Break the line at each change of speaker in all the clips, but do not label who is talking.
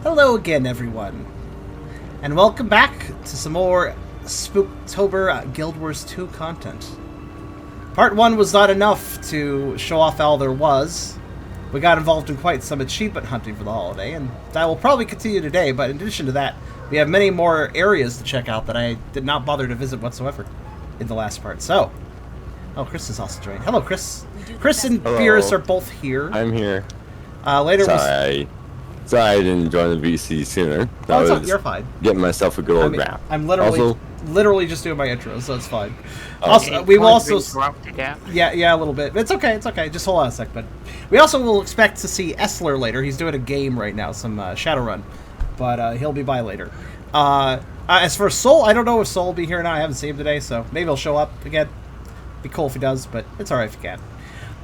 Hello again, everyone, and welcome back to some more Spooktober Guild Wars 2 content. Part 1 was not enough to show off all there was. We got involved in quite some achievement hunting for the holiday, and that will probably continue today, but in addition to that, we have many more areas to check out that I did not bother to visit whatsoever in the last part. So, oh, Chris is also joining. Hello, Chris. Chris and Beers are both here.
I'm here.
Later
Sorry I didn't join the VC sooner.
You're fine.
Getting myself a good old wrap.
I'm literally just doing my intro, so it's fine.
Okay.
Also, we will also...
Yeah.
Yeah, a little bit. It's okay, Just hold on a sec, but... We also will expect to see Essler later. He's doing a game right now, some Shadowrun. But he'll be by later. As for Soul, I don't know if Soul will be here or not. I haven't seen him today, so maybe he'll show up again. Be cool if he does, but it's alright if he can.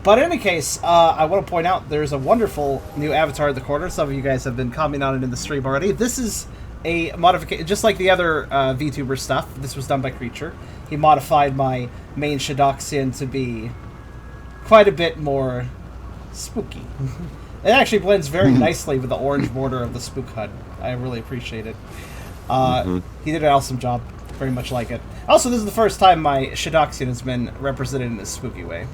But in any case, I want to point out there's a wonderful new avatar in the corner. Some of you guys have been commenting on it in the stream already. This is a modification, just like the other VTuber stuff. This was done by Creature. He modified my main Shadoxian to be quite a bit more spooky. It actually blends very nicely with the orange border of the Spook HUD. I really appreciate it. He did an awesome job. Very much like it. Also, this is the first time my Shadoxian has been represented in a spooky way.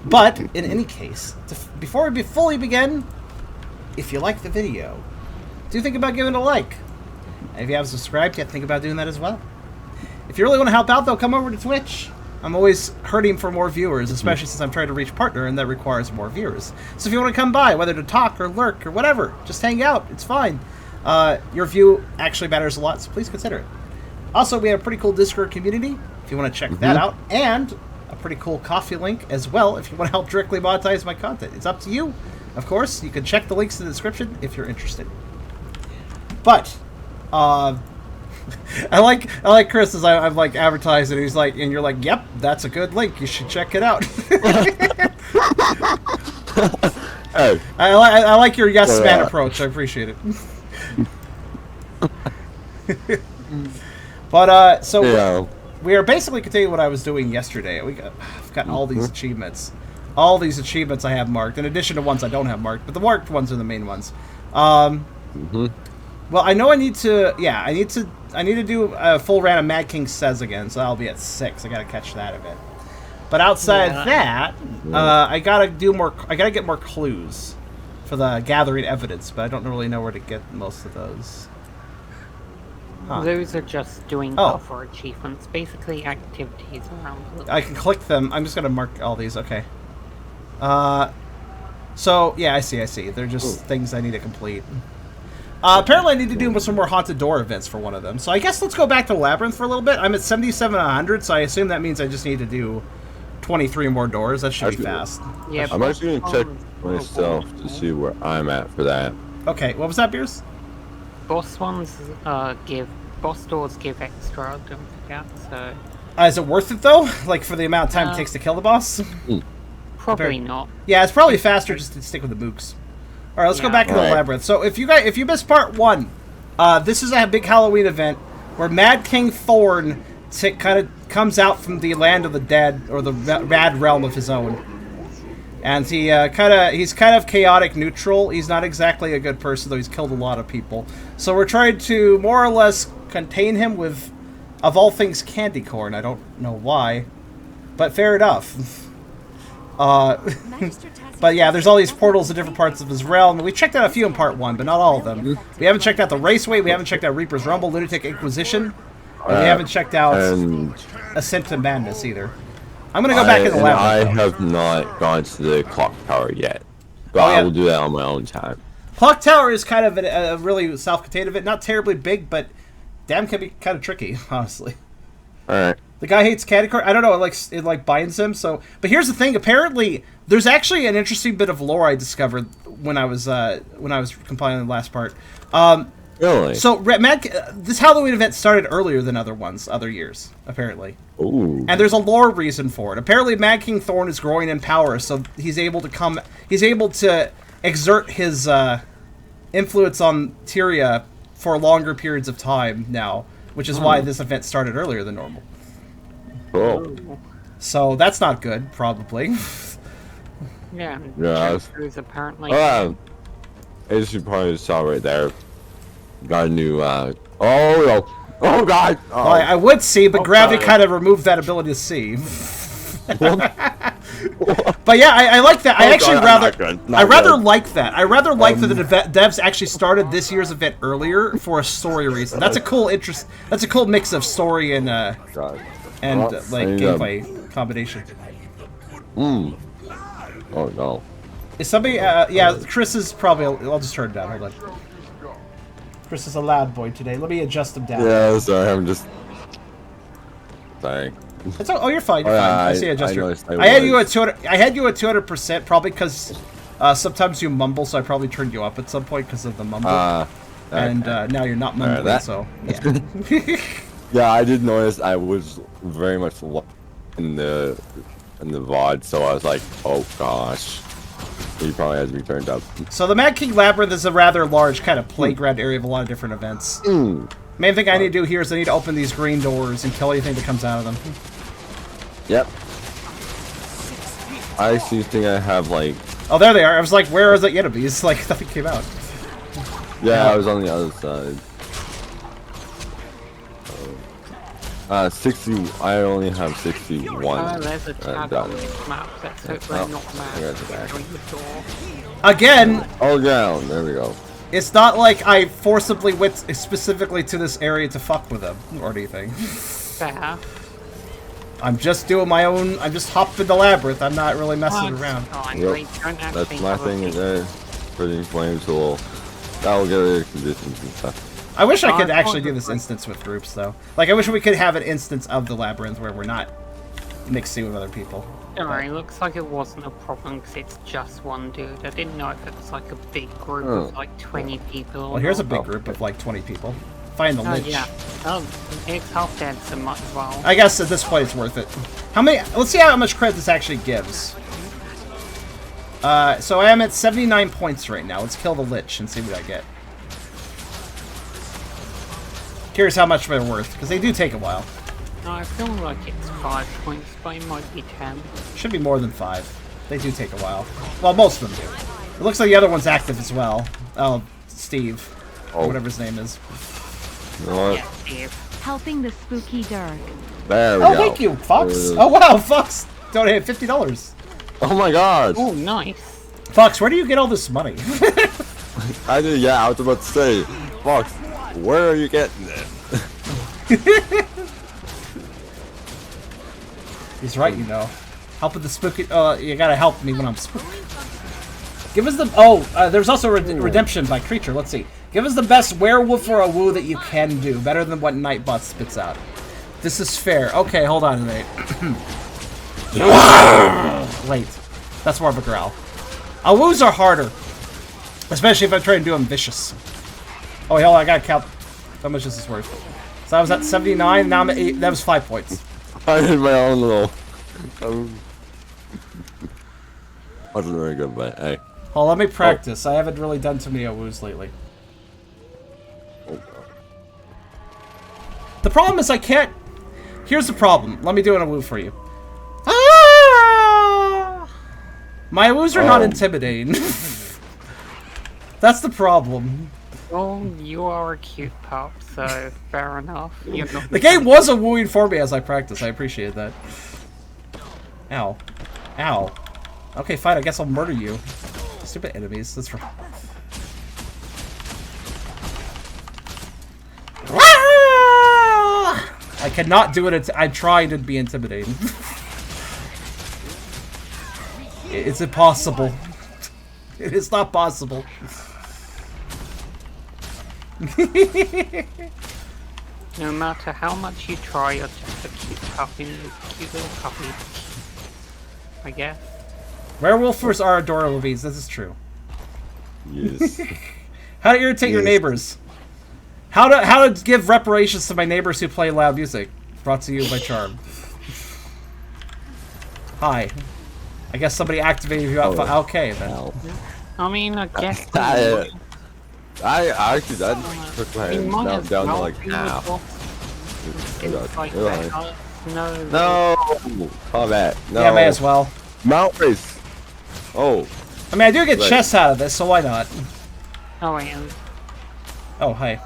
But, in any case, before we fully begin, if you like the video, do think about giving it a like. And if you haven't subscribed yet, think about doing that as well. If you really want to help out, though, come over to Twitch. I'm always hurting for more viewers, especially since I'm trying to reach partner, and that requires more viewers. So if you want to come by, whether to talk or lurk or whatever, just hang out. It's fine. Your view actually matters a lot, so please consider it. Also, we have a pretty cool Discord community, if you want to check that out, and a pretty cool coffee link as well, if you want to help directly monetize my content. It's up to you. Of course, you can check the links in the description if you're interested. But, I like Chris as I'm like advertising, and he's like, and you're like, yep, that's a good link. You should check it out.
Hey.
I like your yes man approach. I appreciate it. But so
yeah.
We are basically continuing what I was doing yesterday. I've got all these achievements. All these achievements I have marked, in addition to ones I don't have marked, but the marked ones are the main ones. Well, I know I need to do a full round of Mad King Says again, so I'll be at 6. I gotta catch that a bit. But outside that, I gotta get more clues for the gathering evidence, but I don't really know where to get most of those. Huh.
Those are just doing for achievements, basically activities around them.
I can click them. I'm just gonna mark all these. Okay. So yeah, I see. They're just things I need to complete. Apparently, I need to do some more haunted door events for one of them. So I guess let's go back to Labyrinth for a little bit. I'm at 77/100, so I assume that means I just need to do 23 more doors. That should be fast.
Yeah,
I'm actually going to check myself to see where I'm at for that.
Okay, what was that, Beers?
boss doors give extra, don't forget, so...
Is it worth it, though? Like, for the amount of time it takes to kill the boss?
Probably not.
Yeah, it's probably faster just to stick with the mooks. Alright, let's go back to the Labyrinth. So, if you missed part 1, this is a big Halloween event where Mad King Thorn kind of comes out from the land of the dead, or the mad realm of his own. And he's kind of chaotic neutral. He's not exactly a good person, though he's killed a lot of people. So we're trying to more or less contain him with, of all things, candy corn. I don't know why, but fair enough. But yeah, there's all these portals in different parts of his realm. We checked out a few in part 1, but not all of them. We haven't checked out the Raceway. We haven't checked out Reaper's Rumble, Lunatic Inquisition. And we haven't checked out Ascent to Madness either. I'm gonna go back in the Labyrinth.
I have not gone to the clock tower yet, but I will do that on my own time.
Clock tower is kind of a really self-contained event, not terribly big, but damn can be kind of tricky, honestly.
All right.
The guy hates candy corn. I don't know. It binds him. So, but here's the thing. Apparently, there's actually an interesting bit of lore I discovered when I was compiling the last part.
Really?
So, this Halloween event started earlier than other years, apparently.
Ooh.
And there's a lore reason for it. Apparently, Mad King Thorn is growing in power, so he's able to exert his influence on Tyria for longer periods of time now, which is why this event started earlier than normal.
Cool.
So that's not good, probably.
Yeah,
Yeah.
apparently...
As you probably saw right there, got a new, oh no. Oh god!
Well, I would see, but gravity
God.
kind of removed that ability to see. But yeah, I like that. I actually rather like that. I rather like that the devs actually started this year's event earlier for a story reason. That's a cool interest. That's a cool mix of story and gameplay combination.
Oh no.
Is somebody? Yeah, Chris is probably. I'll just turn it down. Hold on. Chris is a loud boy today. Let me adjust him down.
Yeah, sorry. I'm just. Sorry.
Oh, you're fine. You're fine. I see a gesture.
I
had you at 200. I had you at 200%, probably because sometimes you mumble, so I probably turned you up at some point because of the mumble. And now you're not mumbling, so yeah.
Yeah, I did notice. I was very much in the VOD, so I was like, oh gosh, he probably has me turned up.
So the Mad King Labyrinth is a rather large kind of playground area of a lot of different events. Main thing I need to do here is I need to open these green doors and kill anything that comes out of them.
Yep. I actually think I have like...
Oh, there they are. I was like, where are the enemies? Like, nothing came out.
Yeah, I was on the other side. 60... I only have 61.
Oh, there's a tag on this map. Let's hope they're not mad.
Again...
All down. There we go.
It's not like I forcibly went specifically to this area to fuck with them or anything.
Fair.
I'm just doing my own. I'm just hopping the labyrinth. I'm not really messing around.
Yep. That's my thing. Is there pretty flames will that will get rid of conditions and stuff.
I wish I could actually do this instance with groups though. Like I wish we could have an instance of the labyrinth where we're not mixing with other people.
Don't worry, looks like it wasn't a problem because it's just one dude. I didn't know if it was like a big group of like 20 people.
Well, here's a big group of like 20 people. Find the lich.
Yeah. Oh, it's half dead, so much as well.
I guess at this point it's worth it. How many? Let's see how much credit this actually gives. So I am at 79 points right now. Let's kill the lich and see what I get. Curious how much they're worth because they do take a while.
No, I feel like it's 5 points, but it might be 10.
Should be more than 5. They do take a while. Well, most of them do. It looks like the other one's active as well. Oh, Steve. Or whatever his name is.
You know what?
Yeah, Steve.
Helping the spooky dark.
There we go.
Oh, thank you, Fox. Oh, wow, Fox donated $50.
Oh my god.
Oh, nice.
Fox, where do you get all this money?
I did, yeah, I was about to say, Fox, where are you getting it?
He's right, you know. Help with the spooky. You gotta help me when I'm spooked. Give us the. There's also redemption by creature. Let's see. Give us the best werewolf or a woo that you can do. Better than what Nightbot spits out. This is fair. Okay, hold on a minute. Wait. That's more of a growl. A woos are harder. Especially if I try and do them vicious. Oh, hell, I gotta count. How much is this worth? So I was at 79, now I'm at 8. That was 5 points.
I did my own little... wasn't very good, but hey.
Oh, let me practice. I haven't really done too many woos lately. The problem is I can't... Here's the problem. Let me do a woo for you. Ah! My woos are not intimidating. That's the problem.
Well, you are a cute pup, so fair enough. You're not
The game was a wooing for me as I practiced. I appreciate that. Ow. Ow. Okay, fine. I guess I'll murder you. Stupid enemies. That's right. I cannot do it. I'm trying to be intimidating. It's impossible. It is not possible.
No matter how much you try, you're just a cute puppy, cute little puppy. I guess.
Werewolfers are adorable bees. This is true.
Yes.
How to irritate your neighbors. How to give reparations to my neighbors who play loud music. Brought to you by Charm. Hi. I guess somebody activated you out. Okay, then.
Ow.
I mean, I guess.
I actually that took my hand down to like half. No, combat. No.
Yeah, may as well.
Mount race. Oh.
I mean, I do get chests out of this, so why not?
Oh wait,
Oh, hi.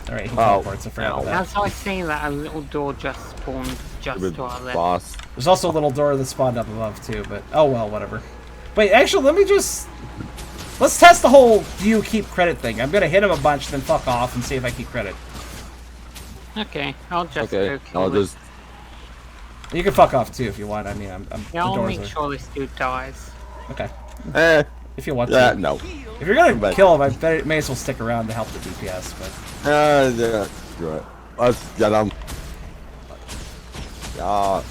Alright, he
Oh,
teleports. I forgot about that.
as I say that, a little door just spawned just
Stupid
to our left.
boss.
There's also a little door that spawned up above, too, but oh well, whatever. Wait, actually, let me just... Let's test the whole do you keep credit thing. I'm gonna hit him a bunch, then fuck off and see if I keep credit.
Okay, I'll just
Okay,
go kill
I'll
this.
just.
You can fuck off, too, if you want. I mean,
Yeah,
the
I'll
doors
make
are...
sure this dude dies.
Okay.
Eh.
If you want
Yeah,
to.
no.
If you're gonna
But-
kill him, I bet it may as well stick around to help the DPS, but...
Yeah. Screw it. Let's get him. Yeah.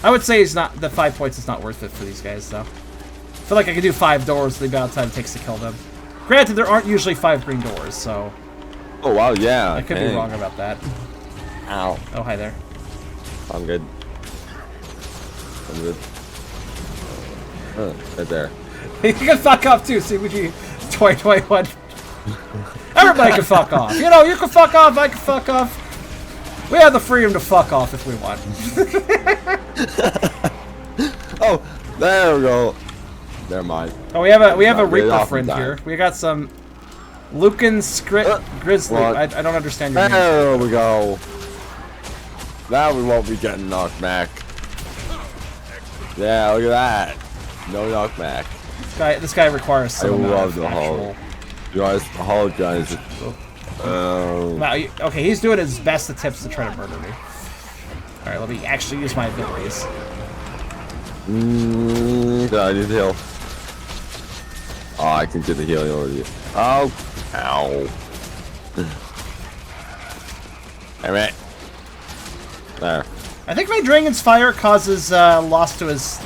I would say he's not... The 5 points is not worth it for these guys, though. I feel like I could do 5 doors the amount of time it takes to kill them. Granted, there aren't usually 5 green doors, so...
Oh, wow, yeah.
I could be wrong about that.
Ow.
Oh, hi there.
I'm good. I'm good. Right there.
You can fuck off, too, see what you... 2021. Everybody can fuck off. You know, you can fuck off, I can fuck off. We have the freedom to fuck off if we want.
Oh, there we go. Never mind.
Oh, we have a
Not very
Reaper
often
friend
time.
here. We got some Lucan Grizzly.
what?
I don't understand your name.
There we go. Now we won't be getting knocked back. Yeah, look at that. No knockback.
This guy requires
I
some amount
love
of
the
actual...
hull. You guys, the hull guys.
Wow, okay, he's doing his best attempts to try to murder me. Alright, let me actually use my abilities.
Yeah, I need to heal. Oh, I can get the healing already. Oh, ow. Damn it. There.
I think my Dragon's Fire causes loss to his...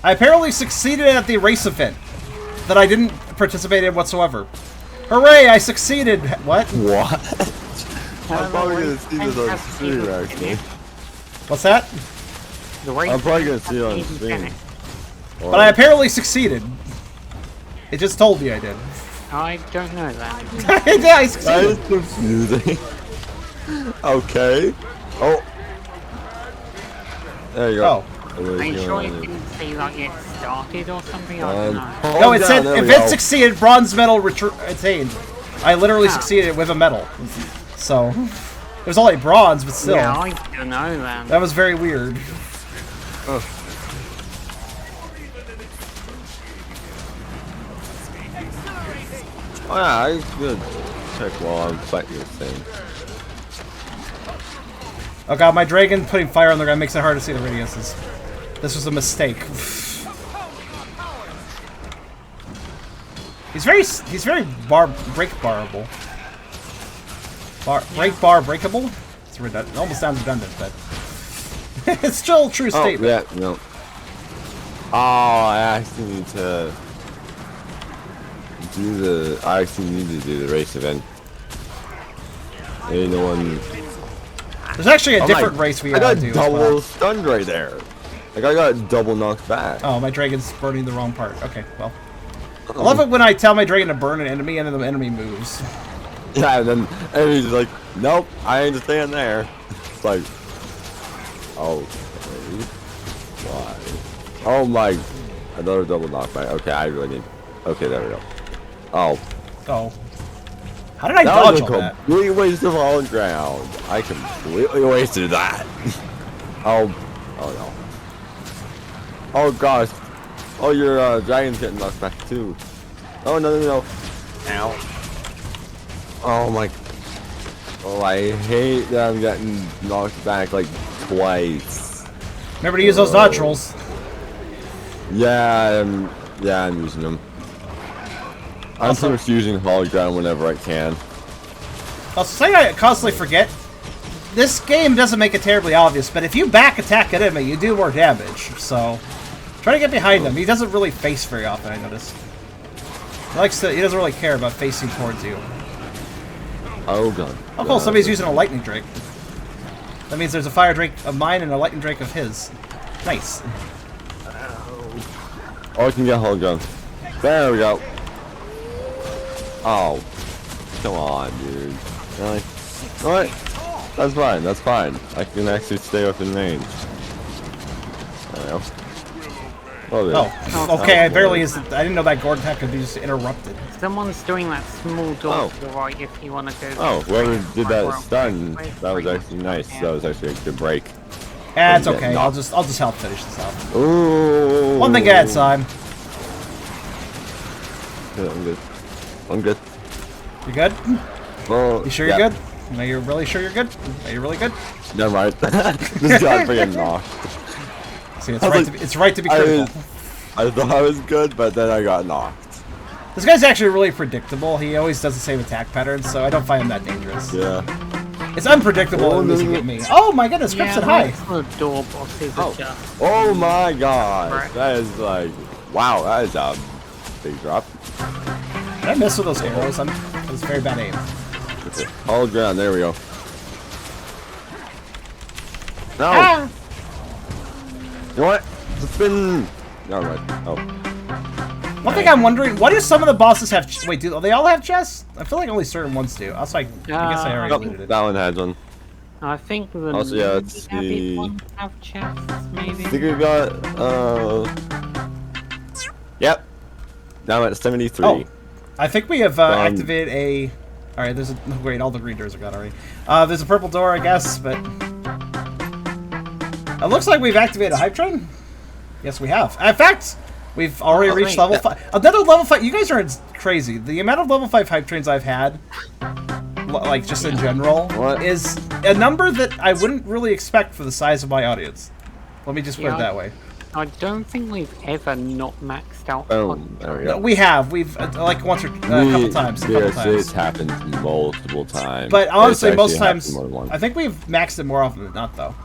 I apparently succeeded at the race event that I didn't participate in whatsoever. Hooray, I succeeded! What?
What?
I
I'm probably
don't know,
gonna see this on stream, actually.
What's that?
The race
I'm probably gonna
has
see it on
even
stream.
finished.
But I apparently succeeded. It just told me I did.
I don't know that.
Yeah, I
That
succeeded.
is confusing. Okay. Oh. There you go.
Oh.
Are you sure it didn't say like it started or something? I don't know.
Hold
No, it
down,
said
there we
event
go.
succeeded, bronze medal attained. I literally
Ah.
succeeded with a medal. So, it was only bronze, but still.
Yeah, I don't know then.
That was very weird.
Oh yeah, I could check while I'm fighting this thing.
Oh god, my dragon putting fire on the ground makes it hard to see the radiuses. This was a mistake. He's very break barable. Breakable? It's redundant. It almost sounds redundant, but it's still a true
Oh,
statement.
yeah, no. Oh, I actually need to do the race event. Ain't no one.
There's actually a
Oh
different
my-
race we
I
gotta
got
do as
double
well.
stunned right there. Like I got double knocked back.
Oh, my dragon's burning the wrong part. Okay, well. I love it when I tell my dragon to burn an enemy and then the enemy moves.
Yeah, and then enemy's just like, nope, I ain't staying there. It's like, oh, okay. Why? Oh my, another double knockback. Okay, I really need. Okay, there we go. Oh,
Oh. How did I
that
dodge
was
all
a
that?
complete waste of all ground. I completely wasted that. Oh no. Oh gosh. Oh, your dragon's getting knocked back too. Oh no. Ow. Oh my. Oh, I hate that I'm getting knocked back like twice.
Remember to use those dodge rolls.
Yeah, I'm using them. I'm
Also-
pretty much using hologram whenever I can.
I'll say I constantly forget. This game doesn't make it terribly obvious, but if you back attack an enemy, you do more damage. So, try to get behind him. He doesn't really face very often, I noticed. He doesn't really care about facing towards you.
Oh god.
Oh cool, somebody's using a lightning drake. That means there's a fire drake of mine and a lightning drake of his. Nice.
Oh, I can get hologram. There we go. Oh, come on, dude. Really? Alright. That's fine. I can actually stay within range. There we go.
Oh, okay. I barely is. I didn't know that Gordon attack could be just interrupted.
Someone's doing that small door to the right if you want to go.
Oh, whoever did that stun,
Wait,
that was actually nice.
yeah.
That was actually a good break.
It's okay. I'll just help finish this off.
Ooh.
One thing at a time.
Yeah, I'm good. I'm good.
You good?
Well,
You sure you're good? No, you're really sure you're good? Are you really good?
Never mind. This got freaking knocked.
See, it's right to be critical.
I thought I was good, but then I got knocked.
This guy's actually really predictable. He always does the same attack patterns, so I don't find him that dangerous.
Yeah.
It's unpredictable and losing at me. Oh my goodness, Crimson, hi!
The door bosses are just.
Oh my god.
Right.
That is like, wow, that is a big drop.
Did I miss with those arrows? That was very bad aim.
Okay. All ground, there we go. No!
Ah!
You know what? Spin! Never mind. Oh.
One thing I'm wondering, why do some of the bosses have... Wait, do they all have chests? I feel like only certain ones do. Also, I guess I already
Nope,
looted it.
that one had one.
I think the
Also, yeah, let's
maybe
see.
ones have chests, maybe.
I think we got, Yep. Now at 73.
Oh, I think we have activated a... Alright, there's a... Wait, all the green doors are gone already. There's a purple door, I guess, but... It looks like we've activated a hype train. Yes, we have. In fact, we've already reached level 5. Another level 5. You guys are crazy. The amount of level 5 hype trains I've had, like just in general, is a number that I wouldn't really expect for the size of my audience. Let me just put it that way.
I don't think we've ever not maxed out.
There we go.
No, we have. We've like once or a couple times.
It's happened multiple times.
But honestly,
It's
most
actually
times,
happened more than
I think we've maxed it more often than not, though.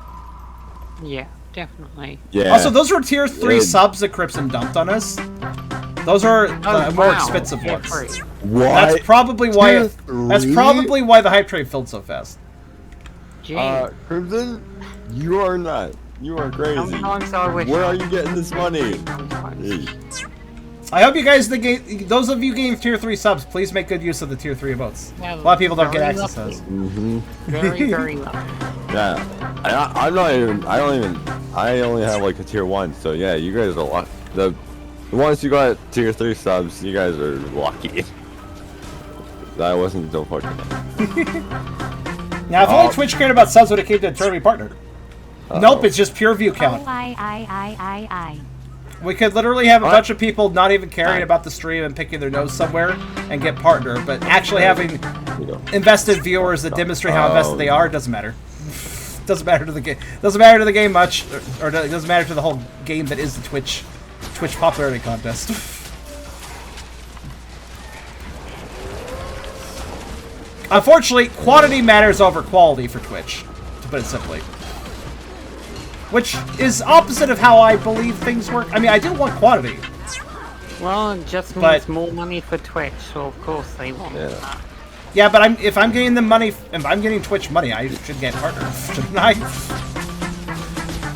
Yeah, definitely.
Yeah.
Also, those were tier 3 subs that Crimson dumped on us. Those are more expensive
Tier
ones.
3.
What?
That's probably why.
Tier
That's
3?
probably why the hype train filled so fast.
Gee.
Crimson, you are not. You are crazy.
Sometimes I wish
Where
I
are you getting this money?
Sometimes.
I hope you guys, those of you getting tier 3 subs, please make good use of the tier 3 emotes.
Yeah,
A lot of people don't get
very
access to
lucky.
those.
Mm-hmm.
Very, very lucky.
Yeah. I'm not even. I only have like a tier 1. So yeah, you guys are lucky. The ones you got tier 3 subs, you guys are lucky. That wasn't so fortunate.
Now, if only Twitch cared about subs when it came to a tournament partner. Nope, it's just pure view count. We could literally have a bunch of people not even caring about the stream and picking their nose somewhere and get partner, but actually having invested viewers that demonstrate how invested they are, doesn't matter. Doesn't matter to the game. Doesn't matter to the game much, or it doesn't matter to the whole game that is the Twitch popularity contest. Unfortunately, quantity matters over quality for Twitch, to put it simply. Which is opposite of how I believe things work. I mean, I do want quantity.
Well, it just means more money for Twitch, so of course they want that.
Yeah, but if I'm getting them money, if I'm getting Twitch money, I should get partners, shouldn't I?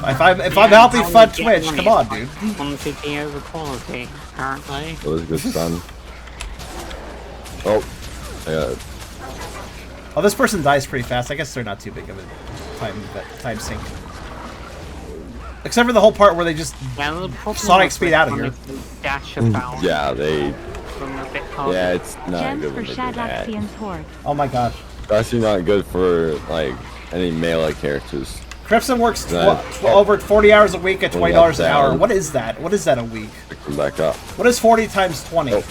If I'm helping fund Twitch, come on, dude.
Quantity over quality, apparently.
That was a good stun. Oh, I got it.
Oh, this person dies pretty fast. I guess they're not too big of a time sink. Except for the whole part where they just Sonic speed out of here.
Dash about.
Yeah, they. Yeah, it's not
Gems
good
for
when they do that.
Oh my gosh.
It's actually not good for like any melee characters.
Crimson works over 40 hours a week at $20 an hour. What is that? What is that a week?
Come back up.
What is 40 times 20?
Oh.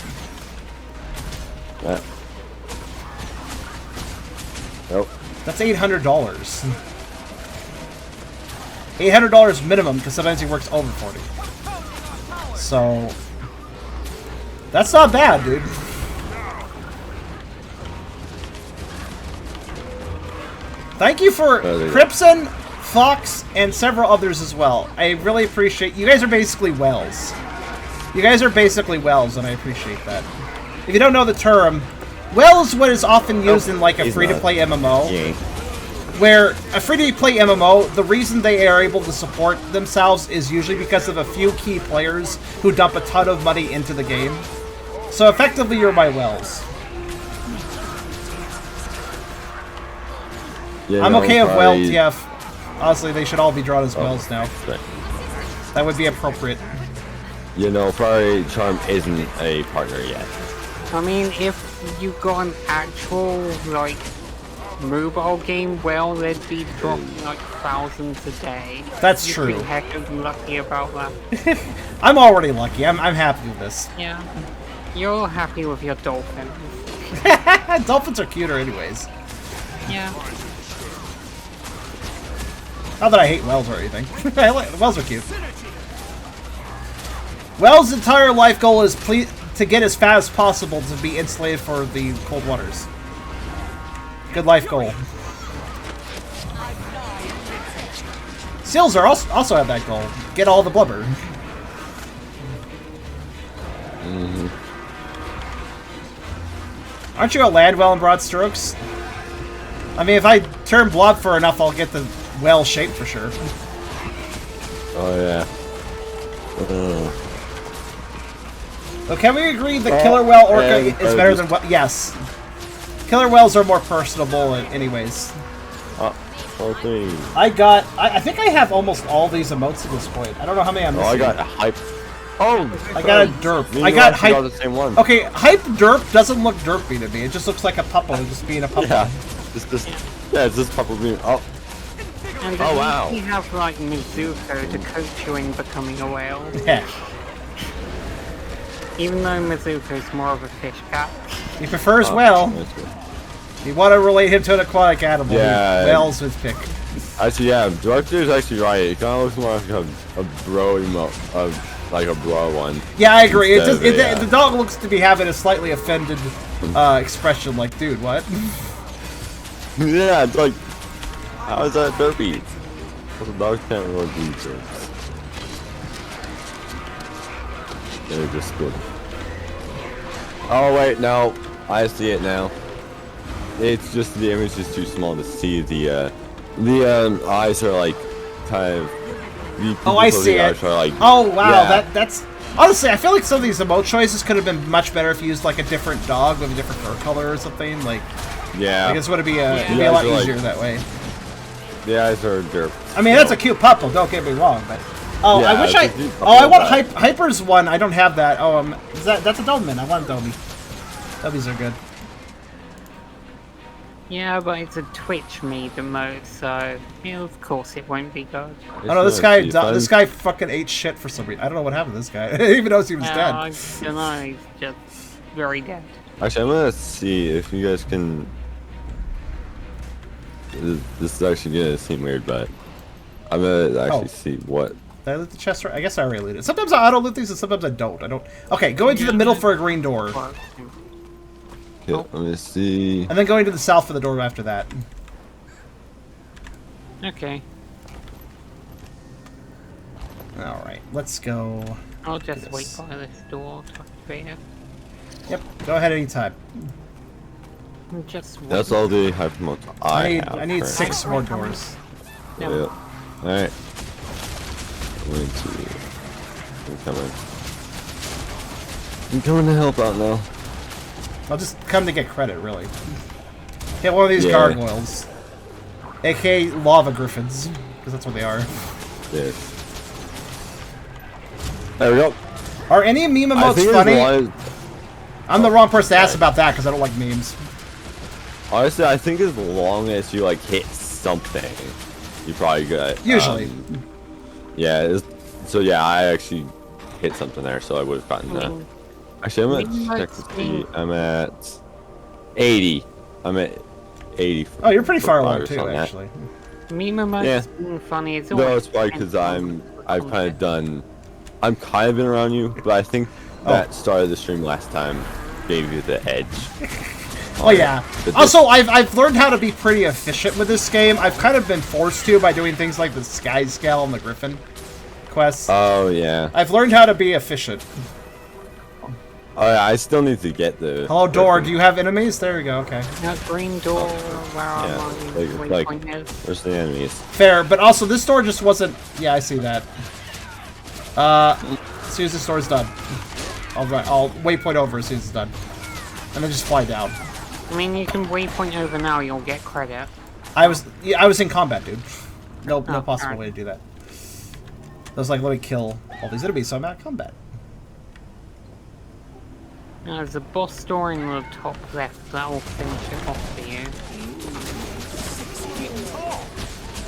Nope.
That's $800. $800 minimum, because sometimes he works over 40. So that's not bad, dude. Thank you for Crimson, Fox, and several others as well. I really appreciate you guys are basically Wells. You guys are basically Wells, and I appreciate that. If you don't know the term, Well is what is often used in like a free-to-play MMO.
Yeah.
Where a free-to-play MMO, the reason they are able to support themselves is usually because of a few key players who dump a ton of money into the game. So effectively, you're my Wells.
Yeah,
I'm okay with Wells, yeah. Honestly, they should all be drawn as Wells now.
Right.
That would be appropriate.
you know, Fiery Charm isn't a partner yet.
I mean, if you got an actual, like, mobile game, well, they'd be dropping, like, thousands a day.
That's
You'd
true.
be heckin' lucky about that.
I'm already lucky. I'm happy with this.
Yeah. You're happy with your dolphin.
Dolphins are cuter anyways.
Yeah.
Not that I hate whales or anything. Whales are cute. Whale's entire life goal is to get as fat as possible to be insulated for the cold waters. Good life goal. Seals are also have that goal. Get all the blubber.
Mm-hmm.
Aren't you a land whale in broad strokes? I mean, if I turn blob for enough, I'll get the whale shape for sure.
Oh yeah.
So can we agree that killer whale orca is better than what? Yes. Killer whales are more personable anyways.
Okay.
I think I have almost all these emotes at this point. I don't know how many I'm missing.
I got a hype. Oh,
I got a derp.
Me
I got hype.
the same one.
Okay, hype derp doesn't look derpy to me. It just looks like a puppo just being a puppo.
Yeah. It's this puppo being. Oh.
And
Oh, wow.
you have, like, Mizuko to coach you in becoming a whale.
Yeah.
Even though Mizuko's more of a fish cat.
He prefers whale. You want to relate him to an aquatic animal.
Yeah.
Whale's his pick.
Actually, yeah, Director's actually right. It kind of looks more like a bro emote, like a bro one.
Yeah, I agree. It
Instead
just,
of a,
the dog looks to be having a slightly offended expression, like, dude, what?
Yeah, it's like, how is that derpy? Well, the dogs can't really do derps. They're just good. Oh wait, no, I see it now. It's just the image is too small to see. The eyes are like kind of.
Oh, I see it.
Are like,
Oh wow,
yeah.
that's honestly, I feel like some of these emote choices could have been much better if you used like a different dog with a different fur color or something. Like,
yeah,
I guess would be it'd be
The
a lot
eyes are,
easier
like,
that way.
The eyes are derp.
I mean, that's a cute puppo. Don't get me wrong, but oh,
Yeah,
I wish
it's a cute
I want
puppy,
Hyper's one. I don't have that. Oh, that's a Doberman. I want a Dobie. Dobies are good.
Yeah, but it's a Twitch made emote, so yeah, of course it won't be good.
Oh no, this guy fucking ate shit for some reason. I don't know what happened to this guy. I didn't even notice he was dead.
I don't know, he's just very dead.
Actually, I'm gonna see if you guys can. This is actually gonna seem weird, but I'm gonna actually see what.
Did I loot the chest? I guess I already looted it. Sometimes I auto loot these, and sometimes I don't. Okay, go into the middle for a green door,
Yeah, let me see.
and then going to the south for the door after that.
Okay,
All right, let's go.
I'll just
Yes.
wait by this door to activate it.
Yep, go ahead anytime.
Just wait.
That's all the hypermodes I have.
I need
currently.
6 more doors.
Yeah. All right. I'm going to. I'm coming to help out now.
I'll just come to get credit, really. Hit one of these
Yeah.
gargoyles, aka lava griffins, because that's what they are.
There. There we go.
Are any meme
I
emotes
think
funny? I'm the wrong person to ask about that because I don't like memes.
Honestly, I think as long as you like hit something, you probably good.
Usually.
Yeah. So yeah, I actually hit something there, so I would have gotten that. Actually, I'm at check to see. I'm at 80. I'm at 80.
Oh, you're pretty far along
progress
too,
on that.
actually.
Meme emotes
Yeah.
being funny. It's
No,
always
it's probably because I've kind of done. I'm kind of been around you, but I think that start of the stream last time gave you the edge.
Oh yeah. Also, I've learned how to be pretty efficient with this game. I've kind of been forced to by doing things like the Sky Scale and the Griffin quests.
Oh yeah.
I've learned how to be efficient.
Oh yeah, I still need to get the.
Hello, door. Do you have enemies? There we go. Okay.
that green door where
Yeah,
my
like
waypoint is.
where's the enemies?
Fair, but also this door just wasn't. Yeah, I see that. As soon as this door's done, I'll waypoint over as soon as it's done, and then just fly down.
I mean, you can waypoint over now, you'll get credit.
I was in combat, dude. No
Oh,
possible
alright.
way to do that. I was like, let me kill all these enemies, so I'm out of combat.
There's a boss door in the top left that'll finish it off for you.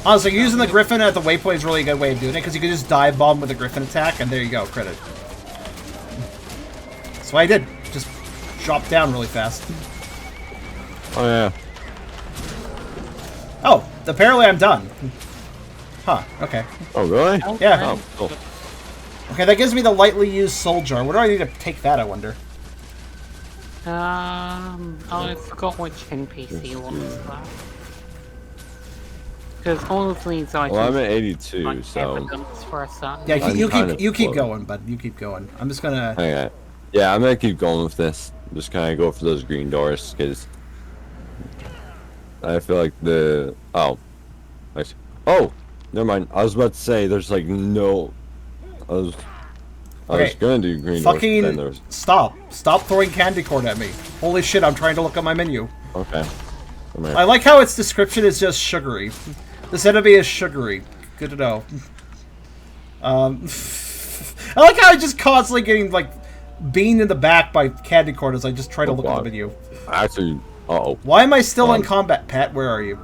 Honestly, using the Griffin at the waypoint is really a good way of doing it, because you can just dive bomb with a Griffin attack, and there you go, credit. That's what I did. Just drop down really fast.
Oh yeah.
Oh, apparently I'm done. Huh, okay.
Oh really?
Yeah.
Oh, cool.
Okay, that gives me the lightly used soul jar. Where do I need to take that, I wonder?
I forgot which NPC wants that. Because all of these items
Well, I'm at 82,
like
so.
evidence for a certain.
Yeah,
I'm
you
kind
keep
of
you keep
close.
going, bud. You keep going. I'm just gonna.
Okay. Yeah, I'm gonna keep going with this. Just kind of go for those green doors, because I feel like the. Oh. Oh! Never mind. I was about to say, there's like no. I was
Okay.
gonna do green doors, but then
Fucking
there's.
stop! Stop throwing candy corn at me! Holy shit! I'm trying to look at my menu.
Okay. Come here.
I like how its description is just sugary. This enemy is sugary. Good to know. I like how I'm just constantly getting like beamed in the back by candy corn as I just try to look at the menu.
Actually, uh-oh.
Why am I still in combat, Pat? Where are you?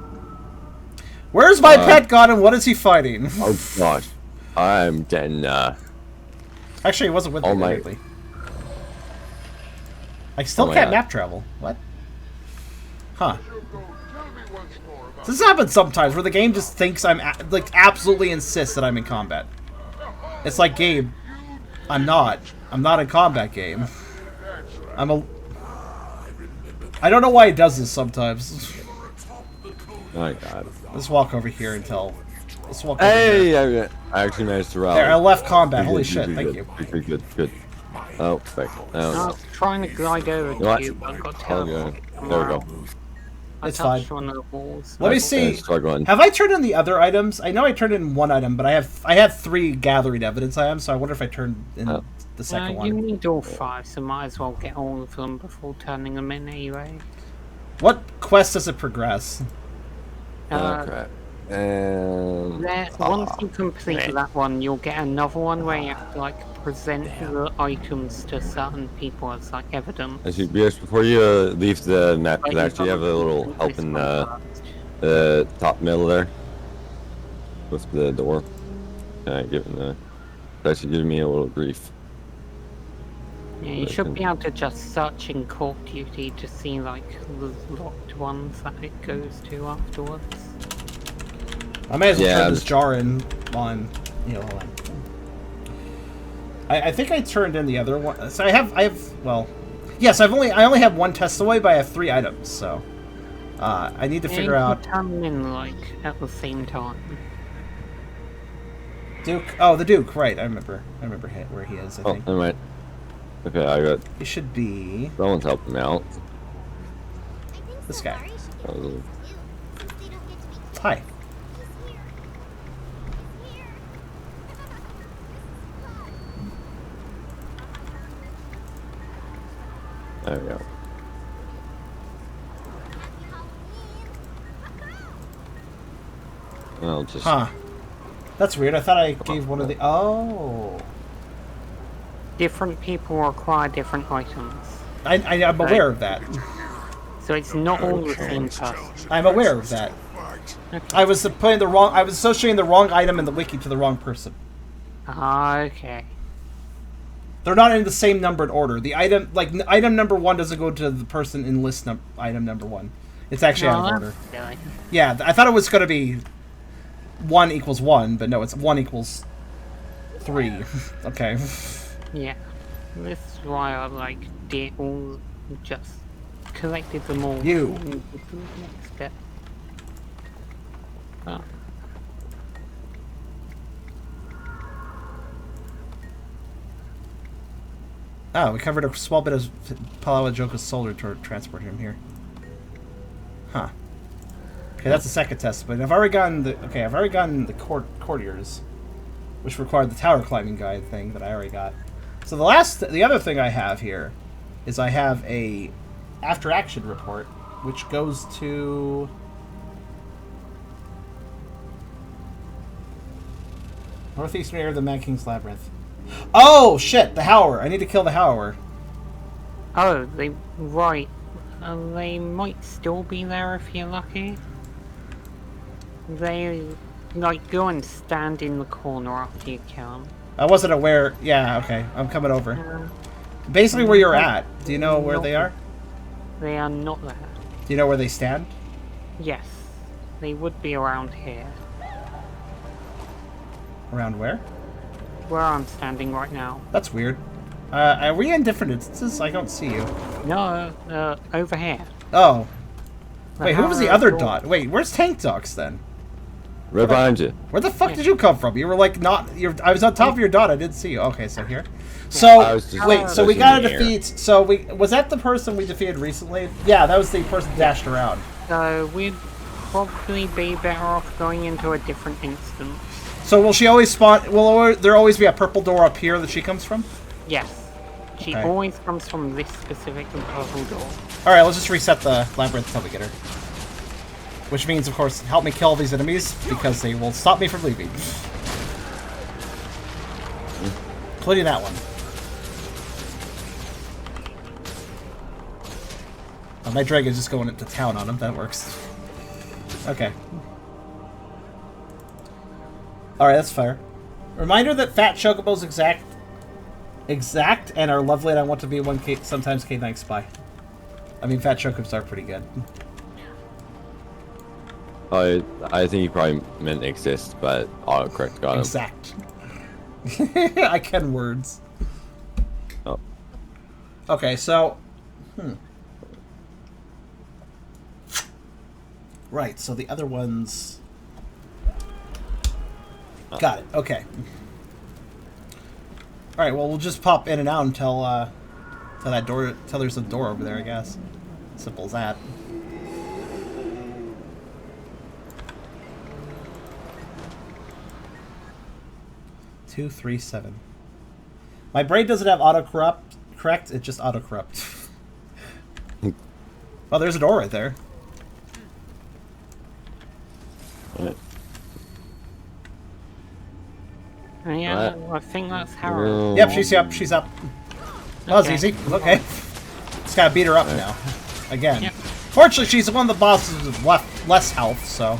Where's my pet gone and what is he fighting?
Oh gosh. I'm getting,
Actually, he wasn't with me,
Oh my-
lately. I still
Oh my
can't
God.
map travel. What? Huh. This happens sometimes where the game just thinks I'm like absolutely insists that I'm in combat. It's like, Gabe, I'm not. I'm not in combat, game. I don't know why it does this sometimes.
oh my god.
Let's walk over here until. Let's walk over here.
Hey! I actually managed to rally.
There, I left combat.
Pretty
Holy
good,
shit!
pretty
Thank
good,
you.
Good, good. Oh, back.
I
Oh,
was trying to glide over
You know what?
to you, but I got
oh,
teleported.
good. There we go.
I
It's
touched
fine.
one of the walls.
Let me
Okay,
see.
struggling.
Have I turned in the other items? I know I turned in one item, but I had 3 gathering evidence items, so I wonder if I turned in
Oh.
the second
You
one.
need all 5, so might as well get all of them before turning them in anyway.
What quest does it progress?
Oh, crap. And...
Once you complete that one, you'll get another one where you have to like present the items to certain people as like evidence.
Actually, yes, before you leave the map,
But
you actually have a little
this
help in
one first.
the top middle there. With the door. It's actually giving me a little grief.
Yeah, you should be able to just search in Court Duty to see like the locked ones that it goes to afterwards.
I may as well
Yeah,
turn this jar in on. Hold on. I think I turned in the other one. So I have. Well, yes, I only have 1 test away, but I have 3 items. So I need to
Yeah,
figure
you
out.
can turn them in like at the same time.
Duke. Oh, the Duke. Right. I remember where he is. I
Oh,
think
never mind. Okay, I got...
he should be
Someone's helping me out.
this guy.
That was
Hi.
There we go. I'll just...
Huh. That's weird. I thought I gave one of the. Oh.
Different people require different items,
I'm aware of that.
so it's not all the same person.
I'm aware of that.
Okay.
I was putting the wrong. I was associating the wrong item in the wiki to the wrong person.
Okay.
They're not in the same numbered order. The item, like item number 1, doesn't go to the person in list item number 1. It's actually out of order.
Really.
Yeah, I thought it was going to be 1 equals 1, but no, it's 1 equals 3. Okay.
Yeah. This is why I like did all just collected them all.
You.
and did the next step. Oh.
Oh, we covered a small bit of Palawa Joker's solar to transport him here. Huh. Okay, that's the second test, but I've already gotten the courtiers, which required the tower climbing guide thing that I already got. So the other thing I have here is I have a after action report, which goes to northeastern area of the Mad King's Labyrinth. Oh shit, the Howler! I need to kill the Howler.
Oh, right. They might still be there if you're lucky. They, like, go and stand in the corner after you kill them.
I wasn't aware. Yeah, okay. I'm coming over. Basically where you're at. Do you know where they are?
They are not there.
Do you know where they stand?
Yes. They would be around here.
Around where?
Where I'm standing right now.
That's weird. Are we in different instances? I don't see you.
No, over here.
Oh.
The
Wait, who was the
arrow
other
door.
dot? Wait, where's Tank Docs then?
Right behind you.
Where the fuck did you come from? You were like not. I was on top of your dot. I didn't see you. Okay, so here.
I
So
was just
wait. So we
pushing
got to
the air.
defeat. So was that the person we defeated recently? Yeah, that was the person that dashed around.
So we'd probably be better off going into a different instance.
So will she always spawn? Will there always be a purple door up here that she comes from?
Yes. She
Okay.
always comes from this specific purple door.
All right, let's just reset the labyrinth until we get her. Which means, of course, help me kill these enemies because they will stop me from leaving. Including that one. Oh, my dragon's just going into town on him. That works. Okay. Alright, that's fair. Reminder that fat chocobos exact and are lovely, and I want to be one sometimes K9 spy. I mean, fat chocobos are pretty good.
I think he probably meant exist, but autocorrect got him.
Exact. I can words.
Oh.
Okay, so... Right, so the other ones... Got it, okay. Alright, well, we'll just pop in and out until that door... Until there's a door over there, I guess. Simple as that. Two, 3, 7. My brain doesn't have correct, it just auto-corrupt. Oh, there's a door right there.
Alright.
Yeah, I think that's Harold.
Yep, she's up. That was
Okay.
easy. Okay. Just gotta beat her up now. Again.
Yep.
Fortunately, she's one of the bosses with less health, so...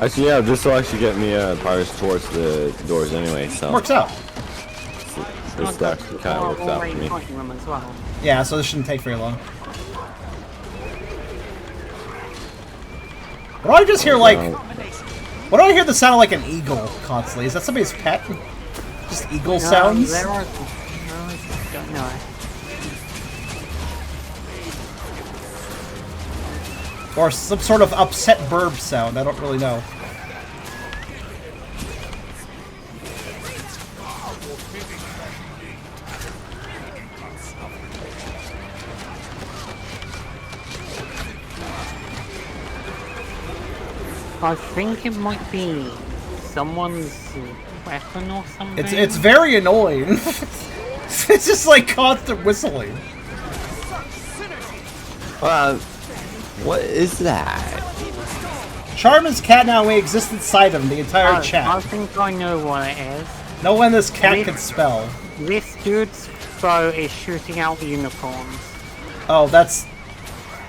Actually, yeah, this will actually get me progress towards the doors anyway, so...
Works out.
This actually kind of works out for me.
Fighting them as well.
Yeah, so this shouldn't take very long. What do I just hear, like... What do I hear the sound of like an eagle constantly? Is that somebody's pet? Just eagle sounds?
There are, don't know.
Or some sort of upset burb sound, I don't really know.
I think it might be someone's weapon or something.
It's very annoying. It's just like constant whistling.
What is that?
Charmin's cat now may exist inside him, the entire
I
chat.
think I know what it is.
No one this cat can spell.
This dude's bow is shooting out unicorns.
Oh, that's...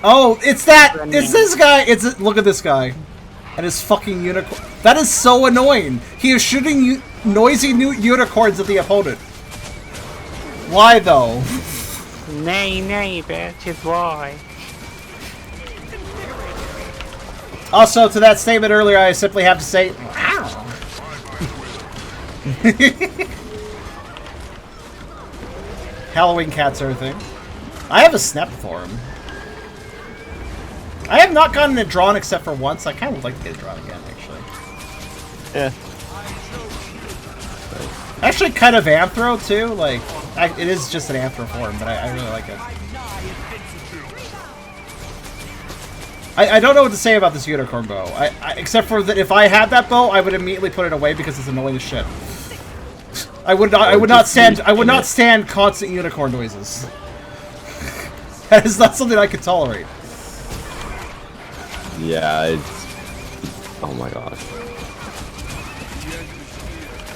Oh, it's that! It's this guy! Look at this guy. And his fucking unicorn. That is so annoying. He is shooting noisy new unicorns at the opponent. Why, though?
Nay, nay, bitch, is why.
Also, to that statement earlier, I simply have to say, wow. Halloween cats are a thing. I have a snap for him. I have not gotten it drawn except for once. I kind of would like to get it drawn again, actually.
Yeah.
Actually, kind of anthro, too. Like, it is just an anthro form, but I really like it. I don't know what to say about this unicorn bow. Except for that, if I had that bow, I would immediately put it away because it's annoying as shit. I would not stand constant unicorn noises. That is not something I could tolerate.
Yeah, it's... Oh my gosh.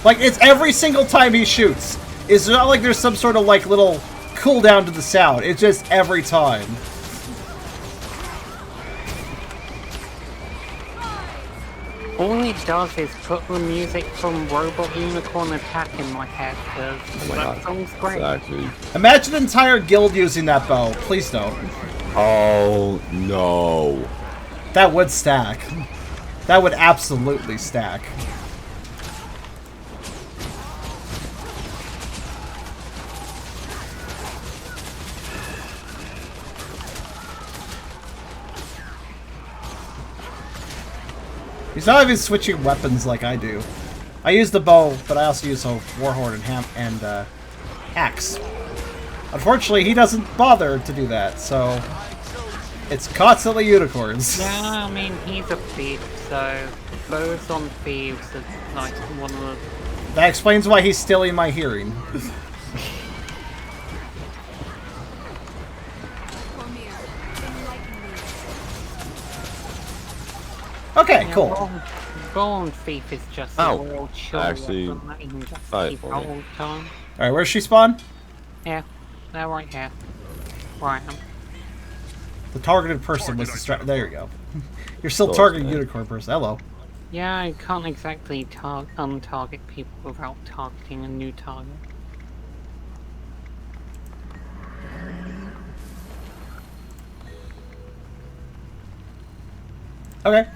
Like, it's every single time he shoots. It's not like there's some sort of, like, little cooldown to the sound. It's just every time.
All it does is put the music from Robot Unicorn Attack in my head, because
my
that
God.
song's great.
Actually.
Imagine an entire guild using that bow. Please don't.
Oh no.
That would stack. That would absolutely stack. He's not even switching weapons like I do. I use the bow, but I also use a warhorn and axe. Unfortunately, he doesn't bother to do that, so it's constantly unicorns.
Yeah, I mean, he's a thief, so bows on thieves is like one of the...
That explains why he's stealing my hearing. Okay,
Yeah,
cool.
bow on thief is just
Oh,
a real chill
actually,
weapon that you can just
fight
keep
for
all
me.
the time.
Alright, where's she spawn?
Yeah, they're right here. Where I am.
The targeted person was distracted. There you go. You're still
Close,
targeting
man.
unicorn person. Hello.
Yeah, I can't exactly untarget people without targeting a new target.
Okay.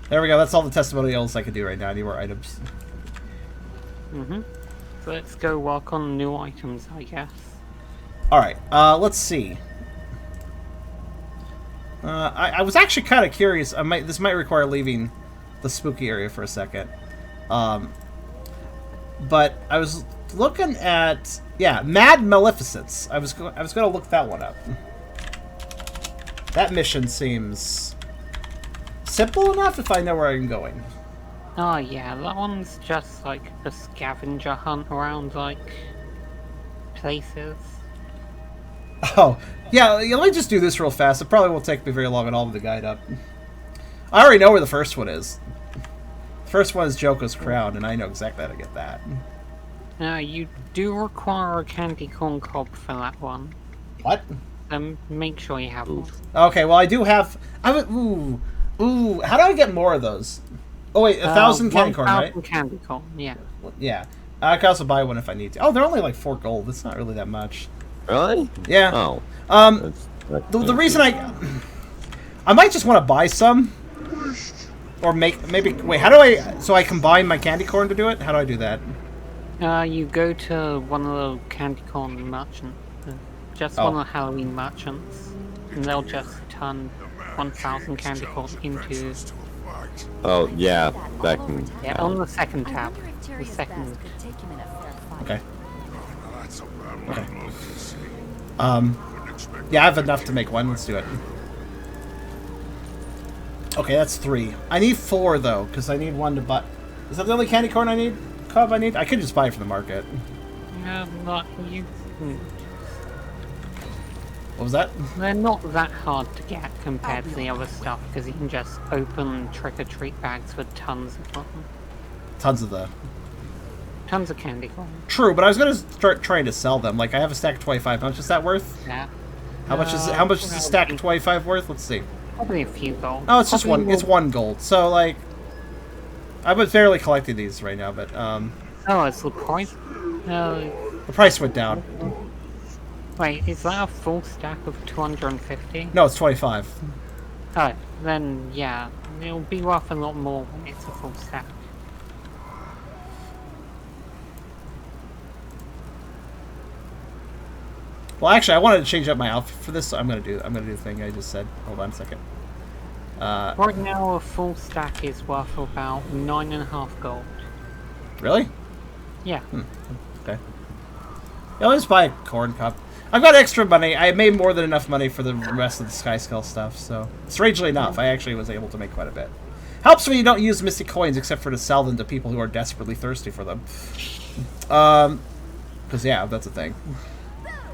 There we go. That's all the testimonials I can do right now. I need more items.
Mm-hmm. So let's go work on new items, I guess.
Alright, let's see. I was actually kind of curious. This might require leaving the spooky area for a second. But I was looking at... Yeah, Mad Maleficence. I was going to look that one up. That mission seems simple enough if I know where I'm going.
Oh yeah, that one's just like a scavenger hunt around like places.
Oh, yeah, let me just do this real fast. It probably won't take me very long at all with the guide up. I already know where the first one is. The first one is Joko's Crown, and I know exactly how to get that.
You do require a candy corn cob for that one.
What?
Make sure you have one.
Okay, well, I do have... Ooh, how do I get more of those? Oh, wait, 1,000 candy corn, right?
1,000 candy corn, yeah.
Yeah. I can also buy one if I need to. Oh, they're only like 4 gold. That's not really that much.
Really?
Yeah.
Oh.
The reason I might just want to buy some, or maybe wait. How do I? So I combine my candy corn to do it. How do I do that?
You go to one of the candy corn merchants, just one of the Halloween merchants, and they'll just turn 1,000 candy corn into.
Oh yeah, back in.
Yeah, on the second tab. The second.
Okay. Okay. Yeah, I have enough to make one. Let's do it. Okay, that's 3. I need 4 though, because I need one to buy. Is that the only candy corn I need? Cob I need? I could just buy it from the market.
Not you.
What was that?
They're not that hard to get compared to the other stuff, because you can just open trick-or-treat bags with tons of them.
Tons of the.
Tons of candy corn.
True, but I was gonna start trying to sell them. Like I have a stack of 25. How much is that worth?
Yeah.
How much is a stack of 25 worth? Let's see.
Probably a few gold.
Oh, it's just
Probably
one. It's 1 gold. So like, I've been barely collecting these right now, but
Oh, it's the price.
the price went down.
Wait, is that a full stack of 250?
No, it's 25.
Oh, then yeah, it'll be worth a lot more when it's a full stack.
Well, actually, I wanted to change up my outfit for this, so I'm gonna do the thing I just said. Hold on a second.
Right now, a full stack is worth about 9.5 gold.
Really?
Yeah.
Okay. Yeah, I'll just buy a corn cup. I've got extra money. I made more than enough money for the rest of the Sky Skull stuff, so strangely enough, I actually was able to make quite a bit. Helps when you don't use mystic coins except for to sell them to people who are desperately thirsty for them. Because yeah, that's a thing.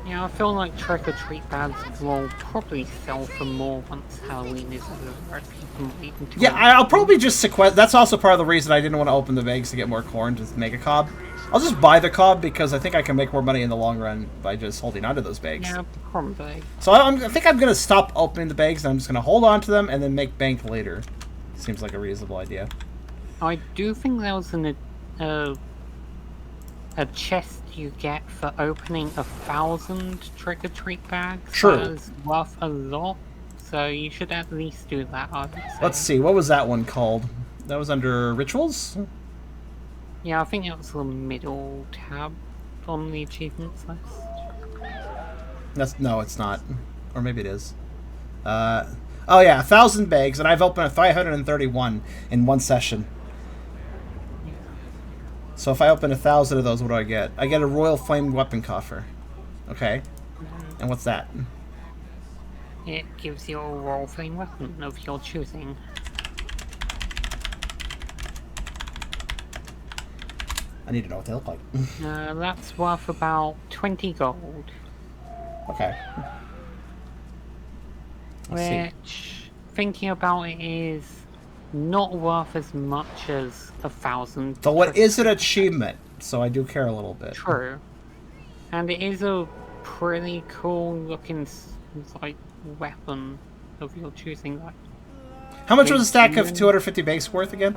Yeah, I feel like trick-or-treat bags will probably sell for more once Halloween is over if people can wait until...
Yeah, I'll probably just sequester. That's also part of the reason I didn't want to open the bags to get more corn, just make a cob. I'll just buy the cob because I think I can make more money in the long run by just holding onto those bags.
Yeah, probably.
So I think I'm going to stop opening the bags, and I'm just going to hold on to them and then make bank later. Seems like a reasonable idea.
I do think there was a chest you get for opening 1,000 trick-or-treat bags.
True.
That is worth a lot, so you should at least do that, I would say.
Let's see, what was that one called? That was under rituals?
Yeah, I think it was the middle tab on the achievements list.
No, it's not. Or maybe it is. Oh yeah, 1,000 bags, and I've opened 531 in one session. So if I open 1,000 of those, what do I get? I get a Royal Flame Weapon Coffer. Okay. And what's that?
It gives you a Royal Flame weapon of your choosing.
I need to know what they look like.
That's worth about 20 gold.
Okay. Let's see.
Which, thinking about it, is not worth as much as 1,000.
So what is an achievement? So I do care a little bit.
True. And it is a pretty cool looking like weapon of your choosing. Like,
How much was a stack of 250 bags worth again?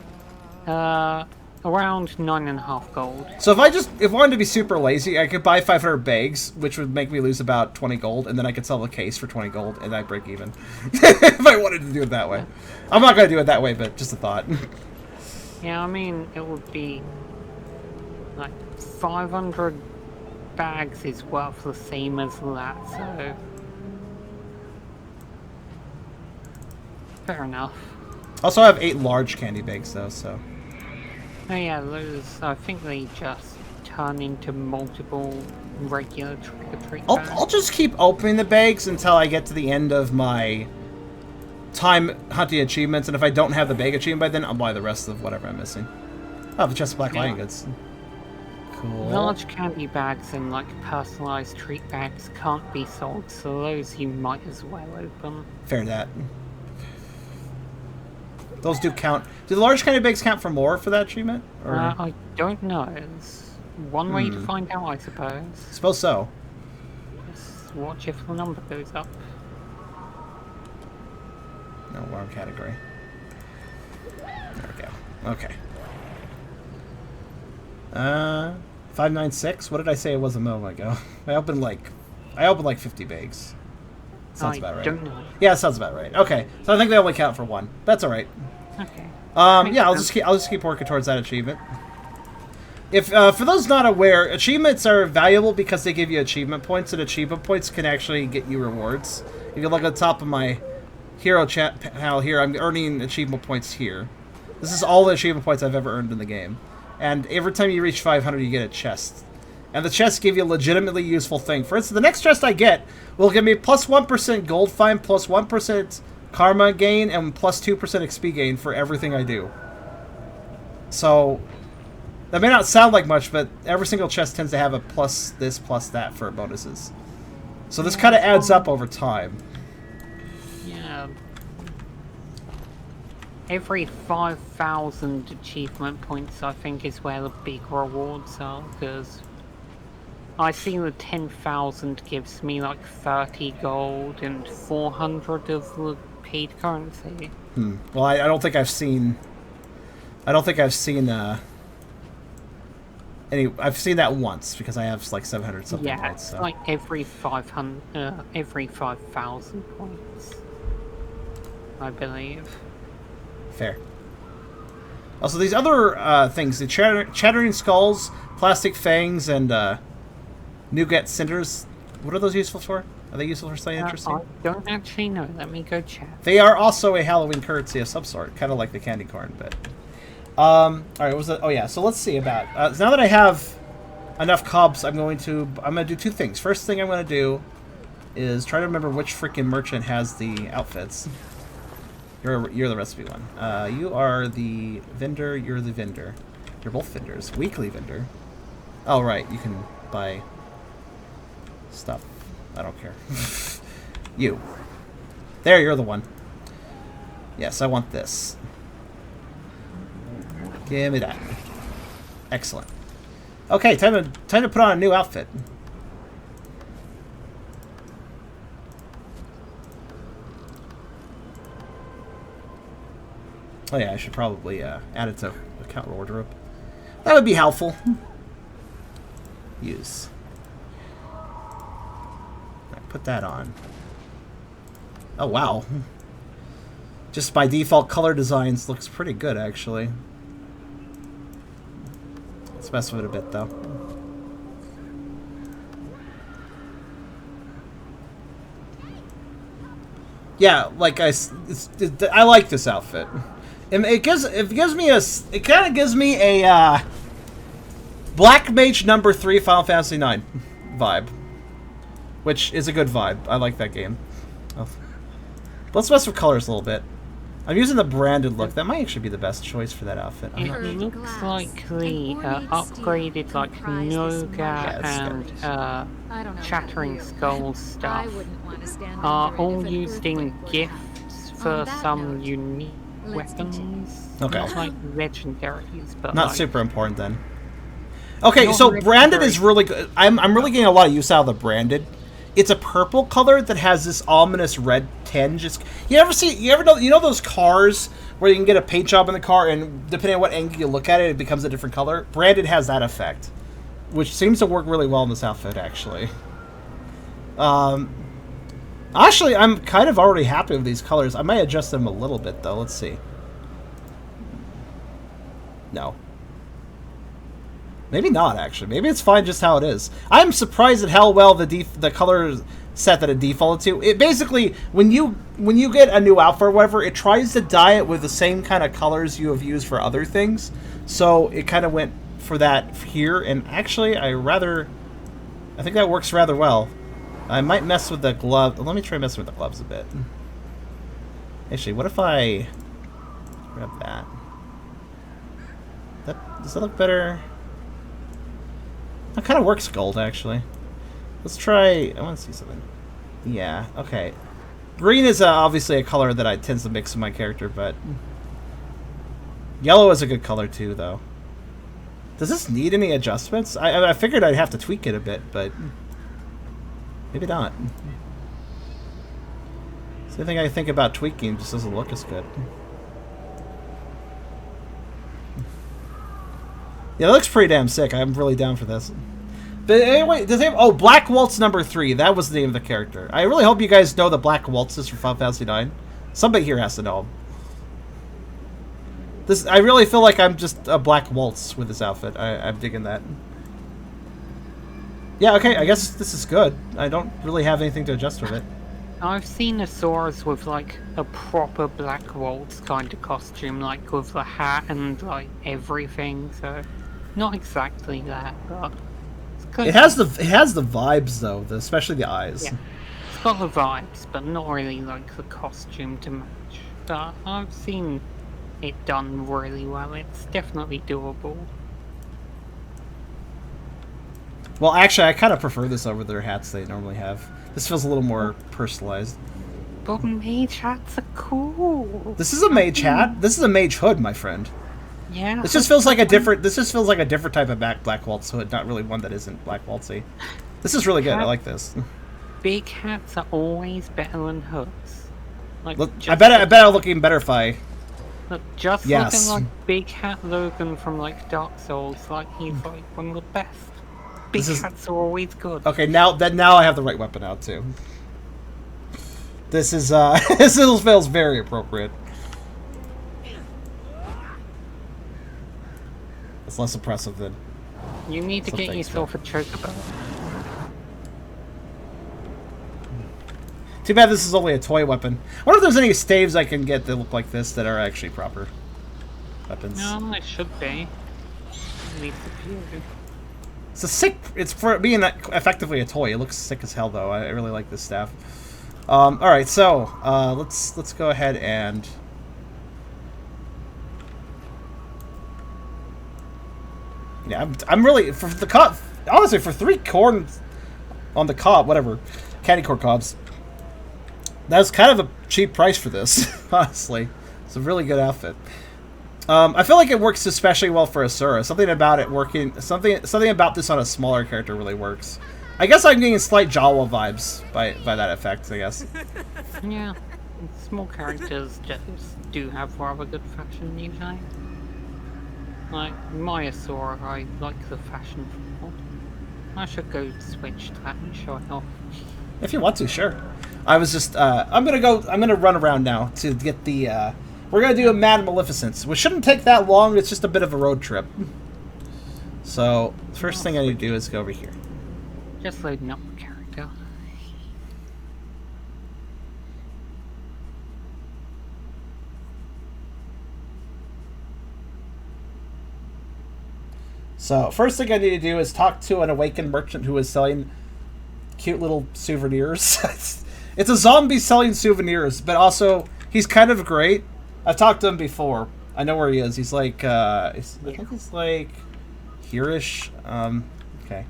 around 9.5 gold.
So if I wanted to be super lazy, I could buy 500 bags, which would make me lose about 20 gold, and then I could sell the case for 20 gold, and I break even. If I wanted to do it that way. I'm not going to do it that way, but just a thought.
Yeah, I mean, it would be like 500 bags is worth the same as that, so fair enough.
Also, I have 8 large candy bags, though, so...
Oh yeah, those, I think they just turn into multiple regular trick-or-treat bags.
I'll just keep opening the bags until I get to the end of my time hunting achievements, and if I don't have the bag achievement by then, I'll buy the rest of whatever I'm missing. Oh, the chest of black lion goods. Cool.
Large candy bags and like personalized treat bags can't be sold, so those you might as well open.
Fair that. Those do count. Do the large candy bags count for more for that achievement? Or?
I don't know. It's one way to find out, I suppose.
Suppose so.
Just watch if the number goes up.
No, wrong category. There we go. Okay. 596. What did I say it was a moment ago? I opened like 50 bags. Sounds about right.
Don't know.
Yeah, sounds about right. Okay, so I think they only count for one. That's all right.
Okay.
Yeah, I'll just keep working towards that achievement. If for those not aware, achievements are valuable because they give you achievement points, and achievement points can actually get you rewards. If you look at the top of my hero chat panel here, I'm earning achievement points here. This is all the achievement points I've ever earned in the game. And every time you reach 500, you get a chest. And the chests give you a legitimately useful thing. For instance, the next chest I get will give me plus 1% gold find, plus 1% karma gain, and plus 2% XP gain for everything I do. So, that may not sound like much, but every single chest tends to have a plus this, plus that for bonuses. So this kind of adds up over time.
Yeah. Every 5,000 achievement points, I think, is where the big rewards are, because I see the 10,000 gives me like 30 gold and 400 of the paid currency.
Well, I don't think I've seen... I've seen that once, because I have like 700 something
Yeah,
points.
it's
So.
like every 5,000 points, I believe.
Fair. Also, these other things, the chattering skulls, plastic fangs, and nougat cinders, what are those useful for? Are they useful for something interesting?
I don't actually know. Let me go check.
They are also a Halloween currency of some sort, kind of like the candy corn, but... Alright, what was that? Oh yeah, so let's see about... now that I have enough cobs, I'm gonna do 2 things. First thing I'm gonna do is try to remember which freaking merchant has the outfits. You're the recipe one. You are the vendor, you're the vendor. You're both vendors. Weekly vendor. Oh right, you can buy stuff. I don't care. You. There, you're the one. Yes, I want this. Give me that. Excellent. Okay, time to put on a new outfit. Oh yeah, I should probably add it to account wardrobe. That would be helpful. Use. Right, put that on. Oh wow. Just by default, color designs looks pretty good actually. Let's mess with it a bit though. Yeah, like I like this outfit. It kind of gives me a Black Mage number 3 Final Fantasy 9 vibe, which is a good vibe. I like that game. Oh. Let's mess with colors a little bit. I'm using the branded look. That might actually be the best choice for that outfit.
It looks like the upgraded like Noga and Chattering Skull stuff are all used in gifts for some unique weapons.
Okay.
Not like legendaries, but
not
like,
super important then. Okay, so branded is really good. I'm really getting a lot of use out of the branded. It's a purple color that has this ominous red tinge. You ever know those cars where you can get a paint job in the car and depending on what angle you look at it, it becomes a different color? Branded has that effect, which seems to work really well in this outfit actually. Actually, I'm kind of already happy with these colors. I might adjust them a little bit though. Let's see. No. Maybe not, actually. Maybe it's fine just how it is. I'm surprised at how well the color set that it defaulted to. It basically, when you get a new outfit or whatever, it tries to dye it with the same kind of colors you have used for other things. So it kind of went for that here, and actually, I think that works rather well. I might mess with the glove. Let me try messing with the gloves a bit. Actually, what if I grab that? Does that look better? That kind of works gold, actually. Let's try... I want to see something. Yeah, okay. Green is obviously a color that I tend to mix with my character, but... Yellow is a good color, too, though. Does this need any adjustments? I figured I'd have to tweak it a bit, but... Maybe not. Same thing I think about tweaking, just doesn't look as good. Yeah, that looks pretty damn sick. I'm really down for this. But anyway, oh, Black Waltz number 3. That was the name of the character. I really hope you guys know the Black Waltzes from Final Fantasy 9. Somebody here has to know them. I really feel like I'm just a Black Waltz with this outfit. I'm digging that. Yeah, okay, I guess this is good. I don't really have anything to adjust with it.
I've seen Asaurus with like a proper Black Waltz kind of costume, like with the hat and like everything, so not exactly that, but it's good.
It has the vibes though, especially the eyes.
Yeah, it's got the vibes, but not really like the costume to match. But I've seen it done really well. It's definitely doable.
Well, actually, I kind of prefer this over their hats they normally have. This feels a little more personalized.
But mage hats are cool.
This is a mage hat. This is a mage hood, my friend.
Yeah.
This just feels like a different. This just feels like a different type of Black Waltz hood, not really one that isn't Black Waltzy. This is really good. I like this.
Big hats are always better than hoods. Like,
Look, I bet I'll look even better if I.
Look, just
Yes.
looking like Big Hat Logan from like Dark Souls, like he's like one of the best. Big hats are always good.
Okay, now I have the right weapon out too. This is this feels very appropriate. It's less impressive than.
You need to
some
get
things,
yourself a chocobo.
Too bad this is only a toy weapon. I wonder if there's any staves I can get that look like this that are actually proper weapons.
No, it should be. At least a few.
It's a sick. It's for being effectively a toy. It looks sick as hell, though. I really like this staff. All right, so let's go ahead and. Yeah, I'm really for the cob. Honestly, for 3 corn on the cob, whatever, candy corn cobs. That's kind of a cheap price for this, honestly. It's a really good outfit. I feel like it works especially well for Asura. Something about it working, something about this on a smaller character really works. I guess I'm getting slight Jawa vibes by that effect, I guess.
Yeah, small characters just do have rather good fashion usually. Like my Asura, I like the fashion for. I should go switch to that and show it off.
If you want to, sure. I was just, I'm gonna run around now to get the, we're gonna do a Mad Maleficence, which shouldn't take that long, it's just a bit of a road trip. So, the first thing I need to do is go over here.
Just loading up the character.
So, first thing I need to do is talk to an awakened merchant who is selling cute little souvenirs. It's a zombie selling souvenirs, but also, he's kind of great. I've talked to him before. I know where he is. He's like, I think he's like here-ish. Okay.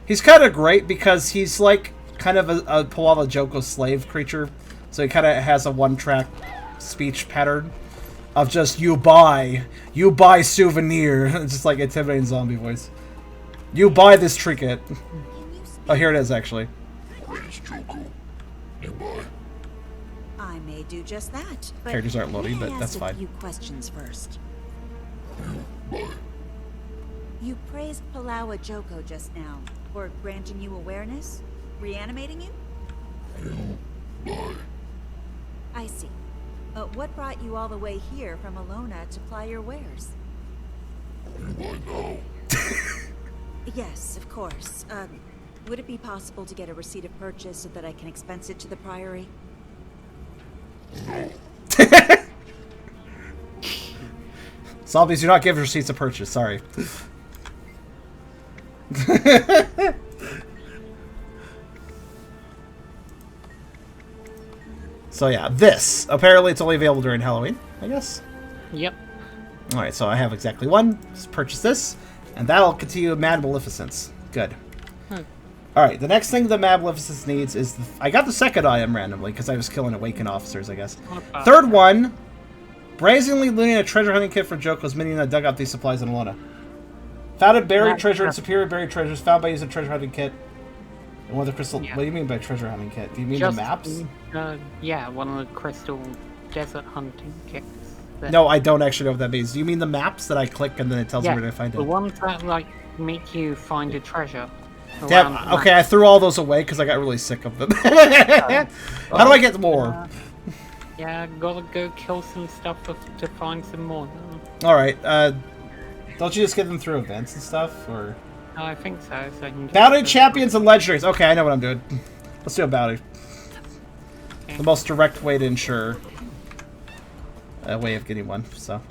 He's kind of great because he's like kind of a Puala Joko slave creature. So he kind of has a one-track speech pattern of just, you buy souvenir. It's just like intimidating zombie voice. You buy this trinket. Oh, here it is, actually.
I may do just that. But
Characters aren't loading, but that's fine.
A few questions first. You praised Palawa Joko just now for granting you awareness, reanimating you. I see. What brought you all the way here from Alona to ply your wares? Yes, of course. Would it be possible to get a receipt of purchase so that I can expense it to the Priory?
Zombies do not give receipts of purchase, sorry. So yeah, this. Apparently it's only available during Halloween, I guess.
Yep.
Alright, so I have exactly one. Let's purchase this. And that'll continue Mad Maleficence. Good. Alright, the next thing the Mad Maleficence needs is... I got the second item randomly, because I was killing awakened officers, I guess. Third one. Brazenly looting a treasure hunting kit for Joko's minion that dug out these supplies in Alona. Found a buried treasure and superior buried treasures found by using a treasure hunting kit. And one of the crystal...
Yeah.
What do you mean by treasure hunting kit? Do you mean the maps?
Yeah, one of the crystal desert hunting kits.
No, I don't actually know what that means. Do you mean the maps that I click and then it tells me where to find it?
The ones that, like, make you find a treasure.
Damn, okay, I threw all those away because I got really sick of them. How do I get more?
Yeah, gotta go kill some stuff to find some more.
Alright, don't you just get them through events and stuff, or...?
I think so, so I can
Bounty champions and legendaries. Okay, I know what I'm doing. Let's do a bounty.
Okay.
The most direct way to ensure a way of getting one, so...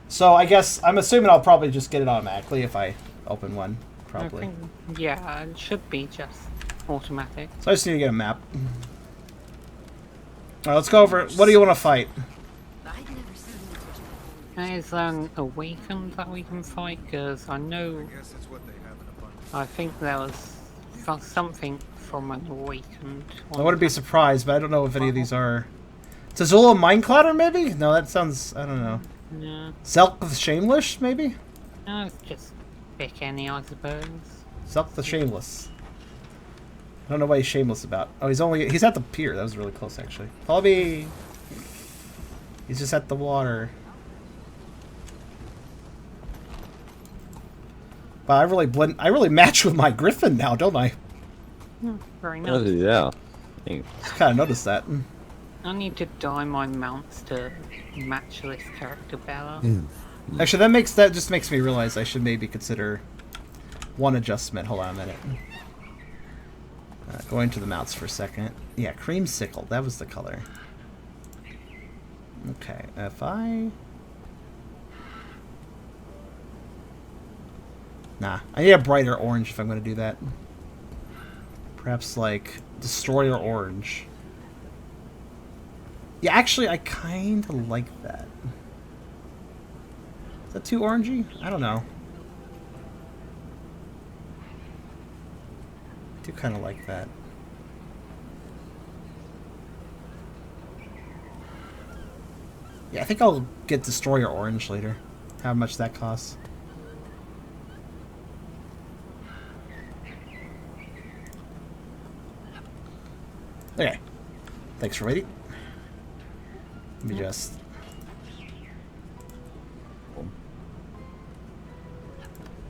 So, I guess, I'm assuming I'll probably just get it automatically if I open one, probably.
I think, yeah, it should be just automatic.
So I just need to get a map. Alright, let's go over it. What do you want to fight?
There's an awakened that we can fight, because I know... I think there was something from an awakened.
I wouldn't be surprised, but I don't know if any of these are... It's a Zula Mindclatter, maybe? No, that sounds... I don't know.
Yeah.
Zelk the Shameless, maybe?
No, it's just pick any, I suppose.
Zelk the Shameless. I don't know what he's shameless about. Oh, he's at the pier. That was really close, actually. Follow me! He's just at the water. Wow, I really match with my griffin now, don't I?
Very nice.
Yeah. Thanks.
Just kind of noticed that.
I need to dye my mounts to match this character better.
Actually, that just makes me realize I should maybe consider one adjustment. Hold on a minute. Going to the mounts for a second. Yeah, creamsicle. That was the color. Okay, if I... Nah, I need a brighter orange if I'm going to do that. Perhaps, like, Destroyer Orange. Yeah, actually, I kind of like that. Is that too orangey? I don't know. I do kind of like that. Yeah, I think I'll get Destroyer Orange later. How much that costs. Okay. Thanks for waiting. Let me just...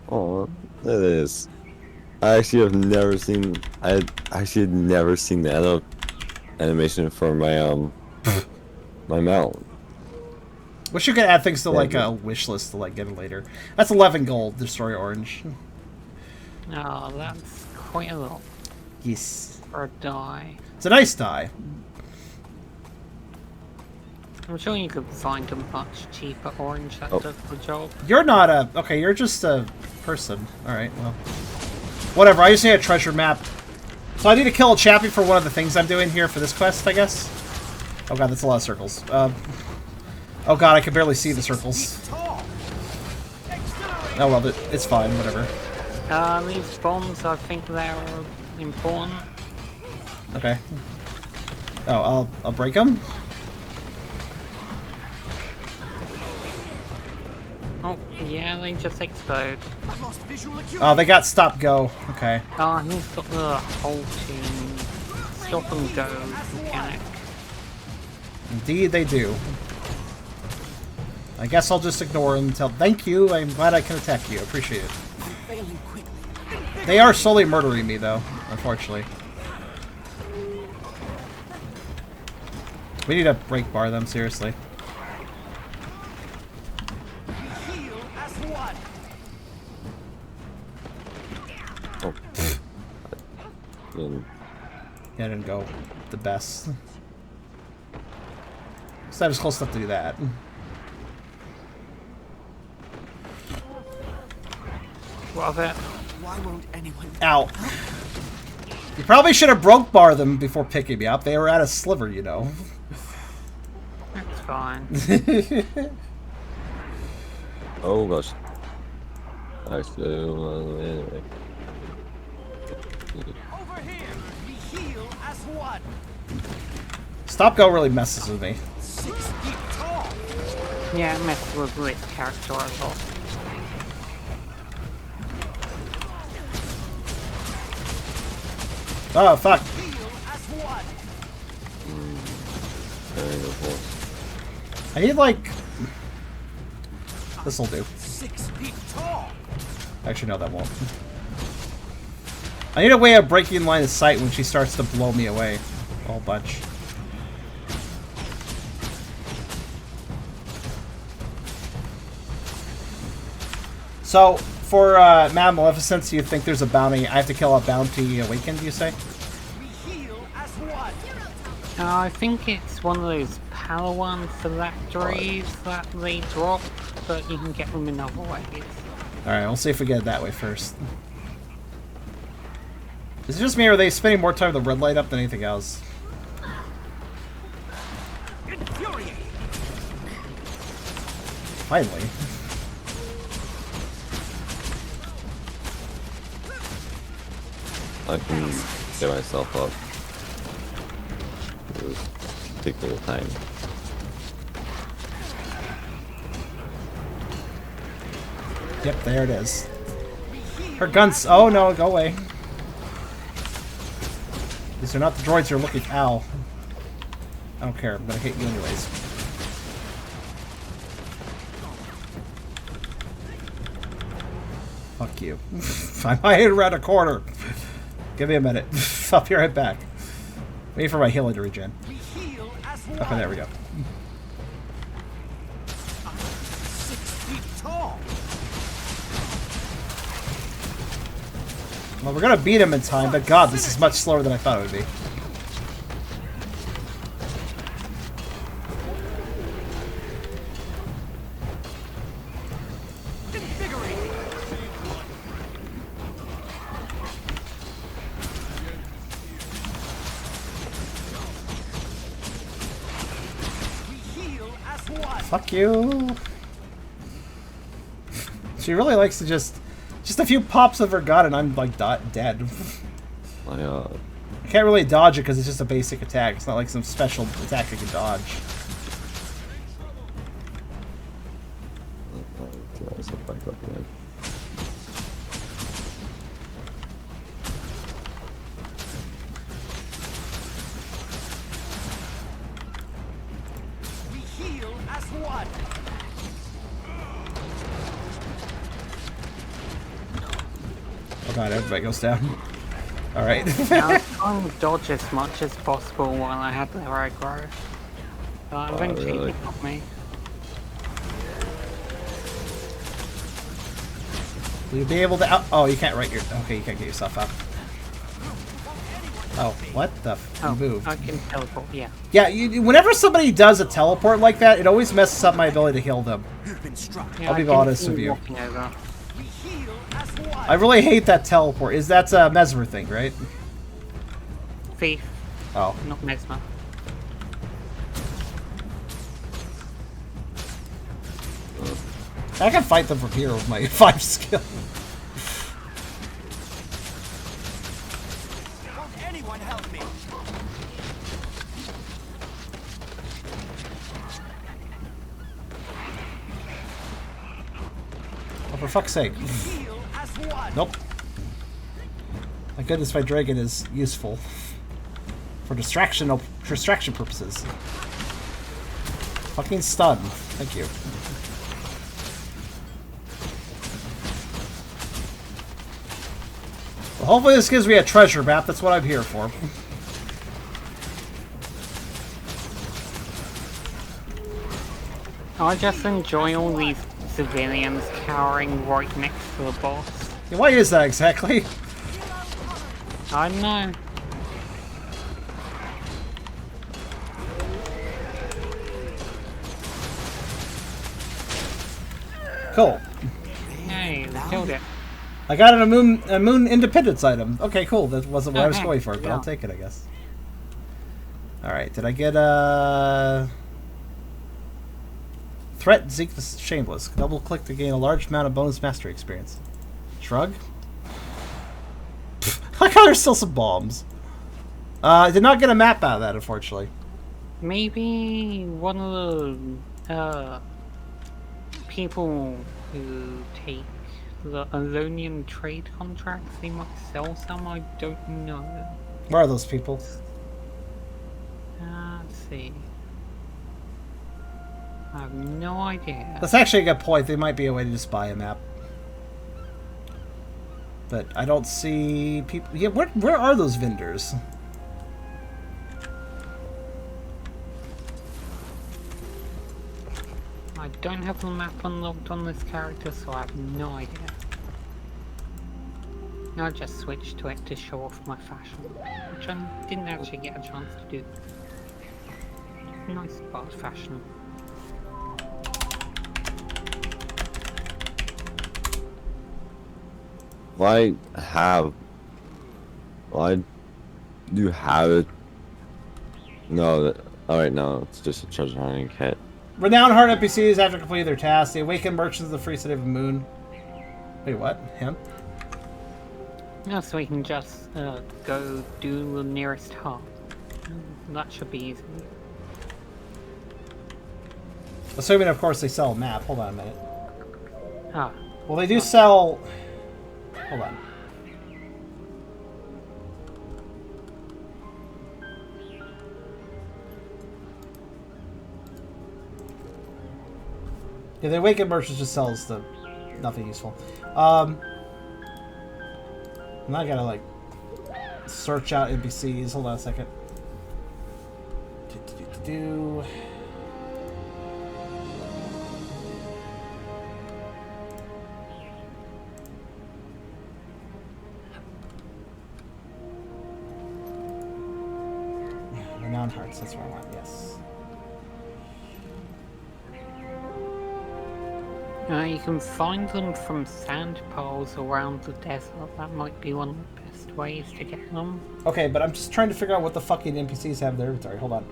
Oh, it is. I actually have never seen. I actually had never seen the animation for my my mount.
Wish you could add things to like a wish list to like get it later. That's 11 gold. Destroy Orange.
Oh, that's quite a lot
Yes.
for a die.
It's a nice die.
I'm sure you could find a much cheaper orange that does the job.
You're not a... Okay, you're just a person. Alright, well. Whatever, I just need a treasure map. So I need to kill a chappie for one of the things I'm doing here for this quest, I guess. Oh god, that's a lot of circles. Oh god, I can barely see the circles. Oh well, it's fine, whatever.
These bombs, I think they're important.
Okay. Oh, I'll break them?
Oh, yeah, they just explode.
Oh, they got stop go. Okay.
Oh, he's got the halting stop and go mechanic.
Indeed they do. I guess I'll just ignore them until... Thank you, I'm glad I can attack you. Appreciate it. They are slowly murdering me, though, unfortunately. We need to break bar them, seriously.
Oh.
Yeah, I didn't go the best. So I was close enough to do that.
Love it.
Why won't anyone?
Ow. You probably should have broke bar them before picking me up. They were at a sliver, you know.
That's fine.
Oh gosh. Actually, anyway.
Over here, we heal as one.
Stop go really messes with me.
6 feet tall.
Yeah, it messes with this character as well.
Oh, fuck.
Heal as one.
I need, like... This'll do.
6 feet tall.
Actually, no, that won't. I need a way of breaking line of sight when she starts to blow me away. A whole bunch. So, for Mad Maleficence, you think there's a bounty? I have to kill a bounty awakened, you say?
We heal as one.
I think it's one of those Palawan phylacteries that they drop, but you can get them in other ways.
Alright, we'll see if we get it that way first. Is it just me, or are they spending more time with the red light up than anything else?
Infuriate.
Finally.
I can get myself up. Just take a little time.
Yep, there it is. Her guns. Oh no, go away. These are not the droids you're looking. Ow. I don't care. I'm gonna hit you anyways. Fuck you. I might hit around a corner. Give me a minute. I'll be right back. Wait for my healing to regen.
We heal as one.
Okay, there we go.
6 feet tall.
Well, we're gonna beat him in time, but god, this is much slower than I thought it would be.
Invigorate. We heal as one.
Fuck you. She really likes to just a few pops of her gun and I'm like dead.
I
I can't really dodge it because it's just a basic attack. It's not like some special attack I can dodge.
heal as one.
Oh god, everybody goes down. Alright.
I was trying to dodge as much as possible while I had the aggro. But eventually
really?
it got me.
Will you be able to out? Oh, you can't write your. Okay, you can't get yourself up. Oh, what the? You
Oh,
moved.
I can teleport, yeah.
Yeah, whenever somebody does a teleport like that, it always messes up my ability to heal them.
You've been struck.
Yeah,
I'll be
I can
honest
see
with you.
walking over.
We heal as one.
I really hate that teleport. That's a Mesmer thing, right?
Thief,
Oh.
not Mesmer.
I can fight them from here with my 5 skill.
Won't anyone help me?
Oh, for fuck's sake.
Heal as one.
Nope. Thank goodness my dragon is useful. For distraction purposes. Fucking stun. Thank you. Well, hopefully this gives me a treasure map. That's what I'm here for.
I just enjoy all these civilians cowering right next to the boss.
Yeah, why is that exactly?
I don't know.
Cool.
Hey, we killed it.
I got a moon independence item. Okay, cool. That wasn't what I was
Okay,
going for, but
yeah.
I'll take it, I guess. Alright, did I get a... Threat Zeke the Shameless. Double click to gain a large amount of bonus mastery experience. Shrug? I got there's still some bombs. I did not get a map out of that, unfortunately.
Maybe one of the people who take the Alonian trade contracts, they might sell some, I don't know.
Where are those people?
Let's see. I have no idea.
That's actually a good point. There might be a way to just buy a map. But I don't see people... Yeah, where are those vendors?
I don't have the map unlocked on this character, so I have no idea. I just switched to it to show off my fashion, which I didn't actually get a chance to do. Nice part of fashion.
I have... I do have it. No, alright, no, it's just a treasure hunting kit.
Renowned Heart NPCs, after completing their tasks, they awaken merchants of the free city of the moon. Wait, what? Him?
No, so we can just go do the nearest hub. That should be easy.
Assuming, of course, they sell a map. Hold on a minute.
Ah,
Well, they do sell... Hold on. Yeah, the Awakened Merchant just sells the... nothing useful. Now I gotta, like, search out NPCs. Hold on a second. Do. Renowned Hearts, that's what I want, yes.
you can find them from sand piles around the desert. That might be one of the best ways to get them.
Okay, but I'm just trying to figure out what the fucking NPCs have in their inventory. Hold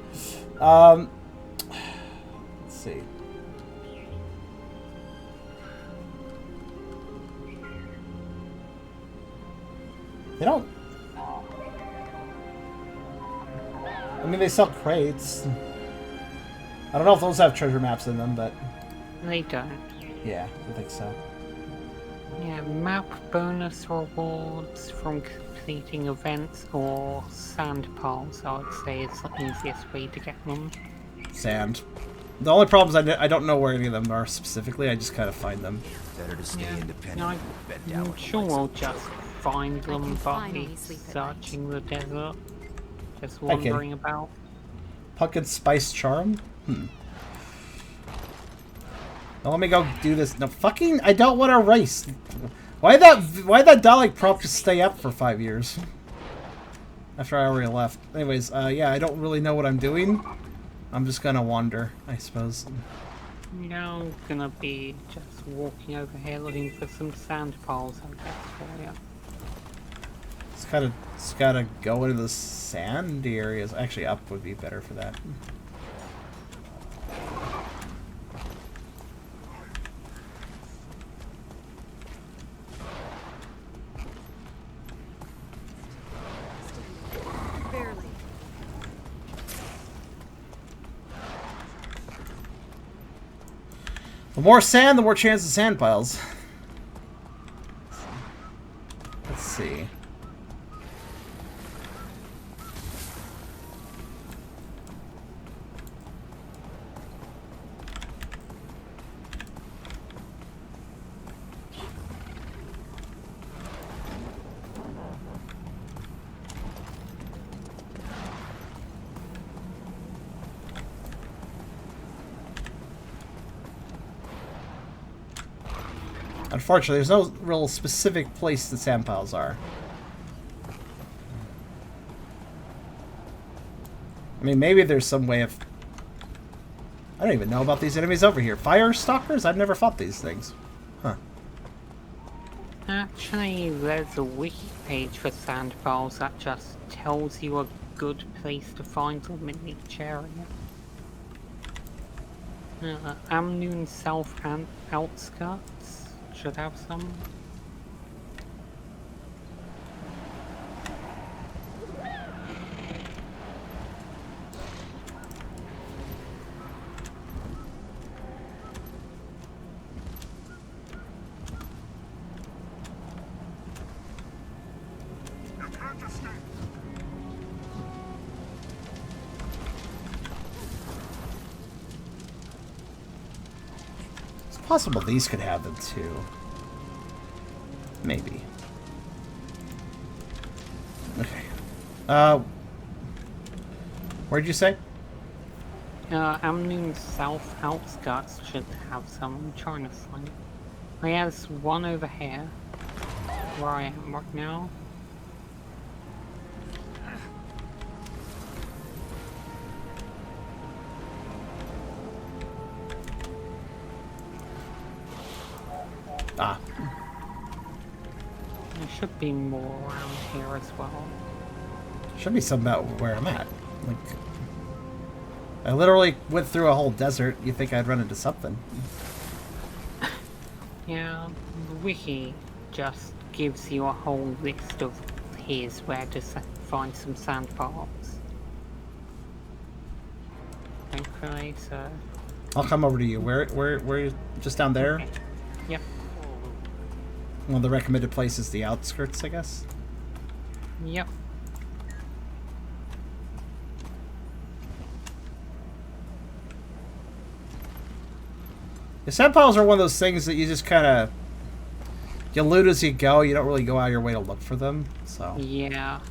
on. Let's see. They don't... I mean, they sell crates. I don't know if those have treasure maps in them, but...
They don't.
Yeah, I think so.
Yeah, map bonus rewards from completing events or sand piles, I would say is the easiest way to get them.
Sand. The only problem is I don't know where any of them are specifically. I just kind of find them.
Better to stay independent.
No,
Bed down
I'm
with
sure
myself.
we'll just find them
can
by
finally sleep at night.
searching the desert. Just
Okay.
wandering about.
Pumpkin spice charm? Now let me go do this. No, fucking, I don't want to race. Why that Dalek prompt just stay up for 5 years? After I already left. Anyways, yeah, I don't really know what I'm doing. I'm just gonna wander, I suppose.
Now I'm gonna be just walking over here looking for some sand piles, I guess, for you.
It's gotta go into the sandy areas. Actually, up would be better for that.
Barely.
The more sand, the more chance of sand piles. Let's see. Unfortunately, there's no real specific place the sand piles are. I mean, maybe there's some way of... I don't even know about these enemies over here. Fire stalkers? I've never fought these things. Huh.
Actually, there's a wiki page for sand piles that just tells you a good place to find them in each area. Amnoon South Outskirts should have some.
It's possible these could have them too. Maybe. Okay. Where'd you say?
Amnoon South Outskirts should have some. I'm trying to find it. There's one over here, where I am right now.
Ah.
There should be more around here as well.
Should be some about where I'm at. Like, I literally went through a whole desert. You think I'd run into something?
Yeah, the wiki just gives you a whole list of here's where to find some sand piles. Thankfully, so...
I'll come over to you. Where? Just down there?
Okay. Yep.
One of the recommended places, the outskirts, I guess.
Yep.
The sand piles are one of those things that you just kind of... You loot as you go. You don't really go out of your way to look for them, so...
Yeah.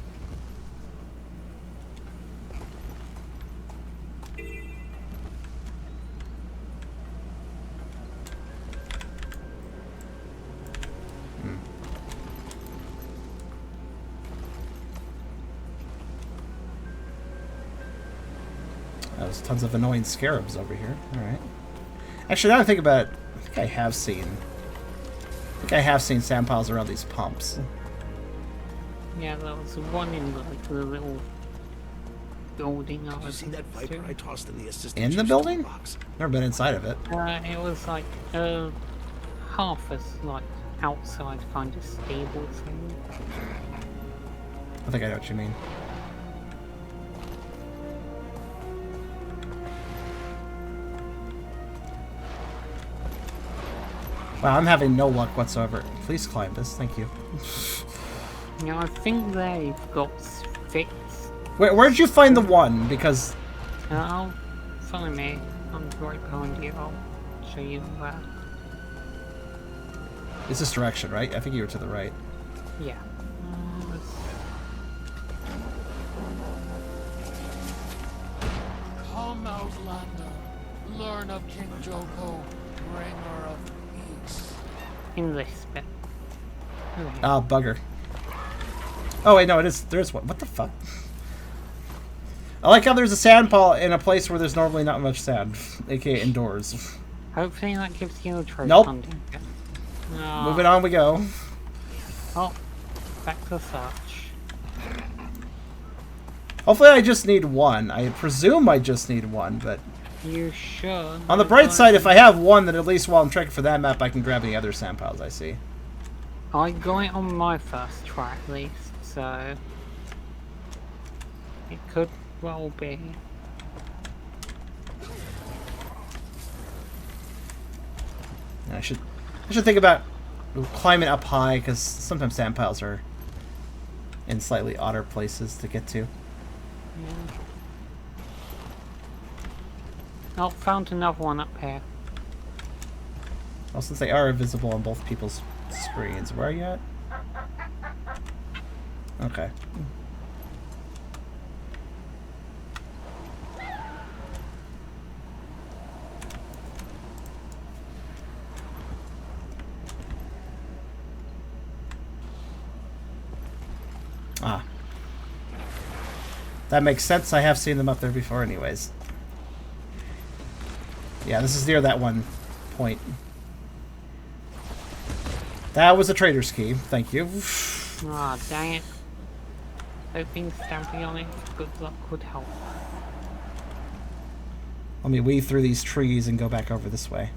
There's tons of annoying scarabs over here. Alright. Actually, now that I think about it, I think I have seen sand piles around these pumps.
Yeah, there was one in the little building I
You
was
see that
next to.
viper I tossed in the assistant
In the
chief's
building?
toolbox?
Never been inside of it.
It was like half as like outside kind of stable thing.
I think I know what you mean. Wow, I'm having no luck whatsoever. Please climb this, thank you.
Yeah, I think they've got fixed.
Where'd you find the one? Because...
Oh, follow me. I'm right behind you. I'll show you where.
It's this direction, right? I think you were to the right.
Yeah.
Come, Outlander. Learn of King Joko, bringer of peace.
In this bit. Okay.
Ah, bugger. Oh wait, no, it is. There's one. What the fuck? I like how there's a sand pile in a place where there's normally not much sand, aka indoors.
Hopefully that gives you a trophy
Nope.
hunting. No.
Moving on we go.
Oh, back to search.
Hopefully I just need one. I presume I just need one, but
You should.
on the bright side, if I have one, then at least while I'm trekking for that map, I can grab any other sand piles I see.
I got it on my first try at least, so it could well be.
And I should think about climbing up high, because sometimes sand piles are in slightly odder places to get to.
Yeah. Oh, found another one up here.
Well, since they are visible on both people's screens, where are you at? Okay. Ah. That makes sense. I have seen them up there before anyways. Yeah, this is near that one point. That was a trader's key. Thank you.
Ah, dang it. Hoping stamping on it, good luck would help.
Let me weave through these trees and go back over this way.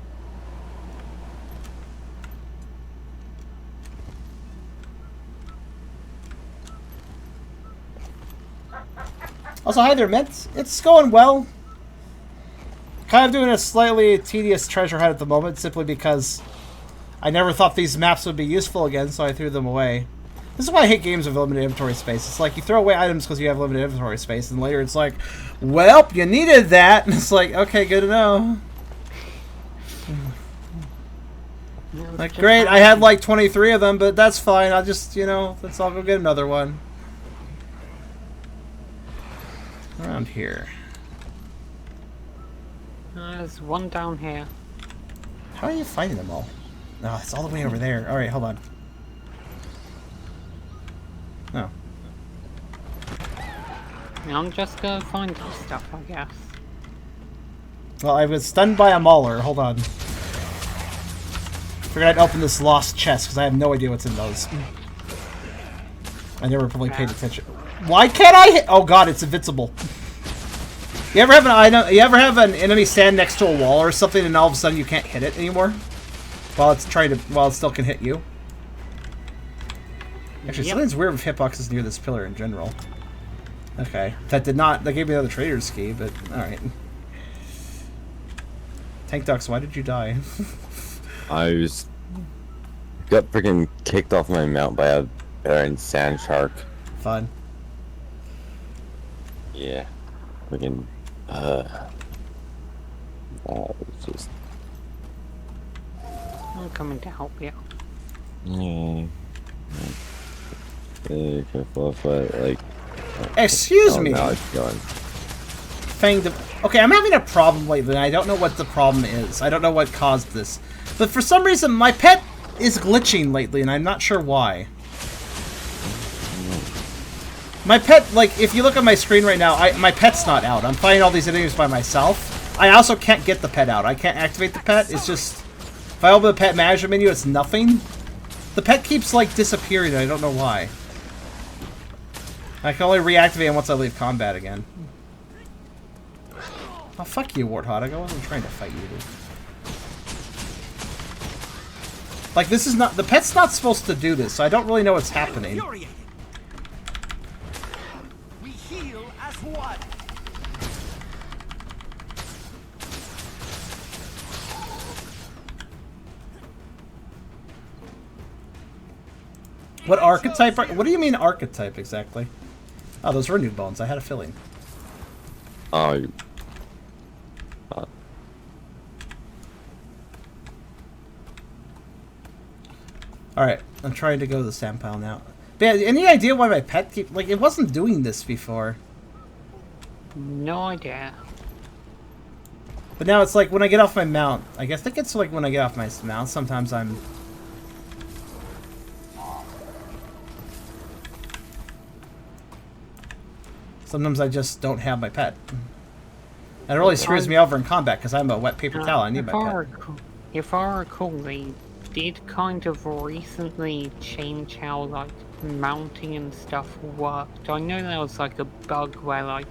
Also, hi there, Mint. It's going well. Kind of doing a slightly tedious treasure hunt at the moment, simply because I never thought these maps would be useful again, so I threw them away. This is why I hate games with limited inventory space. It's like you throw away items because you have limited inventory space, and later it's like, well, you needed that. And it's like, okay, good to know. Like, great, I had like 23 of them, but that's fine. I'll just, you know, let's all go get another one. Around here.
There's one down here.
How are you finding them all? No, it's all the way over there. Alright, hold on. Oh.
Now I'm just gonna find some stuff, I guess.
Well, I was stunned by a mauler. Hold on. Figured I'd open this lost chest, because I have no idea what's in those. I never really paid attention. Why can't I hit? Oh god, it's invincible. You ever have an enemy stand next to a wall or something, and all of a sudden you can't hit it anymore? While it still can hit you? Actually, something's weird with hitboxes near this pillar in general. Okay. That gave me another trader's key, but alright. Tank Ducks, why did you die?
I got freaking kicked off my mount by a bear and sand shark.
Fun.
Yeah. Freaking, that was just...
I'm coming to help you.
Yeah. Be careful if I, like...
Excuse me.
Now it's going.
Okay, I'm having a problem lately, and I don't know what the problem is. I don't know what caused this. But for some reason, my pet is glitching lately, and I'm not sure why. My pet, like, if you look at my screen right now, my pet's not out. I'm fighting all these enemies by myself. I also can't get the pet out. I can't activate the pet. It's just... If I open the pet management menu, it's nothing. The pet keeps, like, disappearing, and I don't know why. I can only reactivate it once I leave combat again. Oh, fuck you, Warthog. I wasn't trying to fight you, dude. Like, this is not... The pet's not supposed to do this, so I don't really know what's happening.
We heal as one.
What archetype? What do you mean archetype exactly? Oh, those were new bones. I had a feeling.
Oh,
Alright, I'm trying to go to the sand pile now. But yeah, any idea why my pet keep... Like, it wasn't doing this before.
No idea.
But now it's like, when I get off my mount... I guess I think it's like when I get off my mount, sometimes I'm... Sometimes I just don't have my pet. And it really screws me over in combat, because I'm a wet paper towel, I need my pet.
If I recall, they did kind of recently change how, like, mounting and stuff worked. I know there was, like, a bug where, like,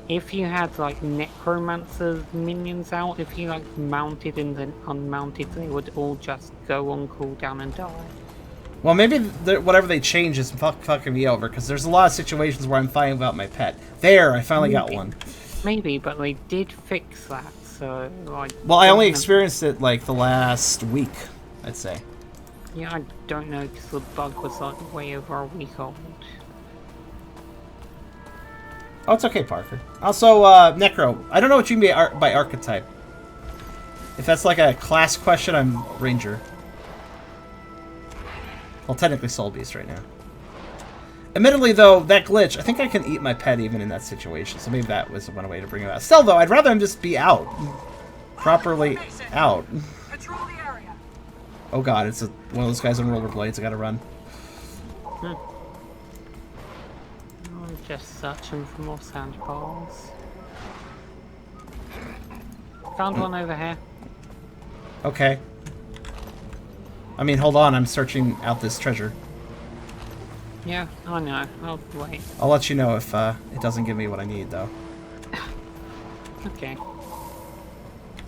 if you had, like, necromancer minions out, if you, like, mounted and then unmounted, they would all just go on cooldown and die.
Well, maybe whatever they change is fucking me over, because there's a lot of situations where I'm fighting about my pet. There, I finally got one.
Maybe, but they did fix that, so, like...
Well, I only experienced it, like, the last week, I'd say.
Yeah, I don't know, because the bug was, like, way over a week old.
Oh, it's okay, Parker. Also, Necro, I don't know what you mean by archetype. If that's like a class question, I'm Ranger. Well, technically Soul Beast right now. Admittedly, though, that glitch, I think I can eat my pet even in that situation, so maybe that was one way to bring him out. Still, though, I'd rather him just be out. Properly out. Oh god, it's one of those guys on rollerblades, I gotta run.
I'm just searching for more sand balls. Found one over here.
Okay. I mean, hold on, I'm searching out this treasure.
Yeah, I know. I'll wait.
I'll let you know if it doesn't give me what I need, though.
Okay.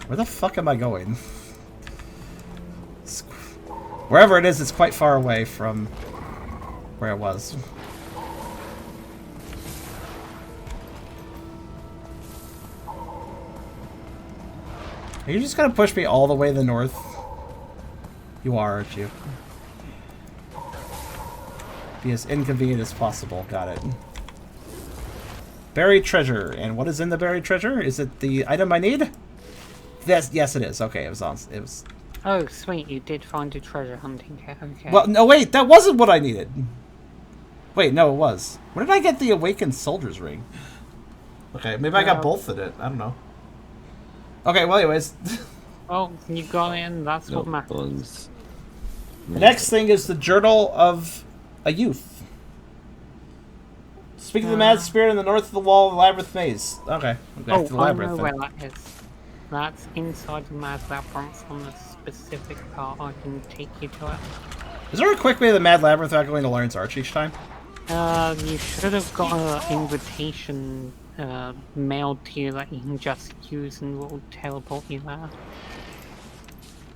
Where the fuck am I going? Wherever it is, it's quite far away from where I was. Are you just gonna push me all the way to the north? You are, aren't you? Be as inconvenient as possible. Got it. Buried treasure. And what is in the buried treasure? Is it the item I need? Yes, it is. Okay, it was...
Oh, sweet, you did find a treasure hunting kit. Okay.
Well, no, wait, that wasn't what I needed. Wait, no, it was. Where did I get the Awakened Soldier's Ring? Okay, maybe I got both of it. I don't know. Okay, well, anyways.
Oh, you got it, and that's what matters.
The next thing is the Journal of a Youth. Speak of the mad spirit in the north of the wall of the Labyrinth Maze. Okay, back to the Labyrinth.
I know where that is. That's inside the Mad Labyrinth on a specific part. I can take you to it.
Is there a quick way to the Mad Labyrinth without going to Lawrence Arch each time?
You should have got an invitation mailed to you that you can just use and will teleport you there.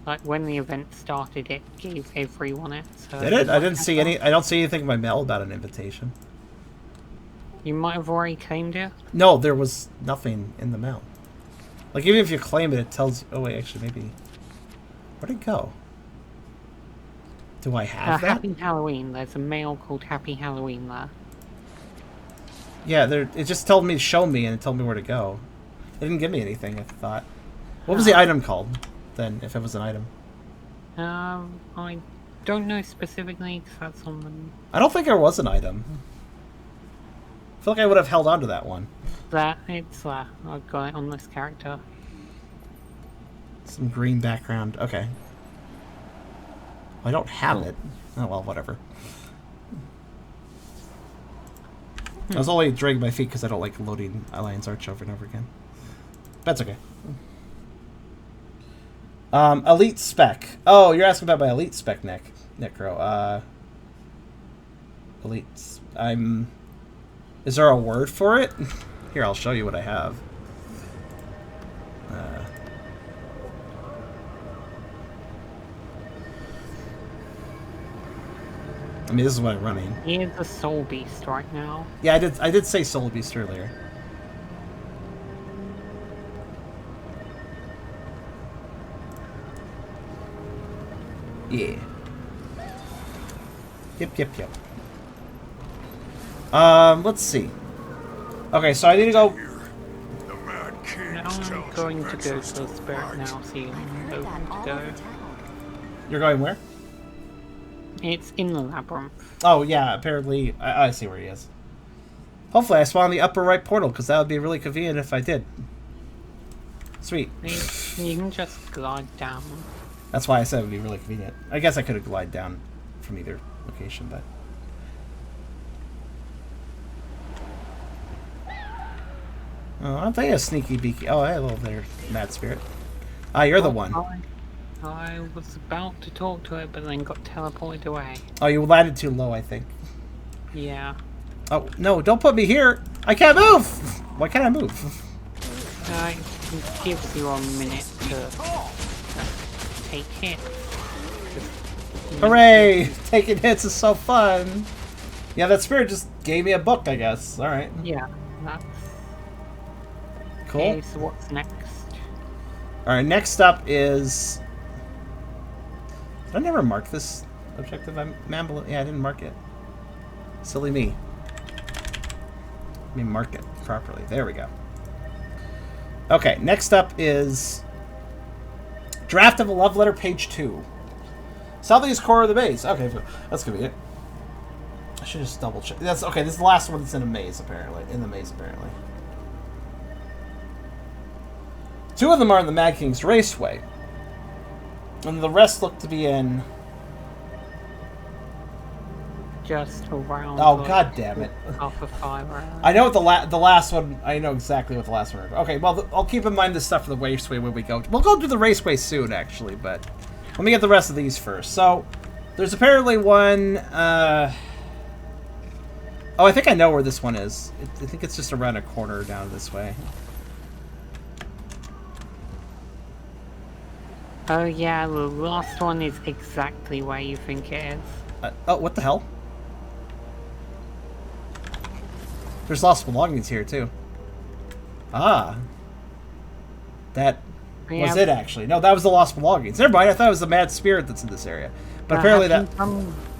Like when the event started, it gave everyone it. So
did it? I didn't see any. I don't see anything in my mail about an invitation.
You might have already claimed it.
No, there was nothing in the mail. Like even if you claim it, it tells. Oh wait, actually maybe. Where'd it go? Do I have that?
Happy Halloween. There's a mail called Happy Halloween there.
Yeah, there. It just told me to show me, and it told me where to go. It didn't give me anything. I thought. What was the item called? Then, if it was an item.
I don't know specifically because that's on the...
I don't think there was an item. I feel like I would have held on to that one.
It's I've got it on this character.
Some green background. Okay. I don't have it. Oh well, whatever. I was only dragging my feet because I don't like loading Alliance Arch over and over again. That's okay. Elite spec. Oh, you're asking about my elite spec, Necro. Elite. Is there a word for it? Here, I'll show you what I have. I mean, this is what I'm running.
He is a soul beast right now.
Yeah, I did say soul beast earlier. Yeah. Yep. Let's see. Okay, so I need to go...
Now I'm going to go to the spirit now, so you know where to go.
You're going where?
It's in the labyrinth.
Oh, yeah, apparently... I see where he is. Hopefully I spawn in the upper right portal, because that would be really convenient if I did. Sweet.
You can just glide down.
That's why I said it would be really convenient. I guess I could have glided down from either location, but... Oh, I'm thinking of Sneaky Beaky. Oh, hello there, Mad Spirit. Ah, you're the one.
I was about to talk to it, but then got teleported away.
Oh, you landed too low, I think.
Yeah.
Oh, no, don't put me here! I can't move! Why can't I move?
It gives you a minute to take hits.
Hooray! Taking hits is so fun! Yeah, that spirit just gave me a book, I guess. Alright.
Yeah, that's...
Cool.
Okay, so what's next?
Alright, next up is... Did I never mark this objective? Yeah, I didn't mark it. Silly me. Let me mark it properly. There we go. Okay, next up is... Draft of a Love Letter, page 2. Southeast corner of the maze. Okay, that's gonna be it. I should just double check. That's okay. This is the last one that's in a maze, apparently. In the maze, apparently. 2 of them are in the Mad King's Raceway, and the rest look to be in.
Just around.
Oh, god damn it!
Half a fire.
I know what the last one. I know exactly what the last one is. Okay, well, I'll keep in mind this stuff for the Raceway when we go. We'll go to the Raceway soon, actually, but let me get the rest of these first. So, there's apparently one. Oh, I think I know where this one is. I think it's just around a corner down this way.
Oh yeah, the last one is exactly where you think it is.
Oh, what the hell? There's lost belongings here, too. Ah. That was it, actually. No, that was the lost belongings. Never mind, I thought it was the mad spirit that's in this area. But apparently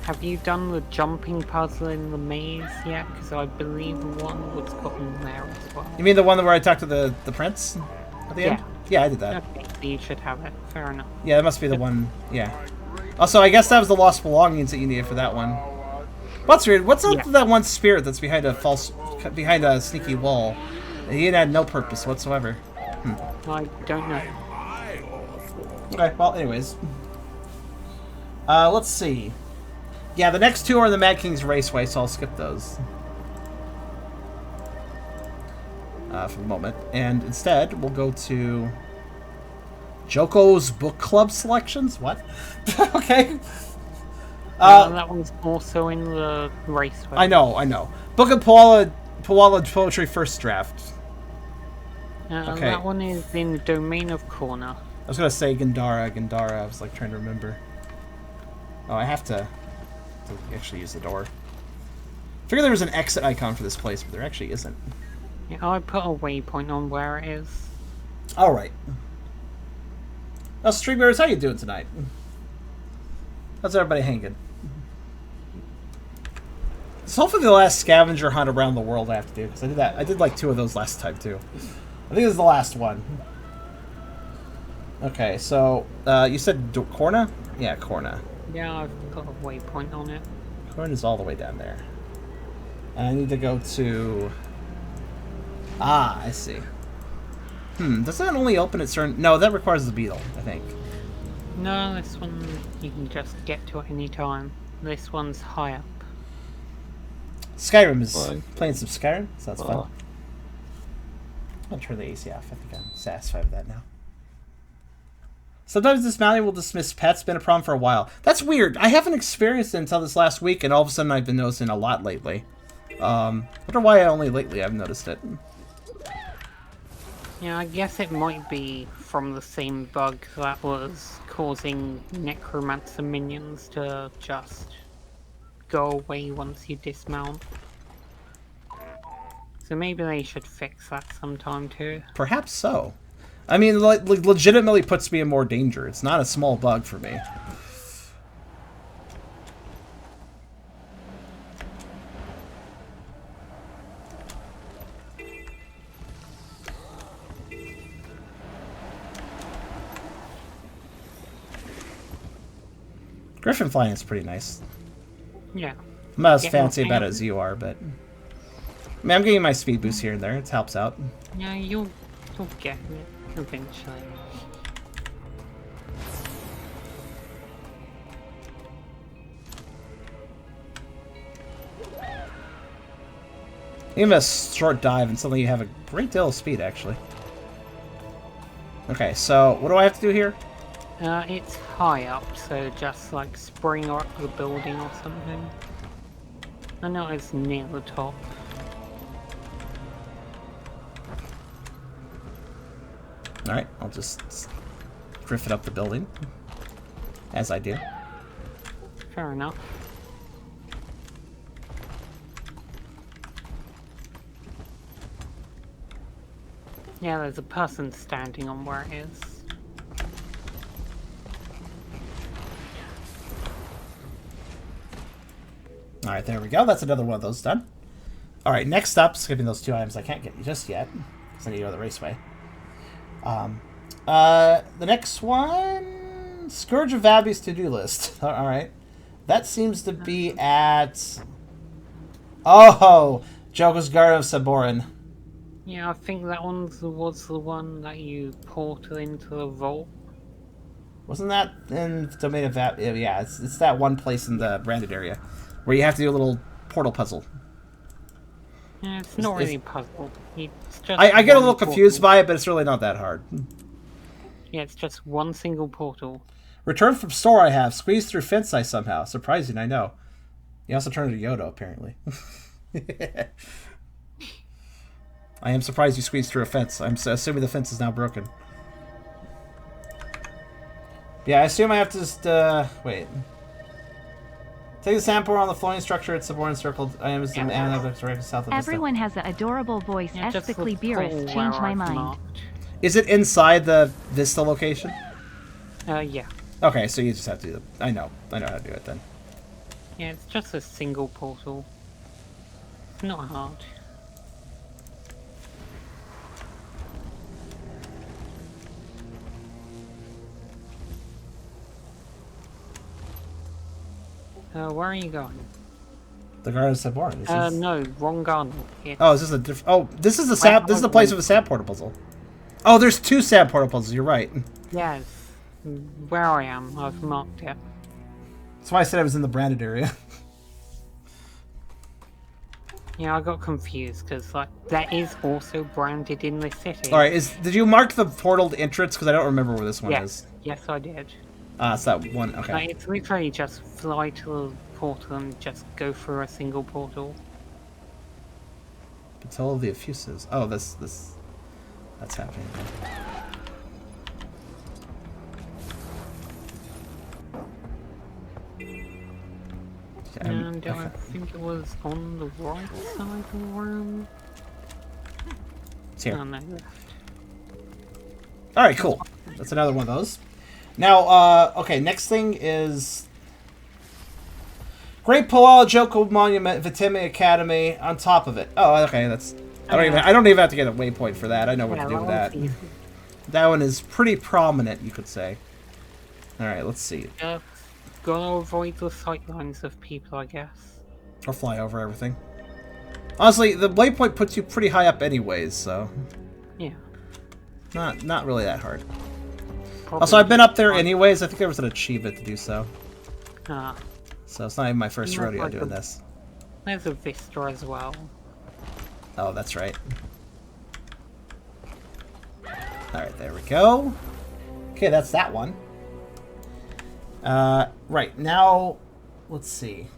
Have you done the jumping puzzle in the maze yet? Because I believe one was put in there as well.
You mean the one where I talked to the prince at the end? Yeah, I did that.
Okay, so you should have it. Fair enough.
Yeah, that must be the one. Yeah. Also, I guess that was the lost belongings that you needed for that one. What's weird? What's up with that one spirit that's behind a sneaky wall? He had no purpose whatsoever.
I don't know.
Okay, well, anyways. Let's see. Yeah, the next 2 are the Mad King's Raceway, so I'll skip those. For the moment. And instead, we'll go to... Joko's Book Club selections? What? Okay.
That one's also in the Raceway.
I know. Book of Pawala Poetry First Draft. Okay.
That one is in the Domain of Corner.
I was gonna say Gandara. I was like trying to remember. Oh, I have to actually use the door. I figured there was an exit icon for this place, but there actually isn't.
Yeah, I put a waypoint on where it is.
Alright. Now, Streamers, how you doing tonight? How's everybody hanging? It's hopefully the last scavenger hunt around the world I have to do, because I did that. I did like 2 of those last time, too. I think this is the last one. Okay, so, you said Corna? Yeah, Corna.
Yeah, I've put a waypoint on it.
Corna's all the way down there. I need to go to... Ah, I see. Does that only open at certain... No, that requires the beetle, I think.
No, this one you can just get to at any time. This one's high up.
Skyrim is playing some Skyrim, so that's fun. I'll turn the AC off. I think I'm satisfied with that now. Sometimes dismounting will dismiss pets. Been a problem for a while. That's weird. I haven't experienced it until this last week, and all of a sudden I've been noticing a lot lately. Wonder why only lately I've noticed it.
Yeah, I guess it might be from the same bug that was causing necromancer minions to just go away once you dismount. So maybe they should fix that sometime too.
Perhaps so. I mean, like, legitimately puts me in more danger. It's not a small bug for me. Griffin flying is pretty nice.
Yeah.
I'm not as
Yeah,
fancy about it
yeah.
as you are, but... I mean, I'm getting my speed boost here and there. It helps out.
Yeah, you'll get it eventually.
Even a short dive and suddenly you have a great deal of speed, actually. Okay, so what do I have to do here?
It's high up, so just like spring up the building or something. I know it's near the top.
Alright, I'll just drift it up the building. As I do.
Fair enough. Yeah, there's a person standing on where it is.
Alright, there we go. That's another one of those done. Alright, next up, skipping those 2 items I can't get just yet, because I need to go to the raceway. The next one... Scourge of Abby's to-do list. Alright. That seems to be at... Oh! Joko's Garden of Saborin.
Yeah, I think that was the one that you ported into the vault.
Wasn't that in Domain of Ab... Yeah, it's that one place in the branded area. Where you have to do a little portal puzzle.
Yeah, it's not really a puzzle. It's just
I get a little
one
confused
portal.
by it, but it's really not that hard.
Yeah, it's just one single portal.
Return from store I have. Squeezed through fence I somehow. Surprising, I know. You also turned into Yoda, apparently. I am surprised you squeezed through a fence. I'm assuming the fence is now broken. Yeah, I assume I have to just, wait. Take the sample on the flowing structure at Saborin Circle. I am directly south of
Everyone has an adorable voice.
Yeah, just
Ethically
the portal
Beerus
where
changed my
I've
mind.
marked.
Is it inside the Vista location?
Yeah.
Okay, so you just have to do the... I know how to do it then.
Yeah, it's just a single portal. It's not hard. Where are you going?
The Garden of Saborin.
No, wrong garden. Yeah.
Oh, is this a different... Oh, this is the sap... This is the place with the sap portal puzzle. Oh, there's 2 sap portal puzzles. You're right.
Yes. Where I am, I've marked it.
That's why I said I was in the branded area.
Yeah, I got confused because like that is also branded in the city.
All right, did you mark the portal entrance? Because I don't remember where this one is.
Yes, I did.
It's that one. Okay.
Like, it's literally just fly to the portal and just go through a single portal.
Battle of the Effuses. Oh, that's happening.
And I think it was on the right side of the room.
It's here.
Oh, no, left.
All right, cool. That's another one of those. Now, okay, next thing is Great Palal Joko Monument, Vitime Academy. On top of it. Oh, okay, that's. I don't even have to get a waypoint for that. I know what to do with that. That one is pretty prominent, you could say. All right, let's see.
Gotta avoid the sightlines of people, I guess.
Or fly over everything. Honestly, the waypoint puts you pretty high up anyways, so
Yeah.
not really that hard.
Probably
Also, I've been up there anyways. I think there was an achievement to do so.
Ah,
So it's not even my first
You have
rodeo
like
doing
a-
this.
there's a vista as well.
Oh, that's right. Alright, there we go. Okay, that's that one. Right, now, let's see.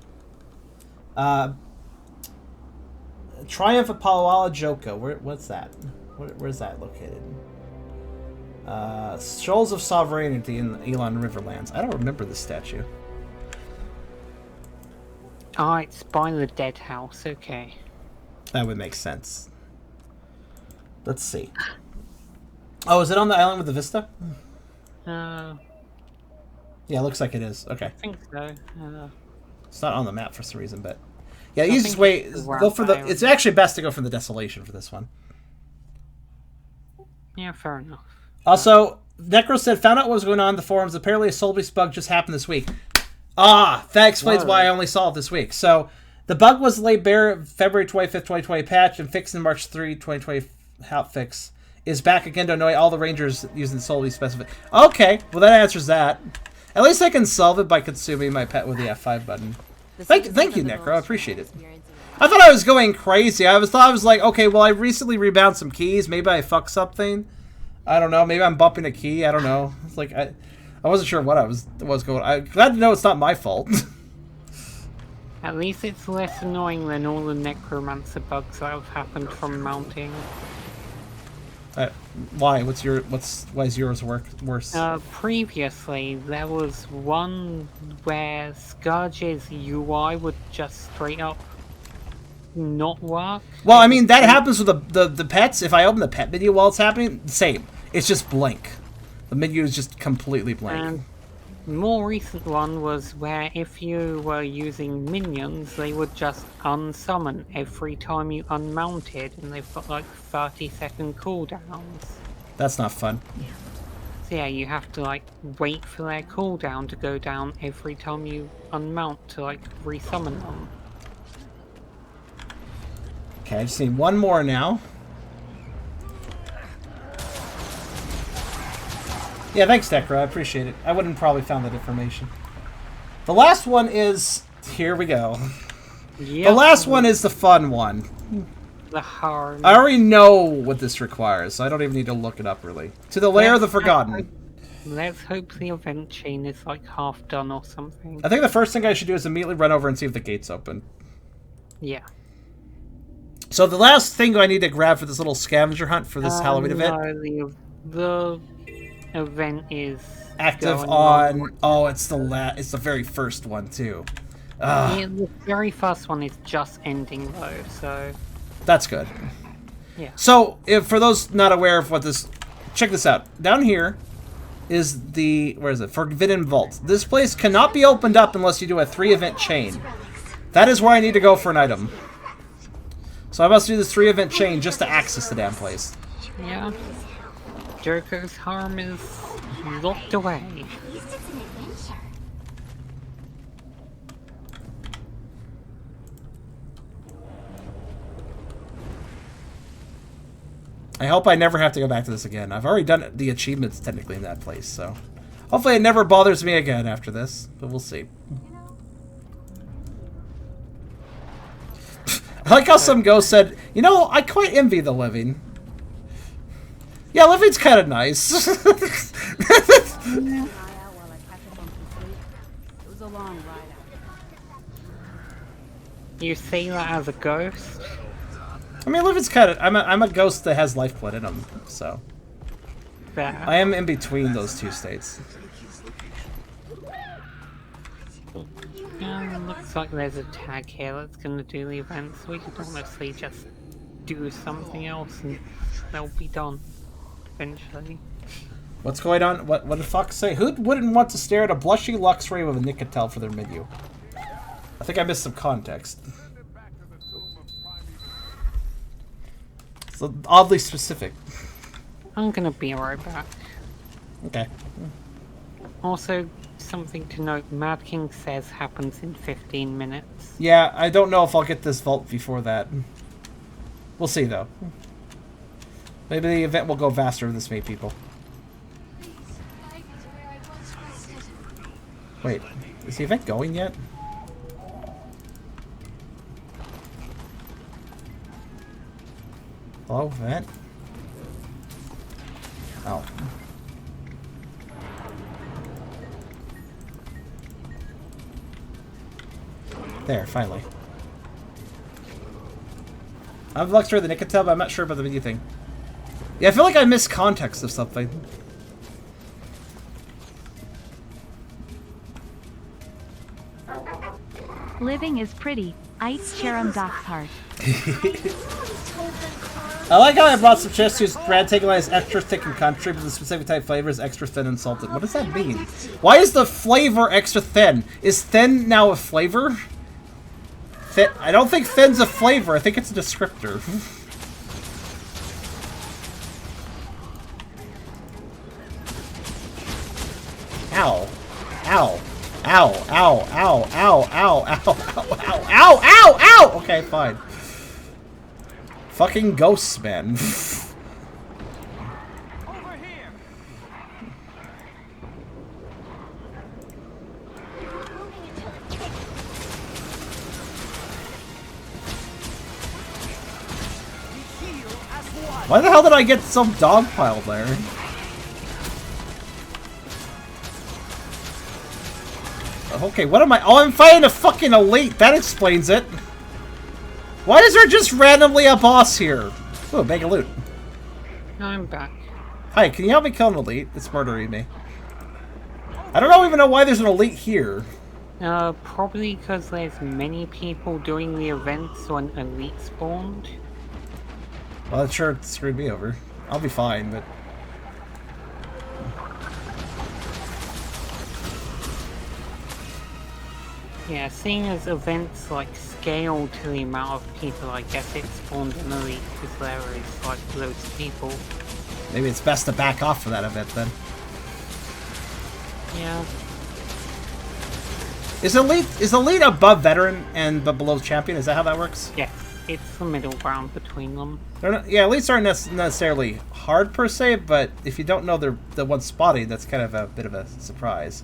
Triumph of Palawala Joko. What's that? Where's that located? Shoals of Sovereignty in the Elon Riverlands. I don't remember this statue.
Ah, it's by the dead house, okay.
That would make sense. Let's see. Oh, is it on the island with the vista? Yeah, looks like it is. Okay.
I think so.
It's not on the map for some reason, but... Yeah,
I
easiest
think
way
it's
is
around
go for
the
the...
island.
It's actually best to go for the Desolation for this one.
Yeah, fair enough.
Also, Necro said, found out what was going on in the forums. Apparently a Soulbeast bug just happened this week. Ah, that explains
Whoa.
why I only saw it this week. So, the bug was laid bare February 25th, 2020 patch, and fixed in March 3, 2020 hotfix. Is back again to annoy all the rangers using solely specific. Okay, well that answers that. At least I can solve it by consuming my pet with the F5 button. Thank you, Necro. I appreciate it. I thought I was going crazy. I was like, okay, well I recently rebound some keys. Maybe I fucked something. I don't know. Maybe I'm bumping a key. I don't know. It's like I wasn't sure what I was going. I'm glad to know it's not my fault.
At least it's less annoying than all the necromancer bugs that have happened from mounting.
Why? Why is yours worse?
Previously, there was one where Scourge's UI would just straight up not work.
Well, I mean, that happens with the pets. If I open the pet menu while it's happening, same. It's just blank. The menu is just completely blank.
And more recent one was where if you were using minions, they would just unsummon every time you unmounted, and they've got like 30-second cooldowns.
That's not fun.
So yeah, you have to like wait for their cooldown to go down every time you unmount to like resummon them.
Okay, I just need one more now. Yeah, thanks, Decra. I appreciate it. I wouldn't probably found that information. The last one is... Here we go.
Yep.
The last one is the fun one.
The harm.
I already know what this requires, so I don't even need to look it up, really. To the Lair of the Forgotten.
Let's hope the event chain is like half done or something.
I think the first thing I should do is immediately run over and see if the gate's open.
Yeah.
So the last thing I need to grab for this little scavenger hunt for this Halloween event...
No, the event is
active on... Oh, it's the very first one, too.
Yeah, the very first one is just ending, though, so...
That's good.
Yeah.
So, for those not aware of what this... Check this out. Down here is the... Where is it? Forbidden Vault. This place cannot be opened up unless you do a 3-event chain. That is where I need to go for an item. So I must do this 3-event chain just to access the damn place.
Yeah. Joker's harm is locked away.
I hope I never have to go back to this again. I've already done the achievements technically in that place, so... Hopefully it never bothers me again after this, but we'll see. I like how some ghost said, you know, I quite envy the living. Yeah, living's kind of nice.
You see that as a ghost?
I mean, living's kind of... I'm a ghost that has lifeblood in him, so...
There.
I am in between those two states.
Looks like there's a tag here that's gonna do the event, so we could honestly just do something else and they'll be done eventually.
What's going on? What did Fox say? Who wouldn't want to stare at a blushy Luxray with a Nicotel for their menu? I think I missed some context. It's oddly specific.
I'm gonna be right back.
Okay.
Also, something to note, Mad King says happens in 15 minutes.
Yeah, I don't know if I'll get this vault before that. We'll see, though. Maybe the event will go faster with this many people. Wait, is the event going yet? Hello, event? Oh. There, finally. I've looked through the Nicotel, but I'm not sure about the video thing. Yeah, I feel like I missed context of something.
Living is pretty. Eits Cherum Doc's heart.
I like how I brought some chips whose bread taken is extra thick and country, but the specific type flavor is extra thin and salted. What does that mean? Why is the flavor extra thin? Is thin now a flavor? I don't think thin's a flavor. I think it's a descriptor. Ow. Ow. Ow, ow, ow, ow, ow, ow, ow, ow, ow, ow, ow! Okay, fine. Fucking ghosts, man.
Over here. We heal as one.
Why the hell did I get some dog pile there? Okay, what am I? Oh, I'm fighting a fucking elite. That explains it. Why is there just randomly a boss here? Oh, bag of loot.
I'm back.
Hi, can you help me kill an elite? It's murdering me. I don't even know why there's an elite here.
Probably because there's many people doing the events when elite spawned.
Well, that sure screwed me over. I'll be fine, but...
Yeah, seeing as events like scale to the amount of people, I guess it spawned an elite because there is like loads of people.
Maybe it's best to back off for that event then.
Yeah.
Is elite above veteran and but below champion? Is that how that works?
Yes, it's the middle ground between them.
They're not, yeah, elites aren't necessarily hard per se, but if you don't know they're the one spotting, that's kind of a bit of a surprise.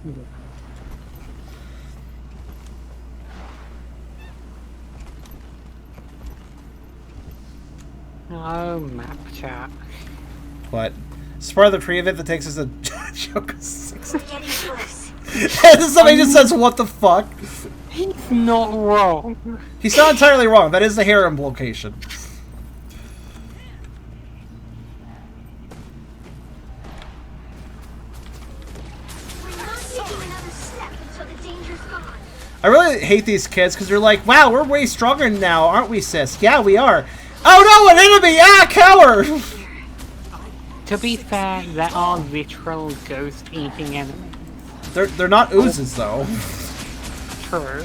Oh, map chat.
What? It's part of the pre-event that takes us a joke of 6.
We're getting close.
And somebody just says, "What the fuck?"
He's not wrong.
He's not entirely wrong. That is the harem location.
We're not taking another step until the danger's gone.
I really hate these kids because they're like, "Wow, we're way stronger now, aren't we, sis?" Yeah, we are. Oh no, an enemy! Ah, coward!
To be fair, there are literal ghost-eating enemies.
They're not oozes though.
True.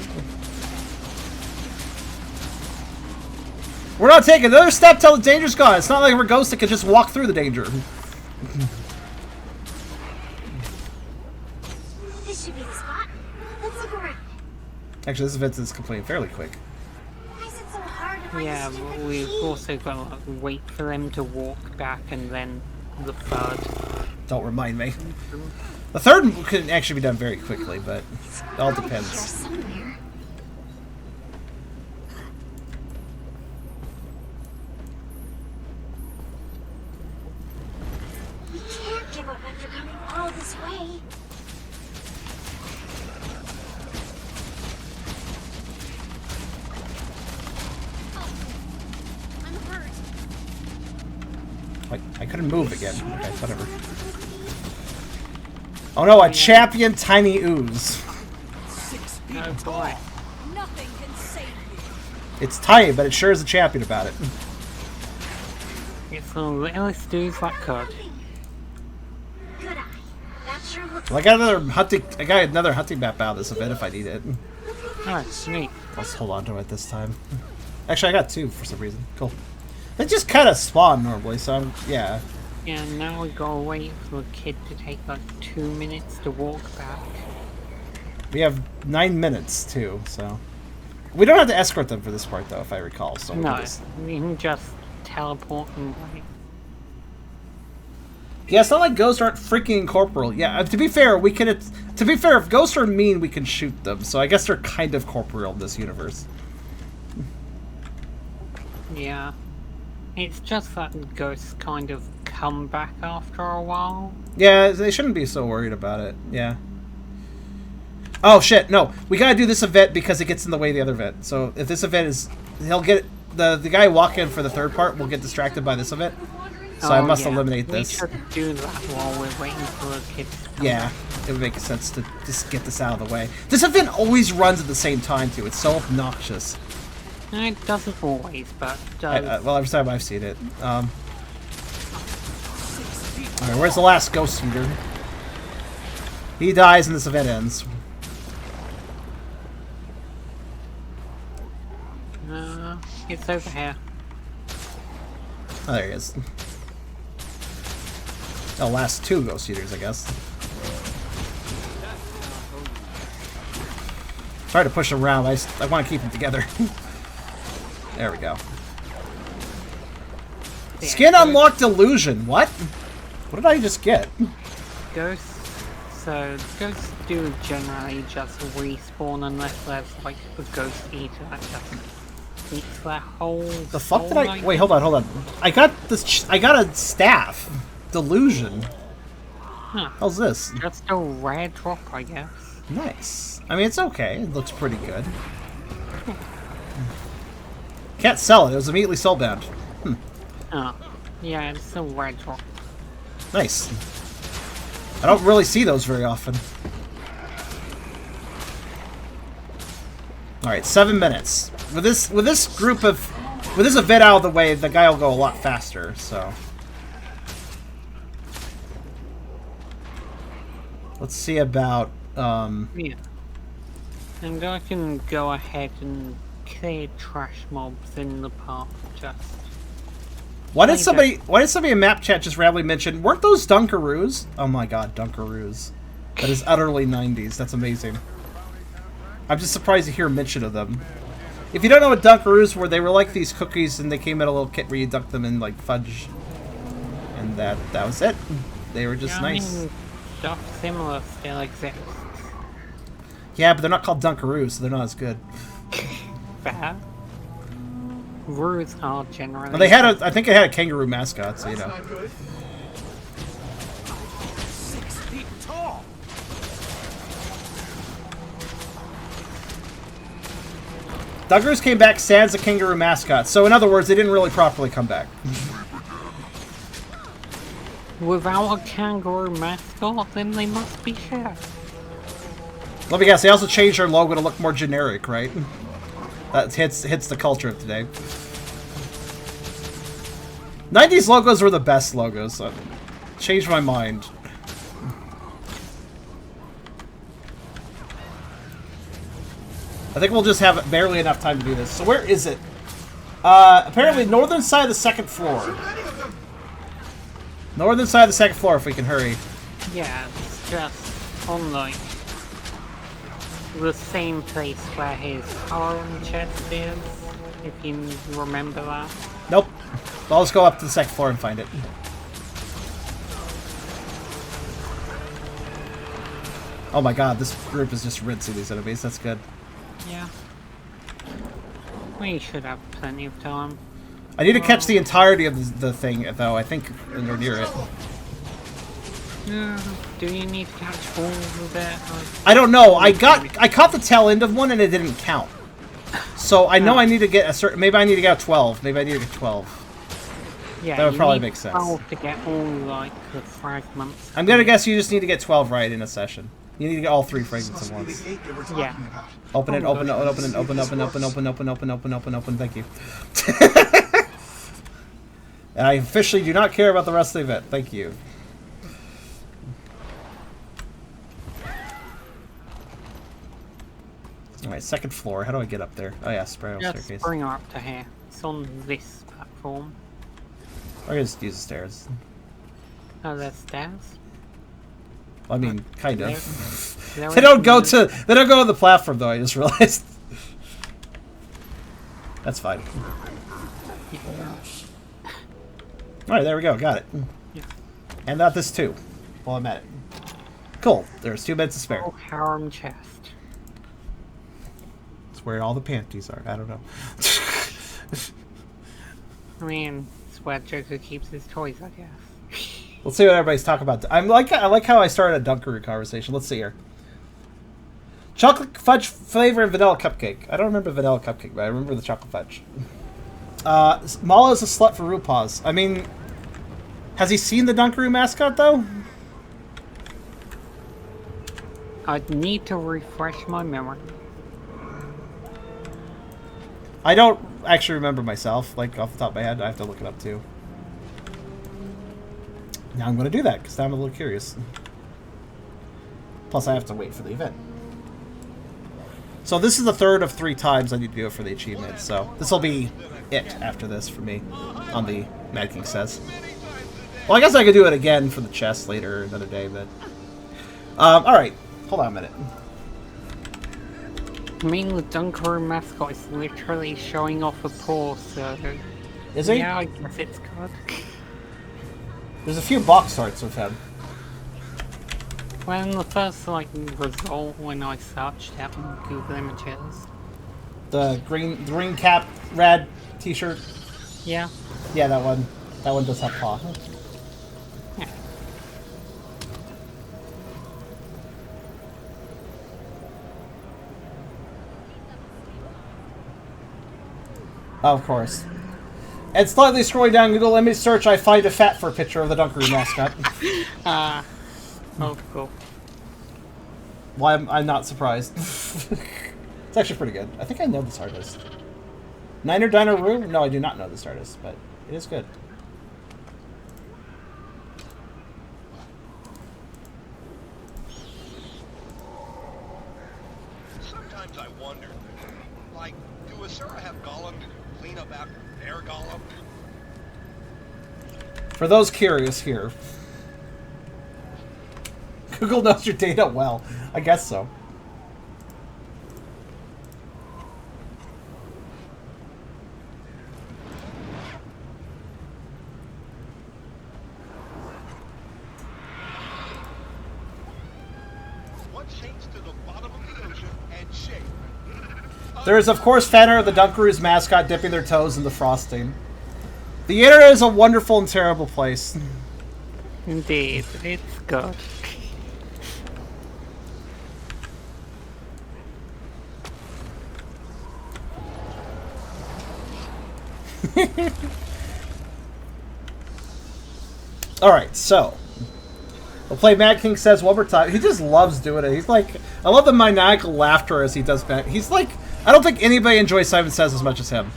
We're not taking another step till the danger's gone. It's not like we're ghosts that can just walk through the danger.
This should be the spot. Let's look around.
Actually, this event is completing fairly quick.
Why is it so hard to find
Yeah,
this stupid
but we've
key?
also got to like, wait for them to walk back and then the third.
Don't remind me. The third could actually be done very quickly, but it all
Here
depends.
somewhere. We can't give up after coming all this way. I'm hurt.
I couldn't move again. Okay, whatever. Oh no, a champion tiny ooze.
6 feet
Oh
tall.
boy.
Nothing can save you.
It's tiny, but it sure is a champion about it.
It's the littlest ooze that could.
Good eye. That sure looks
Well, I got another hunting map out of this event if I need it.
Oh, sweet.
Let's hold on to it this time. Actually, I got 2 for some reason. Cool. They just kind of spawn normally, so I'm, yeah.
Yeah, now we gotta wait for the kid to take like 2 minutes to walk back.
We have 9 minutes too, so we don't have to escort them for this part though, if I recall. So we
No,
can just...
we can just teleport and wait.
yeah, it's not like ghosts aren't freaking incorporeal. Yeah, to be fair, we can. To be fair, if ghosts are mean, we can shoot them. So I guess they're kind of corporeal in this universe.
Yeah. It's just that ghosts kind of come back after a while.
Yeah, they shouldn't be so worried about it. Yeah. Oh shit! No, we gotta do this event because it gets in the way of the other event. So if this event is, he'll get the guy walking for the third part will get distracted by this event. So I must eliminate this.
We should do that while we're waiting for the kids to come
Yeah,
back.
it would make sense to just get this out of the way. This event always runs at the same time too. It's so obnoxious.
It doesn't always, but does.
Well, every time I've seen it. Alright, where's the last ghost eater? He dies and this event ends.
It's over here.
Oh, there he is. Oh, last 2 ghost eaters, I guess. Sorry to push them around. I want to keep them together. There we go.
Yeah,
Skin unlocked illusion. What? What did I just get?
Ghosts. So ghosts do generally just respawn unless there's like a ghost eater that just eats their whole.
The fuck did I? Wait, hold on. I got this. I got a staff. Delusion.
Huh.
How's this?
Just a rare drop, I guess.
Nice. I mean, it's okay. It looks pretty good. Can't sell it. It was immediately soulbound.
Oh, yeah, it's a rare drop.
Nice. I don't really see those very often. All right, 7 minutes. With this event out of the way, the guy will go a lot faster. So let's see about.
Yeah. And I can go ahead and clear trash mobs in the path. Just.
Why did somebody in map chat just randomly mention, weren't those Dunkaroos? Oh my god, Dunkaroos. That is utterly 90s. That's amazing. I'm just surprised to hear mention of them. If you don't know what Dunkaroos were, they were like these cookies and they came in a little kit where you dunk them in like fudge. And that was it. They were just nice.
I mean, stuff similar still exists.
Yeah, but they're not called Dunkaroos, so they're not as good.
Fair. Roos are generally.
Well, they had I think it had a kangaroo mascot, so you know.
6 feet tall.
Dunkaroos came back sans a kangaroo mascot, so in other words, they didn't really properly come back.
Without a kangaroo mascot, then they must be shit.
Let me guess, they also changed their logo to look more generic, right? That hits the culture of today. 90s logos were the best logos. So changed my mind. I think we'll just have barely enough time to do this. So where is it? Apparently northern side of the second floor. Northern side of the second floor if we can hurry.
Yeah, it's just on like the same place where his harem chest is, if you remember that.
Nope. Well, let's go up to the second floor and find it. Oh my god, this group is just rinsing these enemies. That's good.
Yeah. We should have plenty of time.
I need to catch the entirety of the thing, though. I think we're near it.
Do you need to catch all of it?
I don't know. I caught the tail end of one and it didn't count. So I know I need to get a certain. Maybe I need to get a 12. Maybe I need to get 12.
Yeah,
that would probably make sense.
12 to get all like the fragments.
I'm gonna guess you just need to get 12 right in a session. You need to get all 3 fragments at once.
Yeah.
Open it. Open. Thank you. And I officially do not care about the rest of the event. Thank you. Alright, second floor. How do I get up there? Oh yeah, spiral
Just
staircase.
bring her up to here. It's on this platform.
Or just use the stairs.
Oh, there's stairs?
Well, I mean, kind of.
There
They don't go to the platform though, I just realized. That's fine. Alright, there we go, got it.
Yeah.
And got this too. While I'm at it. Cool. There's 2 minutes to spare.
Oh, harem chest.
It's where all the panties are. I don't know.
I mean, it's where Joker keeps his toys, I guess.
Let's see what everybody's talking about. I like how I started a Dunkaroo conversation. Let's see here. Chocolate fudge flavor and vanilla cupcake. I don't remember vanilla cupcake, but I remember the chocolate fudge. Mala is a slut for RuPaul's. I mean, has he seen the Dunkaroo mascot though?
I'd need to refresh my memory.
I don't actually remember myself, like off the top of my head. I have to look it up too. Now I'm going to do that because now I'm a little curious. Plus, I have to wait for the event. So this is the 3rd of 3 times I need to do it for the achievement. So this will be it after this for me on the Mad King Says. Well, I guess I could do it again for the chest later another day, but... Alright. Hold on a minute.
I mean, the Dunkaroo mascot is literally showing off a paw, so...
Is he?
Yeah, I guess it's good.
There's a few box arts of him.
Well, in the first, like, result when I searched it on Google Images.
The green cap, red t-shirt.
Yeah.
Yeah, that one. That one does have paw.
Yeah.
Oh, of course. And slightly scrolling down Google image search, I find a fat for picture of the Dunkaroo mascot.
Oh, cool.
Well, I'm not surprised. It's actually pretty good. I think I know this artist. Niner Diner Roo? No, I do not know this artist, but it is good.
Sometimes I wonder, like, do Asura have Gollum to clean up after their Gollum?
For those curious here. Google knows your data well. I guess so.
What sinks to the bottom of the ocean and shake?
There is, of course, Fanner of the Dunkaroo's mascot dipping their toes in the frosting. The internet is a wonderful and terrible place.
Indeed, it's good.
Alright, so. We'll play Mad King Says one more time. He just loves doing it. He's like, I love the maniacal laughter as he does that. He's like, I don't think anybody enjoys Simon Says as much as him.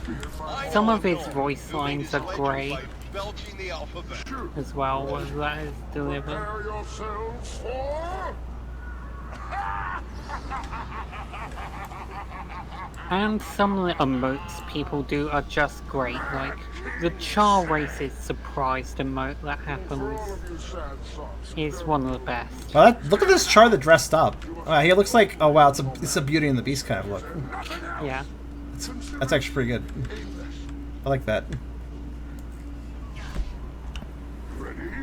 Some of his voice lines are great
Belching the alphabet.
as well, when that is delivered.
Prepare yourselves for...
And some of the emotes people do are just great, like the Char Race's surprised emote that happens is one of the best.
Well, look at this Char that dressed up. He looks like, oh wow, it's a Beauty and the Beast kind of look.
Yeah.
That's actually pretty good. I like that.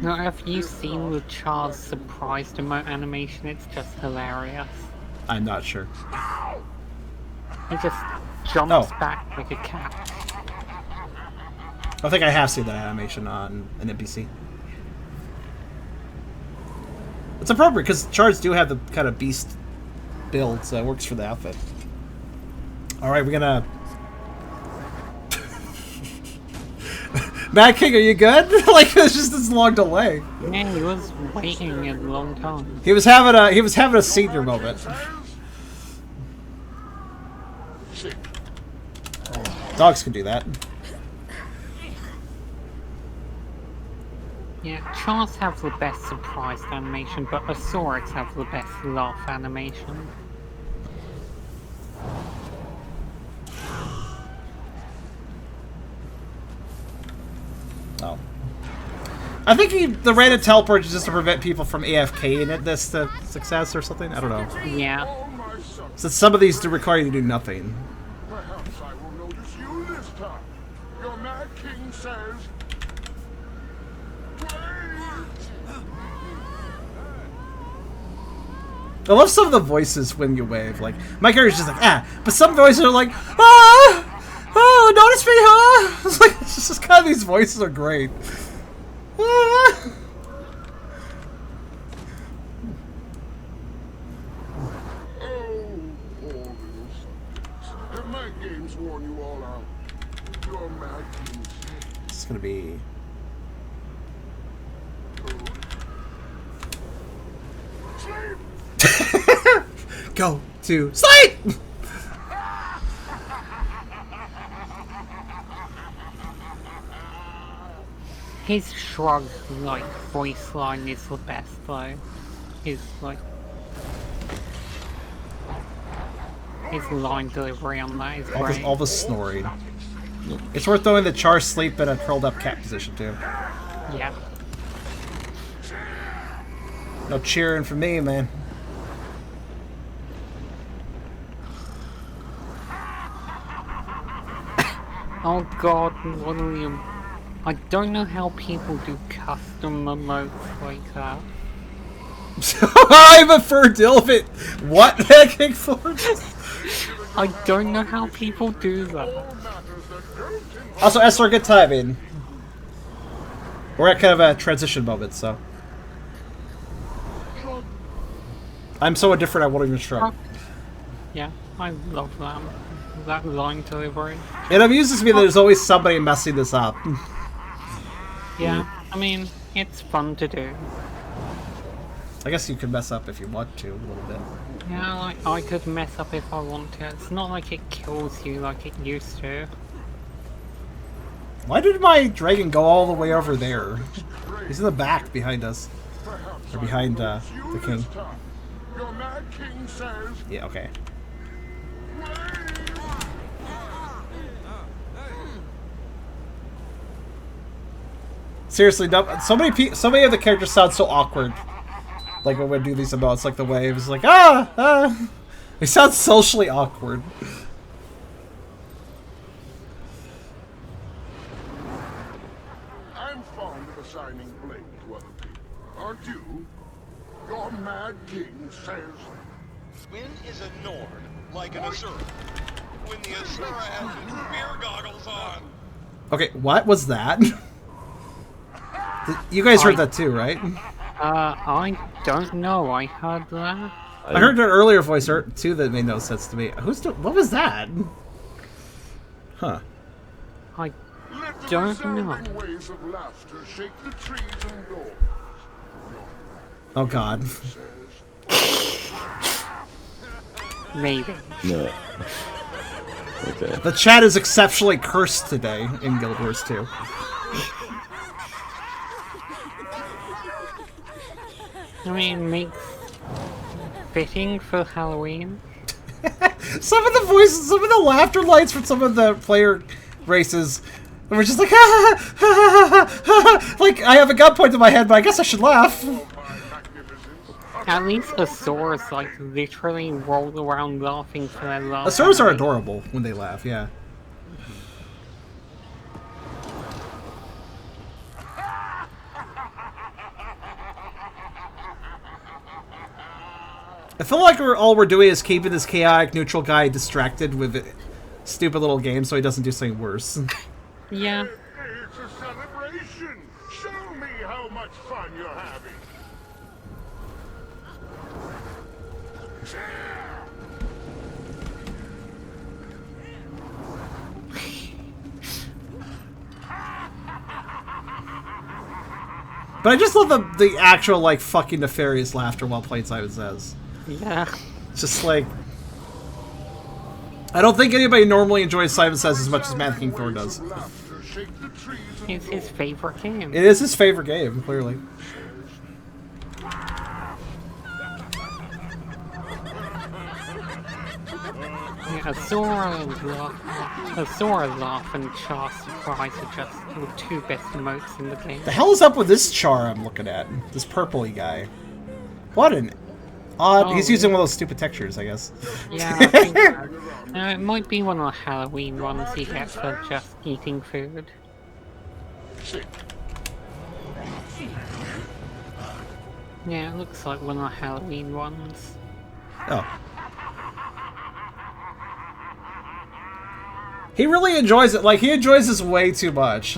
Now, have you seen the Char's surprised emote animation? It's just hilarious.
I'm not sure.
He just jumps
Oh.
back like a cat.
I think I have seen that animation on an NPC. It's appropriate because Chars do have the kind of beast build, so it works for the outfit. Alright, we're gonna... Mad King, are you good? Like, it's just this long delay.
Yeah, he was waiting a long time.
He was having a senior moment. Dogs can do that.
Yeah, Chars have the best surprised animation, but Asaurus have the best laugh animation.
Oh. I think the random teleport is just to prevent people from AFKing at this to success or something. I don't know.
Yeah.
Since some of these do require you to do nothing.
Perhaps I will notice you this time. Your Mad King says...
I love some of the voices when you wave. Like, my character's just like, ah. But some voices are like, ah! Oh, notice me, huh? It's like, it's just kind of, these voices are great. Ah.
Oh, poor little subjects. Have my games worn you all out? Your Mad King
It's gonna be... Go to sleep!
His shrug, like, voice line is the best, though. His, like... His line delivery on that is great.
All the snoring. It's worth knowing that Char sleep in a curled up cat position, too.
Yeah.
No cheering for me, man.
Oh god, William. I don't know how people do custom emotes like that.
I'm a fur dilbit. What?
I don't know how people do that.
Also, Esther, good timing. We're at kind of a transition moment, so. I'm so indifferent I won't even shrug.
Yeah, I love that. That line delivery.
It amuses me that there's always somebody messing this up.
Yeah, I mean, it's fun to do.
I guess you can mess up if you want to, a little bit.
Yeah, like, I could mess up if I want to. It's not like it kills you like it used to.
Why did my dragon go all the way over there? He's in the back behind us. Or behind the king.
Your mad king says,
Yeah, okay. Seriously, no, so many of the characters sound so awkward. Like when we do these emotes, like the waves, like They sound socially awkward.
I'm fond of assigning blame to other people. Aren't you? Your mad king says,
When is a Nord like an Asura? When the Asura has his beer goggles on.
Okay, what was that? You guys heard that too, right?
I don't know. I heard that.
I heard an earlier voice too that made no sense to me. What was that? Huh.
I
let the
don't
resounding
know.
waves of laughter shake the trees and doors.
Oh god.
Maybe.
No. Okay.
The chat is exceptionally cursed today in Guild Wars 2.
I mean, makes fitting for Halloween.
Some of the voices, some of the laughter lights from some of the player races were just like, like I have a gun point in my head, but I guess I should laugh.
At least Asuras like literally roll around laughing for their laugh.
Asuras are adorable when they laugh, yeah. I feel like all we're doing is keeping this chaotic neutral guy distracted with stupid little games so he doesn't do something worse.
Yeah.
It's a celebration. Show me how much fun you're having.
But I just love the actual, like, fucking nefarious laughter while playing Simon Says.
Yeah.
It's just like... I don't think anybody normally enjoys Simon Says as much as Mad King Thor does.
It's his favorite game.
It is his favorite game, clearly.
Yeah, Asura laugh and Char surprise are just the two best emotes in the game.
The hell is up with this Char I'm looking at? This purpley guy. What an odd...
Oh,
he's using one of those stupid textures, I guess.
Yeah, I think so. It might be one of the Halloween ones he gets for just eating food. Yeah, it looks like one of the Halloween ones.
Oh. He really enjoys it. Like, he enjoys this way too much.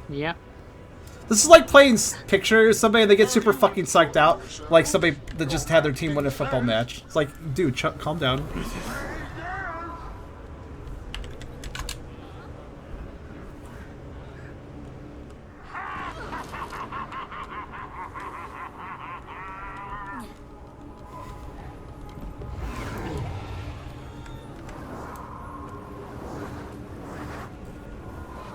Yep.
This is like playing picture somebody and they get super fucking psyched out. Like somebody that just had their team win a football match. It's like, dude, calm down.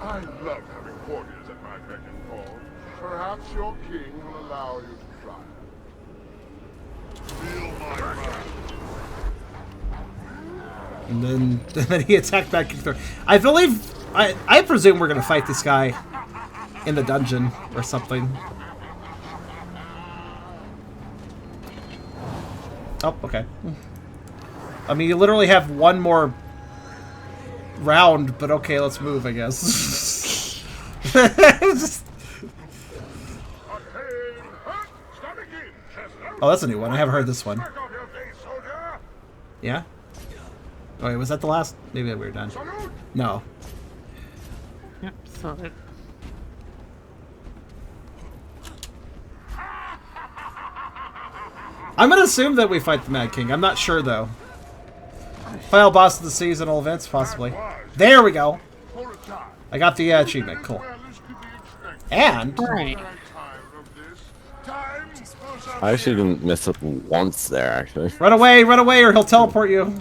I love having warriors at my beck and call. Perhaps your king will allow you to try. Feel my wrath.
And then he attacked back. I believe, I presume we're gonna fight this guy in the dungeon or something. Oh, okay. I mean, you literally have one more round, but okay, let's move, I guess. Just- oh, that's a new one. I haven't heard this one. Yeah? Oh, wait, was that the last? Maybe we were done. No.
Yep, solid.
I'm gonna assume that we fight the Mad King. I'm not sure, though. Final boss of the seasonal events, possibly. There we go. I got the achievement. Cool. And...
Right.
I actually didn't miss it once there, actually.
run away, or he'll teleport you.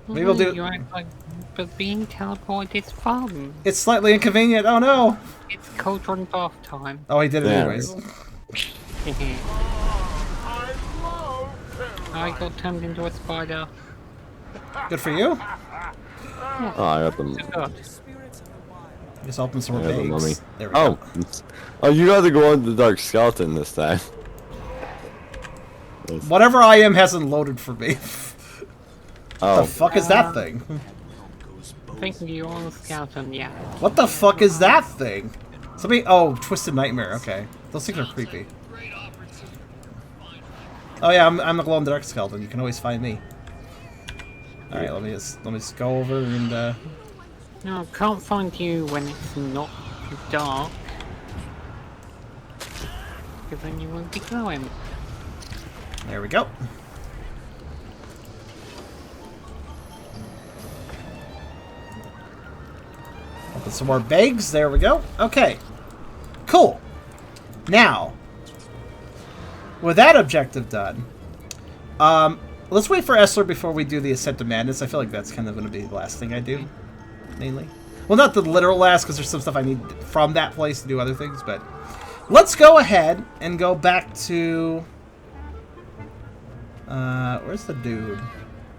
Maybe we'll do...
You act like, but being teleported is fun.
It's slightly inconvenient. Oh, no.
It's cauldron bath time.
Oh, he did it
Yeah.
anyways.
I got turned into a spider.
Good for you.
Oh, I got them.
God.
Just open some more
I got the mummy.
bags. There we
Oh.
go.
Oh, you got to go on the Dark Skeleton this time.
Whatever I am hasn't loaded for me.
Oh.
The fuck is that thing?
I think you're on the skeleton, yeah.
What the fuck is that thing? Somebody... Oh, Twisted Nightmare. Okay. Those things are creepy. Oh yeah, I'm the glow-in-the-dark skeleton. You can always find me. Alright, let me just go over and
No, can't find you when it's not dark. Because then you won't be glowing.
there we go. Open some more bags. There we go. Okay. Cool. Now, with that objective done, let's wait for Essler before we do the Ascent of Madness. I feel like that's kind of going to be the last thing I do, mainly. Well, not the literal last, because there's some stuff I need from that place to do other things, but let's go ahead and go back to... where's the dude?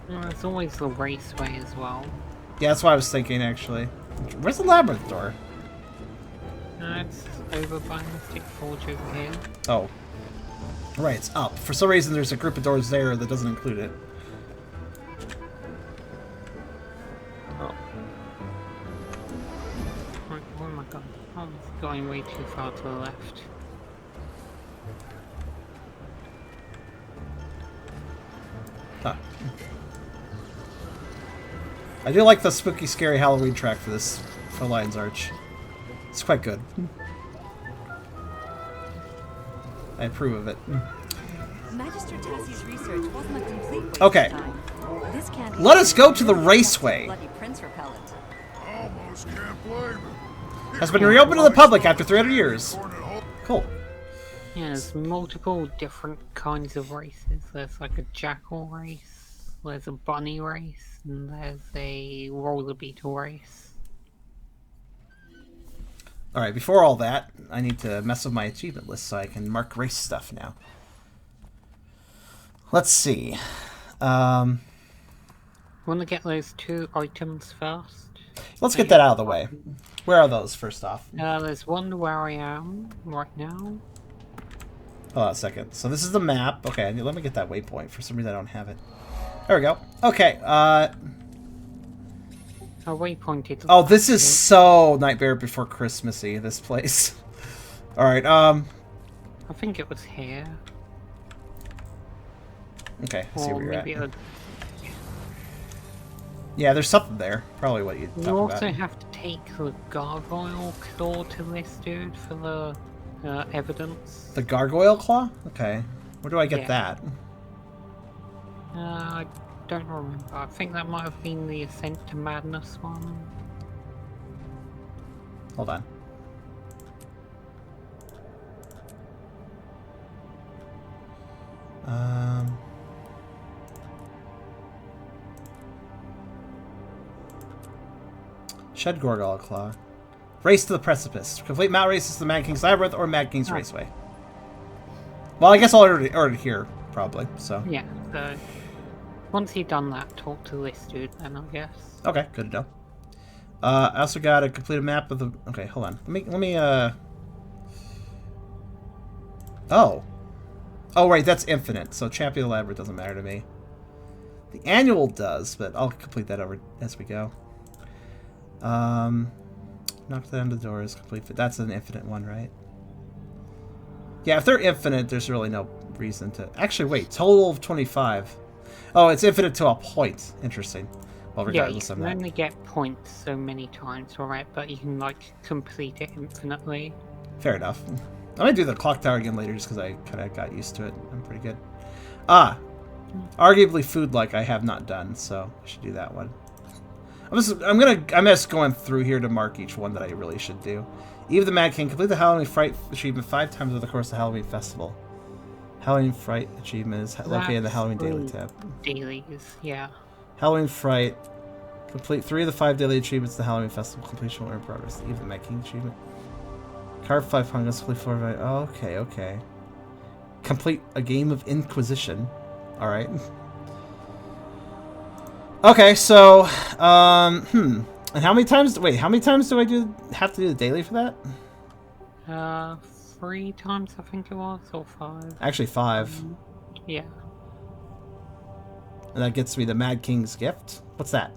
Well, there's always the raceway as well.
Yeah, that's what I was thinking, actually. Where's the labyrinth door?
It's over by Mystic Forge over here.
Oh. Right, it's up. For some reason, there's a group of doors there that doesn't include it.
Oh.
Right, where am I going? Oh, it's going way too far to the left.
Huh. I do like the spooky, scary Halloween track for this, for Lion's Arch. It's quite good. I approve of it.
Magister Tassie's research wasn't a complete waste
Okay.
of time. This can't
Let us go to the raceway.
Bloody prince repellent.
Almost can't blame it.
Has been reopened to the public after 300 years. Cool.
Yeah, there's multiple different kinds of races. There's like a jackal race, there's a bunny race, and there's a roller beetle race.
Alright, before all that, I need to mess with my achievement list so I can mark race stuff now. Let's see.
Want to get those 2 items first?
Let's get that out of the way. Where are those, first off?
There's one where I am right now.
Hold on a second. So this is the map. Okay, let me get that waypoint. For some reason I don't have it. There we go. Okay,
A waypointed.
oh, this is so Nightmare Before Christmassy, this place. Alright,
I think it was here.
okay, I see
Or
where you're
maybe
at. Yeah, there's something there. Probably what you're
You
talking
also
about.
have to take the gargoyle claw to this dude for the evidence.
The Gargoyle Claw? Okay. Where do I get
Yeah.
that?
I don't remember. I think that might have been the Ascent to Madness one.
Hold on. Shed Gargoyle Claw. Race to the Precipice. Complete Mount Races to the Mad King's Labyrinth or Mad King's Raceway. Well, I guess I'll already here, probably, so.
Yeah, so once you've done that, talk to this dude then, I guess.
Okay, good to know. I also got to complete a map of the... Okay, hold on. Let me, Oh. Oh, right, that's infinite, so Champion of the Labyrinth doesn't matter to me. The annual does, but I'll complete that over as we go. Knock down the doors, complete. That's an infinite one, right? Yeah, if they're infinite, there's really no reason to... Actually, wait, total of 25. Oh, it's infinite to a point. Interesting. Well,
Yeah, you
regardless of
can
that.
only get points so many times, alright, but you can, like, complete it infinitely.
Fair enough. I'm gonna do the clock tower again later just because I kind of got used to it. I'm pretty good. Ah! Arguably food-like I have not done, so I should do that one. I'm just going through here to mark each one that I really should do. Eve the Mad King, complete the Halloween Fright achievement 5 times over the course of the Halloween Festival. Halloween Fright achievement is located in the Halloween Daily tab.
Dailies, yeah.
Halloween Fright. Complete 3 of the 5 daily achievements of the Halloween Festival. Completion will earn progress. Eve the Mad King achievement. Carve 5 pungas, complete 4 of 5. Oh, okay, okay. Complete a game of Inquisition. Alright. Okay, so, And how many times? Wait, how many times do I have to do the daily for that?
3 times I think it was, or 5.
Actually, 5.
Yeah.
And that gets me the Mad King's gift. What's that?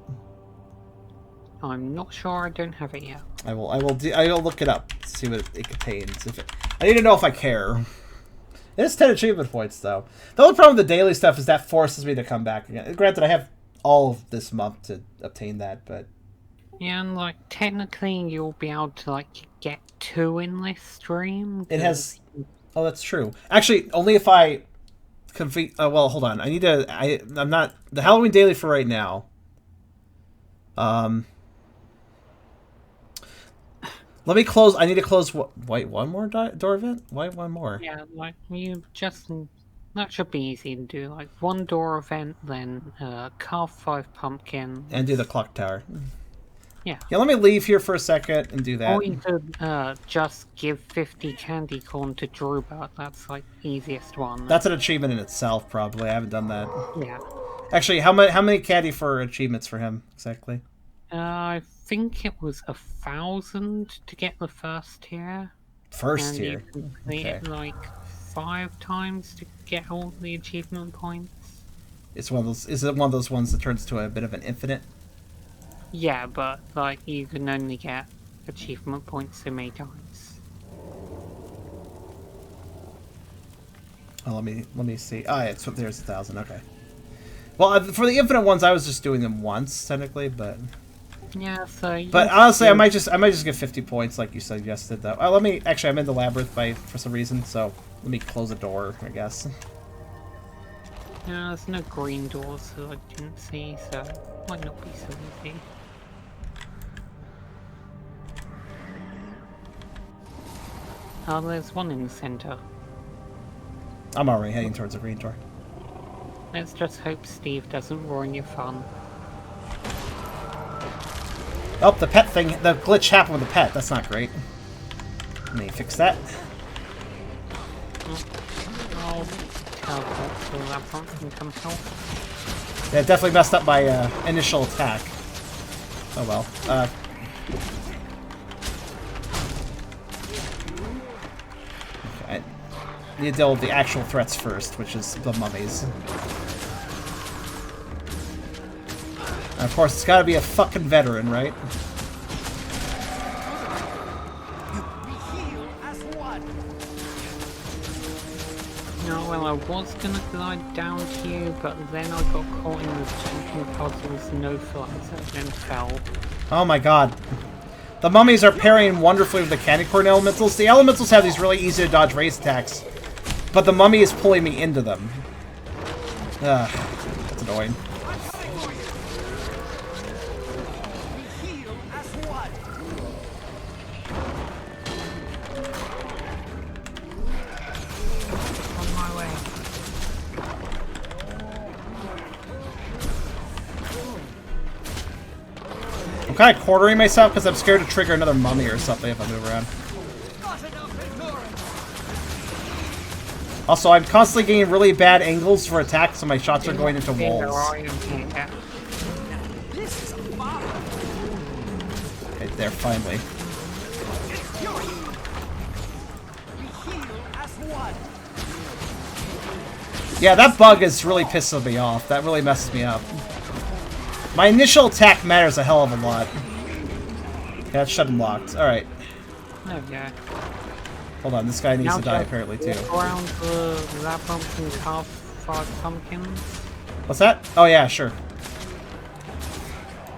I'm not sure. I don't have it yet.
I will look it up to see what it contains. I need to know if I care. It is 10 achievement points though. The only problem with the daily stuff is that forces me to come back again. Granted, I have all of this month to obtain that, but
Yeah, and like technically you'll be able to like get 2 in this stream.
it has. Oh, that's true. Actually, only if I well, hold on. I'm not the Halloween daily for right now. Let me close. I need to close. Wait, one more door event? Why one more?
Yeah, like that should be easy to do. Like 1 door event, then carve 5 pumpkins.
And do the clock tower.
Yeah.
Yeah, let me leave here for a second and do that.
Or you could just give 50 candy corn to Drubert. That's like easiest one.
That's an achievement in itself, probably. I haven't done that.
Yeah.
Actually, how many candy for achievements for him exactly?
I think it was 1,000 to get the first tier.
First
and
tier.
You complete it like 5 times to get all the achievement points.
It's one of those. Is it one of those ones that turns to a bit of an infinite?
Yeah, but like you can only get achievement points so many times.
Oh, let me see. Ah, yeah, there's 1,000. Okay. Well, for the infinite ones, I was just doing them once technically, but.
Yeah, so.
But honestly, I might just get 50 points like you suggested, though. Let me actually. I'm in the labyrinth for some reason, so let me close the door, I guess.
Yeah, there's no green doors that I didn't see, so it might not be so easy. Oh, there's one in the center.
I'm already heading towards the green door.
Let's just hope Steve doesn't ruin your fun.
Oh, the pet thing. The glitch happened with the pet. That's not great. Let me fix that.
I'll teleport to the labyrinth and come help.
Yeah, it definitely messed up my initial attack. Oh well. Okay. I need to deal with the actual threats first, which is the mummies. And of course, it's gotta be a fucking veteran, right?
No, well, I was gonna glide down to you, but then I got caught in the jumping puzzles, no flies, and then fell.
Oh my god. The mummies are parrying wonderfully with the candy corn elementals. The elementals have these really easy to dodge race attacks, but the mummy is pulling me into them. Ugh, that's annoying.
On my way.
I'm kind of quartering myself because I'm scared to trigger another mummy or something if I move around. Also, I'm constantly getting really bad angles for attacks, so my shots are going into walls. Okay, there, finally. Yeah, that bug is really pissing me off. That really messes me up. My initial attack matters a hell of a lot. Yeah, it's shut and locked. Alright.
There we go.
Hold on, this guy needs
Now
to die
just
apparently too.
walk around the labyrinth and carve 5 pumpkins.
What's that? Oh yeah, sure.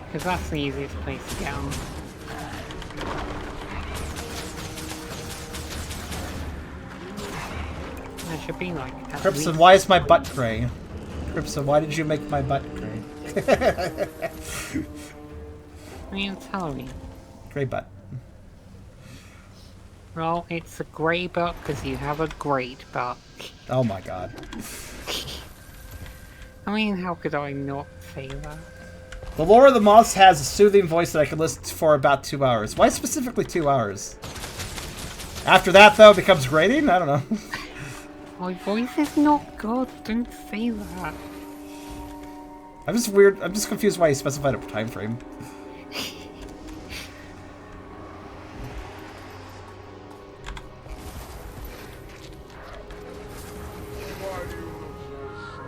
Because that's the easiest place to get them. There should be like at
Crimson,
least-
why is my butt gray? Crimson, why did you make my butt gray?
I mean, it's Halloween.
Gray butt.
Well, it's a grey butt because you have a great butt.
Oh my god.
I mean, how could I not say that?
The Lore of the Moths has a soothing voice that I could listen to for about 2 hours. Why specifically 2 hours? After that, though, it becomes grating? I don't know.
My voice is not good, don't say that.
I'm just weird. I'm just confused why you specified a time frame.
Why do you look so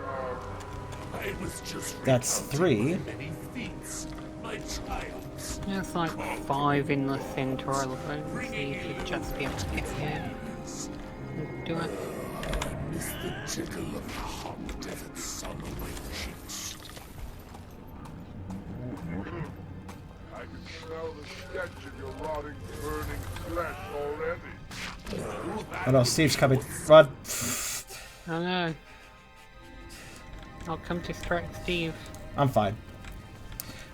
smug?
I was just
That's 3.
many feats, my triumphs.
There's like 5 in the center alone, so you should just be able to get here. And do it.
Miss the tickle of the hot desert sun on my cheeks.
I can smell the stench of your rotting, burning flesh already.
Oh no, Steve's coming. Run.
Oh no. I'll come distract Steve.
I'm fine.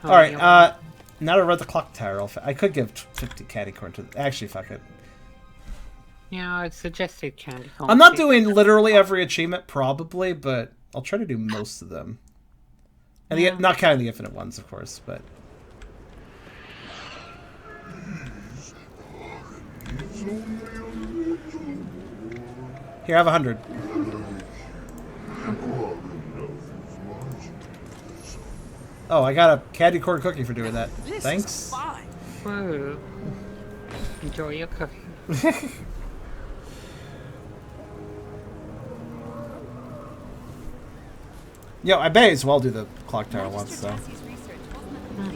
Oh,
Alright,
yeah.
now to run the clock tower. I could give 50 candy corn to... Actually, fuck it.
Yeah, I'd suggested candy corn.
I'm not
too.
doing literally every achievement, probably, but I'll try to do most of them. And
Yeah.
not counting the infinite ones, of course, but... Here, I have 100. Oh, I got a candy corn cookie for doing that. Thanks.
Whoa. Enjoy your cookie.
Yo, I may as well do the clock tower once, so.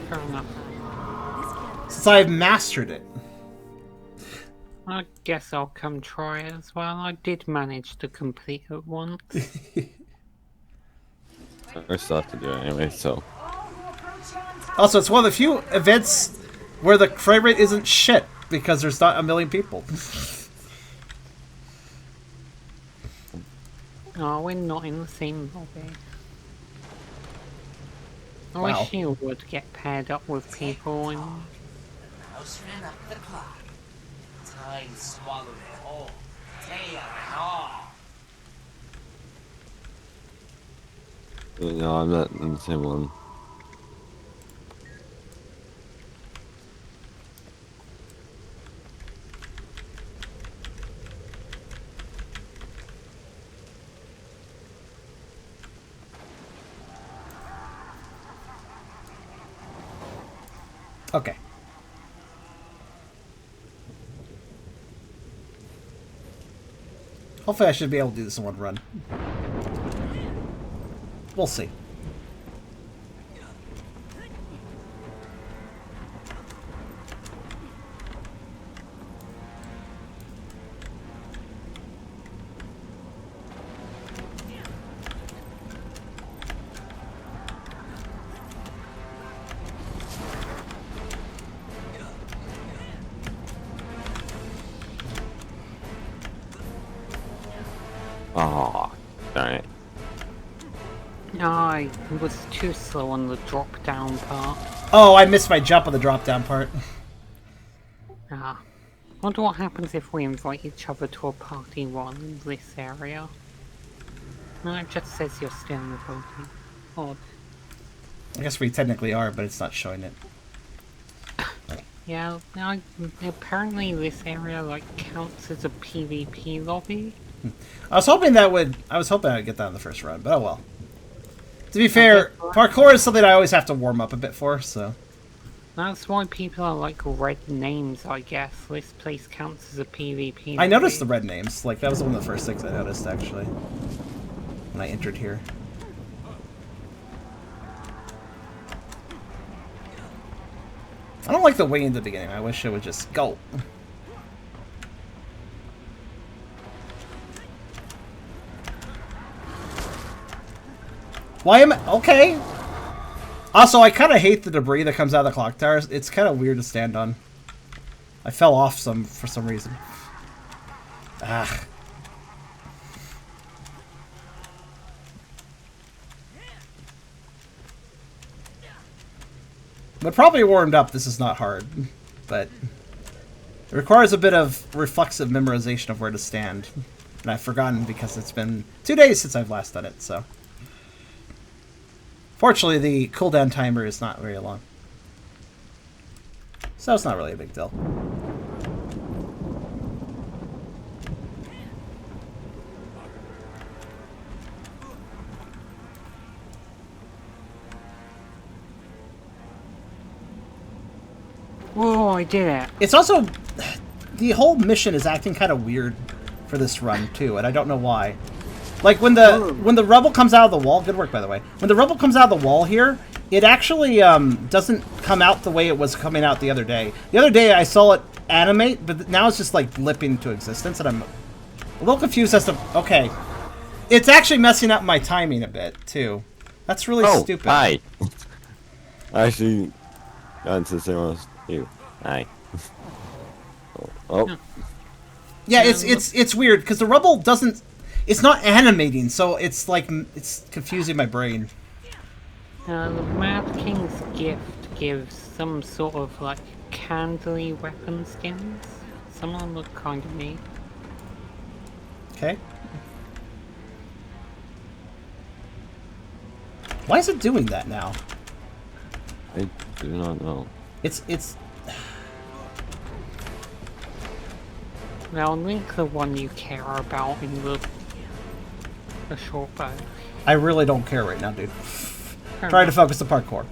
Fair enough.
Since I've mastered it.
I guess I'll come try it as well. I did manage to complete it once.
I still have to do it anyway, so.
Also, it's one of the few events where the frame rate isn't shit, because there's not a million people.
Oh, we're not in the same lobby. I
Wow.
wish you would get paired up with people and...
Mouse ran up the clock. Time swallowed it whole. Tail and all.
No, I'm not in the same one.
Okay. Hopefully I should be able to do this in one run. We'll see.
Oh, darn it.
I was too slow on the drop down part.
Oh, I missed my jump on the drop down part.
Ah. Wonder what happens if we invite each other to a party while in this area. No, it just says you're still in the building. Odd.
I guess we technically are, but it's not showing it.
Yeah, now apparently this area like counts as a PvP lobby.
I was hoping I would get that in the first run, but oh well. To be fair, parkour is something I always have to warm up a bit for, so.
That's why people are like red names, I guess. This place counts as a PvP
I noticed the
lobby.
red names. Like, that was one of the first things I noticed, actually. When I entered here. I don't like the way in the beginning. I wish it would just go. Why am I... Okay. Also, I kind of hate the debris that comes out of the clock towers. It's kind of weird to stand on. I fell off some for some reason. Ah. But probably warmed up, this is not hard. But it requires a bit of reflexive memorization of where to stand. And I've forgotten because it's been 2 days since I've last done it, so. Fortunately, the cooldown timer is not very long. So it's not really a big deal.
Whoa, I did it.
It's also... The whole mission is acting kind of weird for this run, too, and I don't know why. Like, when the rebel comes out of the wall... Good work, by the way. When the rebel comes out of the wall here, it actually doesn't come out the way it was coming out the other day. The other day, I saw it animate, but now it's just, like, blipping into existence, and I'm a little confused as to... Okay. It's actually messing up my timing a bit, too. That's really stupid.
Hi. I actually got into the same one as you. Hi. Oh.
Yeah, it's weird, because the rebel doesn't... It's not animating, so it's like... It's confusing my brain.
The Mad King's gift gives some sort of, like, candly weapon skins. Some of them look kind of neat.
Okay. Why is it doing that now?
I do not know.
It's...
Now link the one you care about in the short bow.
I really don't care right now, dude. Trying to focus the parkour.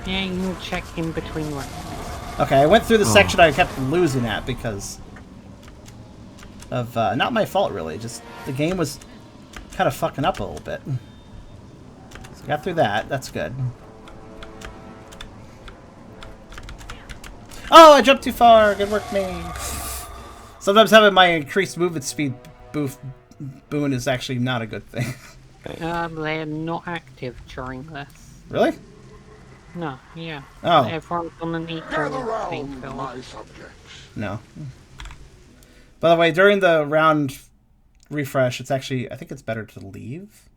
Yeah, you can check in between rounds.
Okay, I went through the section I kept losing at because of, not my fault really, just the game was kind of fucking up a little bit. So I got through that, that's good. Oh, I jumped too far, good work me. Sometimes having my increased movement speed boon is actually not a good thing.
They're not active during this.
Really?
No, yeah.
Oh.
Everyone's on an
Gather
equal
round,
thing, Phil.
my subjects.
No. By the way, during the round refresh, it's actually, I think it's better to leave.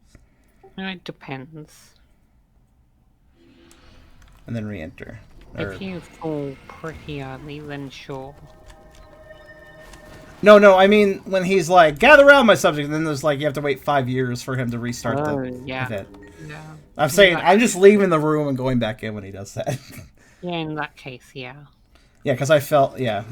It depends.
And then re-enter.
If you fall pretty early, then sure.
No, I mean, when he's like, gather around my subject, and then there's like, you have to wait 5 years for him to restart the event.
Yeah.
I'm saying, I'm just leaving the room and going back in when he does that.
Yeah, in that case, yeah.
Yeah, because I felt, yeah.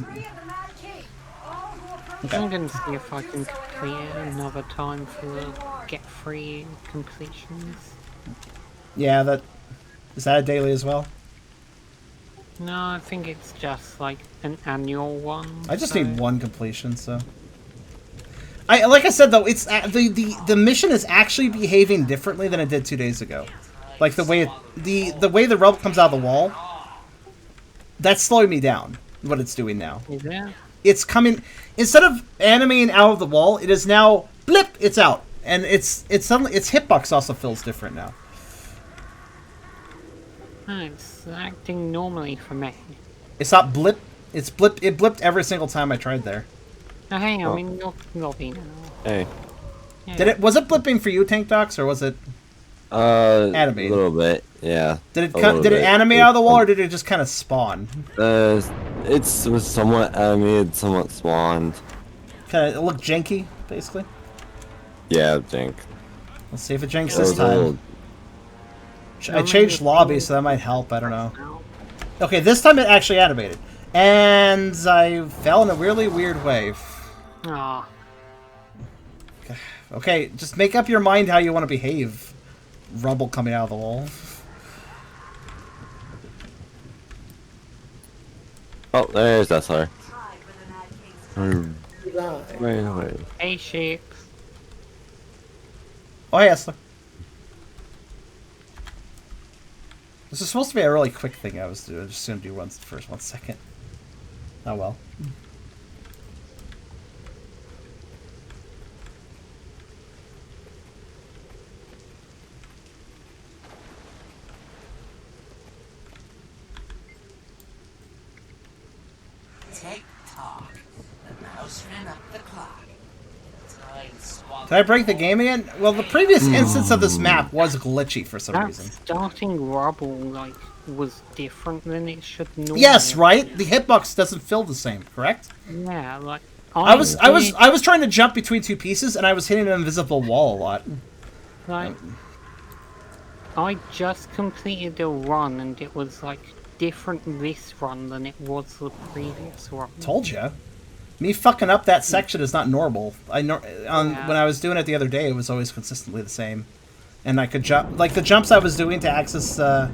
Okay.
I'm gonna see if I can complete it another time for the get free completions.
Yeah, is that a daily as well?
No, I think it's just like an annual one.
I just need one completion, so. Like I said though, it's the mission is actually behaving differently than it did 2 days ago. Like the way the way the rebel comes out of the wall. That's slowing me down. What it's doing now.
Is it?
It's coming instead of animating out of the wall. It is now blip. It's out, and it's suddenly its hitbox also feels different now.
Oh, it's acting normally for me.
It's not blip. It's blip. It blipped every single time I tried there.
Oh, hang on, I'm in your lobby now.
Hey.
Yeah.
Was it blipping for you, Tank Docs, or was it animated?
A little bit, yeah.
Did it animate out of the wall, or did it just kind of spawn?
It was somewhat animated, somewhat spawned.
Kind of looked janky, basically.
Yeah, jank.
Let's see if it janks this time. I changed lobby, so that might help. I don't know. Okay, this time it actually animated. And I fell in a really weird way.
Aw.
Okay, just make up your mind how you want to behave. Rubble coming out of the wall.
Oh, there's that, sorry. Right away.
Hey, sheep.
Oh, hey, Esther. This is supposed to be a really quick thing I was just going to do once the first 1 second. Oh well.
Tick-tock. The mouse ran up the clock. Time swallowed.
Did I break the game again? Well, the previous instance of this map was glitchy for some
That
reason.
starting rubble, like, was different than it should normally.
Yes, right? The hitbox doesn't feel the same, correct?
Yeah, like...
I was trying to jump between two pieces, and I was hitting an invisible wall a lot.
Like, I just completed a run, and it was, like, different this run than it was the previous run.
Told ya. Me fucking up that section is not normal. When I was doing it the other day, it was always consistently the same. And I could jump... Like, the jumps I was doing to access... well,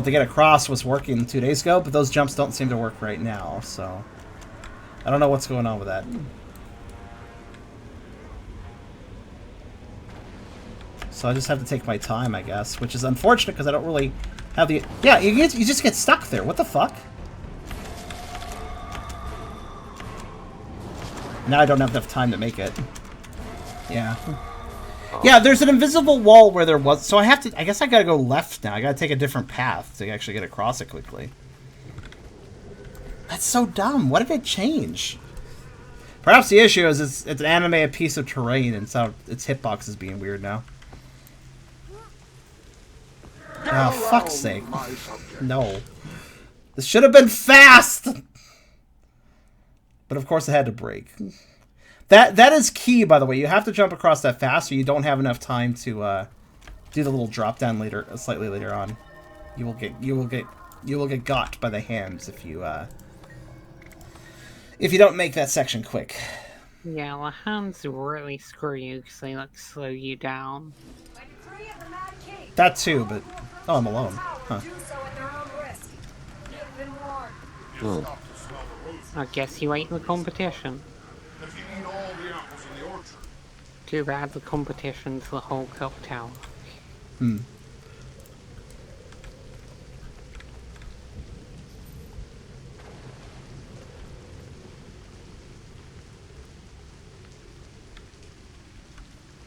to get across was working 2 days ago, but those jumps don't seem to work right now, so... I don't know what's going on with that. So I just have to take my time, I guess, which is unfortunate because I don't really have the... Yeah, you just get stuck there. What the fuck? Now I don't have enough time to make it. Yeah. Yeah, there's an invisible wall where there was... So I have to... I guess I gotta go left now. I gotta take a different path to actually get across it quickly. That's so dumb. What did it change? Perhaps the issue is it's an animated piece of terrain and so its hitbox is being weird now. Oh, fuck's sake. No. This should have been fast! But of course it had to break. That is key, by the way. You have to jump across that fast or you don't have enough time to do the little drop down slightly later on. You will get got by the hands if you don't make that section quick.
Yeah, the hands really screw you because they, like, slow you down.
That too, but... Oh, I'm alone. Huh.
I guess you ate the competition. Too bad the competition's the whole clock tower.
Hmm.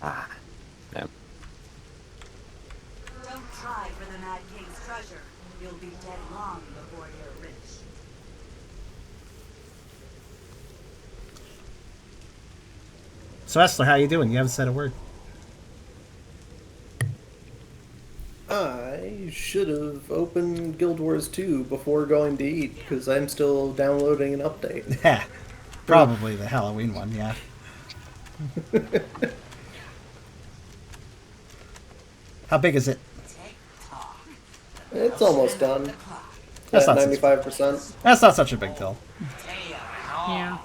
Ah. Yep.
Don't try for the Mad King's treasure. You'll be dead long before you're rich.
So, Esther, how you doing? You haven't said a word.
I should have opened Guild Wars 2 before going to eat, because I'm still downloading an update.
Yeah. Probably the Halloween one, yeah. How big is it?
It's almost done.
That's
At
not
95%.
That's not such a big deal.
Yeah.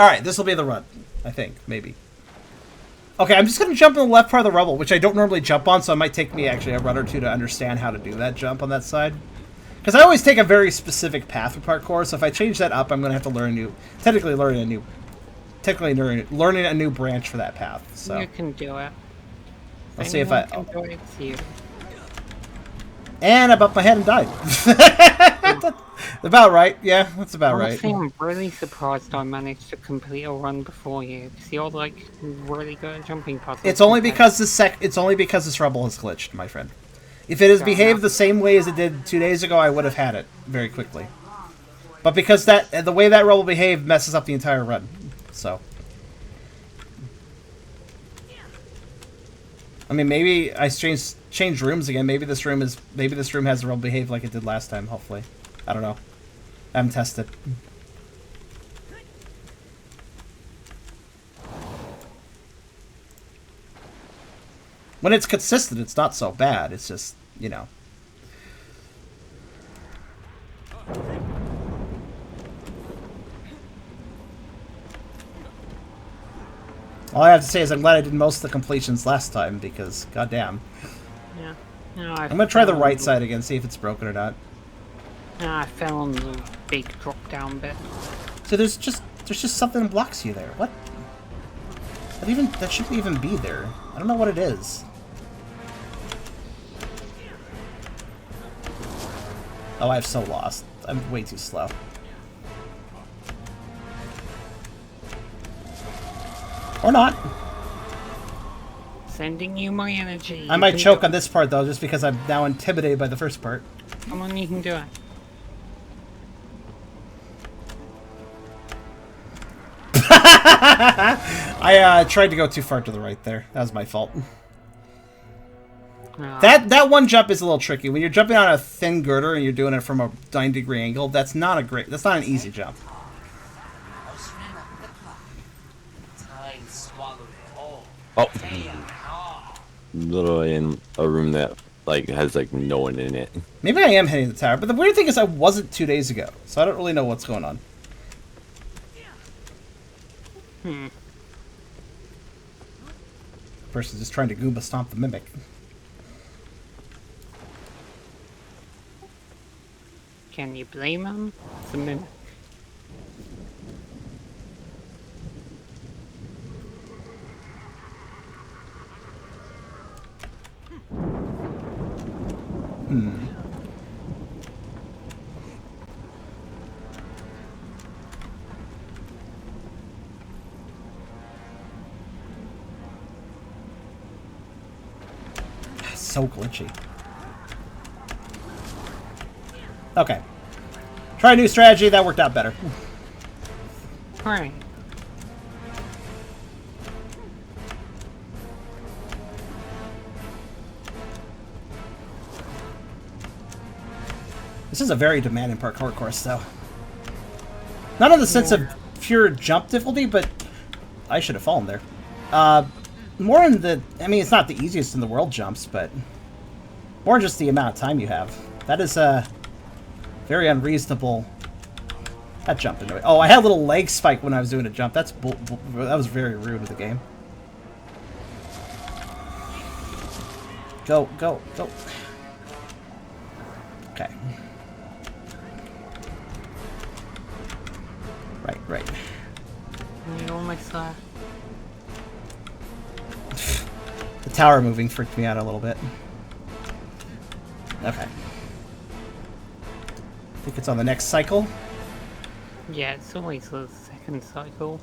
Alright, this will be the run. I think, maybe. Okay, I'm just going to jump in the left part of the rubble, which I don't normally jump on, so it might take me actually a run or two to understand how to do that jump on that side. Because I always take a very specific path for parkour, so if I change that up, I'm going to have to learn learning a new branch for that path. So
You can do it.
Let's see if I...
Can do it, it's you.
And I bumped my head and died. About right. Yeah, that's about right.
Honestly, I'm really surprised I managed to complete a run before you, because you're, like, really good at jumping puzzles.
It's only because this rubble has glitched, my friend. If it has behaved the same way as it did 2 days ago, I would have had it very quickly. But because the way that rubble behaved messes up the entire run, so. I mean, maybe I changed rooms again. Maybe this room has the rubble behave like it did last time. Hopefully, I don't know. I haven't tested. When it's consistent, it's not so bad. It's just, you know. All I have to say is I'm glad I did most of the completions last time, because, goddamn.
Yeah.
I'm gonna try the right side again, see if it's broken or not.
I fell on the big drop down bit.
So there's just something that blocks you there. What? That shouldn't even be there. I don't know what it is. Oh, I'm so lost. I'm way too slow. Or not.
Sending you my energy.
I might choke on this part though, just because I'm now intimidated by the first part.
Come on, you can do it.
I tried to go too far to the right there. That was my fault.
Ah.
That one jump is a little tricky. When you're jumping on a thin girder and you're doing it from a 9-degree angle, that's not an easy jump.
House ran up the clock. Time swallowed it whole.
Oh.
Day on hard.
Literally in a room that like has like no one in it.
Maybe I am hitting the tower, but the weird thing is I wasn't 2 days ago, so I don't really know what's going on. Person's just trying to Goomba stomp the mimic.
Can you blame him? It's a mimic.
So glitchy. Okay. Try a new strategy. That worked out better.
Right.
This is a very demanding parkour course, though. Not in the sense of pure jump difficulty, but I should have fallen there. More in the... I mean, it's not the easiest in the world jumps, but... more just the amount of time you have. That is, very unreasonable... That jumped into it. Oh, I had a little leg spike when I was doing a jump. That was very rude of the game. Go, go, go. Okay. Right.
You're almost there.
The tower moving freaked me out a little bit. Okay. I think it's on the next cycle.
Yeah, it's always the second cycle.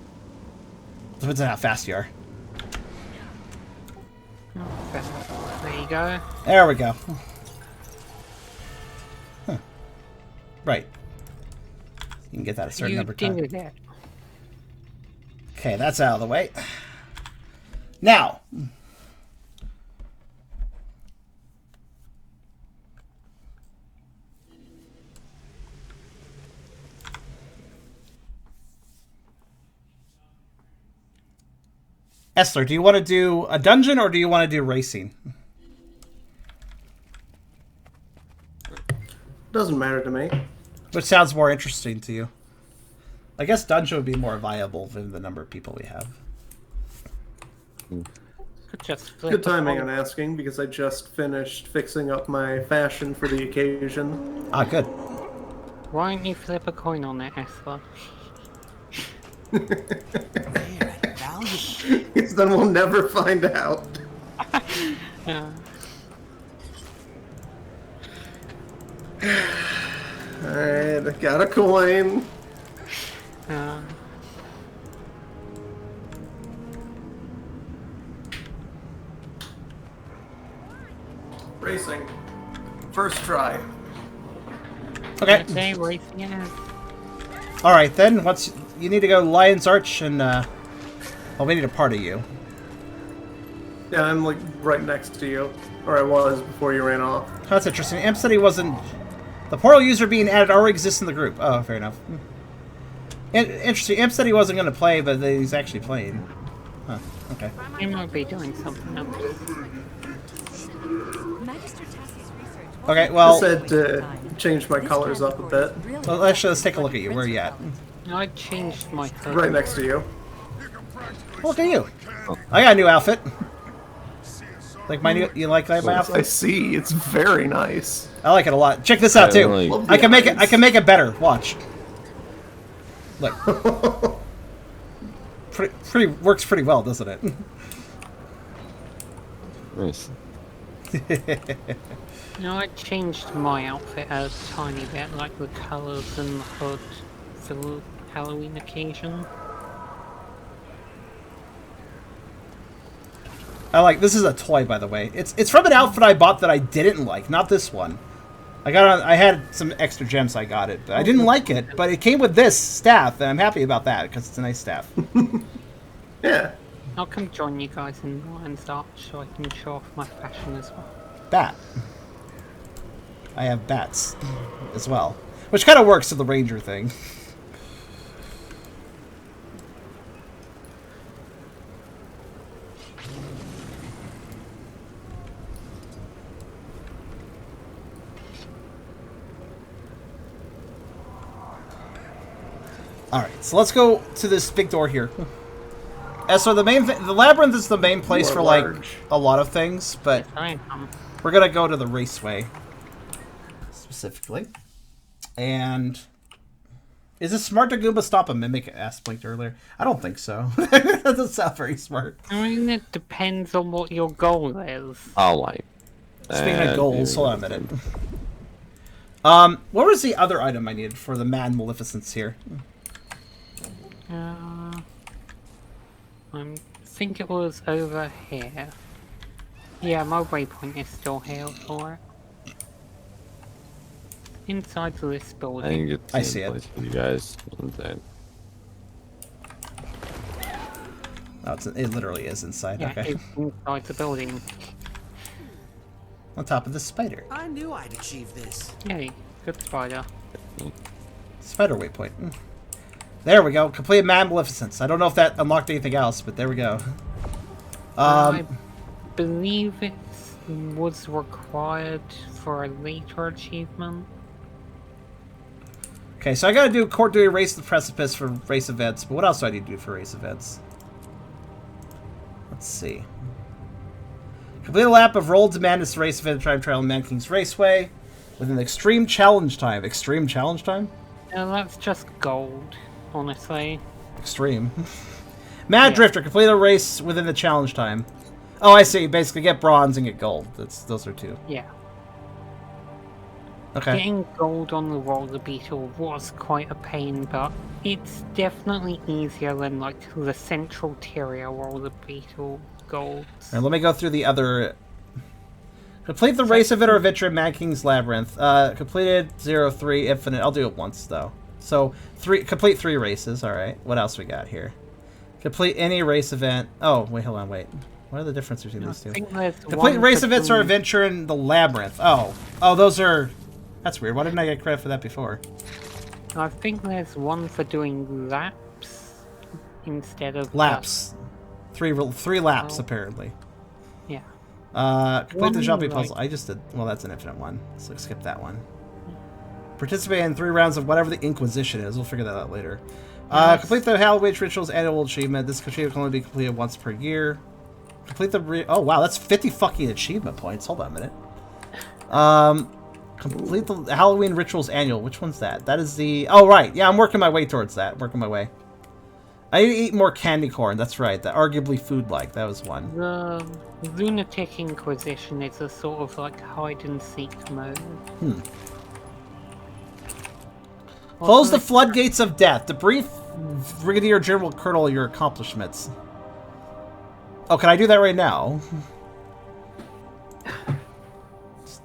Depends on how fast you are.
Oh, fair. There you go.
There we go. Huh. Right. You can get that a certain number of times.
You did it.
Okay, that's out of the way. Now. Essler, do you want to do a dungeon or do you want to do racing?
Doesn't matter to me.
Which sounds more interesting to you? I guess dungeon would be more viable than the number of people we have.
Good timing on asking, because I just finished fixing up my fashion for the occasion.
Ah, good.
Why don't you flip a coin on that, Esla?
Because then we'll never find out. Alright, I got a coin. Racing. First try.
Okay.
Racing is.
Alright then, you need to go Lion's Arch and well, we need a part of you.
Yeah, I'm like right next to you. Or I was before you ran off.
That's interesting. Imp said he wasn't... The portal user being added already exists in the group. Oh, fair enough. Interesting. Imp said he wasn't going to play, but he's actually playing. Huh, okay.
He might be doing something else.
Okay, well...
I said to change my colors up a bit.
Well, actually, let's take a look at you. Where are you at?
I changed my color.
Right next to you.
Look at you. I got a new outfit. Like my new, you like my
I
outfit?
see. It's very nice.
I like it a lot. Check this out too.
Like,
I can make it. I can make it better. Watch. Look. Pretty works pretty well, doesn't it?
nice.
You know, I changed my outfit a tiny bit, like the colours and the hood for the Halloween occasion.
I like. This is a toy, by the way. It's from an outfit I bought that I didn't like, not this one. I had some extra gems. I got it, but I didn't like it. But it came with this staff, and I'm happy about that because it's a nice staff.
Yeah.
I'll come join you guys in Lion's Arch so I can show off my fashion as well.
Bat. I have bats as well, which kind of works to the ranger thing. Alright, so let's go to this big door here. So the labyrinth is the main place for like a lot of things, but we're gonna go to the raceway specifically. And is it smart to Goomba stop a mimic? Asked Blink earlier. I don't think so. That doesn't sound very smart.
I mean, it depends on what your goal is.
I'll like.
Speaking of goals, hold on a minute. What was the other item I needed for the Mad Maleficence here?
I think it was over here. Yeah, my waypoint is still here for it. Inside this building.
I think it's
I see it.
For you guys. Inside.
Oh, it literally is inside.
Yeah,
okay.
it's inside the building.
On top of the spider.
I knew I'd achieve this.
Yay, good spider.
Spider waypoint. There we go. Completed Mad Maleficence. I don't know if that unlocked anything else, but there we go.
I believe it was required for a later achievement.
Okay, so I gotta do court duty race to the precipice for race events, but what else do I need to do for race events? Let's see. Complete a lap of Roll to Madness race event at Time Trial in Man King's Raceway with an extreme challenge time. Extreme challenge time?
No, that's just gold, honestly.
Extreme. Mad Drifter, complete a race within the challenge time. Oh, I see. Basically, get bronze and get gold. Those are two.
Yeah.
Okay.
Getting gold on the roller beetle was quite a pain, but it's definitely easier than like the central Tyria roller beetle golds.
Alright, let me go through the other. Complete the race event or adventure in Mad King's Labyrinth. Completed 0-3 infinite. I'll do it once though. So complete 3 races. All right. What else we got here? Complete any race event. Oh wait, hold on, wait. What are the differences between these two? Complete race events or adventure in the labyrinth. Oh, those are. That's weird. Why didn't I get credit for that before?
I think there's one for doing laps instead of
laps. 3 laps apparently.
Yeah.
Complete the jumping puzzle. I just did. Well, that's an infinite one. So skip that one. Participate in 3 rounds of whatever the Inquisition is. We'll figure that out later. Complete the Halloween Rituals annual achievement. This achievement can only be completed once per year. Complete the oh wow, that's 50 fucking achievement points. Hold on a minute. Complete the Halloween Rituals annual. Which one's that? That is the. Oh right, yeah, I'm working my way towards that. Working my way. I need to eat more candy corn. That's right. That arguably food-like. That was one.
The Lunatic Inquisition is a sort of like hide-and-seek mode.
Close the floodgates of death. Debrief Brigadier General Colonel your accomplishments. Oh, can I do that right now?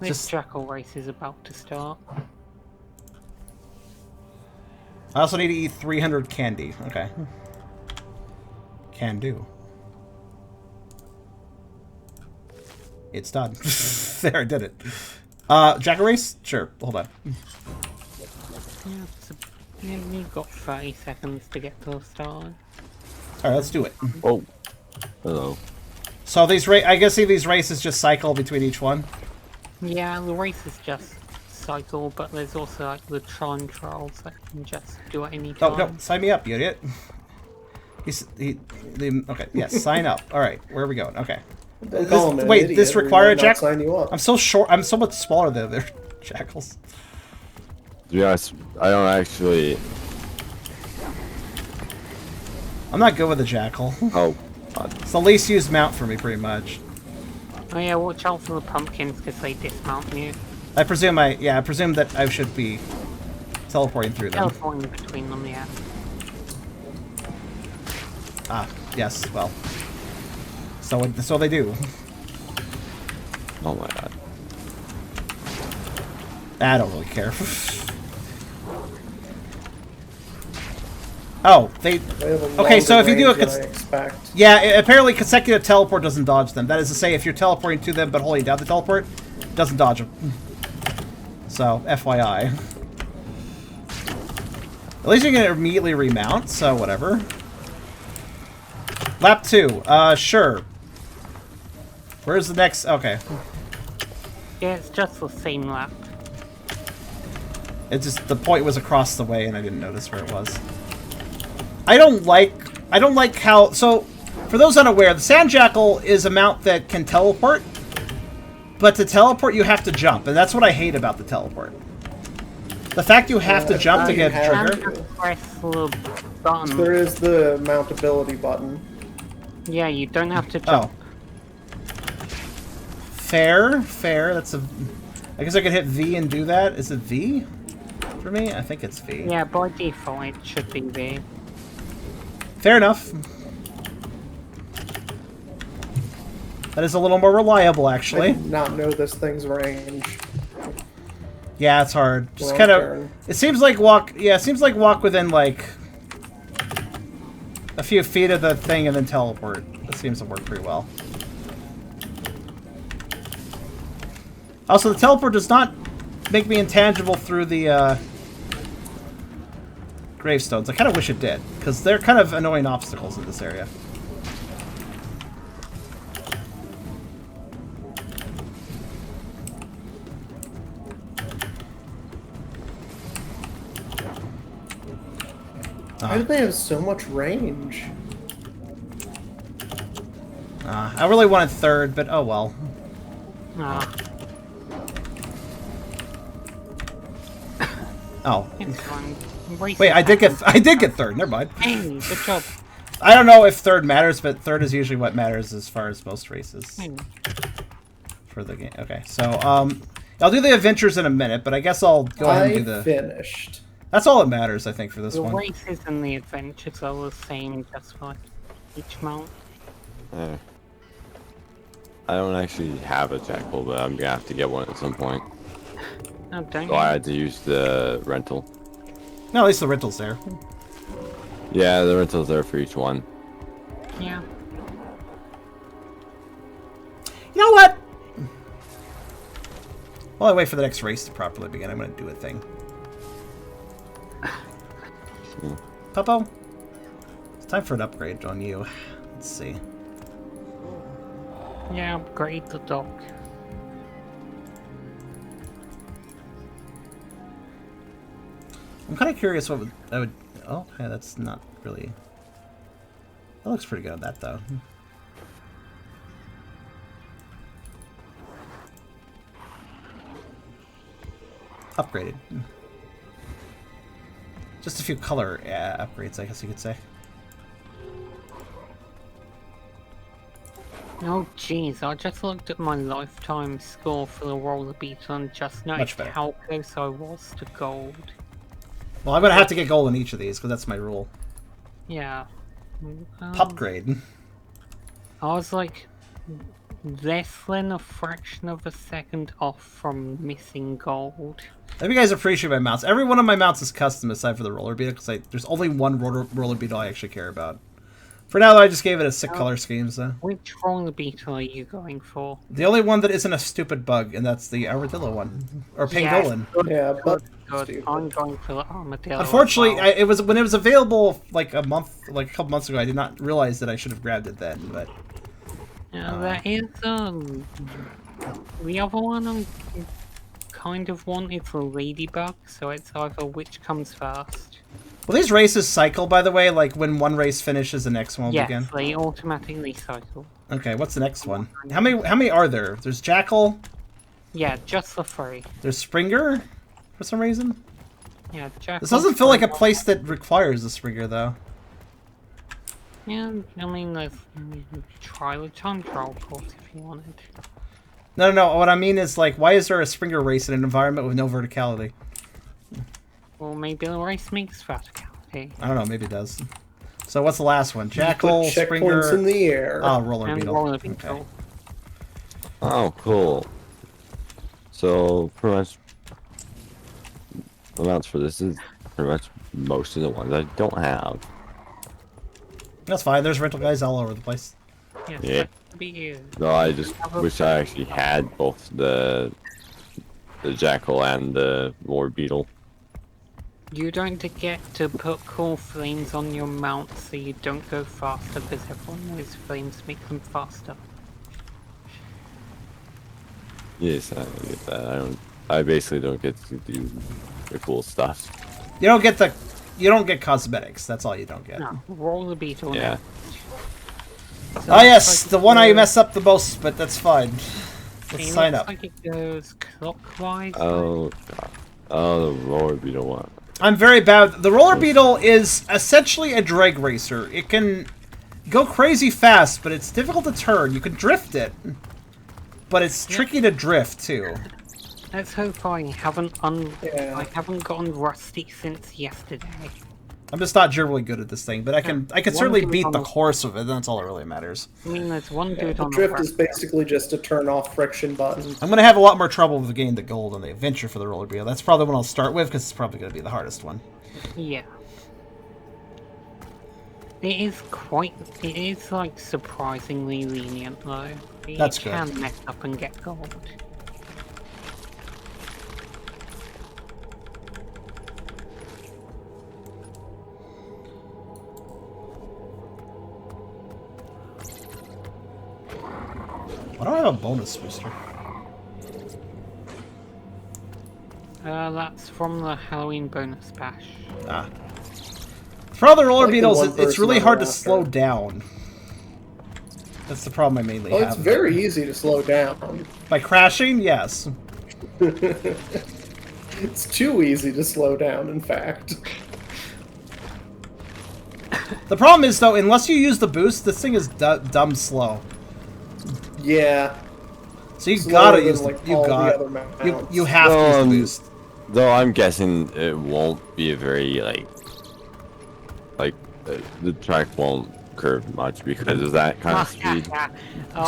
This jackal race is about to start.
I also need to eat 300 candy. Okay. Can do. It's done. There, I did it. Jackal race? Sure. Hold on.
Yeah, you've got 30 seconds to get to the start.
Alright, let's do it.
Oh. Hello.
So these I guess these races just cycle between each one?
Yeah, the races just cycle, but there's also like the Tron trials that can just do it any time.
Oh, no. Sign me up, you idiot. Okay, yes, sign up. Alright, where are we going? Okay.
Don't call him an
Wait,
idiot,
this
or he
require a
might not
jackal?
sign you up.
I'm so short. I'm so much smaller than other jackals.
To be honest, I don't actually.
I'm not good with a jackal.
Oh.
It's the least used mount for me, pretty much.
Oh yeah, watch out for the pumpkins because they dismount you.
I presume I presume that I should be teleporting through them.
Teleporting between them, yeah.
Ah, yes. Well, so they do.
Oh my god.
I don't really care. Oh, they. Okay, so if you do apparently consecutive teleport doesn't dodge them. That is to say, if you're teleporting to them but holding down the teleport, it doesn't dodge them. So, FYI. At least you can immediately remount, so whatever. Lap 2. Sure. Where's the next? Okay.
Yeah, it's just the same lap.
It just, the point was across the way and I didn't notice where it was. I don't like how, so, for those unaware, the Sand Jackal is a mount that can teleport, but to teleport you have to jump, and that's what I hate about the teleport. The fact you have to jump to get trigger.
Press the button.
There is the mountability button.
Yeah, you don't have to jump.
Fair. That's a... I guess I could hit V and do that. Is it V? For me? I think it's V.
Yeah, by default it should be V.
Fair enough. That is a little more reliable, actually.
I did not know this thing's range.
Yeah, it's hard. Just kind of... It seems like walk... Yeah, it seems like walk within, like... a few feet of the thing and then teleport. That seems to work pretty well. Also, the teleport does not make me intangible through the, gravestones. I kind of wish it did, because they're kind of annoying obstacles in this area.
Why do they have so much range?
I really wanted third, but oh well. Oh. Wait, I did get third. Never mind.
Hey, good job.
I don't know if third matters, but third is usually what matters as far as most races for the game. Okay, so I'll do the adventures in a minute, but I guess I'll go ahead and do the.
Finished.
That's all that matters, I think, for this one.
The races and the adventures are the same, just for each mount.
I don't actually have a jackal, but I'm gonna have to get one at some point.
Oh, don't
So I had to use the rental.
No, at least the rental's there.
Yeah, the rental's there for each one.
Yeah.
You know what? While I wait for the next race to properly begin, I'm going to do a thing. Puppo, it's time for an upgrade on you. Let's see.
Yeah, upgrade the dog.
I'm kind of curious what I would... Oh, okay, that's not really... That looks pretty good on that, though. Upgraded. Just a few color upgrades, I guess you could say.
Oh jeez, I just looked at my lifetime score for the roller beater and just noticed how close I was to gold.
Well, I'm going to have to get gold in each of these, because that's my rule.
Yeah.
Upgrade.
I was like less than a fraction of a second off from missing gold.
I hope you guys appreciate my mounts. Every one of my mounts is custom aside for the roller beetle, because there's only one roller beetle I actually care about. For now, though, I just gave it a sick color scheme, so...
Which roller beetle are you going for?
The only one that isn't a stupid bug, and that's the armadillo one. Or pangolin.
Yeah, but...
Good. I'm going for the armadillo.
Unfortunately, it was when it was available like a couple months ago, I did not realize that I should have grabbed it then, but...
There is, the other one I kind of want is the ladybug, so it's either which comes first.
Will these races cycle, by the way? Like, when one race finishes, the next one will
Yes,
begin?
they automatically cycle.
Okay, what's the next one? How many are there? There's Jackal.
Yeah, just the 3.
There's Springer, for some reason.
Yeah, Jackal.
This doesn't feel like a place that requires a Springer, though.
Yeah, I mean, there's try the time trial course if you wanted.
No. What I mean is, like, why is there a Springer race in an environment with no verticality?
Or maybe the race makes verticality.
I don't know. Maybe it does. So what's the last one? Jackal,
Put checkpoints
Springer.
in the air.
Oh, Roller
And
Beetle.
roller beetle.
Okay.
Oh, cool. So, pretty much, the amounts for this is pretty much most of the ones I don't have.
That's fine. There's rental guys all over the place.
Yes,
Yeah.
that could be you.
No, I just wish I actually had both the Jackal and the Roller Beetle.
You don't get to put cool flames on your mount so you don't go faster because everyone knows flames make them faster.
Yes, I get that. I basically don't get to do the cool stuff.
You don't get cosmetics. That's all you don't get.
No, roll the beetle
Yeah.
now. So
Oh yes,
like
the one I mess up the most, but that's fine. Let's
it
sign
looks
up.
like it goes clockwise.
Oh, God. Oh, the Roller Beetle one.
I'm very bad. The Roller Beetle is essentially a drag racer. It can go crazy fast, but it's difficult to turn. You can drift it, but it's tricky to drift too.
Let's hope I haven't I haven't gotten rusty since yesterday.
I'm just not generally good at this thing, but I can
One
certainly
dude
beat
on
the
the-
course of it. That's all that really matters.
I mean, there's one dude
The
on
drift
the
is basically just a turn off friction button.
I'm gonna have a lot more trouble with getting the gold on the adventure for the Roller Beetle. That's probably the one I'll start with because it's probably gonna be the hardest one.
Yeah. It is like surprisingly lenient though. You
That's good.
can mess up and get gold.
Why don't I have a bonus booster?
That's from the Halloween bonus bash.
Ah. For other roller
Like the
beetles,
one
it's
person
really
on
hard
the
to
roster.
slow down. That's the problem I mainly
Oh,
have.
it's very easy to slow down.
By crashing, yes.
It's too easy to slow down, in fact.
The problem is, though, unless you use the boost, this thing is dumb slow.
Yeah.
So you
Slower
gotta
than,
use
like,
you
all the
got
other mounts.
you have to use the boost.
Though I'm guessing it won't be a very the track won't curve much because of that kind of speed.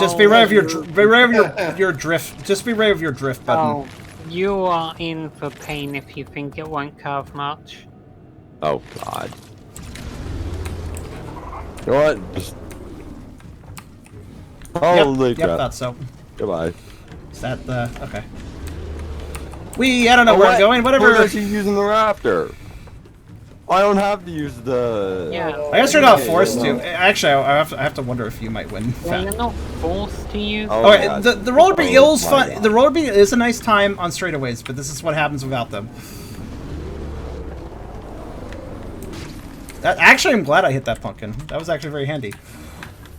Just be aware of your drift. Just be aware of your drift button.
Oh, you are in for pain if you think it won't curve much.
Oh God. You know what? Just... Holy
Yep,
crap.
thought so.
Goodbye.
Is that the okay? I don't know where I'm going. Whatever.
Why is she using the Raptor? I don't have to use the.
Yeah.
I guess you're not
Okay,
forced
no.
to. Actually, I have to wonder if you might win.
Well, you're not forced to use
Oh,
Alright,
yeah.
the roller beetle is
Oh,
fun.
my God.
The roller beetle is a nice time on straightaways, but this is what happens without them. Actually, I'm glad I hit that pumpkin. That was actually very handy.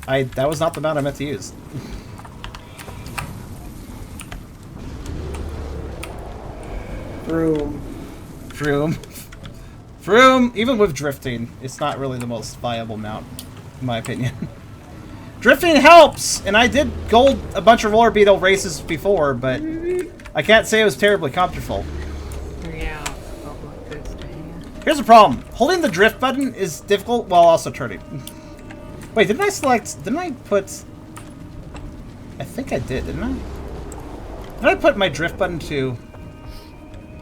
That was not the mount I meant to use.
Vroom.
Vroom. Vroom! Even with drifting, it's not really the most viable mount, in my opinion. Drifting helps! And I did gold a bunch of roller beetle races before, but I can't say it was terribly comfortable.
Yeah, not like this to here.
Here's the problem. Holding the drift button is difficult while also turning. Wait, didn't I put... I think I did, didn't I? Did I put my drift button to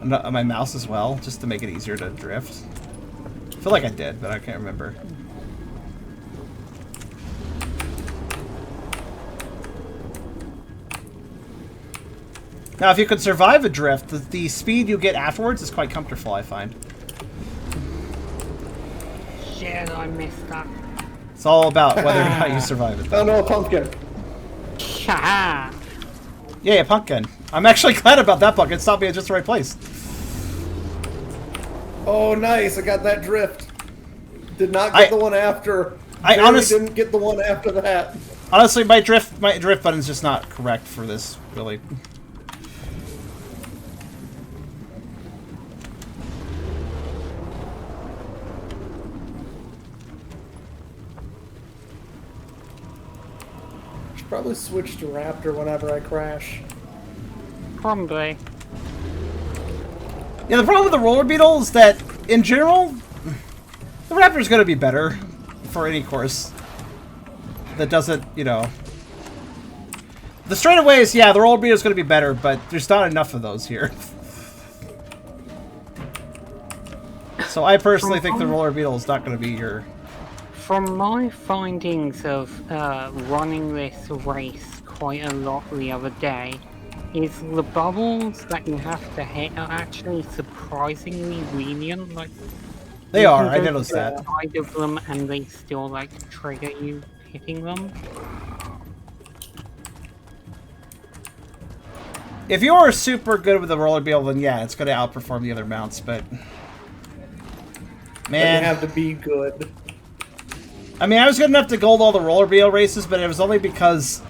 my mouse as well, just to make it easier to drift? I feel like I did, but I can't remember. Now, if you could survive a drift, the speed you get afterwards is quite comfortable, I find.
Shit, I missed that.
It's all about whether or not you survive it.
Oh no, a pumpkin.
Haha!
Yeah, a pumpkin. I'm actually glad about that pumpkin. It stopped me at just the right place.
Oh, nice. I got that drift. Did not get the one after.
I
Barely
honestly
didn't get the one after that.
Honestly, my drift button's just not correct for this, really.
Should probably switch to Raptor whenever I crash.
Probably.
Yeah, the problem with the roller beetle is that, in general, the Raptor's going to be better for any course that doesn't, you know... The straightaways, yeah, the roller beetle's going to be better, but there's not enough of those here. So I personally think the roller beetle is not going to be your...
From my findings of running this race quite a lot the other day, is the bubbles that you have to hit are actually surprisingly lenient. Like
They are, I noticed
that.
that.
Side of them and they still like trigger you hitting them.
If you are super good with the roller beetle, then yeah, it's going to outperform the other mounts, but... Man...
You have to be good.
I mean, I was good enough to gold all the roller beetle races, but it was only because...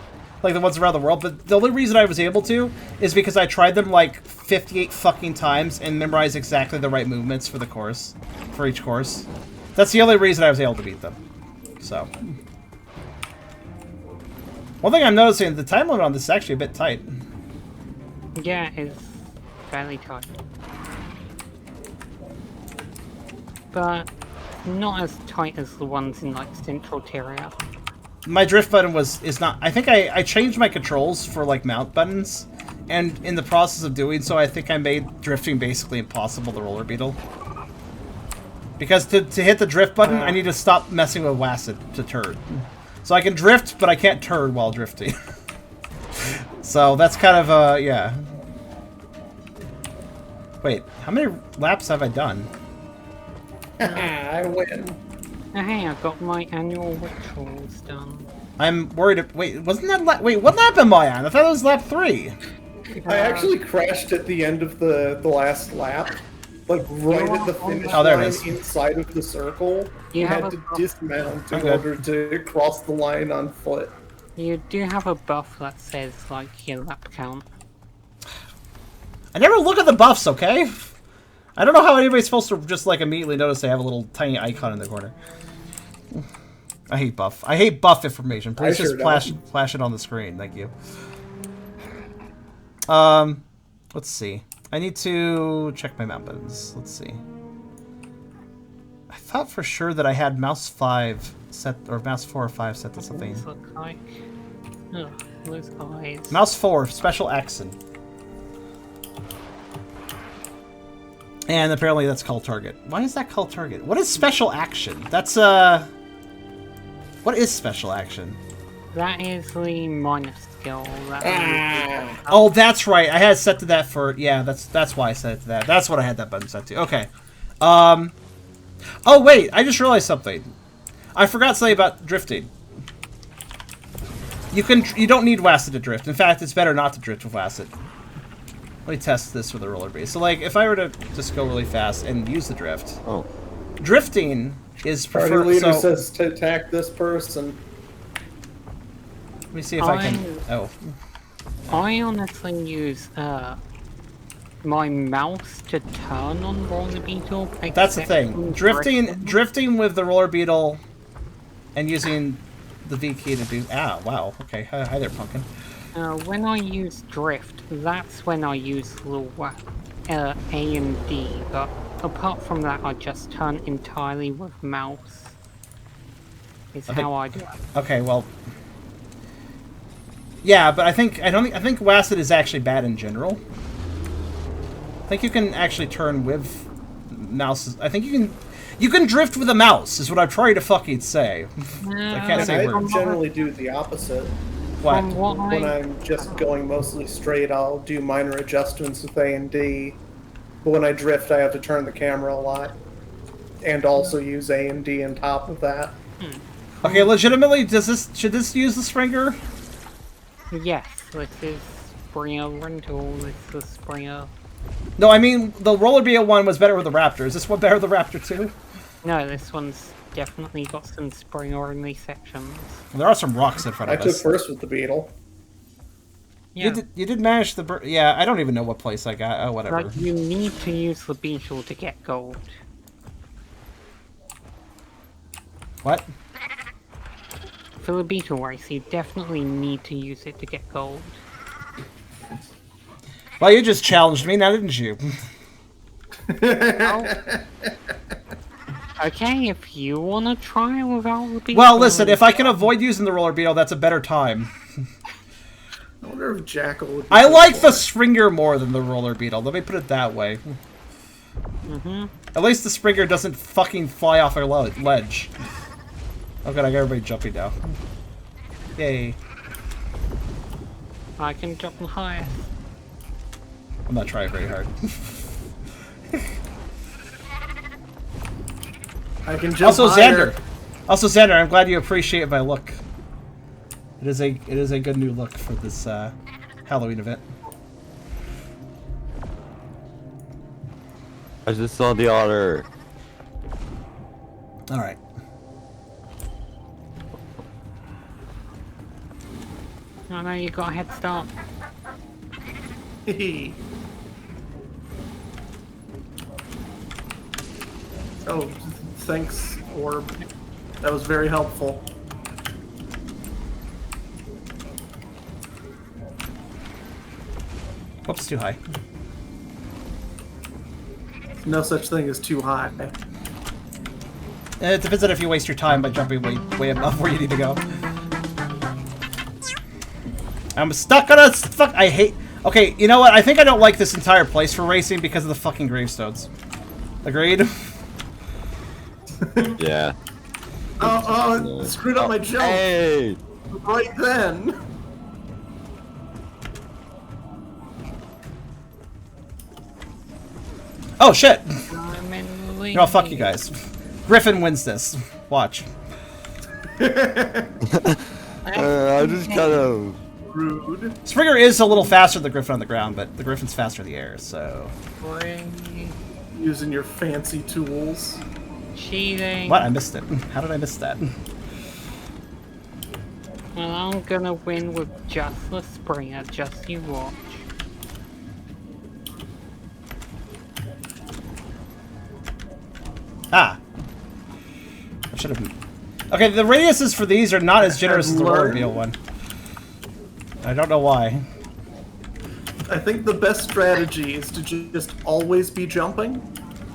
Like, the ones around the world, but the only reason I was able to is because I tried them, like, 58 fucking times and memorized exactly the right movements for the course. For each course. That's the only reason I was able to beat them. So... One thing I'm noticing, the time limit on this is actually a bit tight.
Yeah, it's fairly tight. But not as tight as the ones in, like, Central Tyria.
My drift button is not... I think I changed my controls for, like, mount buttons. And in the process of doing so, I think I made drifting basically impossible, the roller beetle. Because to hit the drift button, I need to stop messing with WASD to turn. So I can drift, but I can't turn while drifting. So that's kind of, yeah. Wait, how many laps have I done?
I win.
Hey, I got my annual rituals done.
I'm worried. Wait, wasn't that wait, what lap am I on? I thought it was lap 3.
I actually crashed at the end of the last lap. Like, right at the finish
there it
line
is.
inside of the circle. You had to dismount in order to cross the line on foot.
You do have a buff that says, like, your lap count.
I never look at the buffs, okay? I don't know how anybody's supposed to just, like, immediately notice they have a little tiny icon in the corner. I hate buff. I hate buff information. Please just flash it on the screen. Thank you. Let's see. I need to check my mount buttons. Let's see. I thought for sure that I had mouse 5 set, or mouse 4 or 5 set to something.
What does it look like? Ugh, those eyes.
Mouse 4, special action. And apparently that's called target. Why is that called target? What is special action? That's, what is special action?
That is the minus skill.
Oh, that's right. I had it set to that for... Yeah, that's why I set it to that. That's what I had that button set to. Okay. Oh, wait. I just realized something. I forgot something about drifting. You don't need WASD to drift. In fact, it's better not to drift with WASD. Let me test this with a roller base. So, like, if I were to just go really fast and use the drift...
Oh.
Drifting is preferred...
Party leader says to attack this person.
Let me see if I can... Oh.
I honestly use my mouse to turn on roller beetle.
That's the thing. Drifting with the roller beetle and using the V key to do... Ah, wow. Okay. Hi there, Pumpkin.
When I use drift, that's when I use the A and D, but apart from that, I just turn entirely with mouse. Is how I do it.
Okay, well... Yeah, but I think WASD is actually bad in general. I think you can actually turn with mouses. I think you can drift with a mouse. Is what I'm trying to fucking say. I can't say
I generally do the opposite.
What?
When I'm just going mostly straight, I'll do minor adjustments with A and D. But when I drift, I have to turn the camera a lot, and also use A and D on top of that.
Okay, legitimately, should this use the Springer?
Yes, this is Springer rental. This is Springer.
No, I mean the roller beetle one was better with the Raptor. Is this one better with the Raptor too?
No, this one's definitely got some spring-only sections.
There are some rocks in front
I
of
took
us.
first with the beetle.
Yeah.
You did manage the... Yeah, I don't even know what place I got. Oh, whatever.
Like, you need to use the beetle to get gold.
What?
For the beetle race, you definitely need to use it to get gold.
Well, you just challenged me, now didn't you?
Oh. Okay, if you wanna try without the beetle...
Well, listen, if I can avoid using the roller beetle, that's a better time.
I wonder if Jackal would be
I
good
like
for
the
it.
Springer more than the roller beetle. Let me put it that way. At least the Springer doesn't fucking fly off a ledge. Oh god, I got everybody jumping now. Yay.
I can jump higher.
I'm not trying very hard.
I can jump
Also,
higher.
Xander, I'm glad you appreciate my look. It is a good new look for this Halloween event.
I just saw the otter.
All right.
Oh no, you got a head start.
Oh, thanks, Orb. That was very helpful.
Whoops, too high.
No such thing as too high.
It depends on if you waste your time by jumping way above where you need to go. I'm stuck on a fuck. I hate. Okay, you know what? I think I don't like this entire place for racing because of the fucking gravestones. Agreed?
Yeah.
Oh, screwed up my jump.
Hey!
Right then.
Oh shit!
I'm in the lead.
No, fuck you guys. Griffin wins this. Watch.
I just kind of...
Rude.
Springer is a little faster than the Griffin on the ground, but the Griffin's faster in the air, so...
Using your fancy tools.
Cheating.
What? I missed it. How did I miss that?
Well, I'm gonna win with just the Springer, just you watch.
Ah. I should have... Okay, the radiuses for these are not as generous as the roller beetle one. I don't know why.
I think the best strategy is to just always be jumping,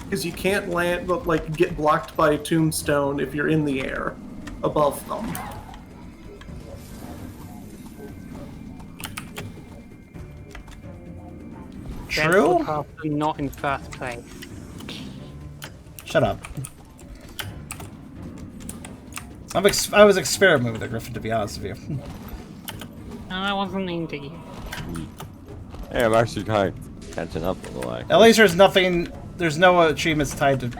because you can't land, like, get blocked by a tombstone if you're in the air above them.
True?
Probably not in first place.
Shut up. I was experimenting with the Griffin, to be honest with you.
No, that wasn't into you.
Hey, I'm actually kind of catching up on the way.
At least there's nothing... There's no achievements tied to...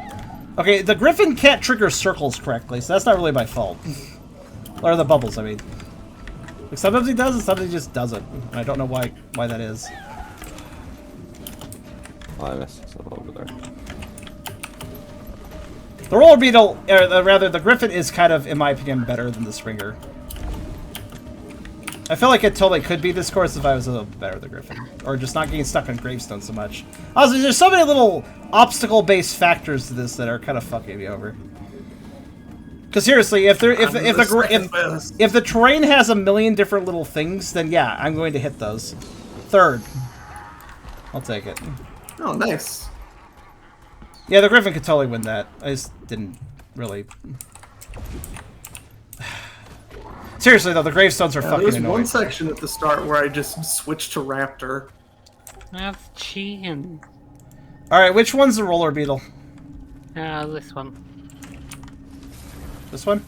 Okay, the Griffin can't trigger circles correctly, so that's not really my fault. Or the bubbles, I mean. Like, sometimes he does, and sometimes he just doesn't. And I don't know why that is.
Oh, I messed up over there.
The roller beetle, or rather, the Griffin is kind of, in my opinion, better than the Springer. I feel like it totally could be this course if I was a little better than Griffin. Or just not getting stuck on gravestones so much. Honestly, there's so many little obstacle-based factors to this that are kind of fucking me over. Because seriously, if the terrain has a million different little things, then yeah, I'm going to hit those. Third. I'll take it.
Oh, nice.
Yeah, the Griffin could totally win that. I just didn't really... Seriously though, the gravestones are fucking
There's
annoying.
one section at the start where I just switched to Raptor.
That's cheating.
Alright, which one's the roller beetle?
This one.
This one?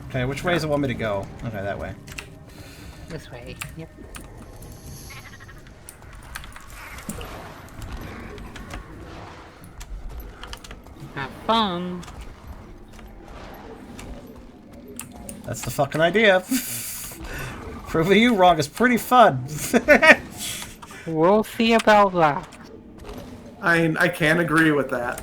Okay, which way does it want me to go? Okay, that way.
This way, yep. Have fun.
That's the fucking idea. Proving you wrong is pretty fun.
We'll see about that.
I can agree with that.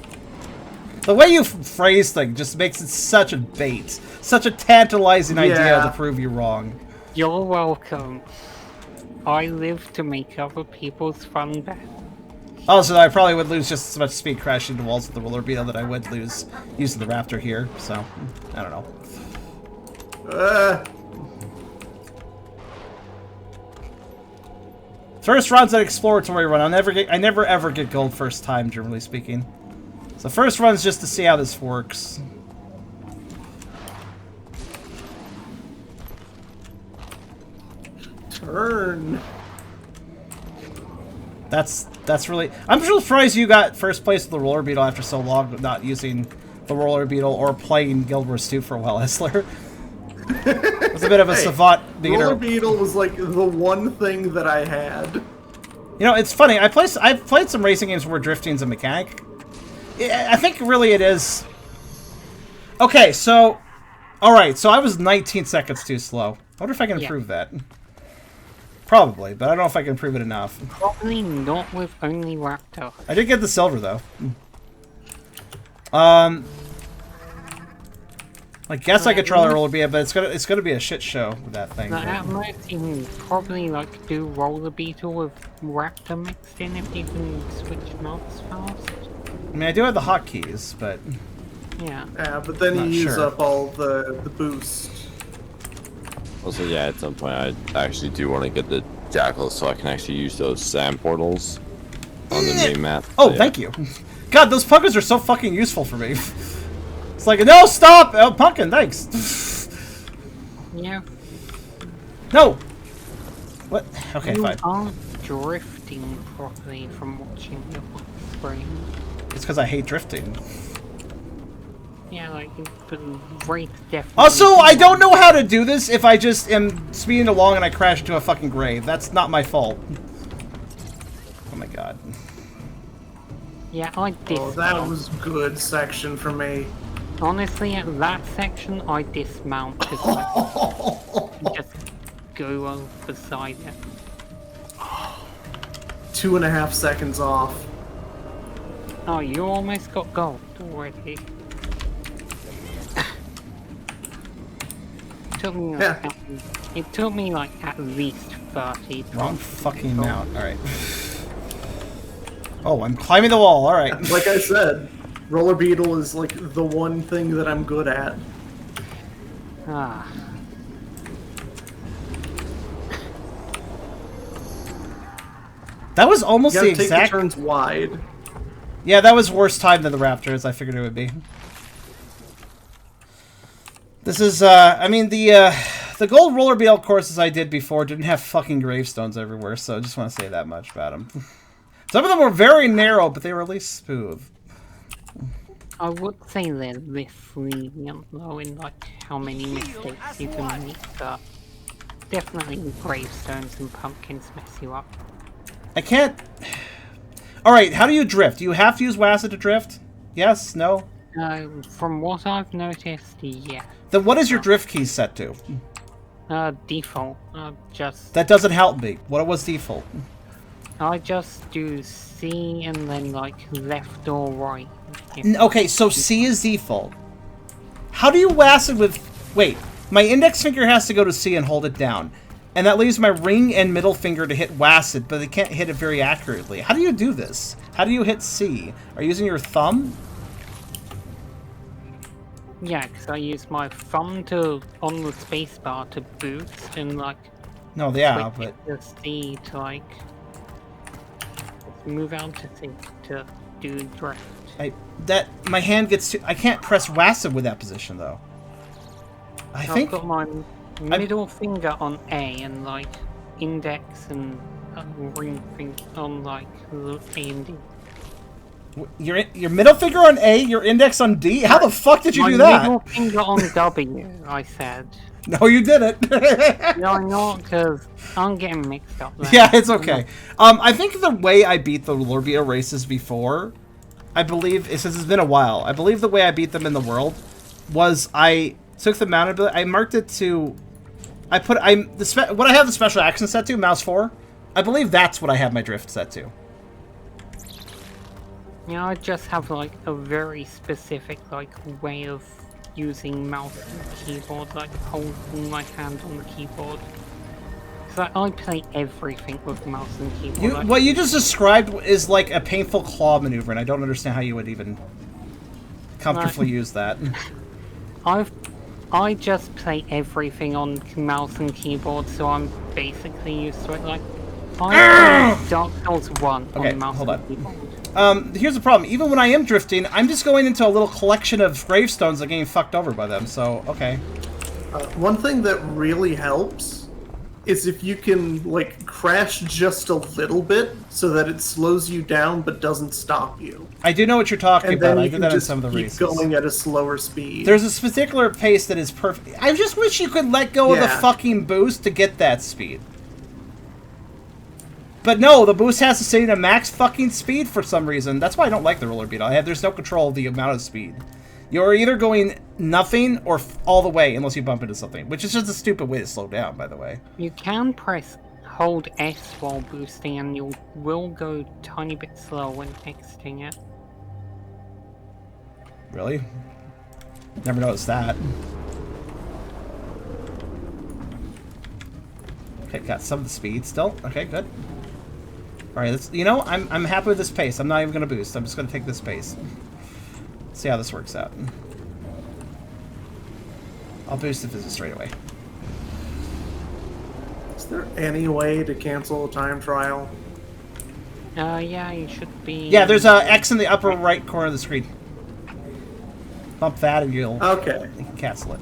The way you phrase things just makes it such a bait. Such a tantalizing idea to prove you wrong.
You're welcome. I live to make other people's fun better.
Also, I probably would lose just as much speed crashing into walls with the roller beetle that I would lose using the raptor here. So, I don't know. First run's an exploratory run. I never ever get gold first time, generally speaking. So first run's just to see how this works.
Turn.
That's really... I'm surprised you got first place with the roller beetle after so long of not using the roller beetle or playing Guild Wars 2 for a while, Esler. It's a bit of a savant beater.
Roller beetle was like the one thing that I had.
You know, it's funny. I've played some racing games where drifting's a mechanic. I think really it is. Okay, so... Alright, so I was 19 seconds too slow. I wonder if I can improve that. Probably, but I don't know if I can improve it enough.
Probably not with only Raptor.
I did get the silver, though. I guess I could try the roller beetle, but it's gonna be a shit show with that thing.
At most, you can probably like do roller beetle with Raptor mixed in if you can switch mods fast.
I mean, I do have the hotkeys, but
yeah.
Yeah, but then you use up all the boost.
Also, yeah, at some point I actually do want to get the jackals so I can actually use those sand portals on the main map.
Oh,
so, yeah.
Thank you. God, those pumpkins are so fucking useful for me. It's like, no, stop! Oh, pumpkin, thanks.
Yeah.
No! What? Okay,
you
fine.
aren't drifting properly from watching your screen.
It's because I hate drifting.
Yeah, like, but rate definitely...
Also, I don't know how to do this if I just am speeding along and I crash into a fucking grave. That's not my fault. Oh my god.
Yeah, I dismount.
Oh, that was good section for me.
Honestly, at that section, I dismount because I just go over beside it.
2.5 seconds off.
Oh, you almost got gold already. It took me like at least 30.
Wrong fucking mount. Alright. Oh, I'm climbing the wall. Alright.
Like I said, roller beetle is like the one thing that I'm good at.
Ah.
That was almost
you
the
gotta
exact...
take the turns wide.
Yeah, that was worse time than the Raptor, as I figured it would be. This is, I mean, the gold roller beetle courses I did before didn't have fucking gravestones everywhere, so I just want to say that much about them. Some of them were very narrow, but they were at least smooth.
I would say they're this lenient, though, in like how many mistakes you can make, but definitely gravestones and pumpkins mess you up.
I can't... Alright, how do you drift? Do you have to use WASD to drift? Yes? No?
From what I've noticed, yeah.
Then what is your drift key set to?
Default. Just...
That doesn't help me. What was default?
I just do C and then like left or right.
Okay, so C is default. How do you WASD with... Wait, my index finger has to go to C and hold it down. And that leaves my ring and middle finger to hit WASD, but they can't hit it very accurately. How do you do this? How do you hit C? Are you using your thumb?
Yeah, because I use my thumb to on the spacebar to boost and like.
No, yeah, but
the C to like move out to C to do drift.
My hand gets too... I can't press WASD with that position though. I've
got my middle finger on A and like index and ring finger on like A and D.
Your middle finger on A, your index on D? How the fuck did you do that?
My middle finger on W, I said.
No, you didn't.
No, I'm not, because I'm getting mixed up there.
Yeah, it's okay. I think the way I beat the Lorbia races before, I believe, since it's been a while, I believe the way I beat them in the world was I took the mount ability, I marked it to, what I have the special action set to, mouse 4, I believe that's what I have my drift set to.
Yeah, I just have like a very specific like way of using mouse and keyboard, like holding my hand on the keyboard. So I play everything with mouse and keyboard.
What you just described is like a painful claw maneuver, and I don't understand how you would even comfortably use that.
I just play everything on mouse and keyboard, so I'm basically used to it. Like I play Dark Souls 1 on mouse and keyboard.
Here's the problem. Even when I am drifting, I'm just going into a little collection of gravestones and getting fucked over by them, so, okay.
One thing that really helps is if you can, like, crash just a little bit so that it slows you down but doesn't stop you.
I do know what you're talking about. I
you
did
can
that in
just
some of the
keep
races.
going at a slower speed.
There's this particular pace that is perfect. I just wish you could let go of the fucking boost to get that speed. But no, the boost has to stay at max fucking speed for some reason. That's why I don't like the roller beetle. There's no control of the amount of speed. You're either going nothing or all the way unless you bump into something, which is just a stupid way to slow down, by the way.
You can hold S while boosting and you will go a tiny bit slower when exiting it.
Really? Never noticed that. Okay, got some of the speed still. Okay, good. Alright, let's, you know, I'm happy with this pace. I'm not even going to boost. I'm just going to take this pace. See how this works out. I'll boost if it's straight away.
Is there any way to cancel a time trial?
Yeah, you should be...
Yeah, there's a X in the upper right corner of the screen. Bump that and you can cancel it.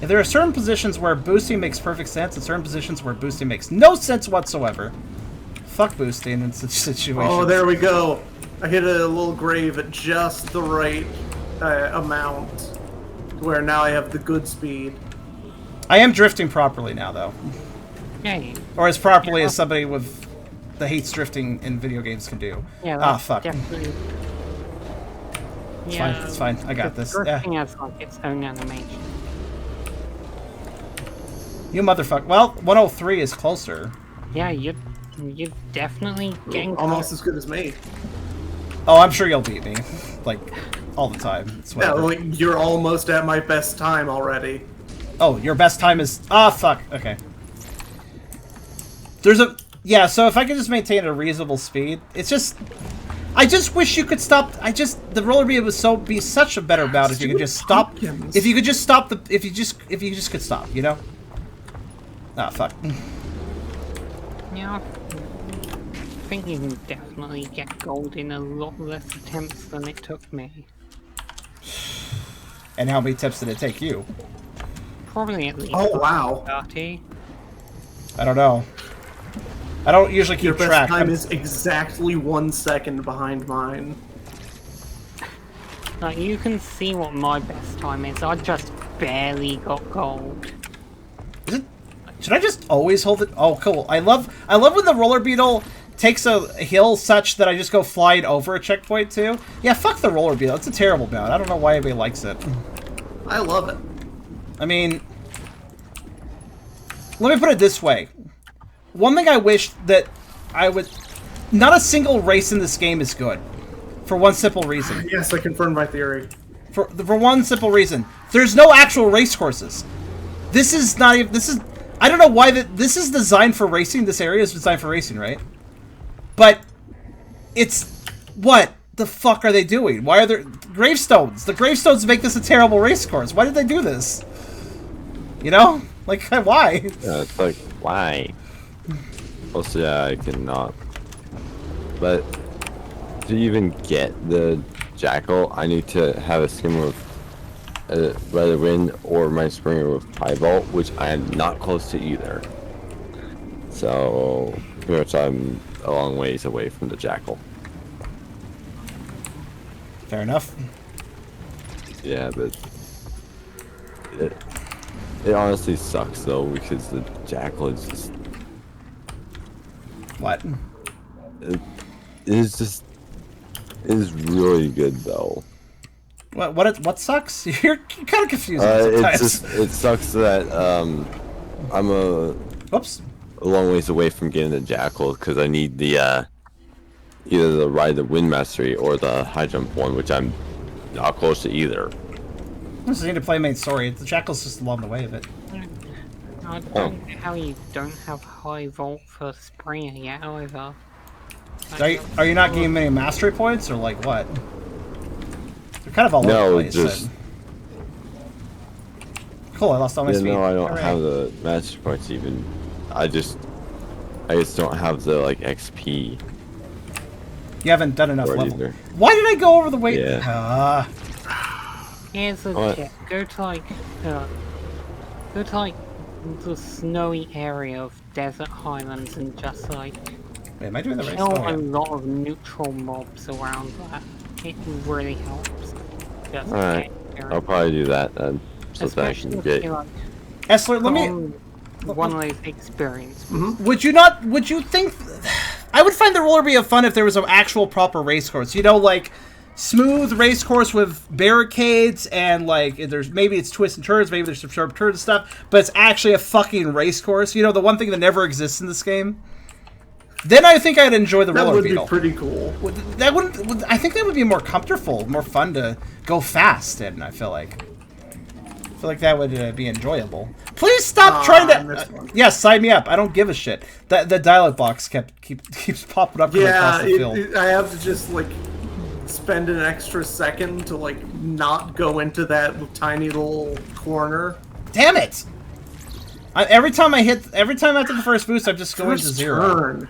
If there are certain positions where boosting makes perfect sense and certain positions where boosting makes no sense whatsoever, fuck boosting in such situations.
Oh, there we go. I hit a little grave at just the right amount, where now I have the good speed.
I am drifting properly now, though.
Yay.
Or as properly as somebody with that hates drifting in video games can do.
Yeah,
ah, fuck.
Definitely...
It's fine, it's fine. I got this.
Drifting has like its own animation.
You motherfucker. Well, 103 is closer.
Yeah, you're definitely getting
almost as good as me.
Oh, I'm sure you'll beat me. Like, all the time.
Yeah, like, you're almost at my best time already.
Oh, your best time is... Ah, fuck. Okay. There's a... Yeah, so if I could just maintain a reasonable speed, it's just... I just wish you could stop... The roller beam would be such a better bout if you could just stop... If you could just stop the... If you just could stop, you know? Ah, fuck.
Yeah, I think you can definitely get gold in a lot less attempts than it took me.
And how many attempts did it take you?
Probably at least 30.
I don't know. I don't usually keep
Your best
track.
time is exactly 1 second behind mine.
Like, you can see what my best time is. I just barely got gold.
Is it? Should I just always hold it? Oh, cool. I love when the roller beetle takes a hill such that I just go flying over a checkpoint too. Yeah, fuck the roller beetle. It's a terrible mount. I don't know why anybody likes it.
I love it.
I mean, let me put it this way. One thing I wish that I would... Not a single race in this game is good. For one simple reason.
Yes, I confirmed my theory.
For one simple reason. There's no actual race courses. This is not even... This is... I don't know why this is designed for racing. This area is designed for racing, right? But it's... What the fuck are they doing? Why are there... Gravestones. The gravestones make this a terrible race course. Why did they do this? You know? Like, why?
Yeah, it's like, why? Also, yeah, I cannot. But to even get the jackal, I need to have a skin with Weather Wind or my Springer with High Vault, which I am not close to either. So, pretty much I'm a long ways away from the jackal.
Fair enough.
Yeah, but it honestly sucks though, because the jackal is just...
What?
It is really good though.
What sucks? You're kind of confusing sometimes.
It sucks that I'm a long ways away from getting the jackal because I need the either the ride the wind mastery or the high jump one, which I'm not close to either.
I just need to play main story. The Jackal's just along the way of it.
I don't know how you don't have high vault for Springer yet either.
Are you not getting many mastery points, or like what? They're kind of all over the place.
Just...
Cool, I lost all my speed.
No, I don't have the mastery points even. I just don't have the like XP.
You haven't done enough level.
Either.
Why did I go over the weight?
Yeah.
Here's a tip. Go to like the snowy area of Desert Highlands and just like
wait, am I doing the right
kill
stuff?
a lot of neutral mobs around that. It really helps. Just
Alright, I'll probably do that then. So that I can get...
Like,
Essler, let me...
one of those experiences.
Would you think... I would find the roller fun if there was an actual proper race course. You know, like, smooth race course with barricades and, like, maybe it's twists and turns, maybe there's some sharp turns and stuff, but it's actually a fucking race course. You know, the one thing that never exists in this game. Then I think I'd enjoy the roller beetle.
That would be pretty cool.
I think that would be more comfortable, more fun to go fast in, I feel like. I feel like that would be enjoyable. Please stop trying to... yes, sign me up. I don't give a shit. The dialogue box keeps popping up across the field.
I have to just, like, spend an extra second to, like, not go into that tiny little corner.
Damn it! Every time after the first boost, I'm just going to zero.
Turn.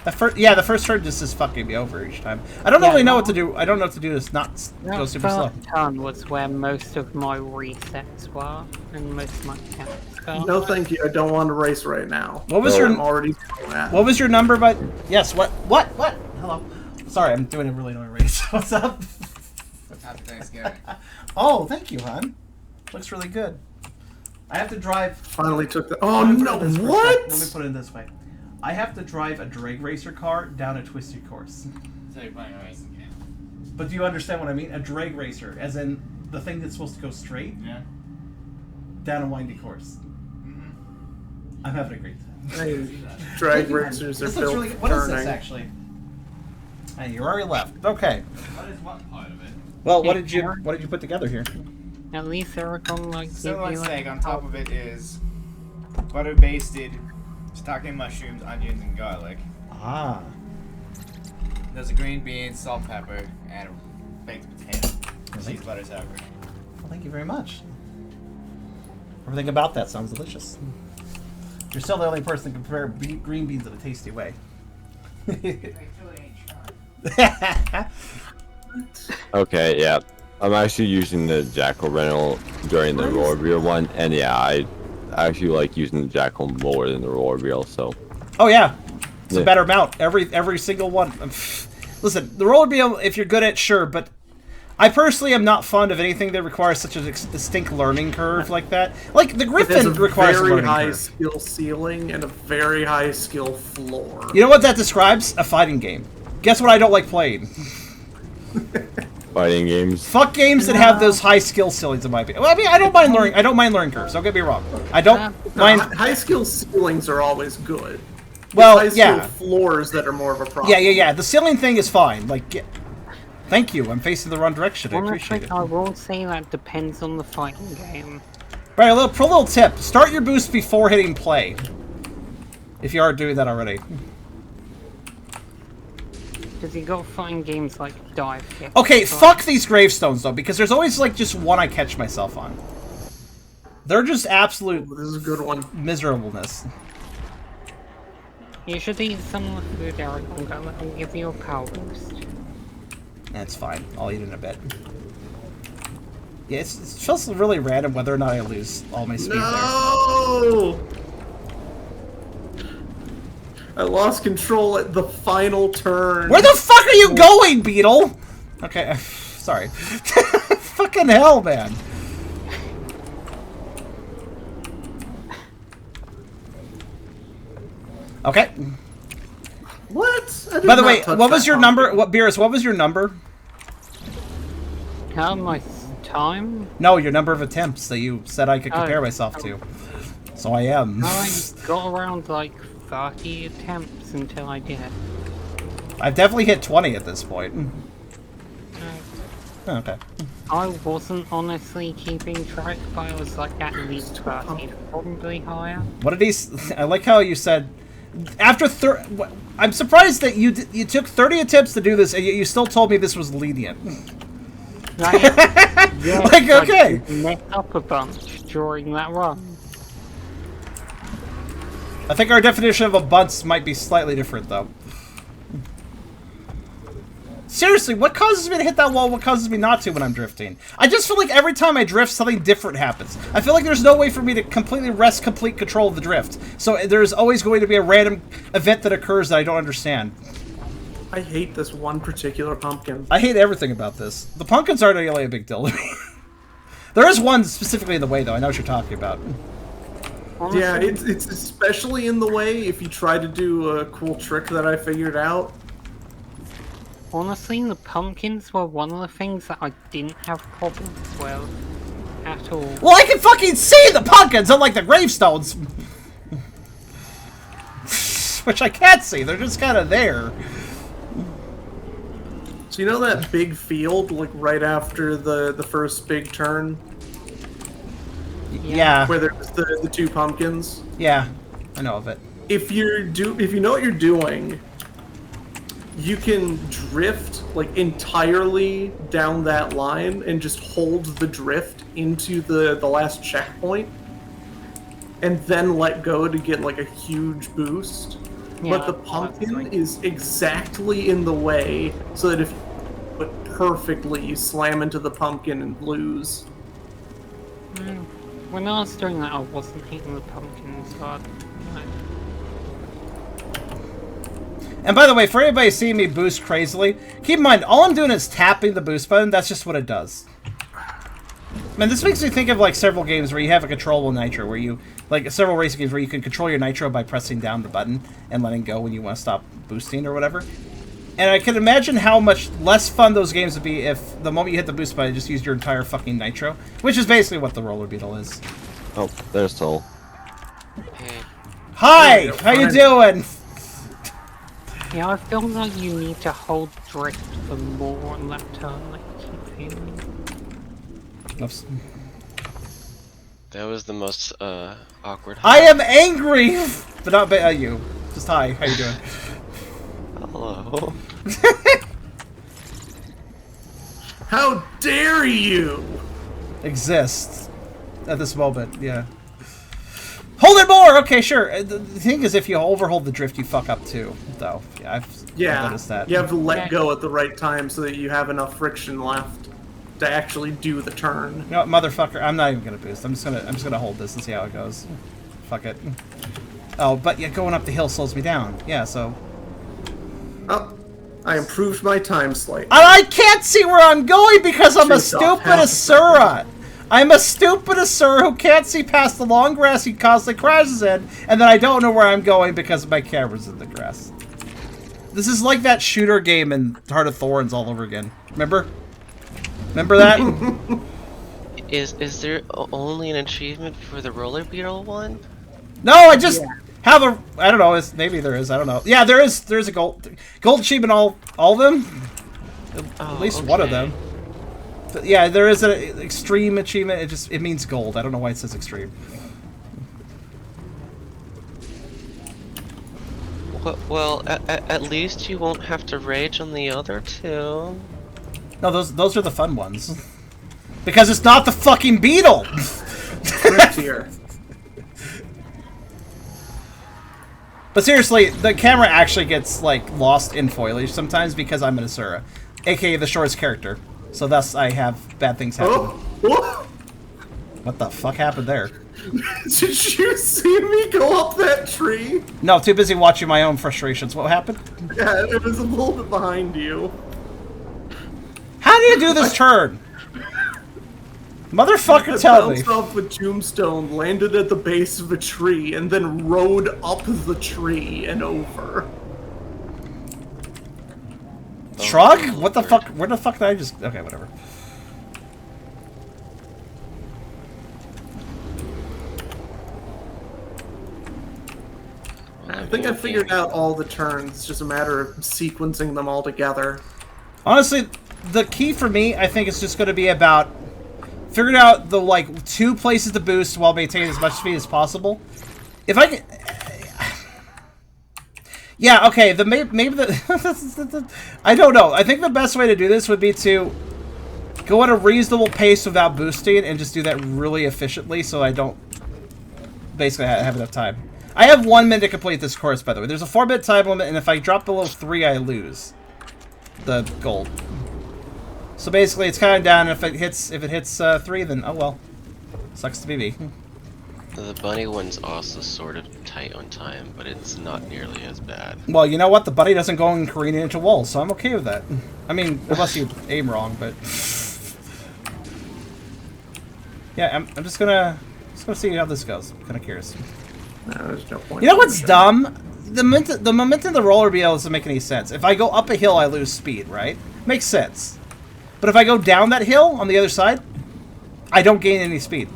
The first turn just is fucking me over each time. I don't really know what to do. I don't know what to do to not go super slow.
That turn was where most of my resets were, and most of my attempts.
No, thank you. I don't want to race right now.
What was your?
I'm already doing that.
What was your number? But yes. What? Hello. Sorry, I'm doing a really annoying race. What's up?
Happy Thanksgiving.
Oh, thank you, hon. Looks really good. I have to drive.
Finally took the. Oh no! What?
Let me put it this way. I have to drive a drag racer car down a twisted course.
So you're playing a racing game.
But do you understand what I mean? A drag racer, as in the thing that's supposed to go straight.
Yeah.
Down a windy course.
Mm-hmm.
I'm having a great time.
Hey, drag racers are built
really, what is this actually? Hey, you already left. Okay.
What is what part of it?
Well, what did you put together here?
At least Eric like
So let's say on top of it is butter basted shiitake mushrooms, onions, and garlic.
Ah.
There's a green bean, salt, pepper, and a baked potato. Cheese, butter, sour cream.
Well, thank you very much. Everything about that sounds delicious. You're still the only person that can prepare green beans in a tasty way.
Okay, yeah. I'm actually using the Jackal rental during the roller wheel one, and yeah, I actually like using the Jackal more than the roller wheel, so...
Oh yeah, it's a better mount. Every single one. Listen, the roller wheel, if you're good at, sure, but I personally am not fond of anything that requires such a distinct learning curve like that. Like the Griffin requires a learning curve.
Very high skill ceiling and a very high skill floor.
You know what that describes? A fighting game. Guess what I don't like playing?
Fighting games.
Fuck games that have those high skill ceilings in my opinion. Well, I mean, I don't mind learning curves. Don't get me wrong. I don't mind.
High skill ceilings are always good.
Well,
high skill floors that are more of a problem.
Yeah. The ceiling thing is fine. Like, thank you. I'm facing the wrong direction. I appreciate it.
I will say that depends on the fighting game.
Right, a little tip. Start your boost before hitting play. If you aren't doing that already.
Because you got fighting games like Dive Kick.
Okay, fuck these gravestones though, because there's always like just one I catch myself on. They're just absolute.
This is a good one.
Miserableness.
You should eat some of the food, Eric. I'll give you a power boost.
That's fine. I'll eat in a bit. Yeah, it feels really random whether or not I lose all my speed
there. I lost control at the final turn.
Where the fuck are you going, Beetle? Okay, sorry. Fucking hell, man. Okay.
What?
By the way, what was your number? Beerus, what was your number?
How my time?
No, your number of attempts that you said I could compare myself to. So I am.
I got around like 30 attempts until I did it.
I've definitely hit 20 at this point. Oh, okay.
I wasn't honestly keeping track, but I was like at least 30, probably higher.
What did he? I like how you said after 30. I'm surprised that you took 30 attempts to do this, and yet you still told me this was lenient.
Like, yeah,
like okay.
I met up a bunch during that run.
I think our definition of a bunch might be slightly different, though. Seriously, what causes me to hit that wall? What causes me not to when I'm drifting? I just feel like every time I drift, something different happens. I feel like there's no way for me to completely wrest complete control of the drift. So there's always going to be a random event that occurs that I don't understand.
I hate this one particular pumpkin.
I hate everything about this. The pumpkins aren't really a big deal to me. There is one specifically in the way, though. I know what you're talking about.
Honestly,
Yeah, it's especially in the way if you try to do a cool trick that I figured out.
honestly, the pumpkins were one of the things that I didn't have problems with at all.
Well, I can fucking see the pumpkins, unlike the gravestones. Which I can't see. They're just kind of there.
So you know that big field, like right after the first big turn,
Yeah.
where there's the two pumpkins?
Yeah. I know of it.
If you know what you're doing, you can drift like entirely down that line and just hold the drift into the last checkpoint, and then let go to get like a huge boost.
Yeah,
But the pumpkin is exactly in the way, so that if you put perfectly, you slam into the pumpkin and lose.
When I was doing that, I wasn't hitting the pumpkins hard.
And by the way, for anybody seeing me boost crazily, keep in mind, all I'm doing is tapping the boost button. That's just what it does. Man, this makes me think of like several games where you have a controllable nitro, where you, like several racing games where you can control your nitro by pressing down the button and letting go when you want to stop boosting or whatever. And I can imagine how much less fun those games would be if the moment you hit the boost button, you just use your entire fucking nitro, which is basically what the roller beetle is.
Oh, there's Soul.
Hey,
Hi! How you doing?
Yeah, I feel like you need to hold drift for more on that turn, like I keep feeling.
Oops.
that was the most awkward.
I am angry! But not you. Just hi. How you doing?
Hello.
How dare you!
Exist at this moment, yeah. Hold it more! Okay, sure. The thing is, if you overhold the drift, you fuck up too, though. Yeah, I've noticed that.
You have to let go at the right time so that you have enough friction left to actually do the turn.
You know what, motherfucker? I'm not even gonna boost. I'm just gonna hold this and see how it goes. Fuck it. Oh, but yeah, going up the hill slows me down. Yeah, so.
Oh, I improved my time slightly.
And I can't see where I'm going because I'm a
Chased off
stupid
half the
Asura. I'm a stupid Asura who can't see past the long grass he constantly crashes in, and then I don't know where I'm going because my camera's in the grass. This is like that shooter game in Heart of Thorns all over again. Remember? Remember that?
Is there only an achievement for the roller beetle one?
No, I just have a. I don't know. Maybe there is. I don't know. Yeah, there is. There's a gold achievement. All of them. At least one of them. But yeah, there is an extreme achievement. It means gold. I don't know why it says extreme.
Well, at least you won't have to rage on the other two.
No, those are the fun ones. Because it's not the fucking beetle.
Here.
But seriously, the camera actually gets like lost in foliage sometimes because I'm an Asura, aka the shortest character. So thus I have bad things happen.
Oh.
What the fuck happened there?
Did you see me go up that tree?
No, too busy watching my own frustrations. What happened?
Yeah, it was a little bit behind you.
How do you do this turn? Motherfucker, tell me.
I bounced off a tombstone, landed at the base of a tree, and then rode up the tree and over.
Shrug? What the fuck? Where the fuck did I just... Okay, whatever.
I think I figured out all the turns. It's just a matter of sequencing them all together.
Honestly, the key for me, I think, is just going to be about figuring out the, like, 2 places to boost while maintaining as much speed as possible. If I can... Yeah, okay, maybe the... I don't know. I think the best way to do this would be to go at a reasonable pace without boosting and just do that really efficiently so I don't basically have enough time. I have 1 minute to complete this course, by the way. There's a 4-minute time limit, and if I drop below 3, I lose the gold. So basically, it's counting down. If it hits 3, then oh well. Sucks to be me.
The bunny one's also sort of tight on time, but it's not nearly as bad.
Well, you know what? The bunny doesn't go and careen into walls, so I'm okay with that. I mean, unless you aim wrong, but yeah, I'm just gonna see how this goes. I'm kind of curious.
No, there's no point.
You know what's dumb? The momentum of the roller wheel doesn't make any sense. If I go up a hill, I lose speed, right? Makes sense. But if I go down that hill on the other side, I don't gain any speed.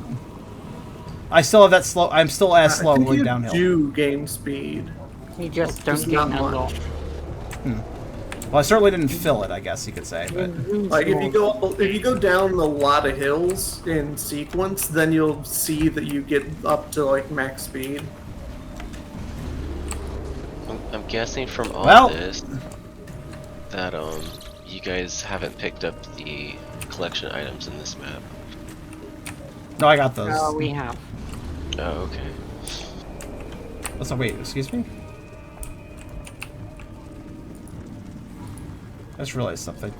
I still have that slow. I'm still as slow going downhill.
You do gain speed.
You just don't gain a lot.
Well, I certainly didn't fill it, I guess you could say. But
like if you go down a lot of hills in sequence, then you'll see that you get up to like max speed.
I'm guessing from all this that you guys haven't picked up the collection items in this map.
No, I got those.
Oh, we have.
Oh, okay.
So wait, excuse me? I just realized something.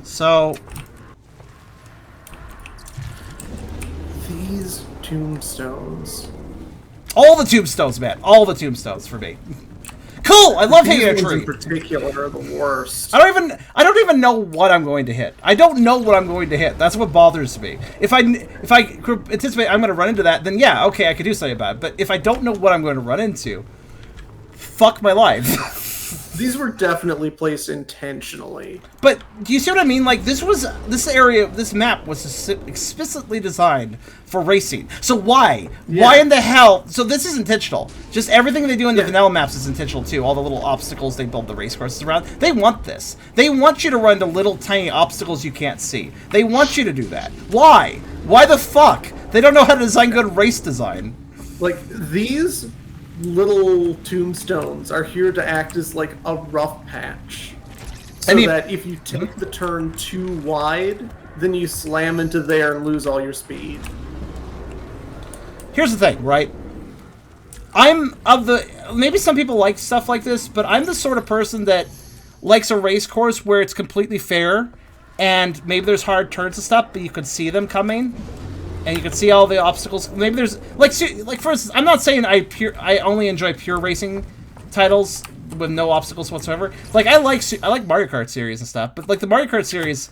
So
these tombstones.
All the tombstones, man. All the tombstones for me. Cool! I love hitting a tree.
In particular are the worst.
I don't even know what I'm going to hit. I don't know what I'm going to hit. That's what bothers me. If I anticipate I'm going to run into that, then yeah, okay, I could do something about it. But if I don't know what I'm going to run into, fuck my life.
These were definitely placed intentionally.
But do you see what I mean? Like this map was explicitly designed for racing. So why? Yeah. Why in the hell? So this is intentional. Just everything they do in the vanilla maps is intentional too. All the little obstacles they build the race courses around. They want this. They want you to run into little tiny obstacles you can't see. They want you to do that. Why? Why the fuck? They don't know how to design good race design.
Like these little tombstones are here to act as like a rough patch, so that if you take the turn too wide, then you slam into there and lose all your speed.
Here's the thing, right? Maybe some people like stuff like this, but I'm the sort of person that likes a race course where it's completely fair, and maybe there's hard turns and stuff, but you could see them coming. And you can see all the obstacles. Maybe there's like for instance, I'm not saying I only enjoy pure racing titles with no obstacles whatsoever. Like I like Mario Kart series and stuff, but like the Mario Kart series,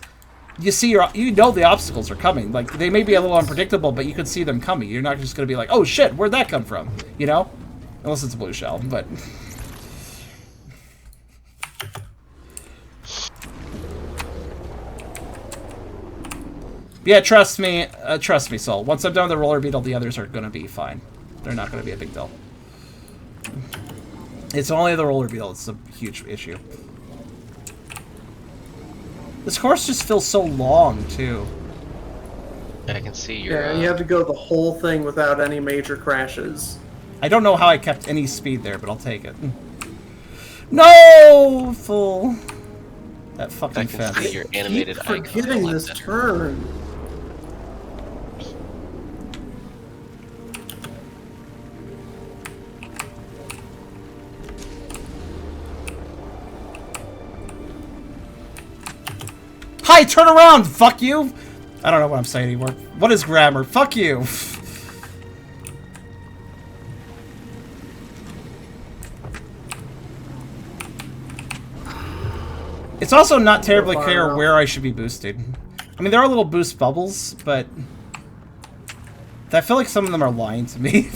you know the obstacles are coming. Like they may be a little unpredictable, but you can see them coming. You're not just gonna be like, oh shit, where'd that come from? You know, unless it's a blue shell, but. Yeah, trust me, Soul. Once I'm done with the roller beetle, the others are gonna be fine. They're not gonna be a big deal. It's only the roller beetle that's a huge issue. This course just feels so long, too.
I can see your...
Yeah, and you have to go the whole thing without any major crashes.
I don't know how I kept any speed there, but I'll take it. No! Fool. That fucking fence.
I can see your animated icon.
Forgetting this turn.
Hi, turn around! Fuck you! I don't know what I'm saying anymore. What is grammar? Fuck you! It's also not terribly clear where I should be boosted. I mean, there are little boost bubbles, but I feel like some of them are lying to me.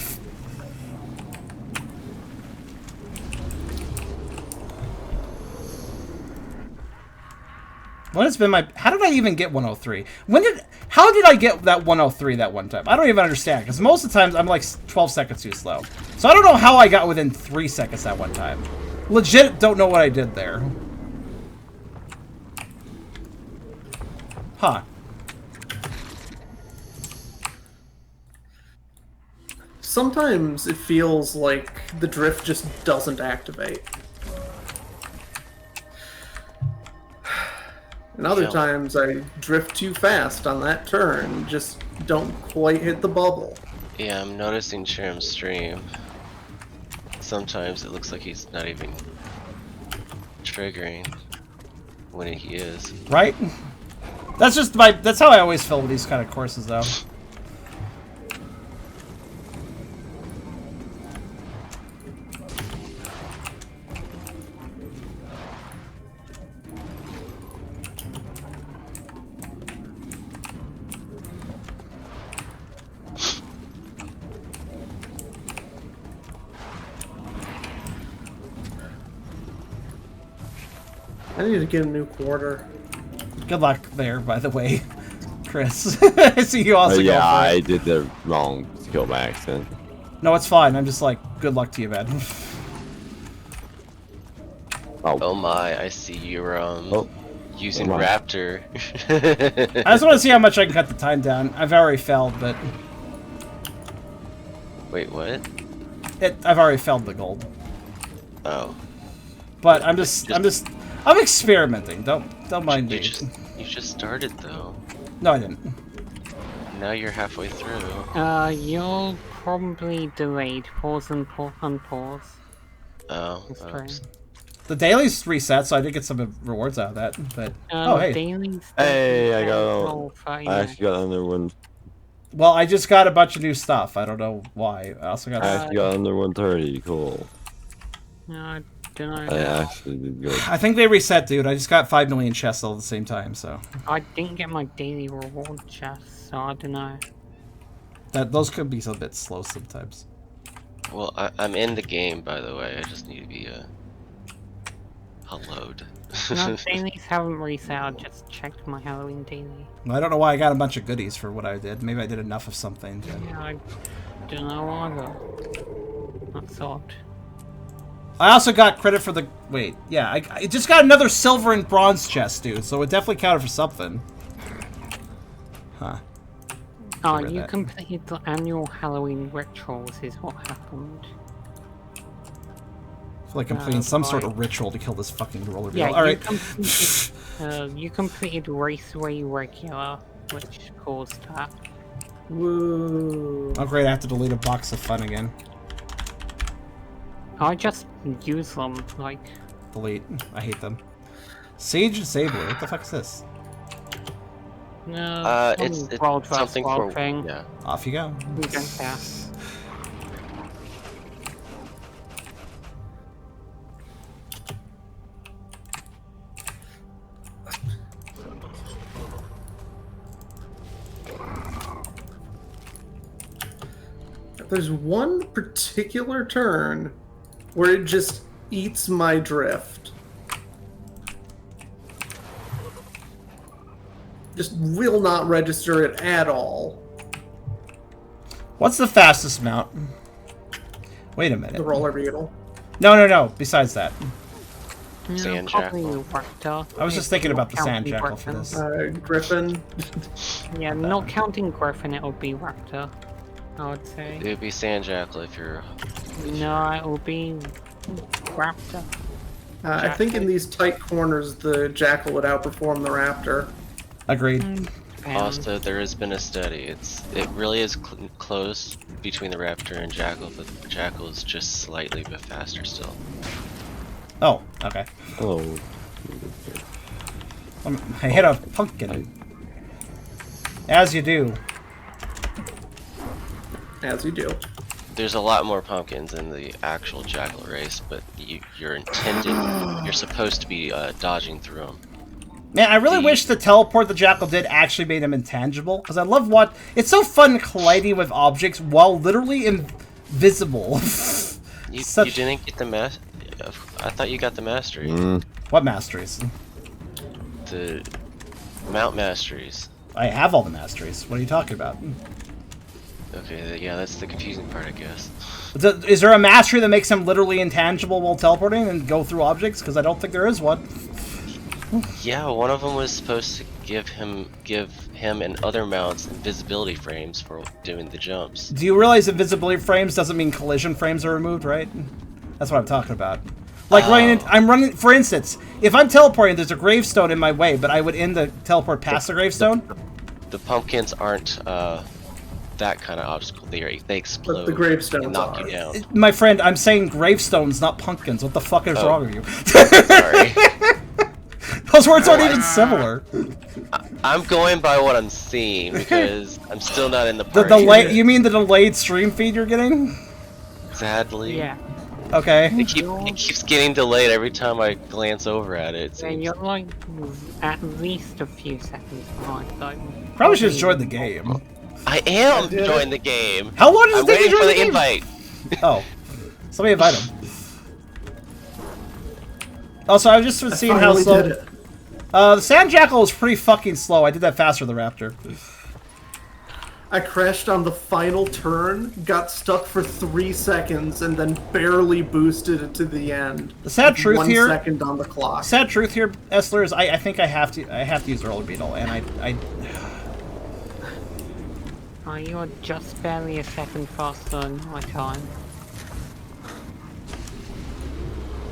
When has been my... How did I even get 103? How did I get that 103 that one time? I don't even understand, because most of the times I'm like 12 seconds too slow. So I don't know how I got within 3 seconds that one time. Legit don't know what I did there. Huh.
Sometimes it feels like the drift just doesn't activate. And other times I drift too fast on that turn, just don't quite hit the bubble.
Yeah, I'm noticing Cherim's stream. Sometimes it looks like he's not even triggering when he is.
Right? That's just my... That's how I always feel with these kind of courses, though.
I need to get a new quarter.
Good luck there, by the way, Chris. I see you also
yeah,
go for it.
I did the wrong skill by accident.
No, it's fine. I'm just like, good luck to you, man.
Oh my, I see you're using Raptor.
I just want to see how much I can cut the time down. I've already failed, but...
Wait, what?
I've already failed the gold.
Oh.
But I'm I'm experimenting. Don't mind me.
You just started though.
No, I didn't.
Now you're halfway through.
You're probably delayed. Pause and pause.
Oh.
Oops.
The daily's reset, so I did get some rewards out of that. But oh hey,
hey, I actually got another one.
Well, I just got a bunch of new stuff. I don't know why. I also got.
I actually got under 130. Cool.
No, I don't know.
I actually did good.
I think they reset, dude. I just got 5 million chests all at the same time, so.
I didn't get my daily reward chests, so I don't know.
Those could be a bit slow sometimes.
Well, I'm in the game, by the way. I just need to be helloed.
No, dailies haven't reset. I just checked my Halloween daily.
I don't know why I got a bunch of goodies for what I did. Maybe I did enough of something.
Yeah, I don't know either. That's odd.
I also got credit for the... Wait, yeah, I just got another silver and bronze chest, dude, so it definitely counted for something. Huh.
Oh, you completed the annual Halloween rituals is what happened.
I feel like I'm completing some sort of ritual to kill this fucking roller
Yeah,
Alright.
You completed Raceway Regular, which caused that.
Woo.
Oh great, I have to delete a box of fun again.
I just use them, like...
Delete. I hate them. Sage Sabler, what the fuck is this?
No,
it's something for...
thing.
Yeah.
Off you go.
We don't care.
There's one particular turn where it just eats my drift. Just will not register it at all.
What's the fastest mount? Wait a minute.
The roller beetle.
No. Besides that.
Sand
jackal.
I was just thinking about the sand jackal for this.
Griffin.
Yeah, not counting Griffin, it would be Raptor, I would say.
It would be Sand Jackal if you're...
No, it will be Raptor.
I think in these tight corners, the jackal would outperform the raptor.
Agreed.
Also, there has been a study. It really is close between the raptor and jackal, but the jackal is just slightly bit faster still.
Oh, okay.
Oh.
I hit a pumpkin. As you do.
As you do.
There's a lot more pumpkins in the actual jackal race, but you're supposed to be dodging through them.
Man, I really wish the teleport the jackal did actually made him intangible, because I love what... It's so fun colliding with objects while literally invisible.
You didn't get the I thought you got the mastery.
What masteries?
The Mount masteries.
I have all the masteries. What are you talking about?
Okay, yeah, that's the confusing part, I guess.
Is there a mastery that makes him literally intangible while teleporting and go through objects? Because I don't think there is one.
Yeah, one of them was supposed to give him and other mounts invisibility frames for doing the jumps.
Do you realize invisibility frames doesn't mean collision frames are removed, right? That's what I'm talking about. Like I'm running. For instance, if I'm teleporting, there's a gravestone in my way, but I would end the teleport past the gravestone.
The pumpkins aren't that kind of obstacle. They explode.
But the gravestones
and knock
are.
you down.
My friend, I'm saying gravestones, not pumpkins. What the fuck is wrong with you?
Sorry.
Those words aren't even similar.
I'm going by what I'm seeing because I'm still not in the party.
The delay. You mean the delayed stream feed you're getting?
Sadly.
Yeah.
Okay.
It keeps getting delayed every time I glance over at it.
Yeah, you're like at least a few seconds behind, though.
Probably should have joined the game.
I am joining the game.
How long does it take
waiting
to
for
join
the
the game?
invite.
Oh, somebody invite him. Also, I've just been seeing how slow. The Sand Jackal is pretty fucking slow. I did that faster than the Raptor.
I crashed on the final turn, got stuck for 3 seconds, and then barely boosted it to the end.
The sad truth here.
1 second on the clock.
Sad truth here, Essler, is I think I have to use Roller Beetle, and I
Oh, you're just barely a second faster than my time.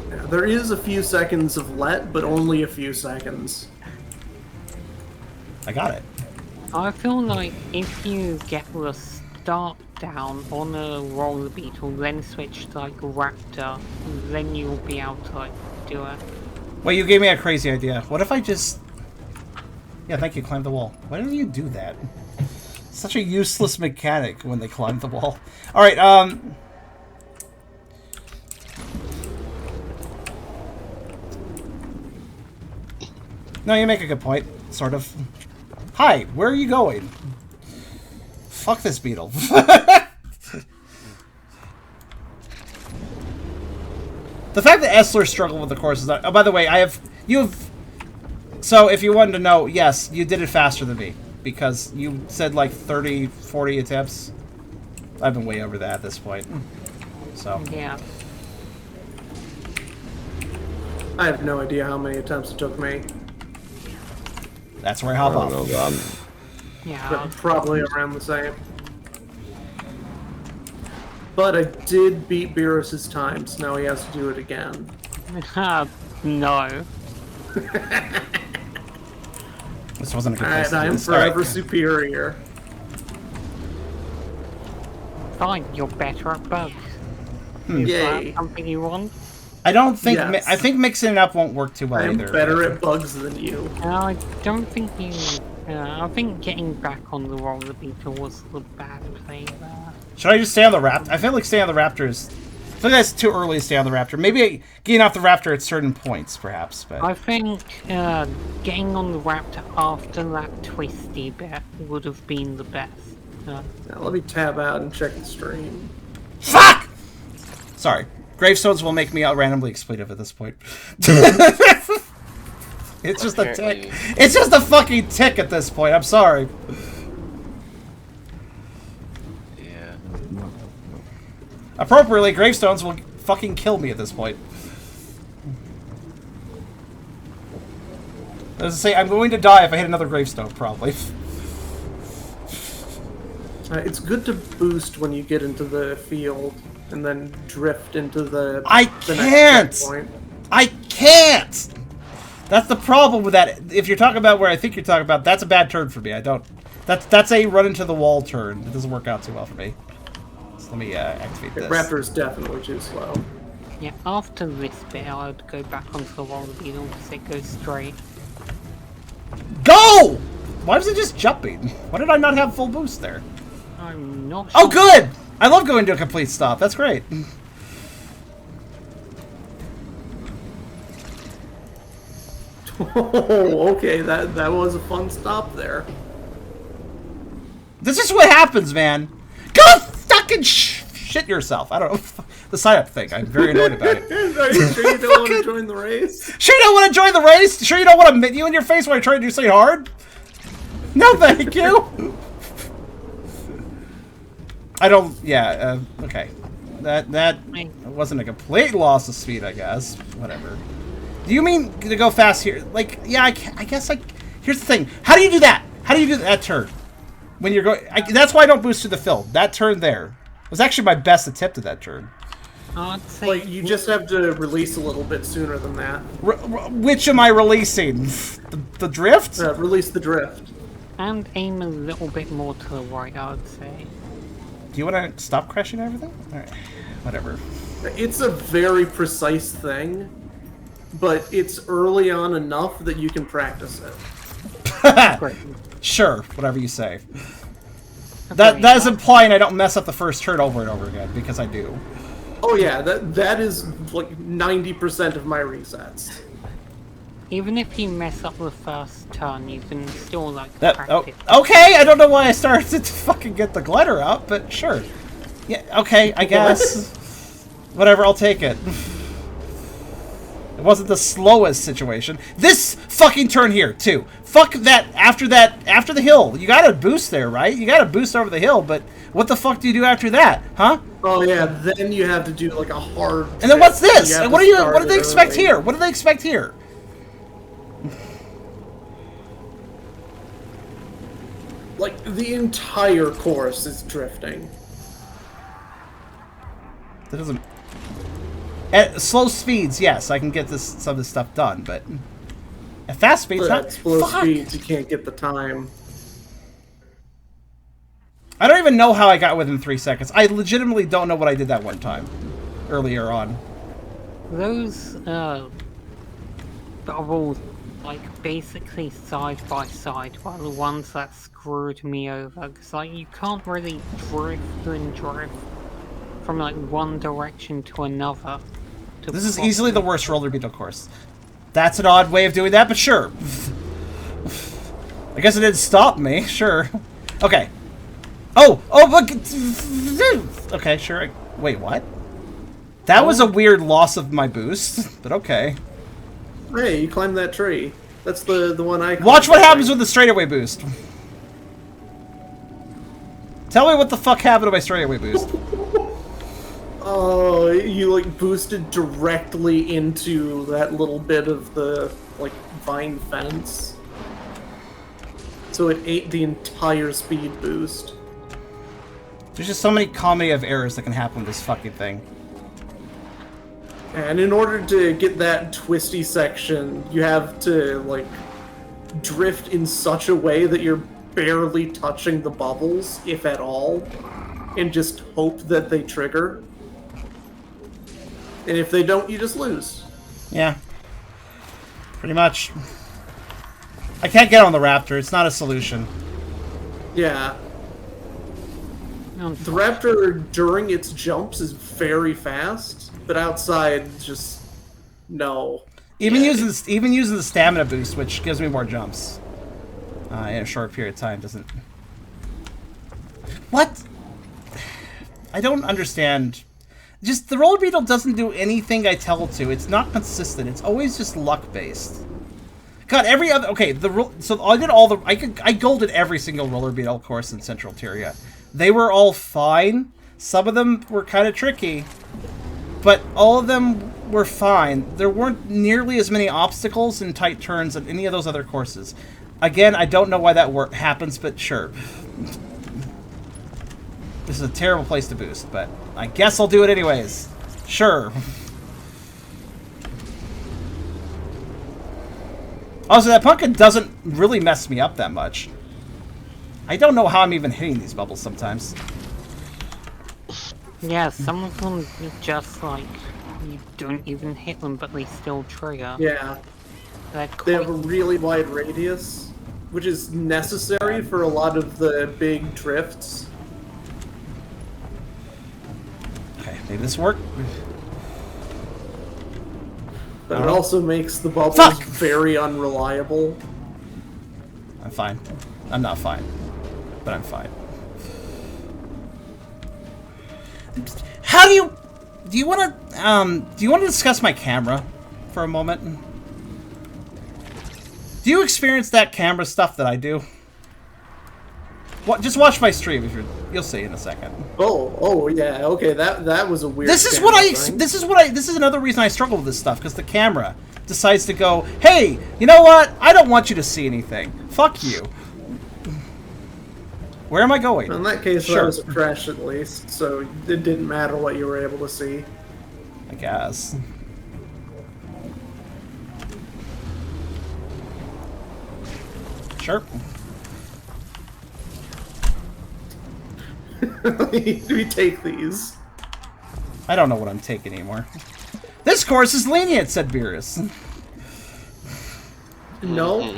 Yeah, there is a few seconds of let, but only a few seconds.
I got it.
I feel like if you get the start down on a roller beetle, then switch to like Raptor, then you'll be able to like do it.
Well, you gave me a crazy idea. What if I just... Yeah, thank you, climb the wall. Why don't you do that? Such a useless mechanic when they climb the wall. Alright, No, you make a good point, sort of. Hi, where are you going? Fuck this beetle. The fact that Essler struggled with the course is not... Oh, by the way, So, if you wanted to know, yes, you did it faster than me. Because you said like 30, 40 attempts. I've been way over that at this point. So.
Yeah.
I have no idea how many attempts it took me.
That's where I hop off.
Yeah.
But probably around the same. But I did beat Beerus's time, so now he has to do it again.
No.
This wasn't a good place to do
I am
this.
forever
Alright.
superior.
Fine, you're better at bugs. Is
Yay.
that something you want?
I don't think...
Yes.
I think mixing it up won't work too well
I am
either.
better at bugs than you.
I don't think you... I think getting back on the roller beetle was the bad play there.
Should I just stay on the Raptor? I feel like staying on the Raptor is... I feel like that's too early to stay on the Raptor. Maybe getting off the Raptor at certain points, perhaps. But
I think getting on the Raptor after that twisty bit would have been the best.
Now, let me tab out and check the stream.
Fuck! Sorry. Gravestones will make me out randomly expletive at this point. It's just a tick. It's just a fucking tick at this point. I'm sorry.
Yeah.
Appropriately, gravestones will fucking kill me at this point. As I say, I'm going to die if I hit another gravestone, probably.
It's good to boost when you get into the field, and then drift into the
Next
checkpoint.
I can't! That's the problem with that. If you're talking about where I think you're talking about, that's a bad turn for me. I don't... That's a run into the wall turn. It doesn't work out too well for me. So let me activate this.
Raptor's definitely too slow.
Yeah, after this bit, I would go back onto the roller beetle because it goes straight.
Go! Why was it just jumping? Why did I not have full boost there?
I'm not sure.
Oh, good! I love going to a complete stop. That's great.
Oh, okay, that was a fun stop there.
This is what happens, man. Go fucking shit yourself. I don't know. The sign-up thing. I'm very annoyed about it.
Are you sure you don't want to join the race?
Sure you don't want to join the race? Sure you don't want to hit you in your face when I try to do something hard? No, thank you. I don't. Yeah. Okay. That wasn't a complete loss of speed, I guess. Whatever. Do you mean to go fast here? Like, yeah, I guess. Like, here's the thing. How do you do that? How do you do that turn? When you're going, that's why I don't boost to the fill. That turn there was actually my best attempt at that turn.
I'd say
Like, you just have to release a little bit sooner than that.
Which am I releasing? The drift?
Release the drift.
and aim a little bit more to the right, I would say.
Do you want to stop crashing everything? All right, whatever.
It's a very precise thing, but it's early on enough that you can practice it.
Sure, whatever you say. That is implying I don't mess up the first turn over and over again, because I do.
Oh yeah, that is like 90% of my resets.
Even if you mess up the first turn, you can still like
practice. Oh, okay, I don't know why I started to fucking get the glider out, but sure. Yeah, okay, I guess. Whatever, I'll take it. It wasn't the slowest situation. This fucking turn here, too. Fuck that, after the hill. You gotta boost there, right? You gotta boost over the hill, but what the fuck do you do after that, huh?
Oh yeah, then you have to do like a hard
And then what's this? And what do they expect here? What do they expect here?
Like, the entire course is drifting.
That doesn't... At slow speeds, yes, I can get some of this stuff done, but... At fast speeds,
At slow speeds, you can't get the time.
I don't even know how I got within 3 seconds. I legitimately don't know what I did that one time. Earlier on.
Those, bubbles, like, basically side by side were the ones that screwed me over. Because, like, you can't really drift from, like, one direction to another.
This is easily the worst roller beetle course. That's an odd way of doing that, but sure. I guess it didn't stop me, sure. Okay. Oh, but... Okay, sure. Wait, what? That was a weird loss of my boost, but okay.
Hey, you climbed that tree. That's the one I...
Watch what happens with the straightaway boost. Tell me what the fuck happened to my straightaway boost.
Oh, you like boosted directly into that little bit of the like vine fence. So it ate the entire speed boost.
There's just so many comedy of errors that can happen with this fucking thing.
And in order to get that twisty section, you have to like drift in such a way that you're barely touching the bubbles, if at all, and just hope that they trigger. And if they don't, you just lose.
Yeah. Pretty much. I can't get on the Raptor. It's not a solution.
Yeah. The Raptor, during its jumps, is very fast, but outside, just... no.
Even using the stamina boost, which gives me more jumps. In a short period of time, doesn't... What? I don't understand... Just, the roller beetle doesn't do anything I tell it to. It's not consistent. It's always just luck-based. God, every other... Okay, so I did all the... I golded every single roller beetle course in Central Tyria. They were all fine. Some of them were kind of tricky. But all of them were fine. There weren't nearly as many obstacles and tight turns on any of those other courses. Again, I don't know why that happens, but sure. This is a terrible place to boost, but I guess I'll do it anyways. Sure. Also, that pumpkin doesn't really mess me up that much. I don't know how I'm even hitting these bubbles sometimes.
Yeah, some of them just like, you don't even hit them, but they still trigger.
Yeah. They have a really wide radius, which is necessary for a lot of the big drifts.
Okay, maybe this will work.
But it also makes the bubbles very unreliable.
I'm fine. I'm not fine, but I'm fine. How do you want to discuss my camera for a moment? Do you experience that camera stuff that I do? Just watch my stream if you'll see in a second.
Oh yeah. Okay, that was a weird.
This is This is another reason I struggle with this stuff, because the camera decides to go, hey, you know what? I don't want you to see anything. Fuck you. Where am I going?
In that case,
Sure.
that was a crash at least, so it didn't matter what you were able to see.
I guess. Sure.
We take these.
I don't know what I'm taking anymore. This course is lenient, said Beerus.
No.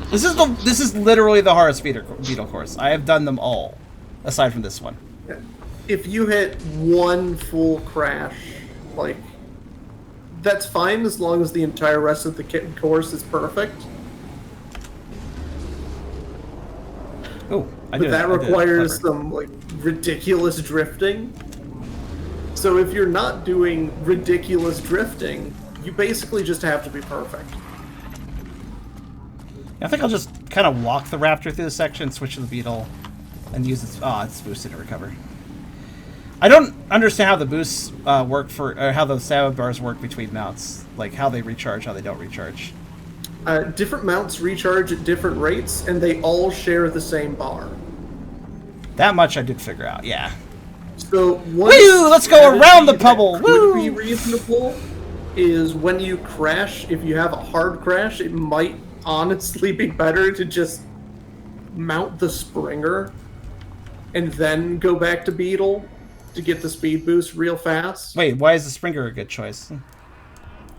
This is literally the hardest beetle course. I have done them all, aside from this one.
If you hit one full crash, like, that's fine as long as the entire rest of the course is perfect.
Oh,
but that requires some like ridiculous drifting. So if you're not doing ridiculous drifting, you basically just have to be perfect.
I think I'll just kind of walk the raptor through the section, switch to the beetle, and use its... Oh, it's boosted to recover. I don't understand how the boosts work or how the stamina bars work between mounts. Like, how they recharge, how they don't recharge.
Different mounts recharge at different rates, and they all share the same bar.
That much I did figure out, yeah.
So
woo! Let's go around the pummel!
Woo! Would be reasonable is when you crash, if you have a hard crash, it might honestly be better to just mount the Springer and then go back to Beetle to get the speed boost real fast.
Wait, why is the Springer a good choice?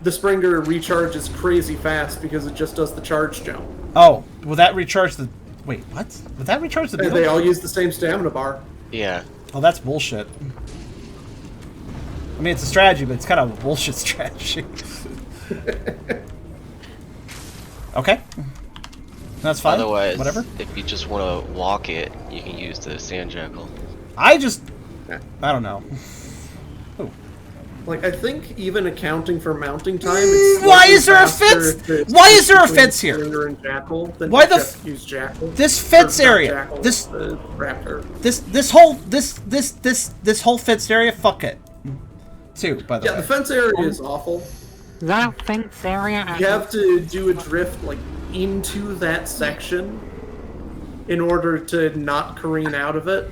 The Springer recharges crazy fast because it just does the charge jump.
Oh, will that recharge the... Wait, what? Would that recharge the Beetle?
They all use the same stamina bar.
Yeah.
Oh, that's bullshit. I mean, it's a strategy, but it's kind of a bullshit strategy. Okay. That's fine.
Otherwise,
whatever.
If you just want to walk it, you can use the sand jackal.
I don't know. Ooh.
Like, I think even accounting for mounting time,
why is there a fence? Why is there a fence here?
And Jackal than
why the
use Jackal?
This fence area.
Jackal,
this
raptor.
This whole fence area. Fuck it. Too, by the way.
Yeah, the fence area is awful.
That fence area.
You have to do a drift like into that section in order to not careen out of it.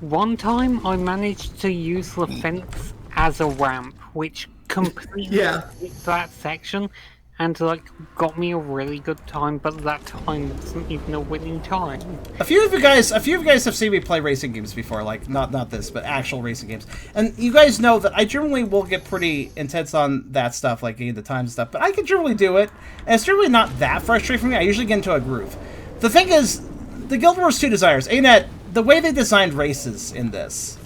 One time, I managed to use the fence as a ramp, which completely fixed that section, and like got me a really good time. But that time wasn't even a winning time.
A few of you guys have seen me play racing games before, like not this, but actual racing games, and you guys know that I generally will get pretty intense on that stuff, like getting the time and stuff. But I can generally do it, and it's generally not that frustrating for me. I usually get into a groove. The thing is, the Guild Wars 2 Desires, ANET, the way they designed races in this,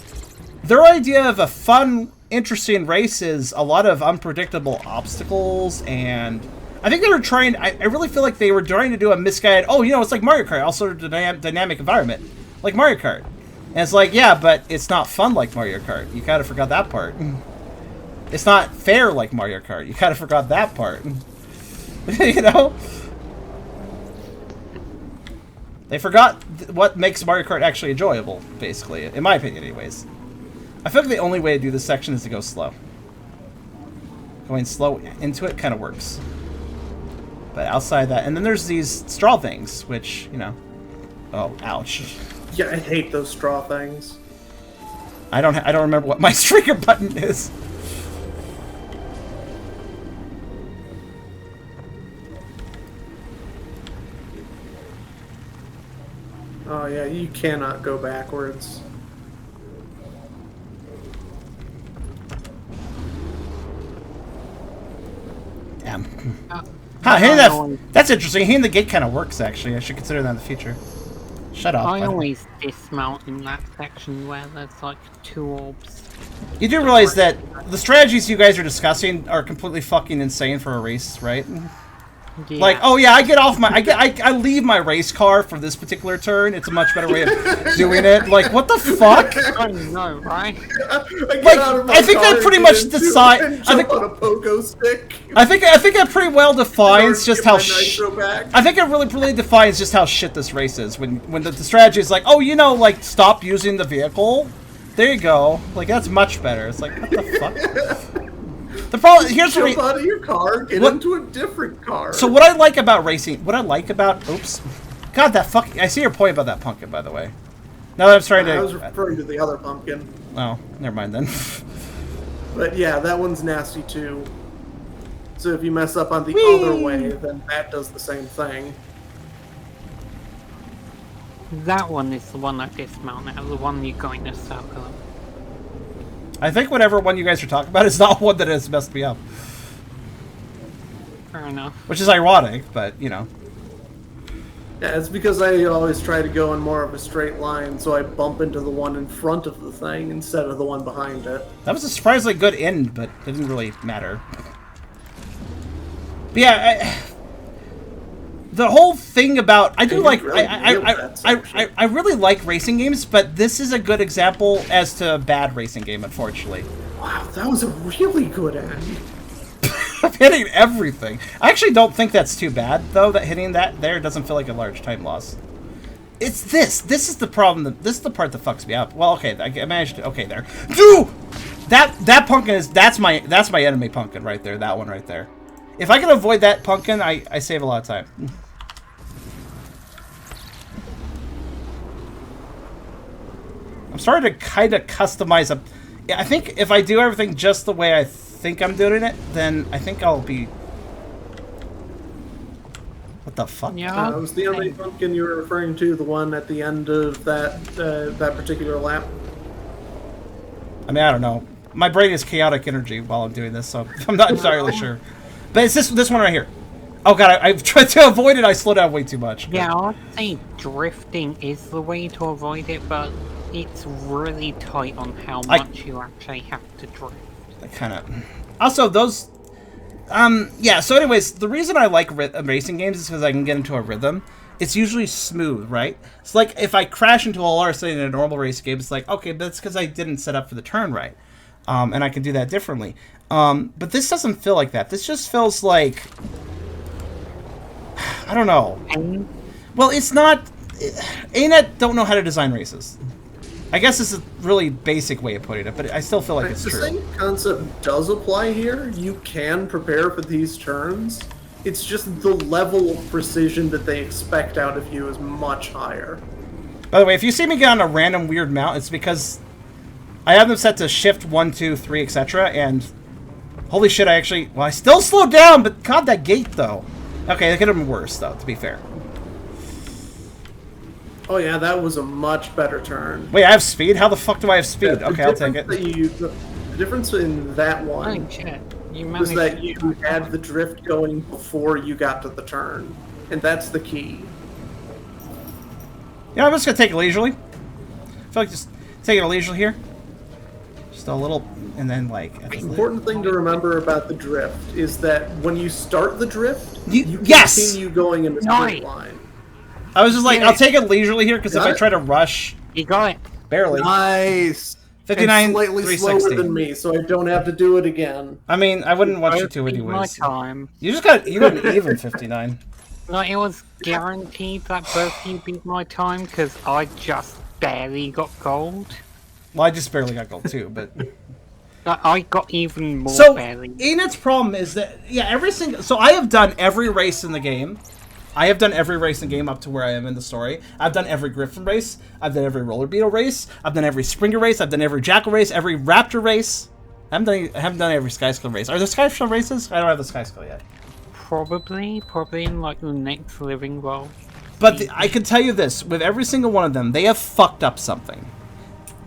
their idea of a fun, interesting race is a lot of unpredictable obstacles, and I think they were trying, I really feel like they were trying to do a misguided, oh, you know, it's like Mario Kart, also a dynamic environment, like Mario Kart. And it's like, yeah, but it's not fun like Mario Kart. You kind of forgot that part. It's not fair like Mario Kart. You kind of forgot that part. You know? They forgot what makes Mario Kart actually enjoyable, basically, in my opinion anyways. I feel like the only way to do this section is to go slow. Going slow into it kind of works. But outside that, and then there's these straw things, which, you know... Oh, ouch.
Yeah, I hate those straw things.
I don't remember what my trigger button is.
Oh yeah, you cannot go backwards.
Damn. That's interesting. Hitting the gate kind of works, actually. I should consider that in the future. Shut up.
I always dismount in that section where there's like 2 orbs.
You do realize that the strategies you guys are discussing are completely fucking insane for a race, right?
Yeah.
Like, oh yeah, I get off my, I leave my race car for this particular turn. It's a much better way of doing it. Like, what the fuck?
I know, right?
I think that pretty much decide. I think
on a pogo stick.
I think it pretty well defines just how.
I
I think it really defines just how shit this race is. When the strategy is like, oh, you know, like stop using the vehicle. There you go. Like that's much better. It's like what the fuck. The problem here's
jump out of your car, get into a different car.
So what I like about racing, oops, God, that fucking. I see your point about that pumpkin, by the way. Now that I'm starting to.
I was referring to the other pumpkin.
Oh, never mind then.
But yeah, that one's nasty too. So if you mess up on the other way, then that does the same thing.
That one is the one I dismount now, the one you're going to circle.
I think whatever one you guys are talking about is not one that has messed me up.
Fair enough.
Which is ironic, but, you know.
Yeah, it's because I always try to go in more of a straight line, so I bump into the one in front of the thing instead of the one behind it.
That was a surprisingly good end, but it didn't really matter. But yeah, the whole thing about I do like I really like racing games, but this is a good example as to a bad racing game, unfortunately.
Wow, that was a really good end.
I'm hitting everything. I actually don't think that's too bad, though, that hitting that there doesn't feel like a large time loss. It's this. This is the problem. This is the part that fucks me up. Well, okay, I managed to. Okay, there. Dude! That pumpkin is. That's my enemy pumpkin right there. That one right there. If I can avoid that pumpkin, I save a lot of time. I'm starting to kind of customize a. Yeah, I think if I do everything just the way I think I'm doing it, then I think I'll be. What the fuck?
Yeah.
Was the only pumpkin you were referring to the one at the end of that that particular lap?
I mean, I don't know. My brain is chaotic energy while I'm doing this, so I'm not entirely sure. But it's this one right here. Oh god, I've tried to avoid it. I slowed down way too much.
Yeah, I'd say drifting is the way to avoid it, but it's really tight on how much you actually have to drift.
I kind of. Also, those. Yeah. So, anyways, the reason I like racing games is because I can get into a rhythm. It's usually smooth, right? It's like if I crash into a wall or something in a normal race game, it's like okay, that's because I didn't set up for the turn right, and I can do that differently. But this doesn't feel like that. This just feels like. I don't know. Well, it's not. ANET don't know how to design races. I guess this is a really basic way of putting it, but I still feel like it's true.
The same concept does apply here. You can prepare for these turns. It's just the level of precision that they expect out of you is much higher.
By the way, if you see me get on a random weird mount, it's because I have them set to shift 1, 2, 3, etc. And holy shit, I still slowed down, but god, that gate though. Okay, that could have been worse though, to be fair.
Oh yeah, that was a much better turn.
Wait, I have speed? How the fuck do I have speed? Okay, I'll take it.
The difference in that one was that you had the drift going before you got to the turn. And that's the key.
Yeah, I'm just going to take it leisurely. I feel like just taking it leisurely here. Just a little, and then like...
The important thing to remember about the drift is that when you start the drift, you continue going in the straight line.
I was just like, I'll take it leisurely here, because if I try to rush...
You got it.
Barely.
Nice.
59,
and slightly
360.
slower than me, so I don't have to do it again.
I mean, I wouldn't want you to anyways.
My time.
You got an even 59.
No, it was guaranteed that both of you beat my time, because I just barely got gold.
Well, I just barely got gold too, but...
I got even more barely.
ANET's problem is that, so I have done every race in the game. I have done every race in the game up to where I am in the story. I've done every Griffin race. I've done every Roller Beetle race. I've done every Springer race. I've done every Jackal race, every Raptor race. I haven't done every Skyscale race. Are there Skyscale races? I don't have the Skyscale yet.
Probably in like the next living world.
But I can tell you this, with every single one of them, they have fucked up something.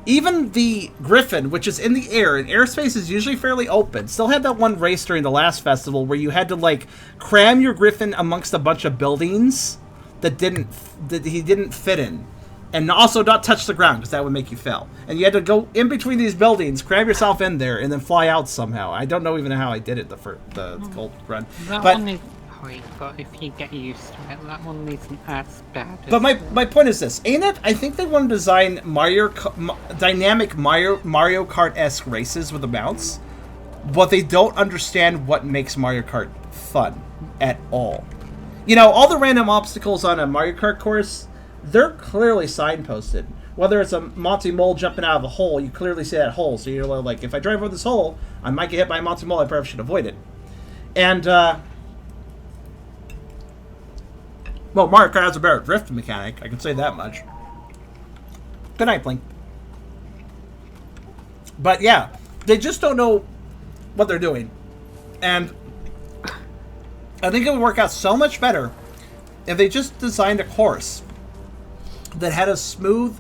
Even the Griffin, which is in the air, and airspace is usually fairly open, still had that one race during the last festival where you had to, like, cram your Griffin amongst a bunch of buildings that he didn't fit in. And also not touch the ground, because that would make you fail. And you had to go in between these buildings, cram yourself in there, and then fly out somehow. I don't know even how I did it the gold run.
That one is great, but if you get used to it, that one isn't as bad.
But my point is this: ain't it? I think they want to design dynamic Mario Kart-esque races with the mounts, but they don't understand what makes Mario Kart fun at all. You know, all the random obstacles on a Mario Kart course, they're clearly signposted. Whether it's a Monty Mole jumping out of a hole, you clearly see that hole. So you're like, if I drive over this hole, I might get hit by a Monty Mole. I probably should avoid it. And, well, Mario Kart has a better drift mechanic. I can say that much. Good night, Blink. But, yeah, they just don't know what they're doing. And I think it would work out so much better if they just designed a course that had a smooth,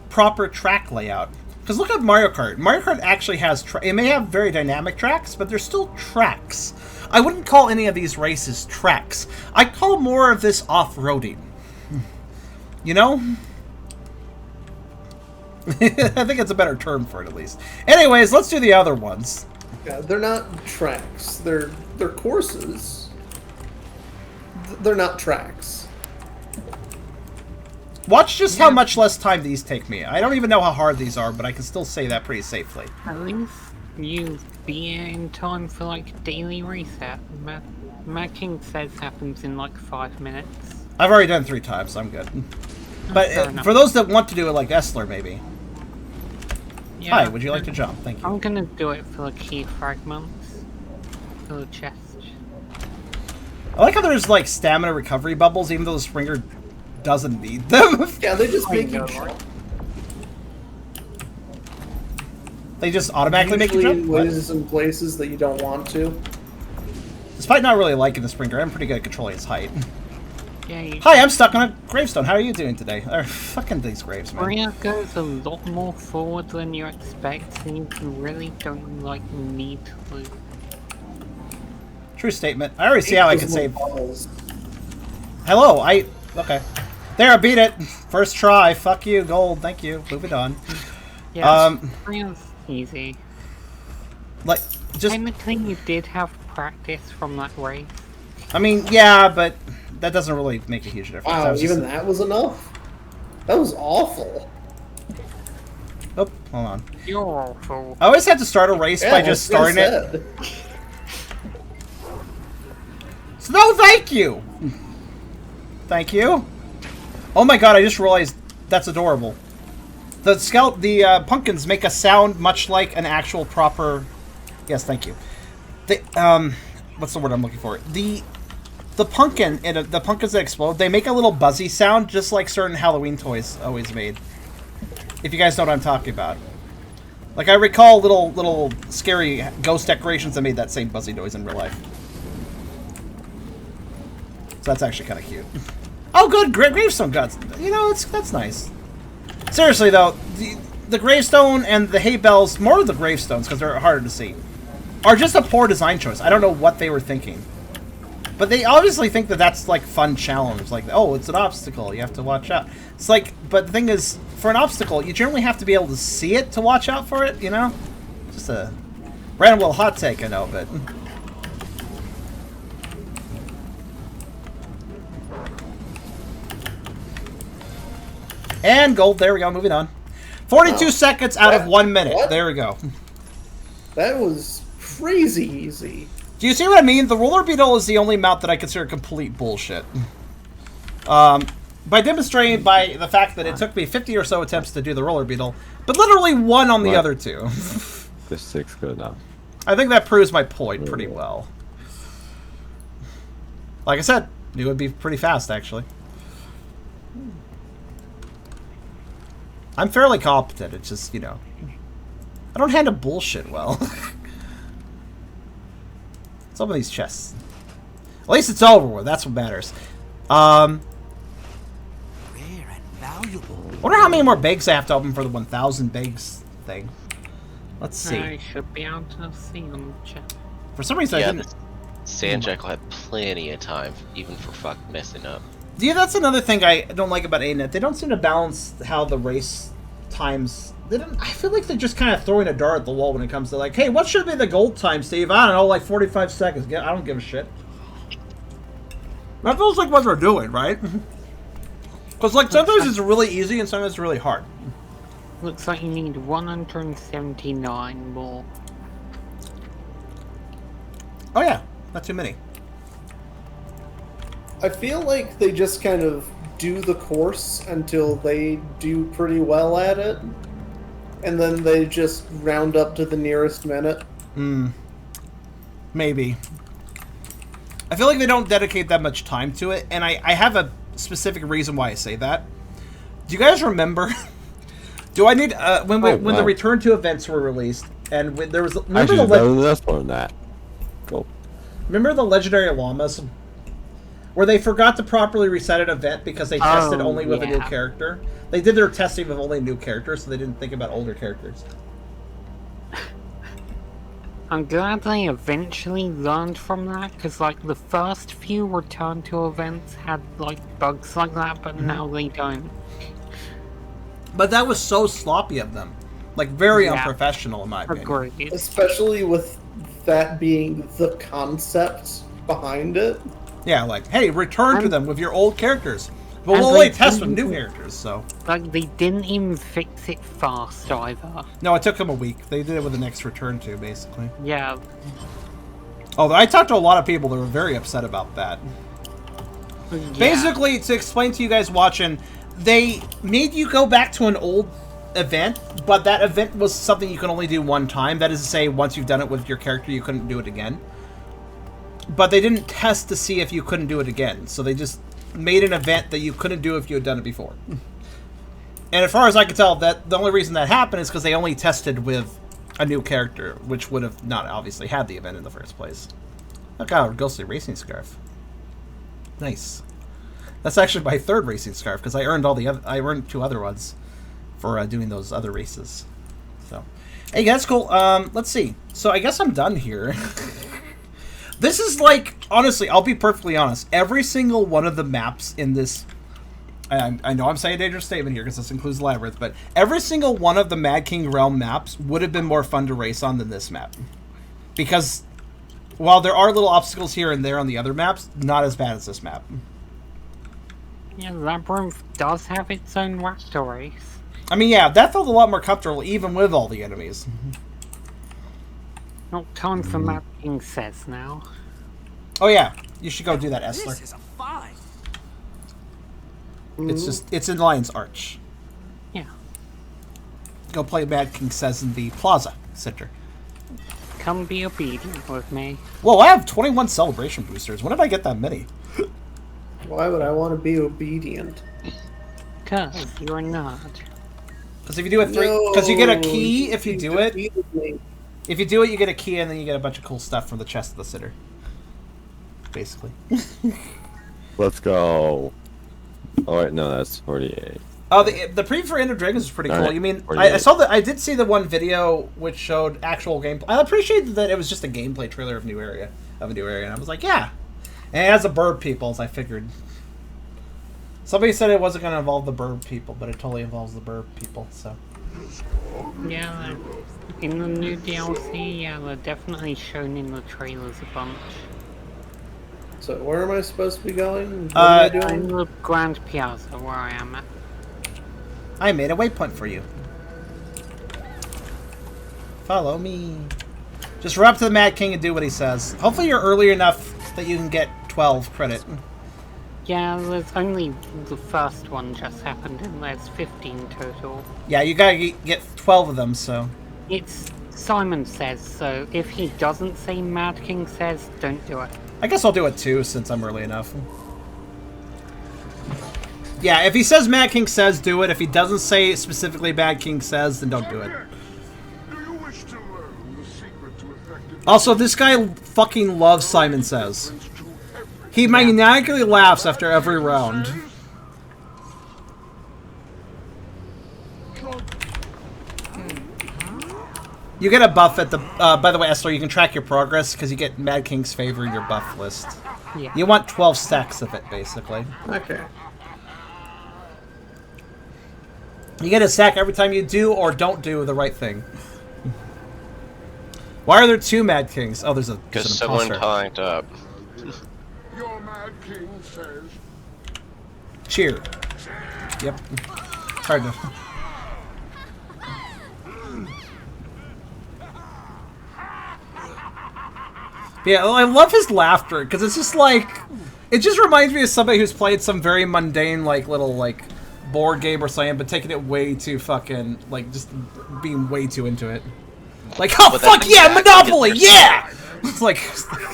proper track layout. Because look at Mario Kart. Mario Kart actually has... it may have very dynamic tracks, but they're still tracks. I wouldn't call any of these races tracks. I'd call more of this off-roading. You know? I think it's a better term for it, at least. Anyways, let's do the other ones.
Yeah, they're not tracks. They're courses. They're not tracks.
Watch just how much less time these take me. I don't even know how hard these are, but I can still say that pretty safely.
At least you be in time for like daily reset. Mad King says happens in like 5 minutes.
I've already done 3 times, so I'm good. But for those that want to do it like Essler, maybe. Yeah, hi, would you like to jump? Thank you.
I'm gonna do it for the key fragments. For the chest.
I like how there's like stamina recovery bubbles, even though the Springer doesn't need them.
Yeah, they just make you jump.
They just automatically make you jump?
In ways and places that you don't want to.
Despite not really liking the Springer, I'm pretty good at controlling its height.
Yeah,
hi, I'm stuck on a gravestone. How are you doing today? Fucking these graves, man.
Mario goes a lot more forward than you expect, and you really don't like need to lose.
True statement. I already see how I can save. Hello, okay. There, I beat it. First try. Fuck you, gold. Thank you. Moving on.
Yeah, Springer's easy.
Like, just...
technically you did have practice from that race.
I mean, yeah, but that doesn't really make a huge difference.
Wow, even that was enough? That was awful.
Oh, hold on.
You're awful.
I always have to start a race by just starting it. So, no, thank you! Thank you. Oh my god, I just realized that's adorable. The pumpkins make a sound much like an actual proper... Yes, thank you. What's the word I'm looking for? The pumpkin, the pumpkins that explode, they make a little buzzy sound just like certain Halloween toys always made. If you guys know what I'm talking about. Like, I recall little scary ghost decorations that made that same buzzy noise in real life. So that's actually kind of cute. Oh, good! Gravestone guts. You know, that's nice. Seriously, though, the gravestone and the hay bells, more of the gravestones, because they're harder to see, are just a poor design choice. I don't know what they were thinking. But they obviously think that that's, like, fun challenge. Like, oh, it's an obstacle. You have to watch out. It's like, but the thing is, for an obstacle, you generally have to be able to see it to watch out for it, you know? Just a random little hot take, I know, but... And gold. There we go. Moving on. 42 seconds out of 1 minute. What? There we go.
That was crazy easy.
Do you see what I mean? The roller beetle is the only mount that I consider complete bullshit. By demonstrating by the fact that it took me 50 or so attempts to do the roller beetle, but literally 1 on the other 2.
This 6 good enough.
I think that proves my point pretty well. Like I said, it would be pretty fast, actually. I'm fairly competent, it's just, you know, I don't handle bullshit well. Some of these chests. At least it's over with, that's what matters.
Rare and valuable.
Wonder how many more bags I have to open for the 1,000 bags thing. Let's see.
I should be able to see them, chat.
For some reason I didn't...
Sandjack will have plenty of time, even for messing up.
Yeah, that's another thing I don't like about A-Net. They don't seem to balance how the race times... I feel like they're just kind of throwing a dart at the wall when it comes to like, hey, what should be the gold time, Steve? I don't know, like 45 seconds. I don't give a shit. That feels like what they're doing, right? Because like sometimes it's really easy and sometimes it's really hard.
Looks like you need 179 more.
Oh yeah, not too many.
I feel like they just kind of do the course until they do pretty well at it, and then they just round up to the nearest minute.
Maybe. I feel like they don't dedicate that much time to it, and I have a specific reason why I say that. Do you guys remember? Do I need when the return to events were released, and when there was remember remember the legendary llamas, where they forgot to properly reset an event because they tested only with a new character. They did their testing with only new characters, so they didn't think about older characters.
I'm glad they eventually learned from that, because like the first few return to events had like bugs like that, but now they don't.
But that was so sloppy of them. Like very unprofessional in my opinion.
Agreed.
Especially with that being the concept behind it.
Yeah, like, hey, return to them with your old characters. But we'll only test with new characters, so...
Like, they didn't even fix it fast, either.
No, it took them a week. They did it with the next return to, basically.
Yeah.
Although I talked to a lot of people that were very upset about that. Yeah. Basically, to explain to you guys watching, they made you go back to an old event, but that event was something you can only do one time. That is to say, once you've done it with your character, you couldn't do it again. But they didn't test to see if you couldn't do it again. So they just made an event that you couldn't do if you had done it before. And as far as I can tell, that the only reason that happened is because they only tested with a new character, which would have not obviously had the event in the first place. Look out, ghostly racing scarf. Nice. That's actually my third racing scarf because I earned I earned 2 other ones for doing those other races. So, hey, that's cool. Let's see. So I guess I'm done here. This is like, honestly, I'll be perfectly honest. Every single one of the maps in this, I know I'm saying a dangerous statement here because this includes Labyrinth, but every single one of the Mad King Realm maps would have been more fun to race on than this map. Because while there are little obstacles here and there on the other maps, not as bad as this map.
Yeah, Labyrinth does have its own raptor race.
I mean, yeah, that felt a lot more comfortable even with all the enemies.
Not time for Mad King Says now.
Oh yeah, you should go do that, Essler.
This is a fight.
It's in Lion's Arch.
Yeah.
Go play Mad King Says in the Plaza Center.
Come be obedient with me.
Whoa, I have 21 celebration boosters. When did I get that many?
Why would I want to be obedient?
Because you're a nerd.
Because if you do it because you get a key if you do it. If you do it, you get a key, and then you get a bunch of cool stuff from the chest of the sitter. Basically.
Let's go. Oh wait, no, that's 48.
Oh, the preview for End of Dragons is pretty cool.
Right.
You mean I saw that? I did see the one video which showed actual gameplay. I appreciate that it was just a gameplay trailer of a new area, and I was like, yeah. And it has the bird people, as I figured. Somebody said it wasn't going to involve the bird people, but it totally involves the bird people. So.
Yeah, in the new DLC, yeah, they're definitely shown in the trailers a bunch.
So where am I supposed to be going? What am I doing?
In the Grand Piazza, where I am at.
I made a waypoint for you. Follow me. Just run up to the Mad King and do what he says. Hopefully you're early enough that you can get 12 credit.
Yeah, there's only the first one just happened, and there's 15 total.
Yeah, you gotta get 12 of them, so...
It's Simon Says, so if he doesn't say Mad King Says, don't do it.
I guess I'll do it too, since I'm early enough. Yeah, if he says Mad King Says, do it. If he doesn't say specifically Mad King Says, then don't do it. Also, this guy fucking loves Simon Says. He maniacally laughs after every round. You get a buff at the... by the way, Esther, you can track your progress because you get Mad King's favor in your buff list.
Yeah.
You want 12 stacks of it, basically.
Okay.
You get a stack every time you do or don't do the right thing. Why are there 2 Mad Kings? Oh, there's an
Because someone talked up.
Your Mad King says.
Cheer. Yep. It's hard to. Yeah, I love his laughter because it's just like, it just reminds me of somebody who's played some very mundane like little like board game or something, but taking it way too fucking like just being way too into it. Like, oh
But
fuck
that's
yeah,
exactly
Monopoly,
his
yeah! It's like,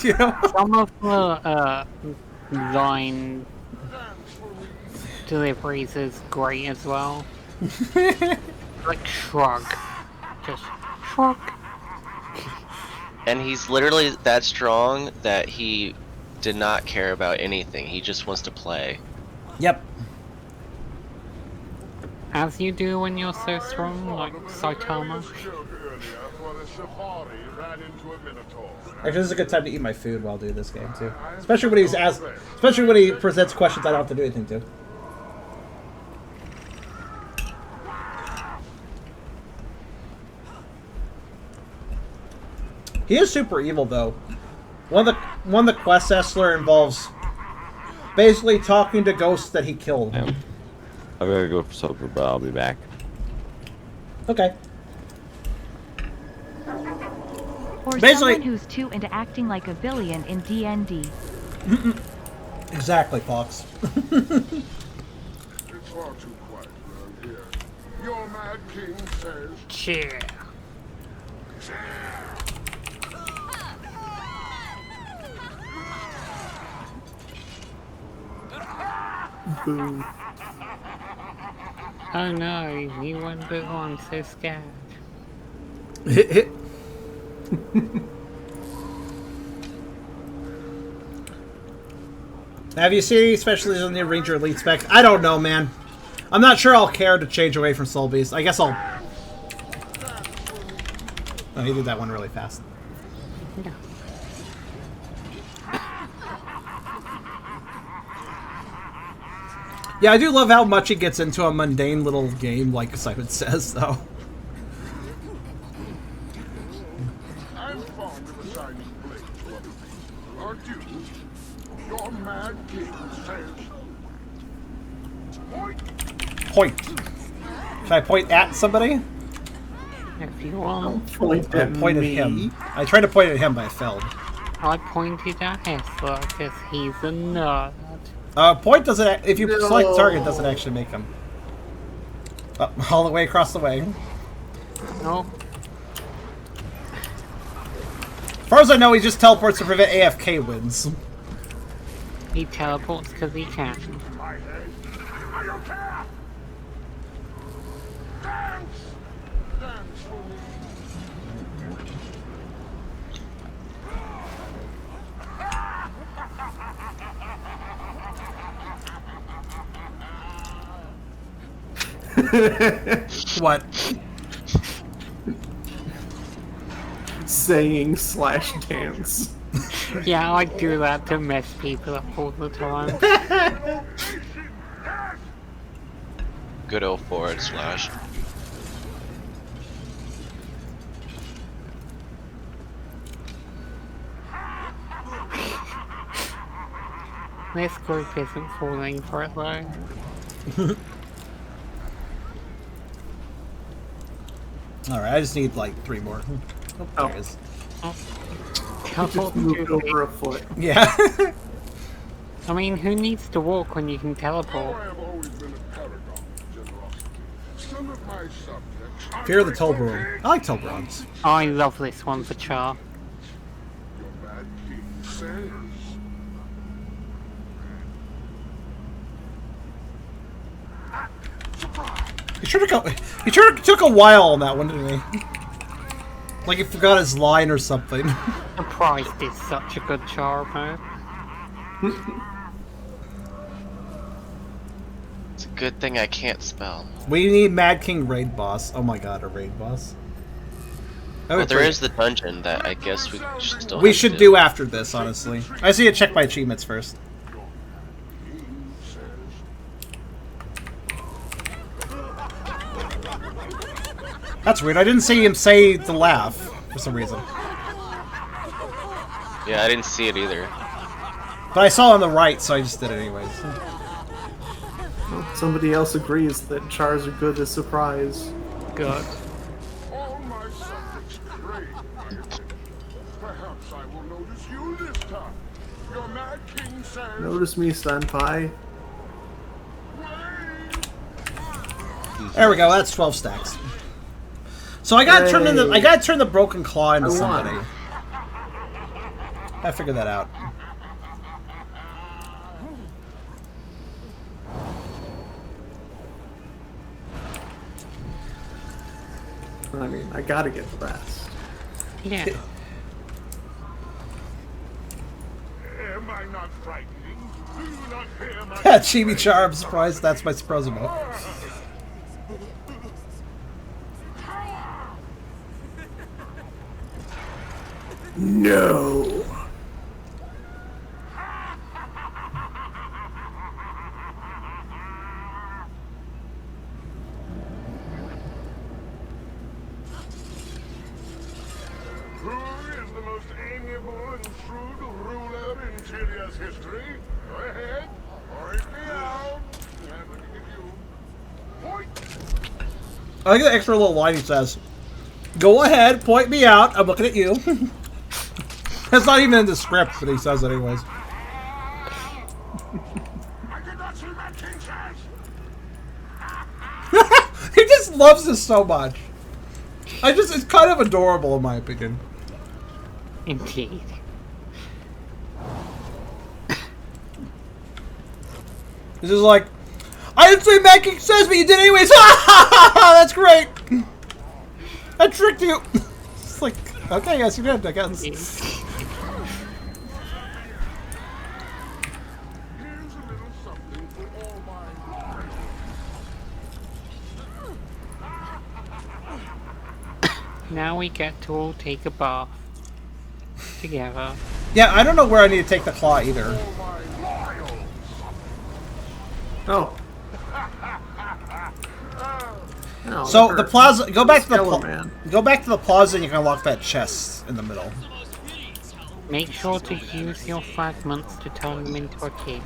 you know.
Some of the line deliveries is great as well. Like shrug, just shrug.
And he's literally that strong that he did not care about anything. He just wants to play.
Yep.
As you do when you're so strong, like Saitama.
Actually, this is a good time to eat my food while doing this game too. Especially when he presents questions I don't have to do anything to. He is super evil though. One of the quests Essler involves basically talking to ghosts that he killed.
Yeah. I'm gonna go for supper, but I'll be back.
Okay.
Or
Basically-
someone who's too into acting like a villain in D&D.
Exactly, Fox.
It's far too quiet around here. Your Mad King says.
Cheer.
Boo.
Oh no, you went boo, I'm so scared.
Have you seen any specialties on the Ranger Elite spec? I don't know, man. I'm not sure I'll care to change away from Soul Beast. I guess I'll... Oh, he did that one really fast.
Yeah.
Yeah, I do love how much he gets into a mundane little game, like Simon says, though.
I'm fond of assigning blame to other people, aren't you? Your Mad King says.
Point. Should I point at somebody?
If you want.
Point
Or
at
point
me.
at him. I tried to point at him, but I failed.
I pointed at Hessler because he's a nerd.
Point doesn't... If you select target, it doesn't actually make him. All the way across the way.
No.
As far as I know, he just teleports to prevent AFK wins.
He teleports because he can.
I don't care. Dance, dance for me.
What?
Saying / dance.
Yeah, I do that to mess people up all the time.
Good old /.
This group isn't falling for it though.
Alright, I just need like 3 more. Oh, there it is.
Just moved over a foot.
Yeah.
I mean, who needs to walk when you can teleport?
I have always been a paragon of generosity. Some of my subjects.
Fear of the Tolbaron. I like Tolbarons.
I love this one for Char.
Your Mad King says.
He sure took a while on that one, didn't he? Like he forgot his line or something.
Surprised is such a good Char mode.
It's a good thing I can't spell.
We need Mad King raid boss. Oh my god, a raid boss.
Well, there is the dungeon that I guess we still
We
have
should
to
do after this, honestly. I just need to check my achievements first. That's weird. I didn't see him say the laugh for some reason.
Yeah, I didn't see it either.
But I saw on the right, so I just did it anyways.
Well, somebody else agrees that chars are good as surprise.
Good.
All my subjects pray. Perhaps I will notice you this time. Your Mad King says...
Notice me, Senpai.
There we go. That's 12 stacks. So I gotta turn in I gotta turn the broken claw into somebody. I figured that out.
I mean, I gotta get the rest.
Yeah.
Am I not frightening? Do you not hear my...
Yeah, Chibi Char, I'm surprised that's my surprise emote.
No.
Who is the most amiable and shrewd ruler in Tyria's history? Go ahead, point me out. I'm looking at you. Point.
I like the extra little line he says. Go ahead, point me out. I'm looking at you. That's not even in the script, but he says it anyways.
I did not see that King says.
He just loves this so much. It's kind of adorable in my opinion.
Indeed.
This is like, I didn't say Mad King says, but you did anyways. That's great. I tricked you. It's like, okay, yes, you did, I guess.
Here's a little something for all my...
Now we get to all take a bath together.
Yeah, I don't know where I need to take the claw either.
Oh. No,
So the plaza, go back to the
man.
go back to the plaza, and you can unlock that chest in the middle.
Make sure to use your fragments to turn them into a king.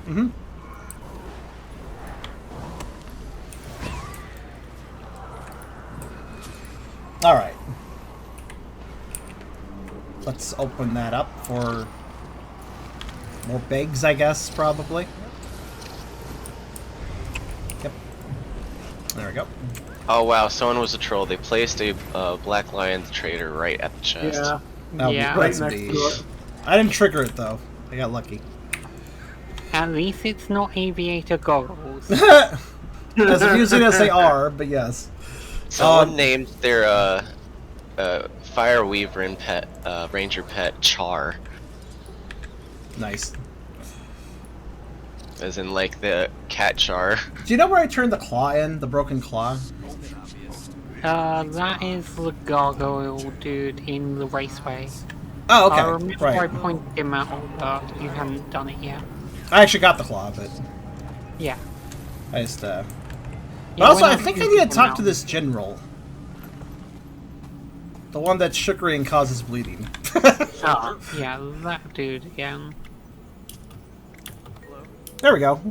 Mm-hmm. All right. Let's open that up for more begs, I guess, probably. Yep. There we go.
Oh wow, someone was a troll. They placed a Black Lion trader right at the chest.
Yeah.
Oh,
Yeah.
that's
Right next
me.
to it.
I didn't trigger it though. I got lucky.
At least it's not aviator goggles.
As amusing as they are, but yes.
Someone named their Fire Weaver and pet Ranger pet Char,
Nice.
as in like the cat Char.
Do you know where I turned the claw in? The broken claw?
That is the gargoyle dude in the raceway.
Oh, okay.
I remember
Right.
I pointed him out, but you haven't done it yet.
I actually got the claw, but
Yeah.
I just,
Yeah,
But also,
when
I
I
think I
pointed
need to
him
talk
out-
to this general. The one that's sugary and causes bleeding.
Oh, yeah, that dude again.
There we go.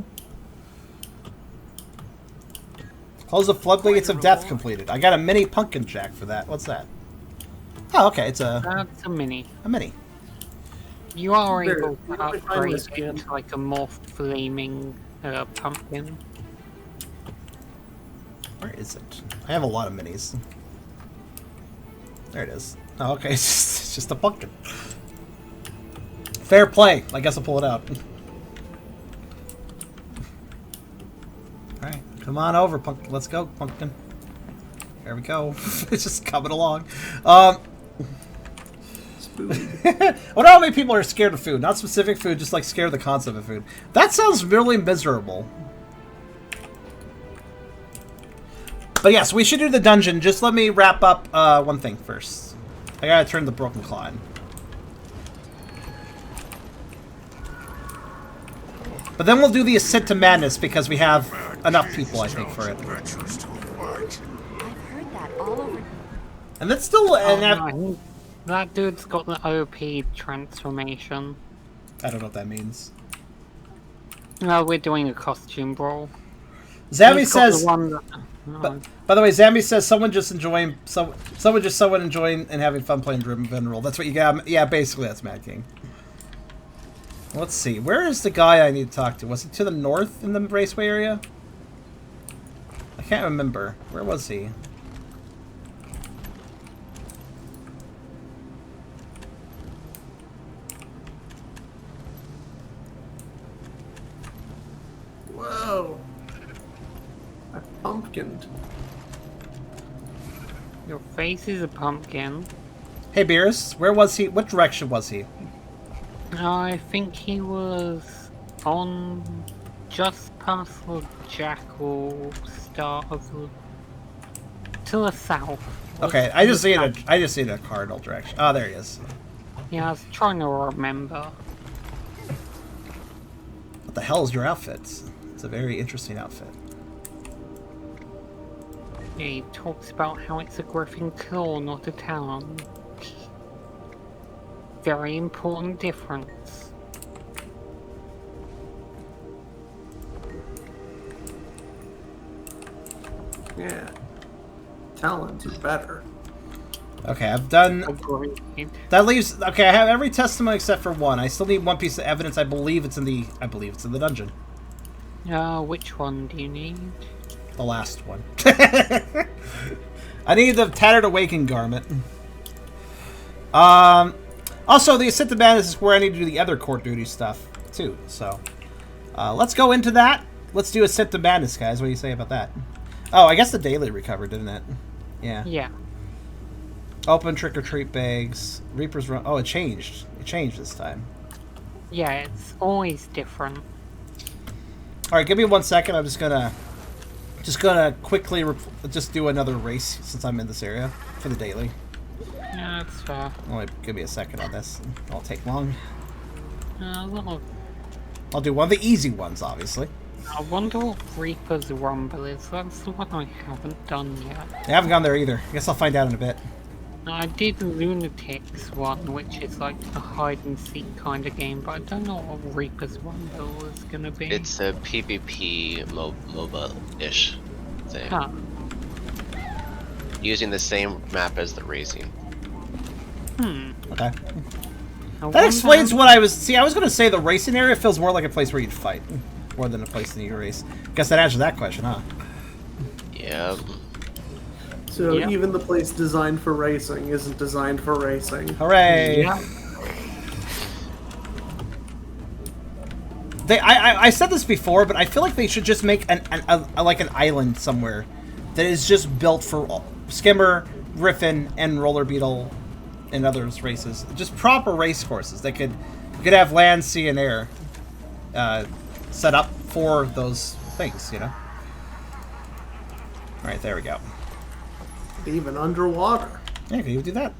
Close the floodgates of death completed. I got a mini pumpkin jack for that. What's that? Oh, okay, it's a
That's a mini.
mini.
You are
There,
able
you
to
know, I find
upgrade
this
it
again.
into like a more flaming pumpkin.
Where is it? I have a lot of minis. There it is. Oh, okay, it's just a pumpkin. Fair play. I guess I'll pull it out. Alright, come on over, pumpkin. Let's go, pumpkin. There we go. It's just coming along. I wonder how many people are scared of food. Not specific food, just like scared of the concept of food. That sounds really miserable. But yes, we should do the dungeon. Just let me wrap up one thing first. I gotta turn the broken claw in. But then we'll do the Ascent to Madness because we have enough people, I think, for it.
I've heard that all over.
And that's still
Oh, no, that dude's got the OP transformation.
I don't know what that means.
No, we're doing a costume brawl.
Zambi
He's got the
says.
one that-
By the way, Zambi says someone just enjoying someone enjoying and having fun playing Driven Roll. That's what you got. Yeah, basically that's Mad King. Let's see. Where is the guy I need to talk to? Was it to the north in the raceway area? I can't remember. Where was he?
Whoa. I pumpkined.
Your face is a pumpkin.
Hey, Beerus, where was he? What direction was he?
I think he was on just past the Jackal start of the... to the south.
Okay, I just see a cardinal direction. Oh, there he is.
Yeah, I was trying to remember.
What the hell is your outfit? It's a very interesting outfit.
Yeah, he talks about how it's a Griffin Claw, not a town. Very important difference.
Yeah. Talent is better.
Okay, I've done...
Agreed.
That leaves... Okay, I have every testimony except for one. I still need one piece of evidence. I believe it's in the dungeon.
Which one do you need?
The last one. I need the Tattered Awakened Garment. Also, the Ascent to Madness is where I need to do the other court duty stuff, too. So, let's go into that. Let's do Ascent to Madness, guys. What do you say about that? Oh, I guess the daily recovered, didn't it? Yeah.
Yeah.
Open trick-or-treat bags. Reaper's Run. Oh, it changed. It changed this time.
Yeah, it's always different.
Alright, give me 1 second. I'm just gonna quickly just do another race since I'm in this area for the daily.
Yeah, that's fair.
Only give me a second on this. It won't take long.
Well,
I'll do one of the easy ones, obviously.
I wonder what Reaper's Rumble is. That's the one I haven't done yet.
I haven't gone there either. I guess I'll find out in a bit.
I did Lunatic's one, which is like a hide and seek kind of game, but I don't know what Reaper's Rumble is gonna be.
It's a PvP MOBA-ish thing.
Huh.
Using the same map as the racing.
Okay. That explains what I was... See, I was going to say the racing area feels more like a place where you'd fight. More than a place that you race. Guess that answers that question, huh?
Yeah.
So even the place designed for racing isn't designed for racing.
Hooray!
Yeah.
I said this before, but I feel like they should just make like an island somewhere that is just built for Skimmer, Griffin, and Roller Beetle and others races. Just proper race courses. You could have land, sea, and air set up for those things, you know? Alright, there we go.
Even underwater.
Yeah, you can even do that.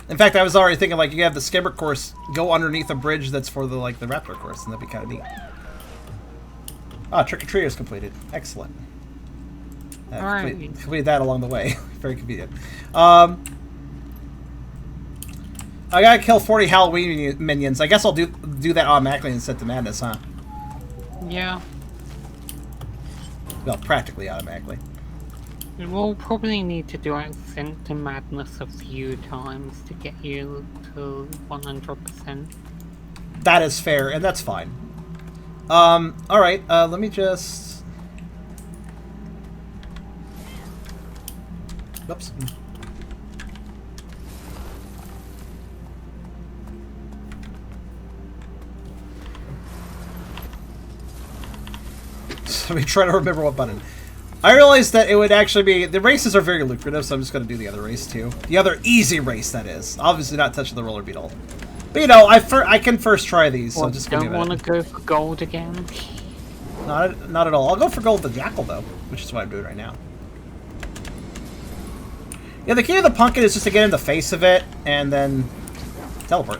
In fact, I was already thinking, like, you have the Skimmer course go underneath a bridge that's for the Raptor course, and that'd be kind of neat. Ah, Trick or Treat is completed. Excellent. Completed that along the way. Very convenient. I gotta kill 40 Halloween minions. I guess I'll do that automatically in Ascent to Madness, huh?
Yeah.
Well, practically automatically.
We'll probably need to do Ascent to Madness a few times to get you to 100%.
That is fair, and that's fine. Alright, let me just... Oops. Let me try to remember what button. I realized that it would actually be... The races are very lucrative, so I'm just going to do the other race, too. The other easy race, that is. Obviously not touching the Roller Beetle. But, you know, I can first try these, so just give me a minute.
Don't want to go for gold again?
Not at all. I'll go for gold with the Jackal, though, which is what I'm doing right now. Yeah, the key to the pumpkin is just to get in the face of it, and then teleport.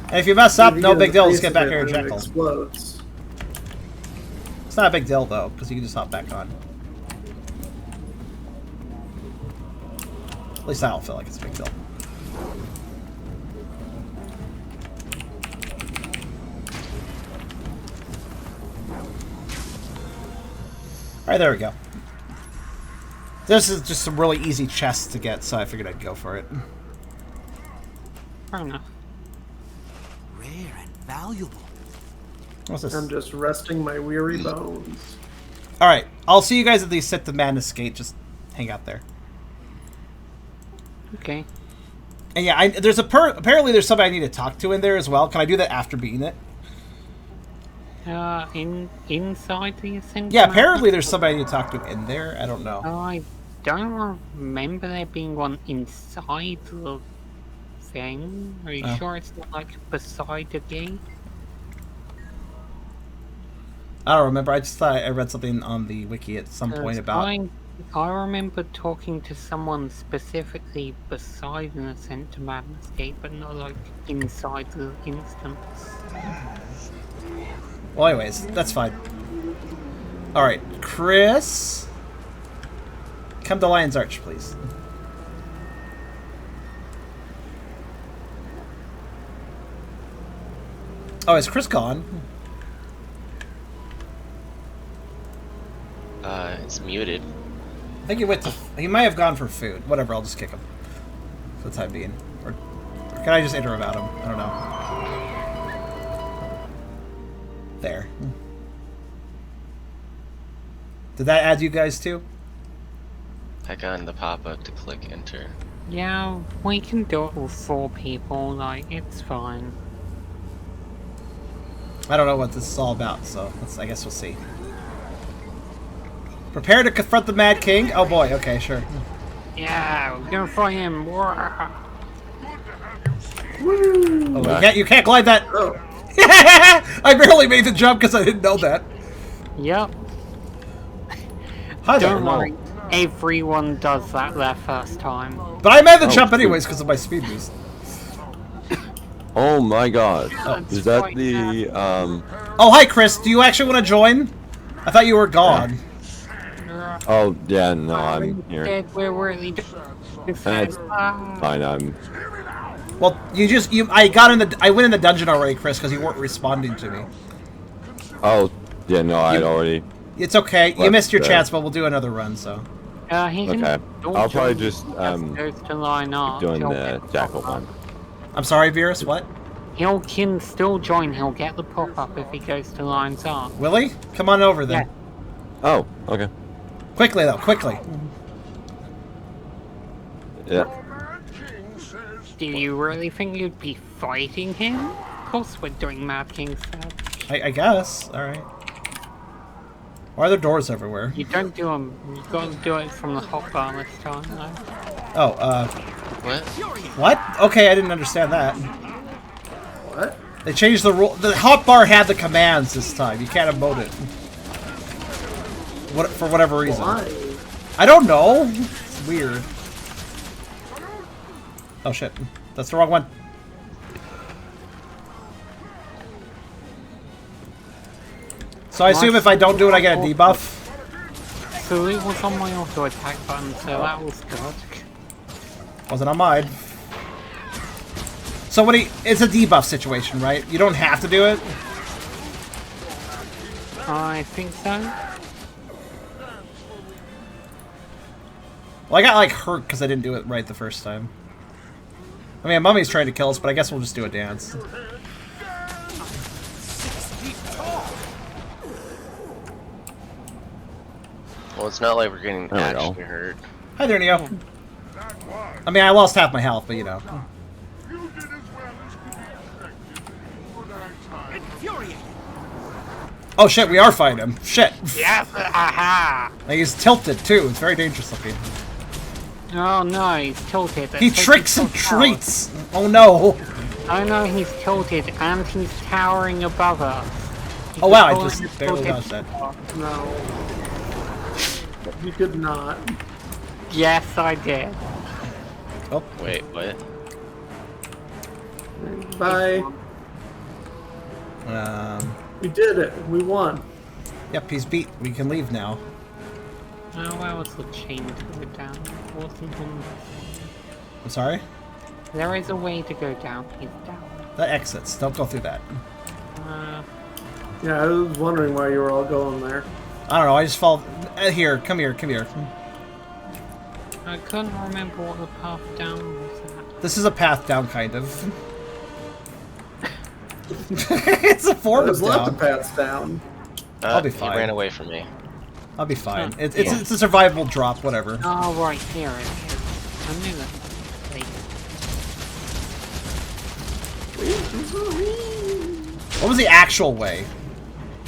And if you mess up, no big deal, just get back here and Jackal.
Explodes.
It's not a big deal, though, because you can just hop back on. At least I don't feel like it's a big deal. Alright, there we go. This is just some really easy chests to get, so I figured I'd go for it.
Fair enough.
Rare and valuable.
What's this?
I'm just resting my weary bones.
Alright, I'll see you guys at the Set the Madness Gate. Just hang out there.
Okay.
And yeah, there's apparently there's somebody I need to talk to in there as well. Can I do that after beating it?
Inside the Ascension?
Yeah, apparently there's somebody I need to talk to in there. I don't know.
I don't remember there being one inside the thing. Are you sure it's not like beside the gate?
I don't remember. I just thought I read something on the wiki at some point about...
I remember talking to someone specifically beside an Ascent to Madness Gate, but not like inside the instance.
Well, anyways, that's fine. Alright, Chris... Come to Lion's Arch, please. Oh, is Chris gone?
It's muted.
I think he went to... He might have gone for food. Whatever, I'll just kick him. For the time being. Or can I just enter about him? I don't know. There. Did that add you guys too?
I got in the pop-up to click enter.
Yeah, we can do it with 4 people, like, it's fine.
I don't know what this is all about, so I guess we'll see. Prepare to confront the Mad King? Oh boy, okay, sure.
Yeah, we're gonna fight him.
Oh, you can't glide that!
Oh.
I barely made the jump because I didn't know that.
Yep.
Hi there.
Don't worry, everyone does that their first time.
But I made the jump anyways because of my speed boost.
Oh my god.
Oh.
Is that the,
Oh, hi Chris, do you actually want to join? I thought you were gone.
Oh, yeah, no, I'm here.
We're really
That's fine, I'm...
Well, I went in the dungeon already, Chris, because you weren't responding to me.
Oh, yeah, no, I'd already...
It's okay, you missed your chance, but we'll do another run, so...
Okay, I'll probably just,
goes to line up.
keep doing the Jackal one.
I'm sorry, Virus, what?
He can still join, he'll get the pop-up if he goes to lines up.
Will he? Come on over then.
Yeah.
Oh, okay.
Quickly, though, quickly.
Yeah.
Do you really think you'd be fighting him? Of course we're doing Mad King stuff.
I guess, alright. Why are there doors everywhere?
You don't do them, you gotta do it from the hotbar this time, though.
Oh,
What?
What? Okay, I didn't understand that.
What?
They changed the rule. The hotbar had the commands this time. You can't emote it. For whatever reason.
Why?
I don't know. It's weird. Oh shit. That's the wrong one. So I assume if I don't do it, I get a debuff?
So it was on my auto attack button, so that was good.
Wasn't on mine. So it's a debuff situation, right? You don't have to do it?
I think so.
Well, I got like hurt because I didn't do it right the first time. I mean, Mummy's trying to kill us, but I guess we'll just do a dance.
Well, it's not like we're getting actually hurt.
Hi there, Neo. I mean, I lost half my health, but you know. Oh shit, we are fighting him. Shit.
Yes, aha!
Like, he's tilted too. It's very dangerous looking.
Oh no, he's tilted.
He tricks and treats. Oh no.
I know he's tilted and he's towering above us.
Oh wow, I just barely dodged that.
No.
You did not.
Yes, I did.
Oh.
Wait, what?
Bye. We did it. We won.
Yep, he's beat. We can leave now.
Oh, where was the chain to go down? Wasn't on
I'm sorry?
There is a way to go down. He's down.
The exits. Don't go through that.
Yeah, I was wondering why you were all going there.
I don't know, I just fall... here, come here, come here.
I couldn't remember what the path down was at.
This is a path down, kind of. It's a form of
There's lots
down.
of paths down.
I'll be fine.
He ran away from me.
I'll be fine.
Huh.
It's a survival drop, whatever.
Oh, right, here it is. I knew that.
What was the actual way?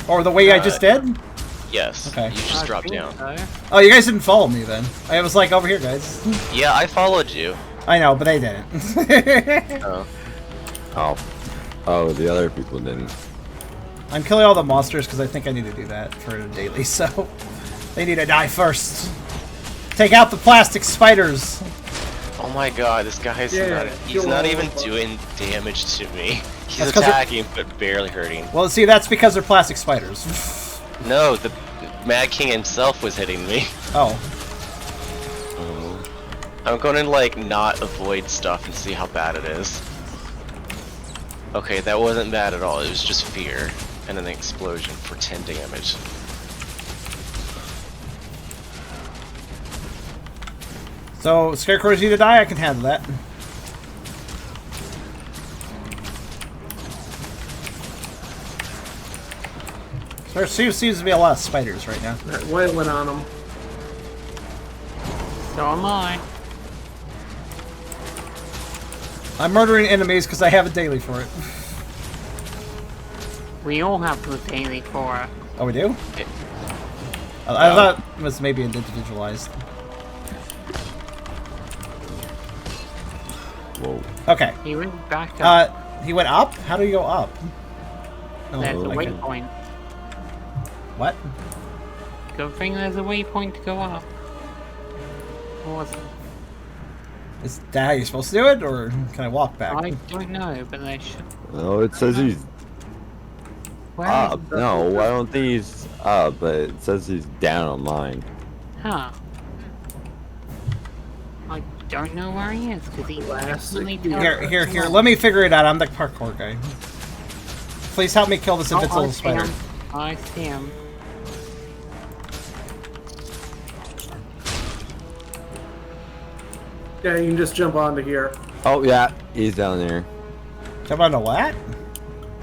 Or the way I just did?
Yes.
Okay.
You just dropped down.
So.
Oh, you guys didn't follow me then. I was like, over here, guys.
Yeah, I followed you.
I know, but they didn't.
Oh.
Oh. Oh, the other people didn't.
I'm killing all the monsters because I think I need to do that for a daily, so... They need to die first. Take out the plastic spiders.
Oh my god, this guy's he's not even doing damage to me. He's attacking, but barely hurting.
Well, see, that's because they're plastic spiders.
No, the Mad King himself was hitting me.
Oh.
I'm going to, like, not avoid stuff and see how bad it is. Okay, that wasn't bad at all. It was just fear. And an explosion for 10 damage.
So, scarecrows need to die? I can handle that. There seems to be a lot of spiders right now.
Wailing on them.
So am I.
I'm murdering enemies because I have a daily for it.
We all have the daily for it.
Oh, we do? I thought it was maybe individualized.
Whoa.
Okay.
He went back up.
He went up? How do you go up? Oh,
There's a
okay.
waypoint.
What?
Good thing there's a waypoint to go up. Or was it?
Is that how you're supposed to do it, or can I walk back?
I don't know, but they should.
Oh, it says he's
Where
up.
is
No, I don't think he's up, but it says he's down on mine.
Huh. I don't know where he is, because he definitely
Here, let me figure it out. I'm the parkour guy. Please help me kill this invincible spider.
I see him.
Yeah, you can just jump onto here.
Oh, yeah, he's down there.
Jump onto what?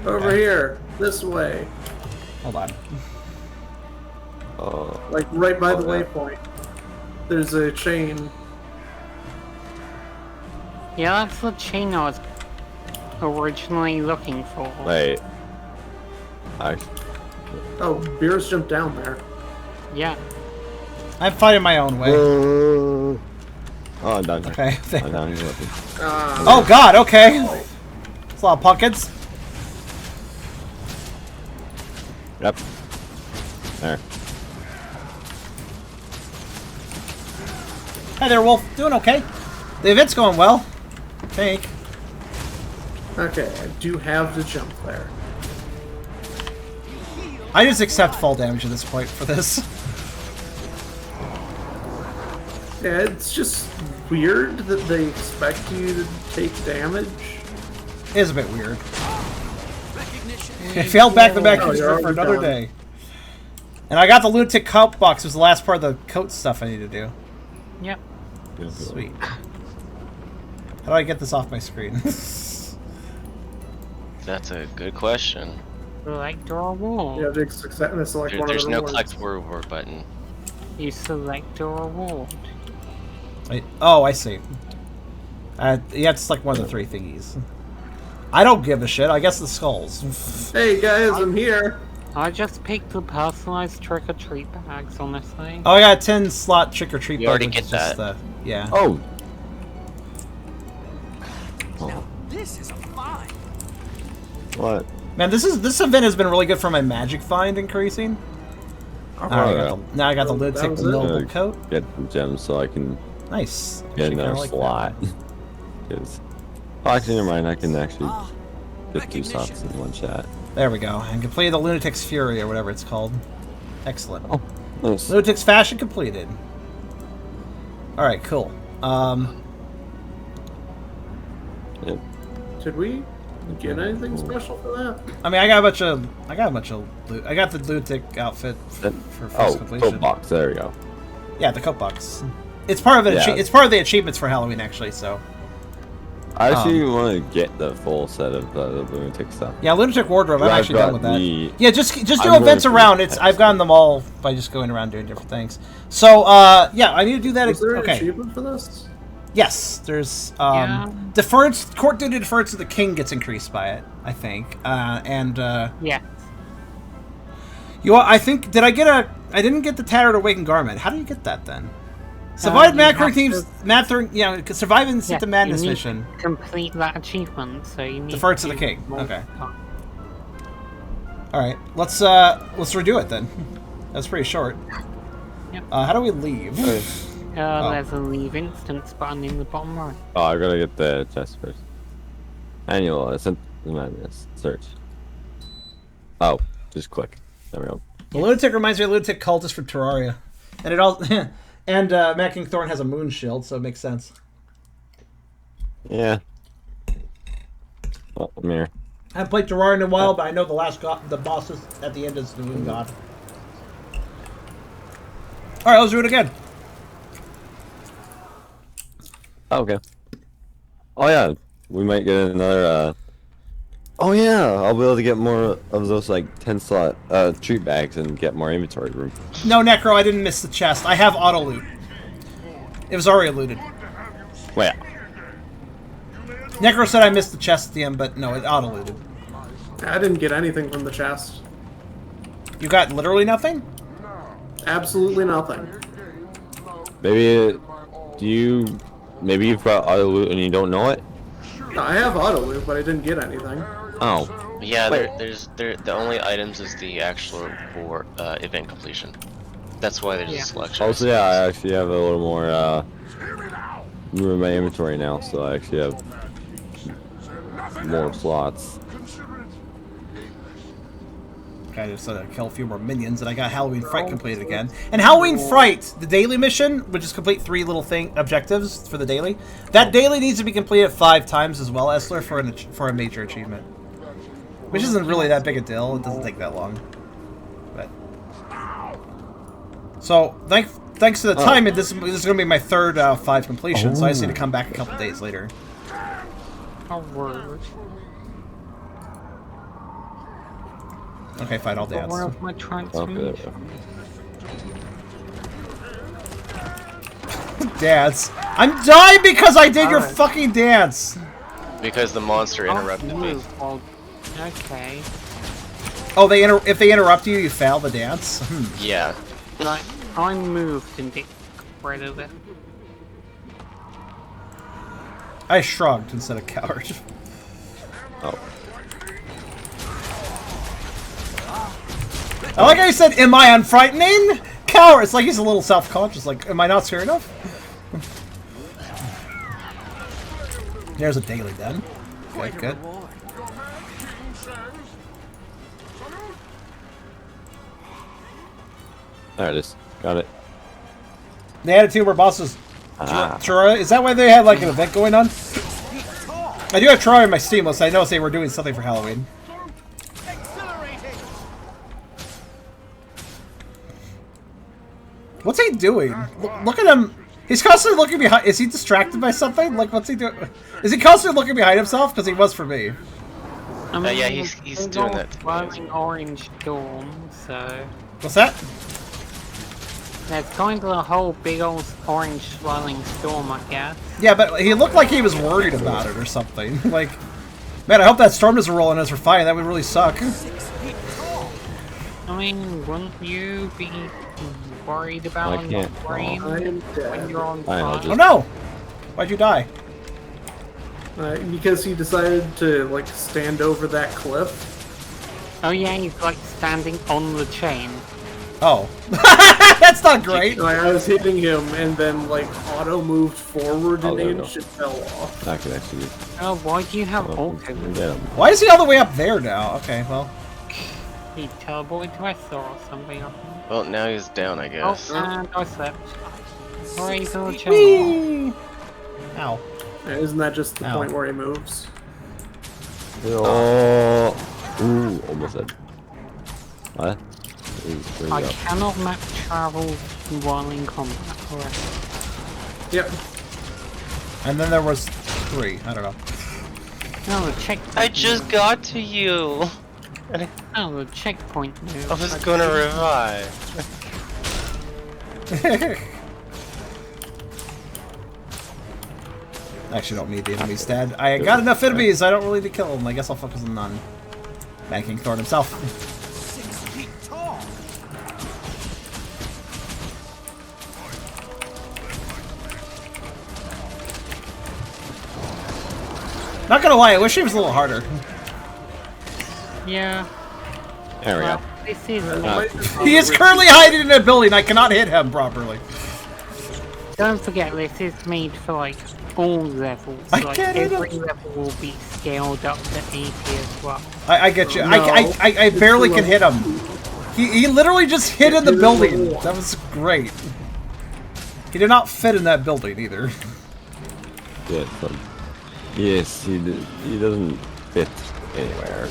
Over here. This way.
Hold on.
Like right by the
yeah.
waypoint. There's a chain.
Yeah, that's the chain I was originally looking for.
Wait.
Oh, Beer's jumped down there.
Yeah.
I'm fighting my own way.
Oh, I'm down here.
Okay.
I'm down here looking.
Oh god, okay. It's a lot of pumpkins.
Yep. There.
Hi there, Wolf. Doing okay. The event's going well. I think.
Okay, I do have to jump there.
I just accept fall damage at this point for this.
Yeah, it's just weird that they expect you to take damage.
It is a bit weird. It failed back the back
Oh, you're
for
already
another
done.
day. And I got the lunatic coat box. It was the last part of the coat stuff I need to do.
Yep.
Sweet. How do I get this off my screen?
That's a good question.
Select a reward.
You have to select one
There's
of the
no
rewards.
collect reward button.
You select a reward.
Oh, I see. You have to select one of the three thingies. I don't give a shit. I guess the skulls.
Hey guys, I'm here.
I just picked the personalized trick-or-treat bags, honestly.
Oh, I got a 10 slot trick or treat.
You already
which
get
is just,
that.
Yeah.
Oh.
Now, this is a find.
What?
Man, this event has been really good for my magic find increasing. Now I got the lid tick the noble coat.
Get some gems so I can
Nice.
get
Actually,
another
kinda like
slot. Because, actually, never mind. I can actually get 2 slots in one shot.
There we go. And complete the Lunatic's Fury or whatever it's called. Excellent.
Oh, nice.
Lunatic's Fashion completed. Alright, cool.
Yeah.
Did we get anything special for that?
I mean, I got a bunch of loot. I got the lunatic outfit for first completion.
Coat box. There we go.
Yeah, the coat box. It's part of the it's part of the achievements for Halloween, actually. So.
I actually want to get the full set of the lunatic stuff.
Yeah, lunatic wardrobe. I'm actually done with that. Yeah, just do
I'm
events
going
around. I've gotten them all by just going around doing different things. So yeah, I need to do that.
Is there an
okay.
achievement for this?
Yes, there's deference. Court duty deference to the king gets increased by it, I think, and
yeah.
I think I didn't get the tattered awakened garment. How do you get that then? Survive macro teams, survive and the madness mission.
Complete that achievement, so you need
deference to the king. Okay. All right, let's redo it then. That's pretty short.
Yep.
How do we leave?
There's a leave instance button in the bottom right.
Oh, I gotta get the chest first. Annual, it's the madness. Search. Oh, just click. There we go.
The lunatic reminds me of lunatic cultist from Terraria, and it all and Matt King Thorn has a moon shield, so it makes sense.
Yeah. Oh, I'm here.
I haven't played Terraria in a while, but I know the bosses at the end is the moon god. All right, let's do it again.
Okay. Oh yeah, we might get another. Oh yeah, I'll be able to get more of those like 10-slot treat bags and get more inventory room.
No, Necro, I didn't miss the chest. I have auto loot. It was already looted.
Wait.
Necro said I missed the chest at the end, but no, it auto looted.
I didn't get anything from the chest.
You got literally nothing?
Absolutely nothing.
Maybe maybe you've got auto loot and you don't know it?
I have auto loot, but I didn't get anything.
Oh.
Yeah, the only items is the actual for event completion. That's why there's a selection.
Also, yeah, I actually have a little more room in my inventory now, so I actually have more slots.
Okay, just kill a few more minions, and I got Halloween Fright completed again. And Halloween Fright, the daily mission, which is complete 3 little objectives for the daily. That daily needs to be completed 5 times as well, Essler, for a major achievement. Which isn't really that big a deal. It doesn't take that long. But so thanks to the time, this is going to be my third 5 completion. So I just need to come back a couple days later.
Oh, word.
Okay, fine, I'll dance.
Where my transformation?
Dance. I'm dying because I did your fucking dance.
Because the monster interrupted me.
Okay.
Oh, if they interrupt you, you fail the dance?
Yeah.
Like, I moved and did right of it.
I shrugged instead of cowered.
Oh.
I like how you said, am I unfrightening? Coward! It's like he's a little self-conscious, like, am I not scary enough? There's a daily then. Okay, good.
There it is. Got it.
They added 2 more bosses. Terraria, is that why they had like an event going on? I do have Terraria on my Steam list. I noticed they were doing something for Halloween. What's he doing? Look at him. He's constantly looking behind. Is he distracted by something? Like, what's he doing? Is he constantly looking behind himself? Because he was for me.
I mean,
yeah, he's doing that.
Swirling orange storm, so.
What's that?
There's kind of a whole big old orange swirling storm, I guess.
Yeah, but he looked like he was worried about it or something. Like, man, I hope that storm doesn't roll on us for fire. That would really suck.
I mean, wouldn't you be worried about rain when you're on fire?
Oh no! Why'd you die?
Because he decided to, like, stand over that cliff.
Oh yeah, he's like standing on the chain.
Oh. That's not great!
I was hitting him, and then, like, auto moved forward an inch and fell off.
That could actually be...
Oh, why do you have auto?
Why is he all the way up there now? Okay, well.
He teleported to Esther or something.
Well, now he's down, I guess.
Oh, and I slept. Raise on the chain.
Ow.
Isn't that just the
Oh.
point where he moves?
Oh, ooh, almost dead. What? Ooh, where'd he
I
go?
cannot map travel while in combat, correct?
Yep.
And then there was 3. I don't know.
No, the checkpoint.
I just got to you.
Oh, the checkpoint move.
I was gonna revive.
I actually don't need the enemies dead. I got enough enemies, I don't really need to kill them. I guess I'll focus on banking Thorn himself.
6 feet tall.
Not gonna lie, I wish he was a little harder.
Yeah.
There we go.
This is.
He is currently hiding in a building, I cannot hit him properly.
Don't forget, this is made for like all levels.
I
Like
can't hit
every
him.
level will be scaled up to 80 as well.
I get you.
No,
I barely can hit him. He literally just hid in the building. That was great. He did not fit in that building either.
Yeah, yes, he doesn't fit anywhere.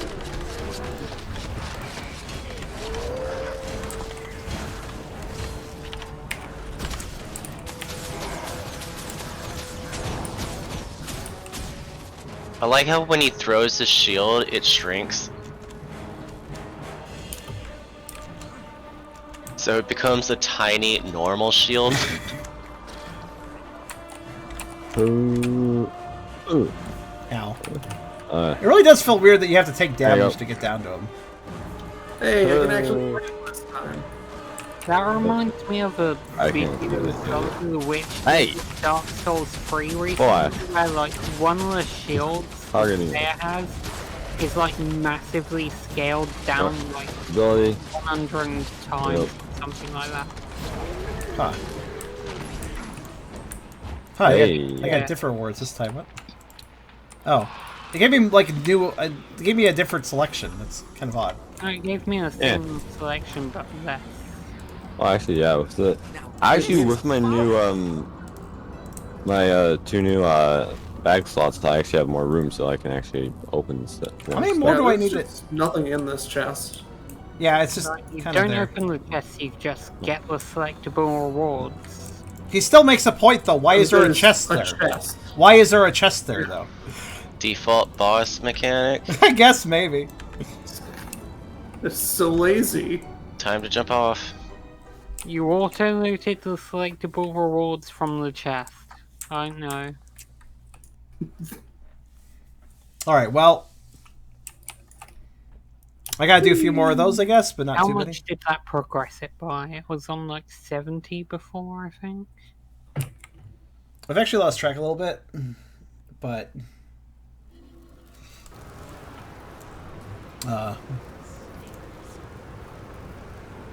I like how when he throws his shield, it shrinks. So it becomes a tiny normal shield.
Ooh.
Ow.
It
It really does feel weird that you have to take
There you
damage
go.
to get down to him.
Hey, I can actually play it this time.
That reminds me of a
I
video
can't do this.
of which
Hey!
Dark Souls 3 recently,
Boy.
where like one of the shields
Targeting.
there has is like massively scaled down like
Ability.
100 times,
Yep.
something like that.
Huh. Huh,
Hey.
I got different words this time. What? Oh. They gave me like a new. They gave me a different selection. That's kind of odd.
No, it gave me a same selection, but less.
Oh, actually, yeah. With the actually with my new my 2 new bag slots, I actually have more room, so I can actually open stuff.
How many more do I
there's
need to?
just nothing in this chest.
Yeah, it's just
You
kind of
don't
there.
open the chest, you just get the selectable rewards.
He still makes a point though. Why is there a
There's
chest
a
there?
chest.
Why is there a chest there though?
Default boss mechanic.
I guess maybe.
It's so lazy.
Time to jump off.
You auto-looted the selectable rewards from the chest. I know.
Alright, well. I gotta do a few more of those, I guess, but not
How
too
much
many.
did that progress it by? It was on like 70 before, I think.
I've actually lost track a little bit, but oh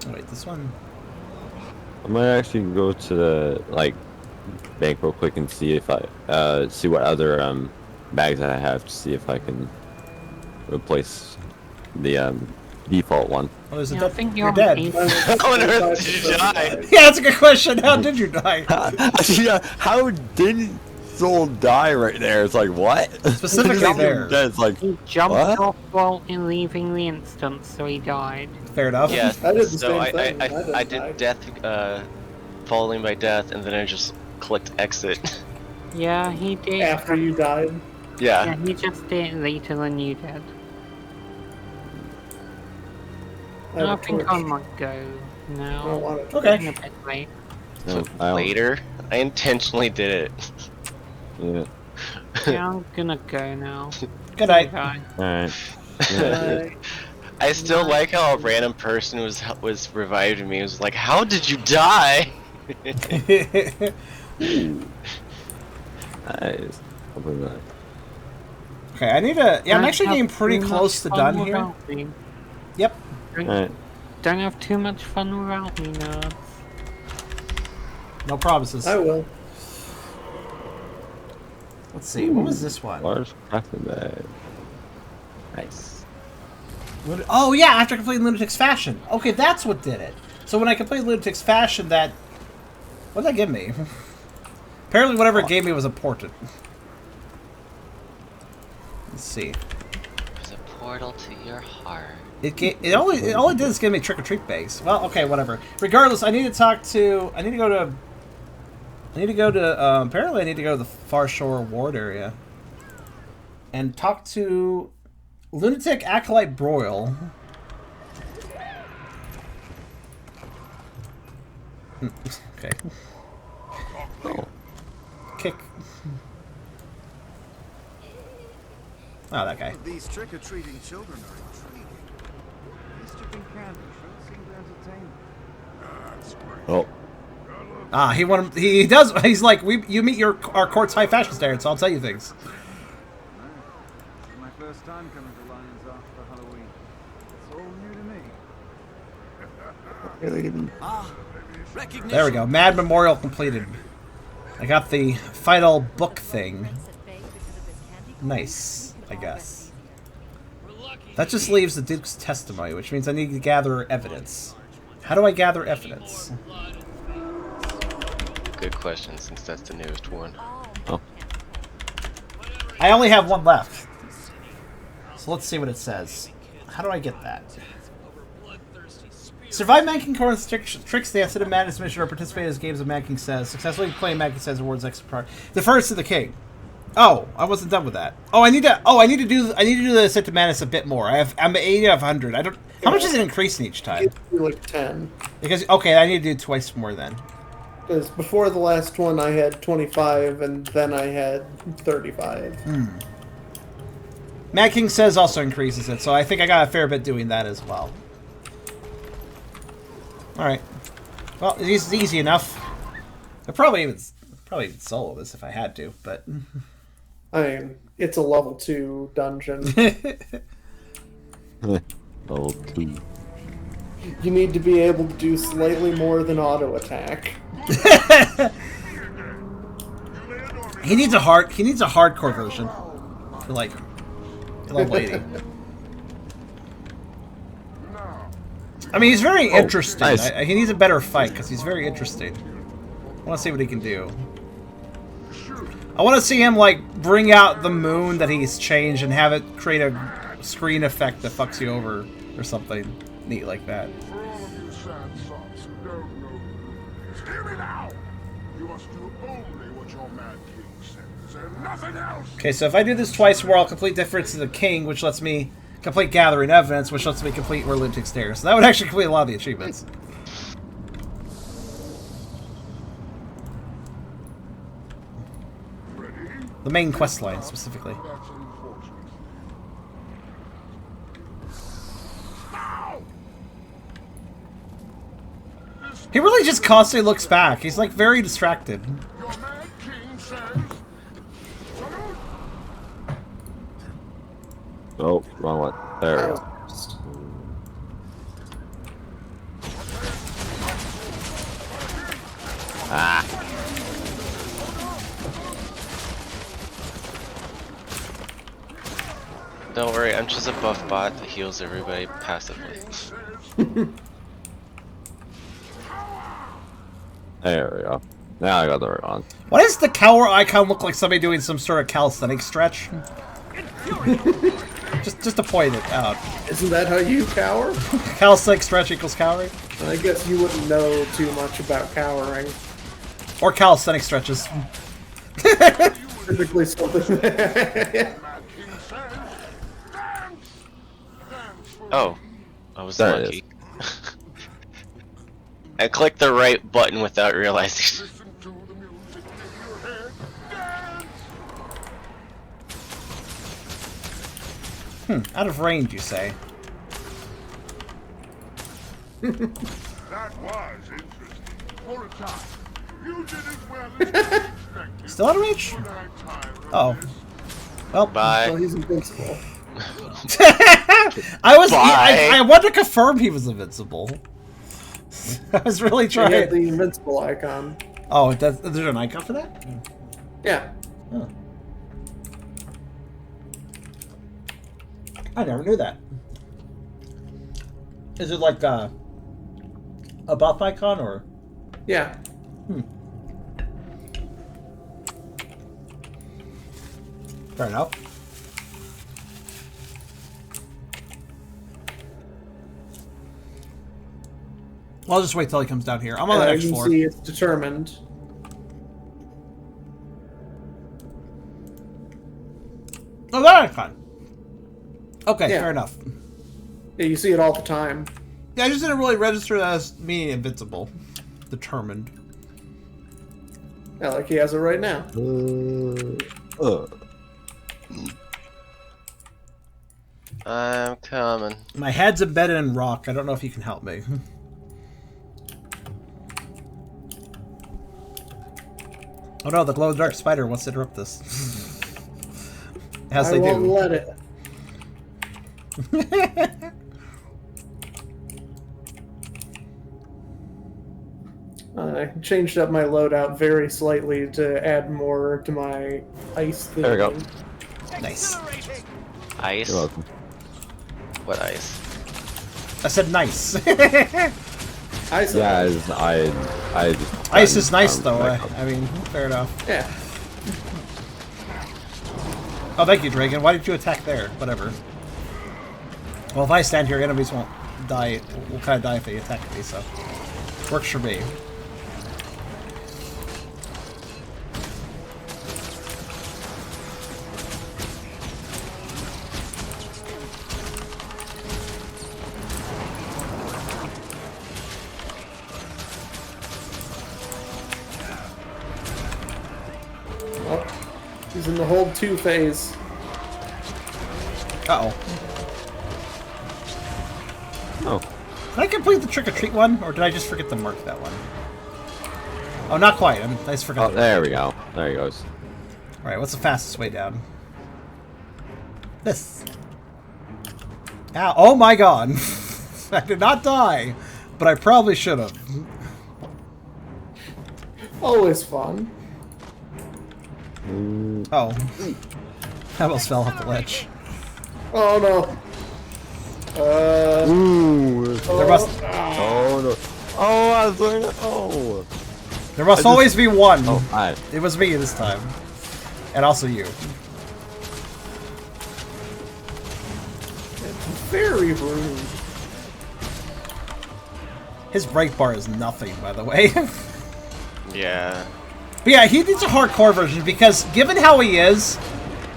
wait, this one.
I might actually go to the bank real quick and see if I see what other bags I have to see if I can replace the default one.
Oh, there's a
Yeah, I
dead.
think
You're
you're
dead.
How on earth did you die?
Yeah, that's a good question. How did you die?
Yeah, how did Soul die right there? It's like what?
Specifically there.
Yeah, it's like
He jumped
what?
off while in leaving the instance, so he died.
Fair enough.
Yeah,
I did the
so
same
I,
thing.
I,
I
I
didn't
did death, following by death, and then I just clicked exit.
Yeah, he did.
After you died.
Yeah,
Yeah.
he just did it later than you did.
I have
I
a
think
torch.
I might go
I don't
now.
want it.
Okay.
Getting a bit late.
No, I don't-
Later, I intentionally did it.
Yeah.
Yeah, I'm gonna go now.
Good night.
Bye.
All right.
Uh,
I still like how a random person was reviving me. It was like, how did you die?
Nice. Open that.
Okay, I need to. Yeah, I'm
Don't
actually
have
getting pretty
too
close to
much fun
done here.
without me.
Yep.
Don't,
Alright.
don't have too much fun without me, nerds.
No promises.
I will.
Let's see. What was this one?
Large crafting bag. Nice.
Oh yeah, after completing Lunatic's Fashion. Okay, that's what did it. So when I completed Lunatic's Fashion, what did that give me? Apparently, whatever it gave me was important. Let's see.
There's a portal to your heart.
It only did is give me trick-or-treat bags. Well, okay, whatever. Regardless, I need to go to apparently I need to go to the Far Shore Ward area. And talk to Lunatic Acolyte Broil. Okay.
Oh.
Kick. Oh, that guy.
These trick-or-treating children are intriguing. District candy sure seem to entertain them. That's great.
Oh.
Ah, he wanted. He does. He's like, you meet our court's high fashion standards, so I'll tell you things.
This is my first time coming to Lions after Halloween. It's all new to me. Recognition.
There we go. Mad Memorial completed. I got the final book thing. Nice, I guess. That just leaves the Duke's testimony, which means I need to gather evidence. How do I gather evidence?
Good question, since that's the newest one.
Oh.
I only have one left. So let's see what it says. How do I get that? Survive Mad King Corn's tricks the Ascended Madness mission or participate in games of Mad King Says. Successfully playing Mad King Says awards extra power. Defers to the king. Oh, I wasn't done with that. Oh, I need to do the Ascended Madness a bit more. I'm 80 out of 100. I don't. How much is it increasing each time?
It's like 10.
Because okay, I need to do twice more then.
Because before the last one, I had 25, and then I had 35.
Mad King Says also increases it, so I think I got a fair bit doing that as well. Alright. Well, it's easy enough. I'd probably even solo this if I had to, but...
I mean, it's a level 2 dungeon.
Level 2.
You need to be able to do slightly more than auto attack.
He needs a hardcore version. For like an old lady. I mean, he's very interesting.
Nice.
He needs a better fight because he's very interesting. I want to see what he can do. I want to see him like bring out the moon that he's changed and have it create a screen effect that fucks you over or something neat like that.
For all of you sad sops who don't know, hear me now. You must do only what your Mad King says, and nothing else.
Okay, so if I do this twice, where I'll complete Difference to the King, which lets me complete Gathering Evidence, which lets me complete Where Lunatic Stairs. So that would actually complete a lot of the achievements. The main quest line, specifically. He really just constantly looks back. He's like very distracted.
Oh, wrong one. There we go. Ah.
Don't worry, I'm just a buff bot that heals everybody passively.
There we go. Now I got the right one.
Why does the cower icon look like somebody doing some sort of calisthenics stretch? just to point it out.
Isn't that how you cower?
Calisthenics stretch equals cowering?
I guess you wouldn't know too much about cowering.
Or calisthenic stretches.
Typically something.
Oh, I was
There it
lucky. I clicked the right button without realizing.
Out of range, you say?
That was interesting. For a time, you did as well as expected.
Still out of reach? Oh. Well,
bye.
Well, he's invincible.
I wanted to confirm he was invincible. I was really
He
trying.
had the invincible icon.
Oh, there's an icon for that?
Yeah.
Oh. I never knew that. Is it like a buff icon or?
Yeah.
Fair enough. Well, I'll just wait till he comes down here. I'm on the next
you
floor.
see it's determined.
Oh, that icon. Okay,
Yeah.
fair enough.
Yeah, you see it all the time.
Yeah, I just didn't really register that as meaning invincible. Determined.
Yeah, like he has it right now.
I'm coming.
My head's embedded in rock. I don't know if you can help me. Oh no, the glow-in-the-dark spider wants to interrupt this. As they
won't
do.
let it. I changed up my loadout very slightly to add more to my ice thing.
There we go.
Nice.
Ice?
You're welcome.
What ice?
I said nice.
Ice.
Yeah, I just
Ice is nice though.
back
I mean, fair enough.
Yeah.
Oh, thank you, Dragon. Why did you attack there? Whatever. Well, if I stand here, enemies won't die. Will kind of die if they attack me, so works for me.
Well, he's in the hold 2 phase.
Uh-oh.
Oh.
Did I complete the trick-or-treat one, or did I just forget to mark that one? Oh, not quite. I just forgot.
Oh, there we go. There he goes.
Alright, what's the fastest way down? This. Ow. Oh my god. I did not die, but I probably should have.
Always fun.
Oh. I almost fell off the ledge.
Oh no.
Ooh.
There must...
Oh no. Oh, I was doing it. Oh.
There must always be one.
Oh, hi.
It was me this time. And also you.
It's very rude.
His break bar is nothing, by the way.
Yeah.
But yeah, he needs a hardcore version because given how he is,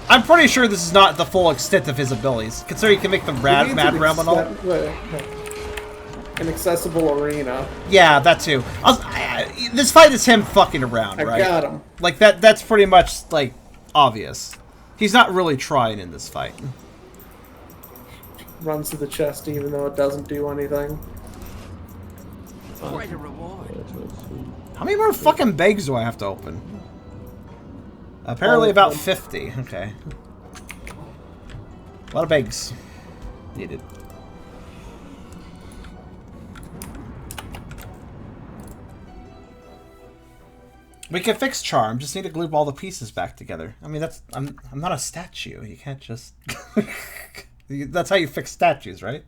I'm pretty sure this is not the full extent of his abilities. Considering he can make the mad realm and all.
An accessible arena.
Yeah, that too. This fight is him fucking around, right?
I got him.
Like that's pretty much like obvious. He's not really trying in this fight.
Runs to the chest even though it doesn't do anything.
Quite a reward.
How many more fucking bags do I have to open? Apparently about 50. Okay. A lot of bags needed. We can fix charm. Just need to glue all the pieces back together. I mean, that's I'm not a statue. You can't just. That's how you fix statues, right?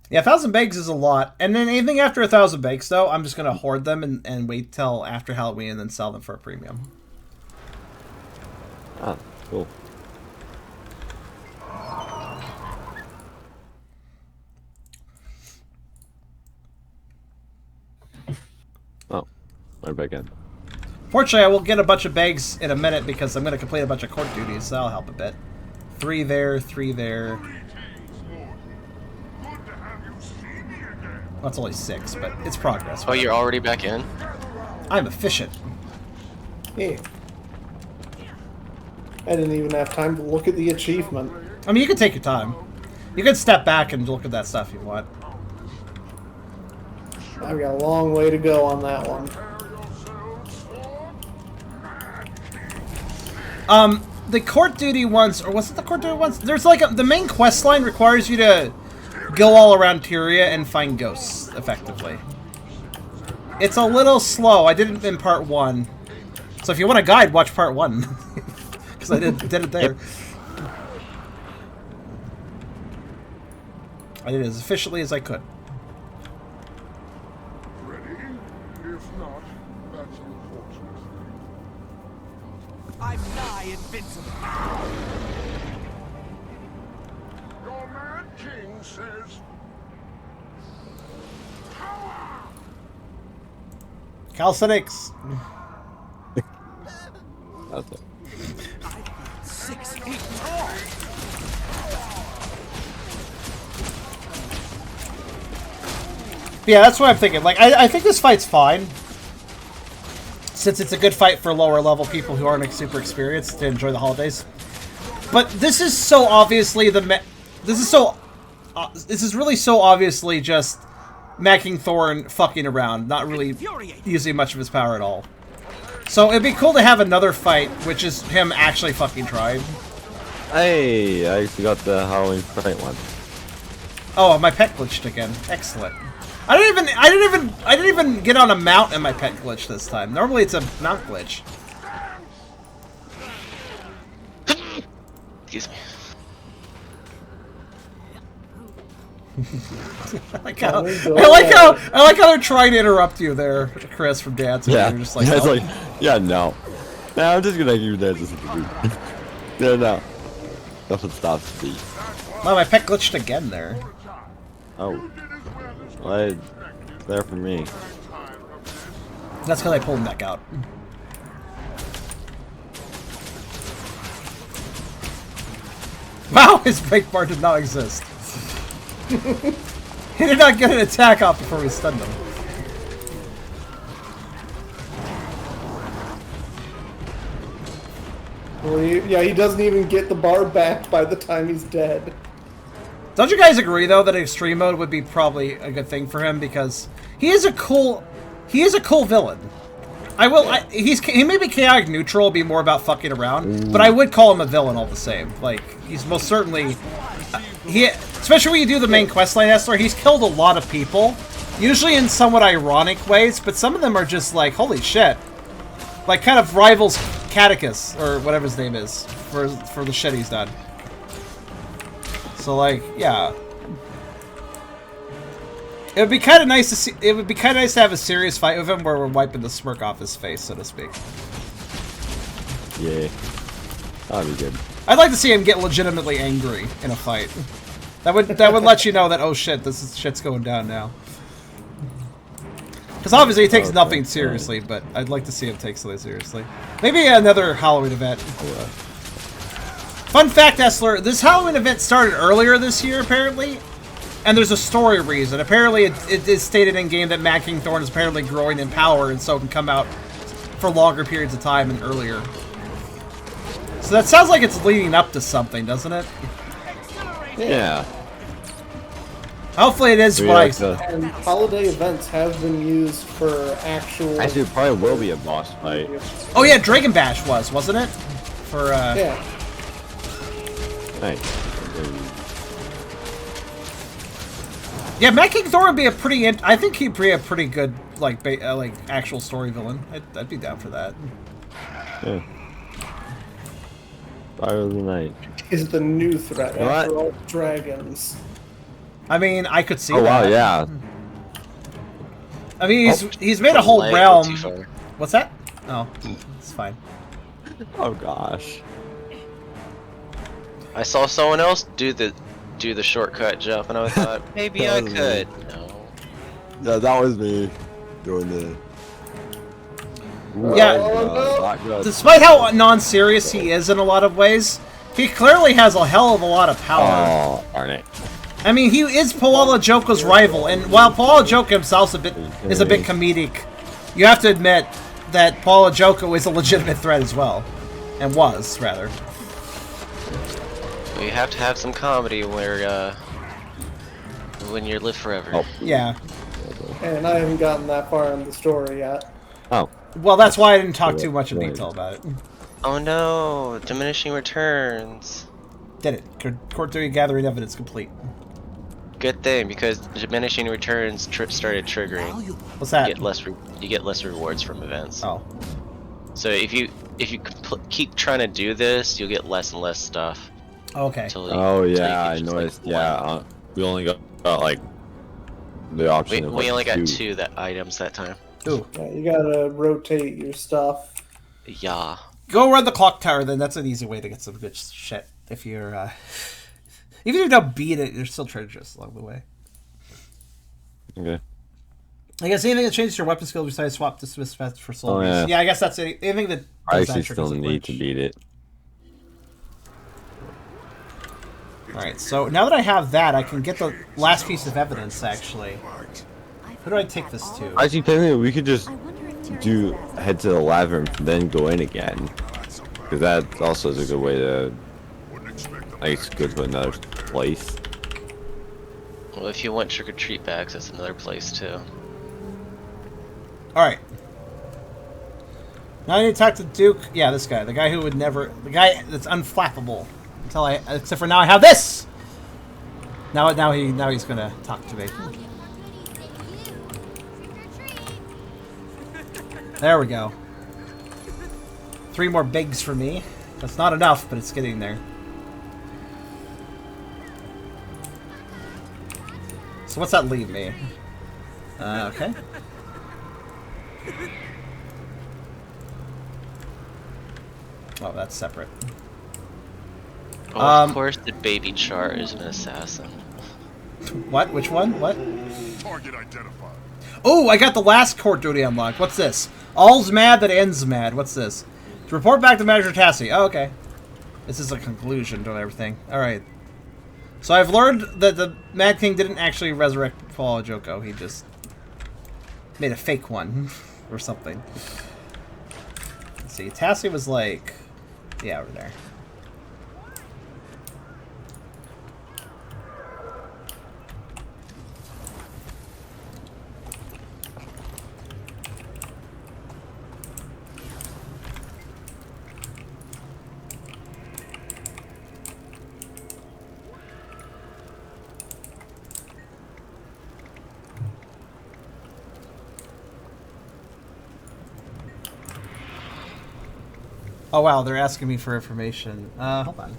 Yeah, 1,000 bags is a lot. And then anything after 1,000 bags, though, I'm just gonna hoard them and wait till after Halloween and then sell them for a premium.
Ah, cool. Oh, right back in.
Fortunately, I will get a bunch of bags in a minute because I'm gonna complete a bunch of court duties, so that'll help a bit. 3 there, 3 there. Well, it's only 6, but it's progress.
Oh, you're already back in?
I'm efficient.
Yeah. I didn't even have time to look at the achievement.
I mean, you can take your time. You can step back and look at that stuff if you want.
I've got a long way to go on that one.
The court duty ones, or was it the court duty ones? There's like the main quest line requires you to go all around Tyria and find ghosts, effectively. It's a little slow. I did it in part 1. So if you want a guide, watch part 1. Because I did it there. I did it as efficiently as I could.
Ready? If not, that's unfortunate.
I'm nigh invincible.
Your man
Calisthenics.
That's it.
6 feet tall.
Yeah, that's what I'm thinking. Like, I think this fight's fine. Since it's a good fight for lower level people who aren't super experienced to enjoy the holidays. But this is so obviously this is really so obviously just Macking Thorn fucking around, not really using much of his power at all. So it'd be cool to have another fight, which is him actually fucking trying.
Hey, I actually got the Halloween fight one.
Oh, my pet glitched again. Excellent. I didn't even get on a mount and my pet glitch this time. Normally it's a mount glitch.
Excuse me.
I like how they're trying to interrupt you there, Chris, from dancing.
Yeah,
You're just like,
yeah, it's
no.
like, yeah, no. Nah, I'm just gonna you dance. No. Nothing stops me.
Wow, my pet glitched again there.
Oh. Well, there for me.
That's because I pulled him back out. Wow, his break bar did not exist. He did not get an attack off before we stunned him.
Well, he doesn't even get the bar back by the time he's dead.
Don't you guys agree though that extreme mode would be probably a good thing for him because he is a cool villain. He may be chaotic neutral, be more about fucking around, but I would call him a villain all the same. Like he's most certainly especially when you do the main questline Esther, he's killed a lot of people, usually in somewhat ironic ways, but some of them are just like holy shit, like kind of rivals Catechus or whatever his name is for the shit he's done. So like, yeah. It would be kind of nice to see. It would be kind of nice to have a serious fight with him where we're wiping the smirk off his face, so to speak.
Yeah, that'd be good.
I'd like to see him get legitimately angry in a fight. That would let you know that oh shit, shit's going down now. Because obviously he takes nothing seriously, but I'd like to see him take something seriously. Maybe another Halloween event. Fun fact, Essler, this Halloween event started earlier this year, apparently. And there's a story reason. Apparently, it is stated in-game that Macking Thorn is apparently growing in power, and so can come out for longer periods of time and earlier. So that sounds like it's leading up to something, doesn't it?
Yeah.
Hopefully it is what
And holiday events have been used for actual...
Actually, it probably will be a boss fight.
Oh yeah, Dragon Bash wasn't it? For,
Yeah.
Nice.
Yeah, Macking Thorn would be a pretty... I think he'd be a pretty good, like, actual story villain. I'd be down for that.
Yeah. Fire of the Night.
Is the new threat
What?
after all dragons.
I mean, I could see that.
Oh wow, yeah.
I mean, he's made a whole
Light,
realm.
too far.
What's that? Oh, it's fine.
Oh gosh.
I saw someone else do the shortcut jump, and I thought maybe I
That was
could.
me.
No.
Yeah, that was me doing the.
Yeah. Despite how non-serious he is in a lot of ways, he clearly has a hell of a lot of power.
Oh, darn it.
I mean, he is Paola Joko's rival, and while Paola Joko himself is a bit comedic, you have to admit that Paola Joko is a legitimate threat as well, and was rather.
We have to have some comedy where when you live forever.
Oh.
Yeah.
And I haven't gotten that far in the story yet.
Oh.
Well, that's why I didn't talk too much in detail about it.
Oh no, diminishing returns.
Did it. Court doing gathering evidence complete.
Good thing, because diminishing returns started triggering.
What's that?
You get less rewards from events.
Oh.
So if you keep trying to do this, you'll get less and less stuff.
Okay.
Oh yeah, I noticed. Yeah, we only got like the option.
We
of, like,
only got two items that time.
Ooh.
Yeah, you gotta rotate your stuff.
Yeah.
Go run the clock tower, then. That's an easy way to get some good shit. If you're, even if you don't beat it, there's still treasures along the way.
Okay.
I guess anything that changes your weapon skill besides swap dismiss fast for soul.
Oh, yeah.
Yeah, I guess that's anything that.
I
Does
actually
that triggers
still
a
need to
glitch.
beat it.
Alright, so now that I have that, I can get the last piece of evidence, actually. Who do I take this to?
Actually, technically, we could just head to the labyrinth and then go in again. Because that also is a good way to, I guess, go to another place.
Well, if you want trick-or-treat bags, that's another place, too.
Alright. Now I need to talk to Duke. Yeah, this guy. The guy who would never... The guy that's unflappable. Until I... Except for now I have this! Now he's gonna talk to me. There we go. 3 more bigs for me. That's not enough, but it's getting there. So what's that leave me? Okay. Oh, that's separate.
Oh, of course the baby Char is an assassin.
What? Which one? What?
Target identified.
Oh, I got the last court duty unlocked. What's this? All's mad that ends mad. What's this? To report back to Manager Tassie. Oh, okay. This is a conclusion to everything. Alright. So I've learned that the Mad King didn't actually resurrect Paul Joko. He just made a fake one. Or something. Let's see. Tassie was like... Yeah, over there. Oh wow, they're asking me for information. Hold on.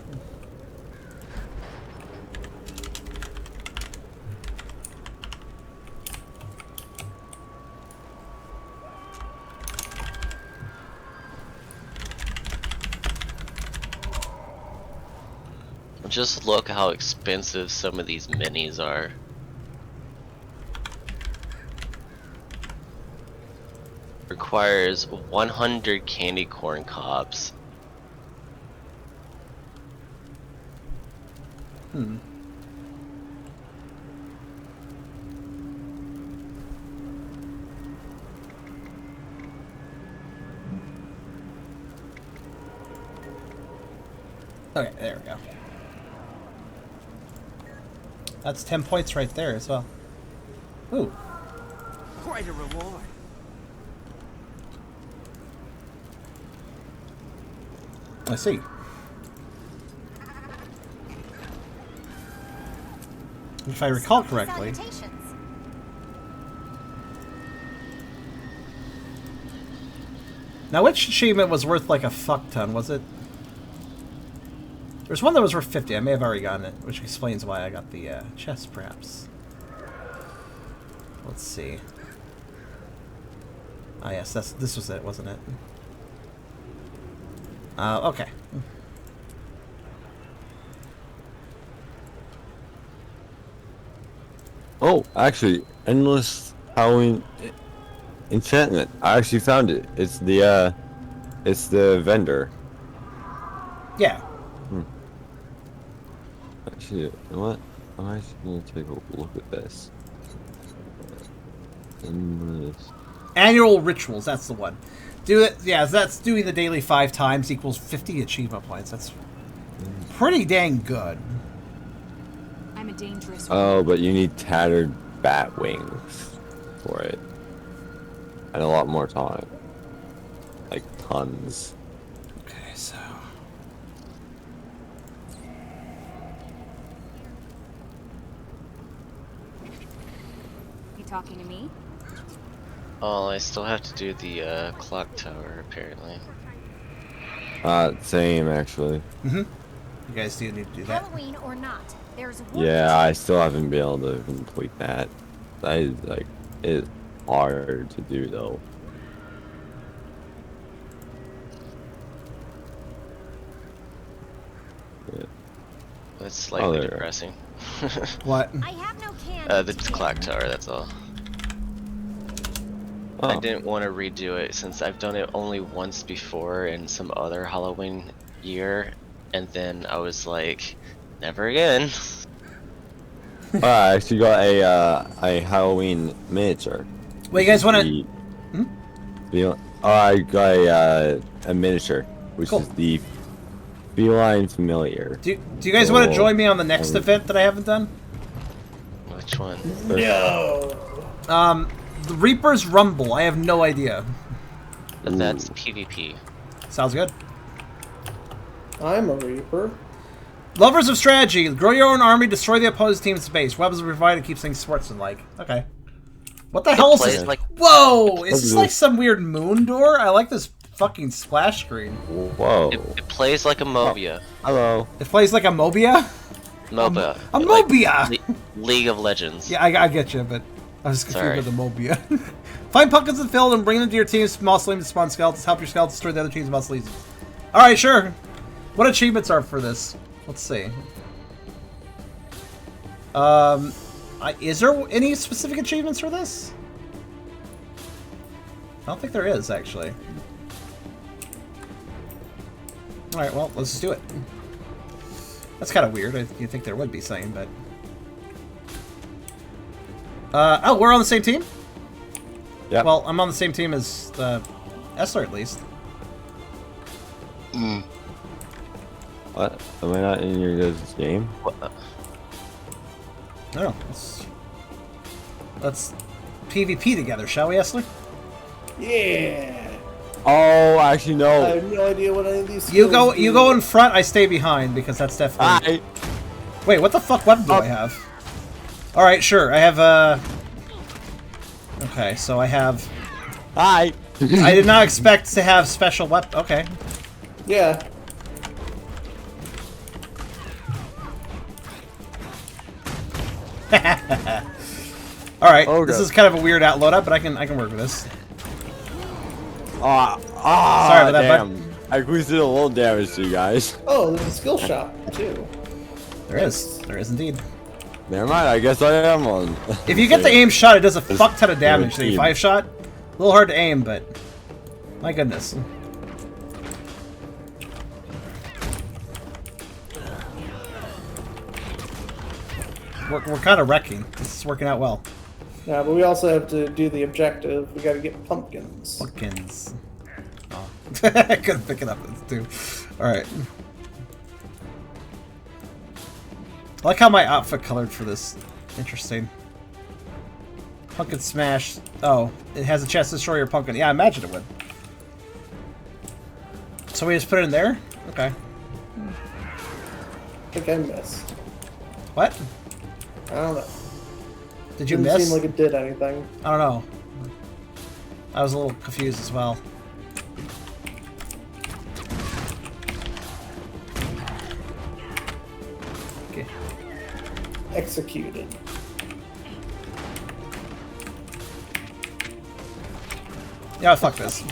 Just look how expensive some of these minis are. Requires 100 candy corn cobs.
Hmm. Okay, there we go. That's 10 points right there as well. Ooh.
Quite a reward.
I see. If I recall correctly. Now, which achievement was worth like a fuck ton? Was it? There's one that was worth 50. I may have already gotten it, which explains why I got the chest, perhaps. Let's see. Ah, yes, this was it, wasn't it? Okay.
Oh, actually, endless Halloween enchantment. I actually found it. It's the vendor.
Yeah.
Actually, you know what? I'm actually gonna take a look at this. Endless.
Annual rituals. That's the one. Do it. Yeah, that's doing the daily 5 times equals 50 achievement points. That's pretty dang good.
I'm a dangerous.
Oh, but you need tattered bat wings for it, and a lot more time, like tons.
Okay, so
You talking to me?
Oh, I still have to do the clock tower, apparently.
Same actually.
You guys do need to do that.
Halloween or not, there's one.
Yeah, I still haven't been able to complete that. That is like, it's hard to do though. Yeah.
That's slightly
there.
depressing.
What?
I have no candy.
The clock tower, that's all. I didn't want to redo it since I've done it only once before in some other Halloween year, and then I was like, never again.
I actually got a Halloween miniature.
Wait, you guys want to?
I got a miniature, which
Cool.
is the feline familiar.
Do you guys want to join me on the next event that I haven't done?
Which one?
No.
The Reaper's Rumble. I have no idea.
But that's PvP.
Sounds good.
I'm a Reaper.
Lovers of strategy. Grow your own army, destroy the opposed team's base. Weapons are provided, keep things sportsmanlike. Okay. What the hell is this?
Like...
Whoa! Is this like some weird moon door? I like this fucking splash screen.
Whoa.
It plays like a MOBA.
Hello.
It plays like a MOBA?
MOBA.
A MOBA!
Like League of Legends.
Yeah, I get you, but I was confused with the MOBA. Find pumpkins in the field and bring them to your team's mausoleum to spawn skeletons. Help your skeletons destroy the other team's mausoleums. Alright, sure. What achievements are for this? Let's see. Is there any specific achievements for this? I don't think there is, actually. Alright, well, let's just do it. That's kind of weird. You'd think there would be something, but... oh, we're on the same team?
Yeah.
Well, I'm on the same team as Essler, at least.
What? Am I not in your guys' game?
What?
No. Let's PvP together, shall we, Essler?
Yeah.
Oh, actually,
I
no.
have no idea what any of these.
You
skills
go
do.
in front, I stay behind, because that's definitely... Wait, what the fuck weapon do I have? Alright, sure. I have, Okay, so I have...
Hi!
I did not expect to have special weapon... Okay.
Yeah.
Alright,
Okay.
this is kind of a weird loadout, but I can work with this.
Sorry
about that,
damn. I did a little damage to you guys.
Oh, there's a skill shop too.
There is. There is indeed.
Never mind, I guess I am on.
If you get the aim shot, it does a fuck ton of damage. The 5-shot, a little hard to aim, but my goodness. We're kind of wrecking. This is working out well.
Yeah, but we also have to do the objective. We got to get pumpkins.
Pumpkins. Oh. I couldn't pick it up too. Alright. I like how my outfit colored for this. Interesting. Pumpkin smash. Oh, it has a chance to destroy your pumpkin. Yeah, I imagine it would. So we just put it in there? Okay.
I think I missed.
What?
I don't know.
Did you
Didn't
miss?
seem like it did anything.
I don't know. I was a little confused as well. Okay.
Executed.
Yeah, fuck this.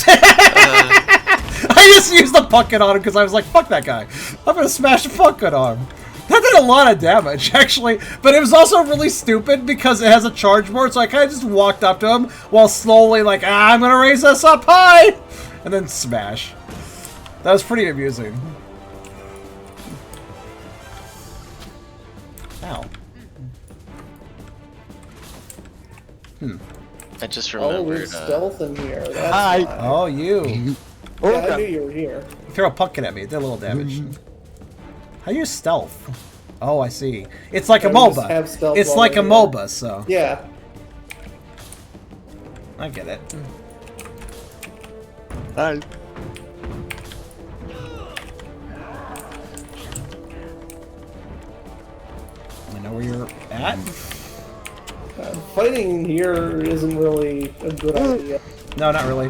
I just used the pumpkin on him because I was like, fuck that guy. I'm gonna smash the pumpkin on him. That did a lot of damage, actually. But it was also really stupid because it has a charge board, so I kind of just walked up to him while slowly like, I'm gonna raise this up high! And then smash. That was pretty amusing. Ow.
I just
Oh,
remembered.
there's stealth in here. That's
Hi.
why.
Oh, you.
Yeah, I knew you were here.
Throw a pumpkin at me, it did a little damage. How do you stealth? Oh, I see. It's like a
Yeah, we just
MOBA.
have stealth
It's
while
like a
we're
MOBA, so.
Yeah.
I get it.
Hi.
I know where you're at.
Fighting here isn't really a good idea.
No, not really.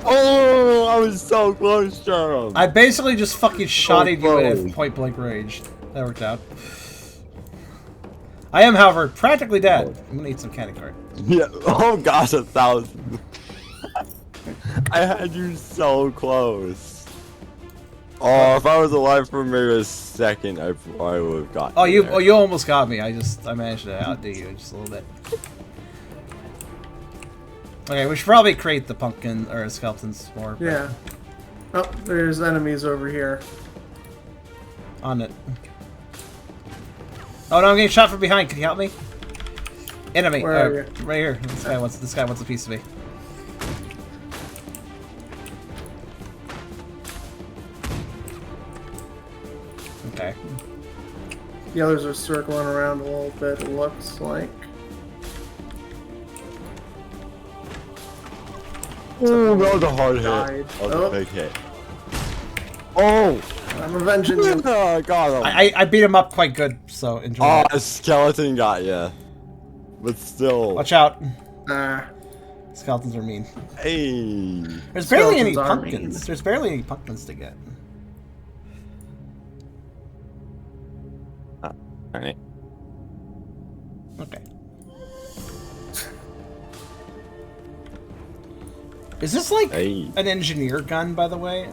Oh, I was so close, Jerome.
I basically just fucking shotted you
close.
at point blank range. That worked out. I am, however, practically dead. I'm gonna eat some candy corn.
Yeah. Oh gosh, 1,000. I had you so close. Oh, if I was alive for maybe a second, I probably would have gotten.
Oh, you
there.
you almost got me. I managed to outdo you just a little bit. Okay, we should probably create the pumpkin or skeletons more.
Yeah. Oh, there's enemies over here.
On it. Oh no, I'm getting shot from behind. Can you help me? Enemy.
Where are you?
Right here. This guy wants a piece of me. Okay.
The others are circling around a little bit, it looks like.
Oh, that was a hard hit.
Died.
That was a big hit.
Oh! I'm avenging you.
Oh, I got him.
I beat him up quite good, so enjoy
Oh,
it.
a skeleton got ya. But still.
Watch out.
Nah.
Skeletons are mean.
Hey.
There's barely any
Skeletons are
pumpkins.
mean.
There's barely any pumpkins to get.
Alright.
Okay. Is this like an engineer gun, by the way?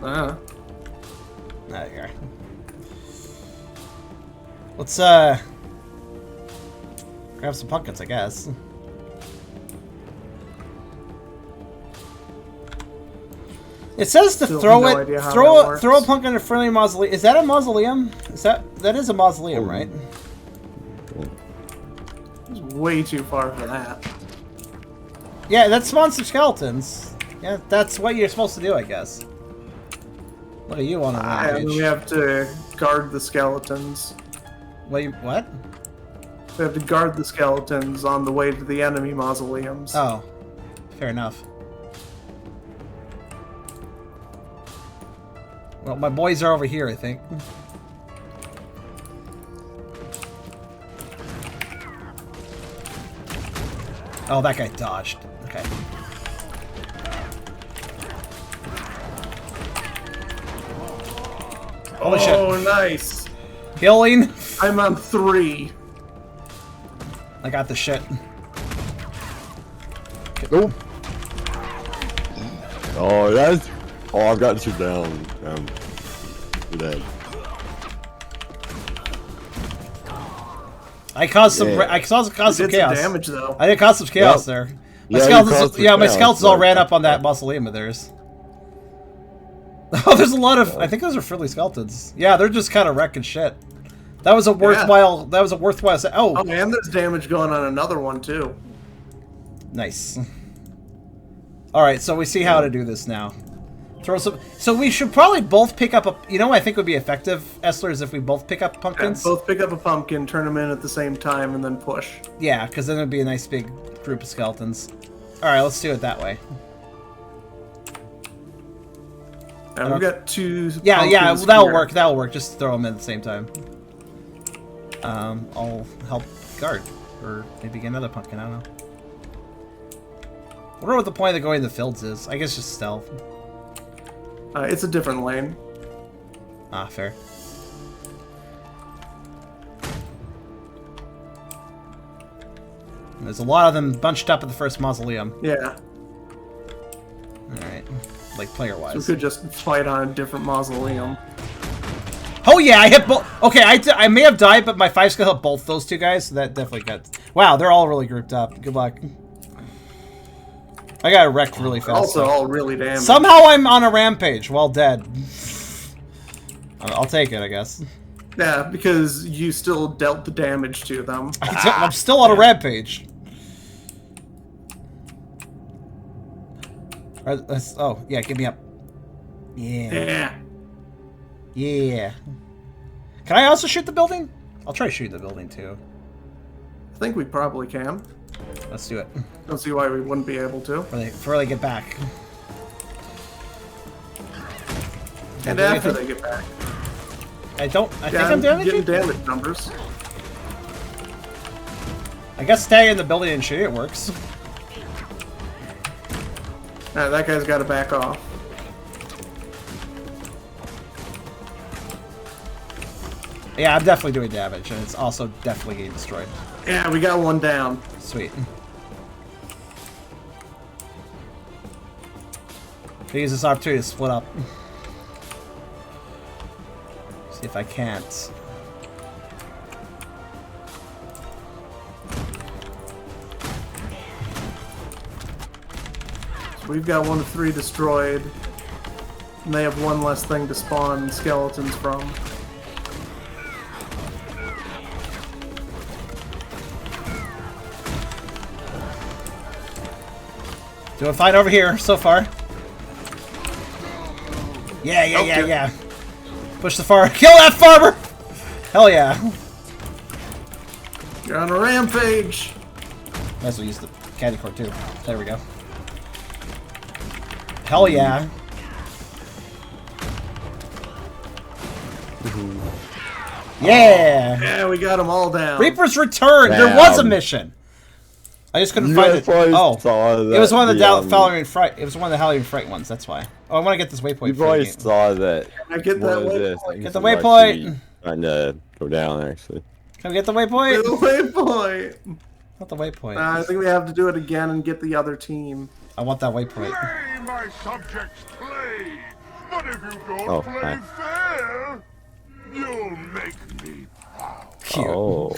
There you are. Let's grab some pumpkins, I guess. It says to
Still
throw
no
it,
idea how
throw
that
a
works.
pumpkin in a friendly mausoleum. Is that a mausoleum? That is a mausoleum, right?
It's way too far for that.
Yeah, that spawns some skeletons. Yeah, that's what you're supposed to do, I guess. Look at you on a
And
rampage.
we have to guard the skeletons.
Wait, what?
We have to guard the skeletons on the way to the enemy mausoleums.
Oh, fair enough. Well, my boys are over here, I think. Oh, that guy dodged. Okay. Holy shit.
Oh, nice.
Healing.
I'm on 3.
I got the shit.
Nope. Oh, that's. Oh, I've got you down. You're dead.
I caused some.
Yeah.
I caused
You
some
did
chaos.
some damage, though.
I did cause some chaos there. My
Yeah, you
skeletons.
caused some
Yeah, my
chaos,
skeletons all
but-
ran up on that mausoleum of theirs. Oh, there's a lot of. I think those are friendly skeletons. Yeah, they're just kind of wrecking shit. That was a worthwhile. That was a worthwhile. Oh,
Oh, and there's damage going on another one, too.
nice. All right, so we see how to do this now. Throw some. So we should probably both pick up a. You know, what I think would be effective, Essler, is if we both pick up pumpkins.
Both pick up a pumpkin, turn them in at the same time, and then push.
Yeah, because then it'd be a nice big group of skeletons. All right, let's do it that way.
And we've got 2
Yeah, yeah,
pumpkins
that'll
here.
work. That'll work. Just throw them in at the same time. I'll help guard, or maybe get another pumpkin. I don't know. I wonder what the point of going to the fields is. I guess just stealth.
It's a different lane.
Ah, fair. There's a lot of them bunched up at the first mausoleum.
Yeah.
Alright. Like, player-wise.
So we could just fight on a different mausoleum.
Oh yeah, I hit both. Okay, I may have died, but my 5 skill hit both those 2 guys, so that definitely got... Wow, they're all really grouped up. Good luck. I got wrecked really fast.
Also, all really damaged.
Somehow I'm on a rampage while dead. I'll take it, I guess.
Yeah, because you still dealt the damage to them.
I'm still on a rampage. Alright, oh, yeah, get me up. Yeah. Yeah. Can I also shoot the building? I'll try shooting the building, too.
I think we probably can.
Let's do it.
Don't see why we wouldn't be able to.
Before they get back.
And
do
after
anything?
they get back.
I think
Yeah,
I'm doing
getting
it.
damage numbers.
I guess staying in the building and shooting it works.
That guy's got to back off.
Yeah, I'm definitely doing damage, and it's also definitely getting destroyed.
Yeah, we got one down.
Sweet. I'll use this opportunity to split up. See if I can't.
We've got 1 of 3 destroyed. And they have 1 less thing to spawn skeletons from.
Doing fine over here so far. Yeah. Push the farmer. Kill that farmer! Hell yeah.
You're on a rampage!
Might as well use the candy corn too. There we go. Hell yeah. Yeah!
Yeah, we got them all down.
Reaper's Return! There was a mission! I just couldn't find it. Oh, it was one of the Halloween Fright. It was one of the Halloween Fright ones. That's why. Oh, I want to get this waypoint.
You probably saw that.
I get that waypoint.
Get the waypoint.
Trying to go down, actually.
Can we get the waypoint?
Get the waypoint.
Not the waypoint.
I think we have to do it again and get the other team.
I want that waypoint.
Play, my subjects, play. But if you don't
Oh,
play
hi.
fair, you'll make me proud.
Cute.
Oh.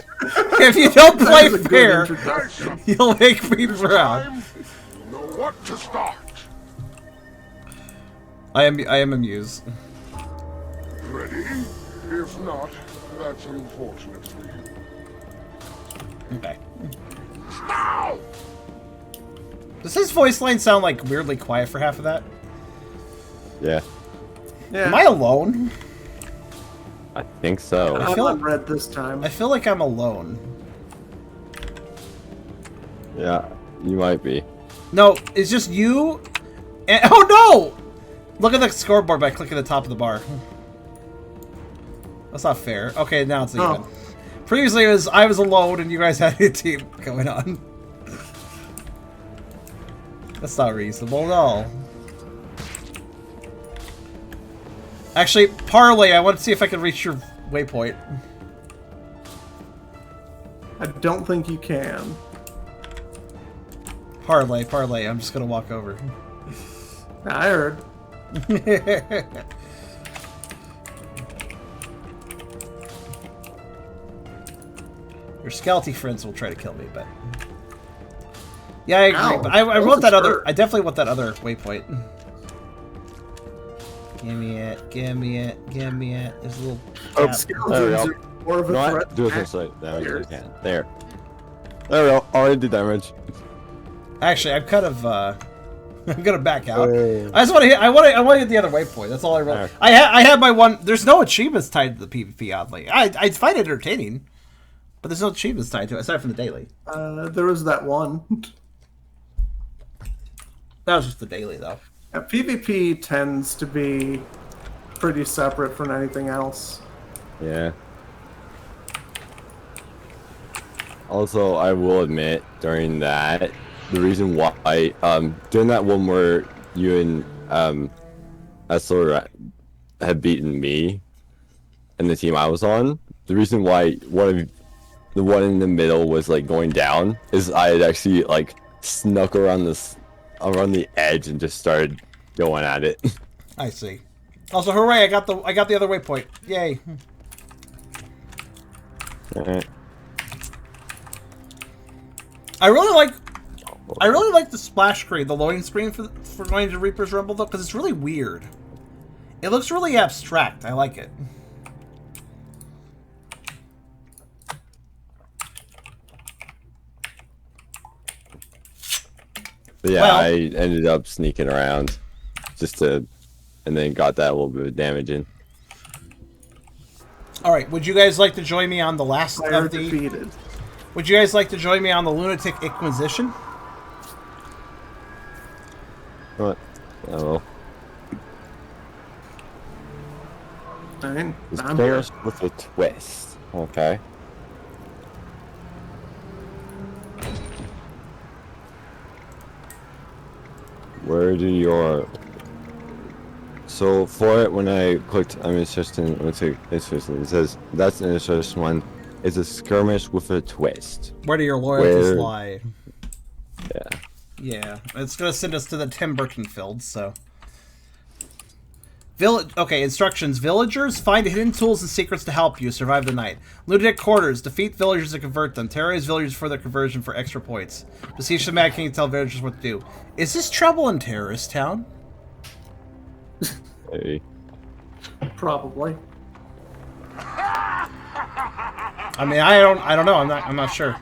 If you don't play
That was a good
fair,
introduction.
you'll make me proud.
Time, you know what to start.
I am amused.
Ready? If not, that's unfortunate for you.
Okay.
Now!
Does his voice line sound like weirdly quiet for half of that?
Yeah.
Yeah.
Am I alone?
I think so.
I feel
I'm red this time.
I feel like I'm alone.
Yeah, you might be.
No, it's just you. And, oh no! Look at the scoreboard by clicking the top of the bar. That's not fair. Okay, now it's even. Previously, it was I was alone and you guys had a team going on. That's not reasonable at all. Actually, Parlay, I want to see if I can reach your waypoint.
I don't think you can.
Parlay, I'm just gonna walk over.
I heard.
Your skeleton friends will try to kill me, but yeah, I agree.
Ow,
but I
that
want
was
that
a
other.
shirt.
I definitely want that other waypoint. Give me it. Give me it. Give me it. There's a little.
Oh,
gap.
there we go.
More of a
You know
threat.
what? Do it this way. There we go. There. There we go. Already did damage.
Actually, I'm kind of. I'm gonna back out. I just want to hit. I want to get the other waypoint. That's all I really. I had my one. There's no achievements tied to the PvP. Oddly, I find it entertaining, but there's no achievements tied to it aside from the daily.
There was that one.
That was just the daily though.
Yeah, PvP tends to be pretty separate from anything else.
Yeah. Also, I will admit, during that, the reason why, during that one where you and, Essler had beaten me, and the team I was on, the reason why the one in the middle was, like, going down, is I had actually, like, snuck around the edge and just started going at it.
I see. Also, hooray! I got the other waypoint. Yay!
Alright.
I really like the splash screen, the loading screen for going to Reaper's Rumble though, because it's really weird. It looks really abstract. I like it.
But yeah,
Well,
I ended up sneaking around and then got that little bit of damage in.
All right. Would you guys like to join me on the last
Player
of the?
defeated.
Would you guys like to join me on the Lunatic Inquisition?
What? Oh.
Fine.
It's
I'm here.
finished with a twist. Okay. Where do your... So for it, when I clicked I'm interested, it says that's an interesting one. It's a skirmish with a twist.
Where do your loyalties
Where-
lie?
Yeah.
Yeah, it's gonna send us to the Tim Burton field. So Okay, instructions. Villagers, find hidden tools and secrets to help you survive the night. Lunatic quarters, defeat villagers and convert them. Terrorize villagers for their conversion for extra points. Besiege the Mad King and tell villagers what to do. Is this trouble in Terrorist Town?
Hey.
Probably.
I mean, I don't know. I'm not sure.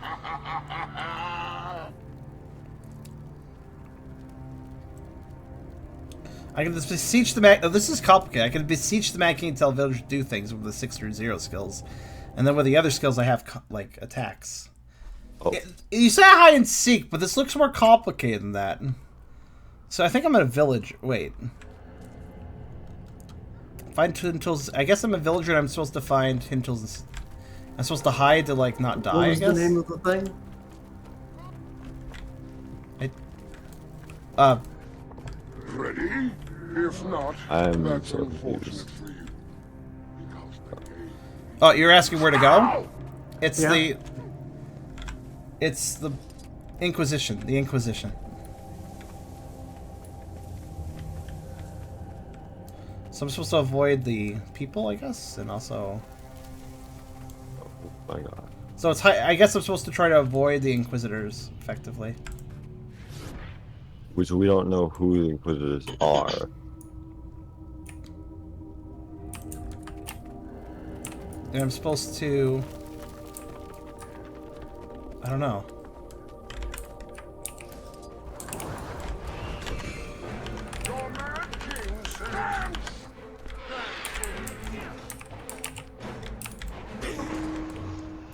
I can beseech the Mad... Oh, this is complicated. I can beseech the Mad King and tell villagers to do things with the 6 through 0 skills. And then with the other skills, I have, like, attacks.
Oh.
You say hide and seek, but this looks more complicated than that. So I think I'm in a village. Wait. Find hidden tools. I guess I'm a villager and I'm supposed to find hidden tools. I'm supposed to hide to, like, not die,
What was
I guess?
the name of the thing?
Ready? If not,
I'm
that's
so
unfortunate
confused.
for you.
Oh, you're asking where to go? It's
Yeah.
It's the Inquisition. The Inquisition. So I'm supposed to avoid the people, I guess, and also...
Oh my god.
So it's I guess I'm supposed to try to avoid the Inquisitors, effectively.
Which we don't know who the Inquisitors are.
And I'm supposed to... I don't know.
Your Mad King says...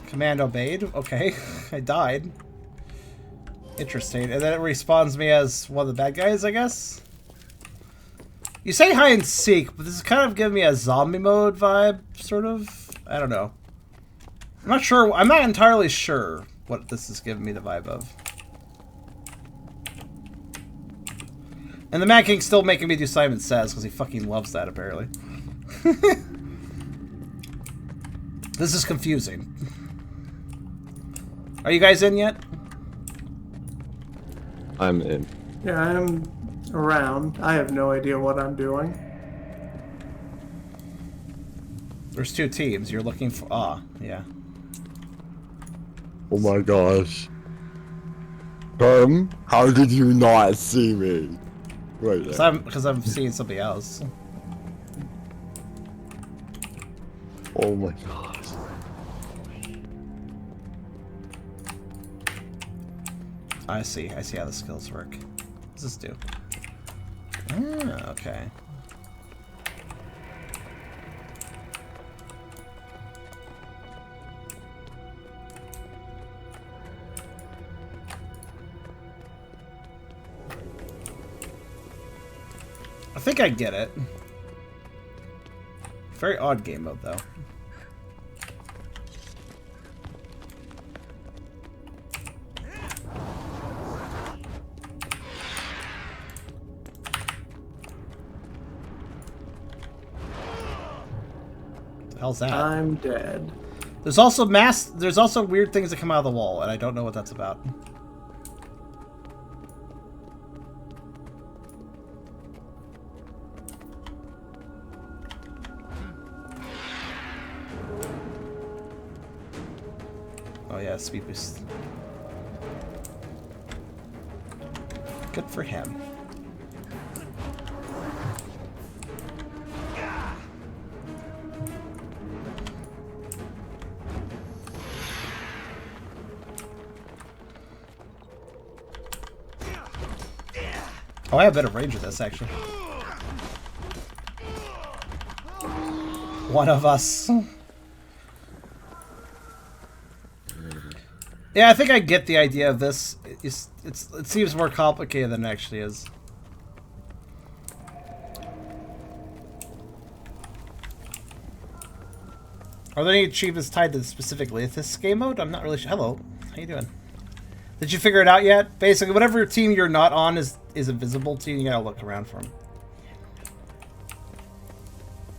Command obeyed? Okay. I died. Interesting. And then it respawns me as one of the bad guys, I guess? You say hide and seek, but this is kind of giving me a zombie mode vibe, sort of. I don't know. I'm not sure. I'm not entirely sure what this is giving me the vibe of. And the Mad King's still making me do Simon Says, because he fucking loves that, apparently. This is confusing. Are you guys in yet?
I'm in.
Yeah, I'm around. I have no idea what I'm doing.
There's 2 teams. You're looking for... Ah, yeah.
Oh my gosh. How did you not see me? Right there.
Because I'm seeing somebody else.
Oh my gosh.
I see how the skills work. What does this do? Ah, okay. I think I get it. Very odd game mode, though. The hell's that?
I'm dead.
There's also weird things that come out of the wall, and I don't know what that's about. Oh yeah, speed boost. Good for him. Oh, I have better range of this, actually. One of us. Yeah, I think I get the idea of this. It seems more complicated than it actually is. Are there any achievements tied to specifically this game mode? I'm not really sure. Hello, how you doing? Did you figure it out yet? Basically, whatever team you're not on is invisible to you. You gotta look around for them.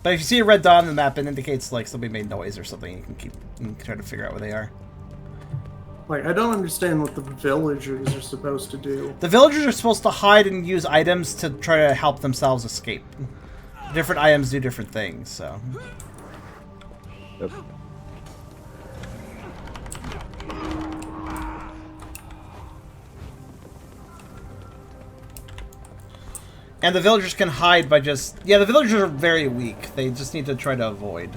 But if you see a red dot on the map, it indicates like somebody made noise or something. You can try to figure out where they are.
Like, I don't understand what the villagers are supposed to do.
The villagers are supposed to hide and use items to try to help themselves escape. different items do different things, so.
Yep.
And the villagers can hide by just... Yeah, the villagers are very weak. They just need to try to avoid.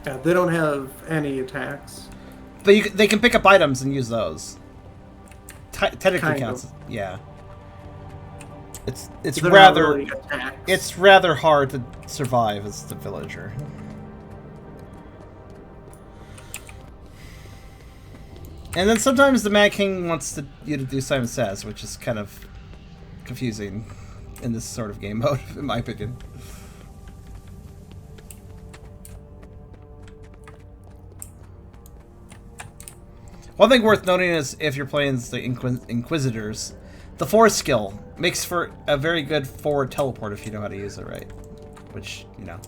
Yeah, they don't have any attacks.
But they can pick up items and use those. Technically
Kind
counts.
of.
Yeah. It's
They're
rather...
not really attacks.
It's rather hard to survive as the villager. And then sometimes the Mad King wants you to do Simon Says, which is kind of confusing in this sort of game mode, in my opinion. One thing worth noting is if you're playing as the Inquisitors, the Force skill makes for a very good forward teleport if you know how to use it right. Which, you know.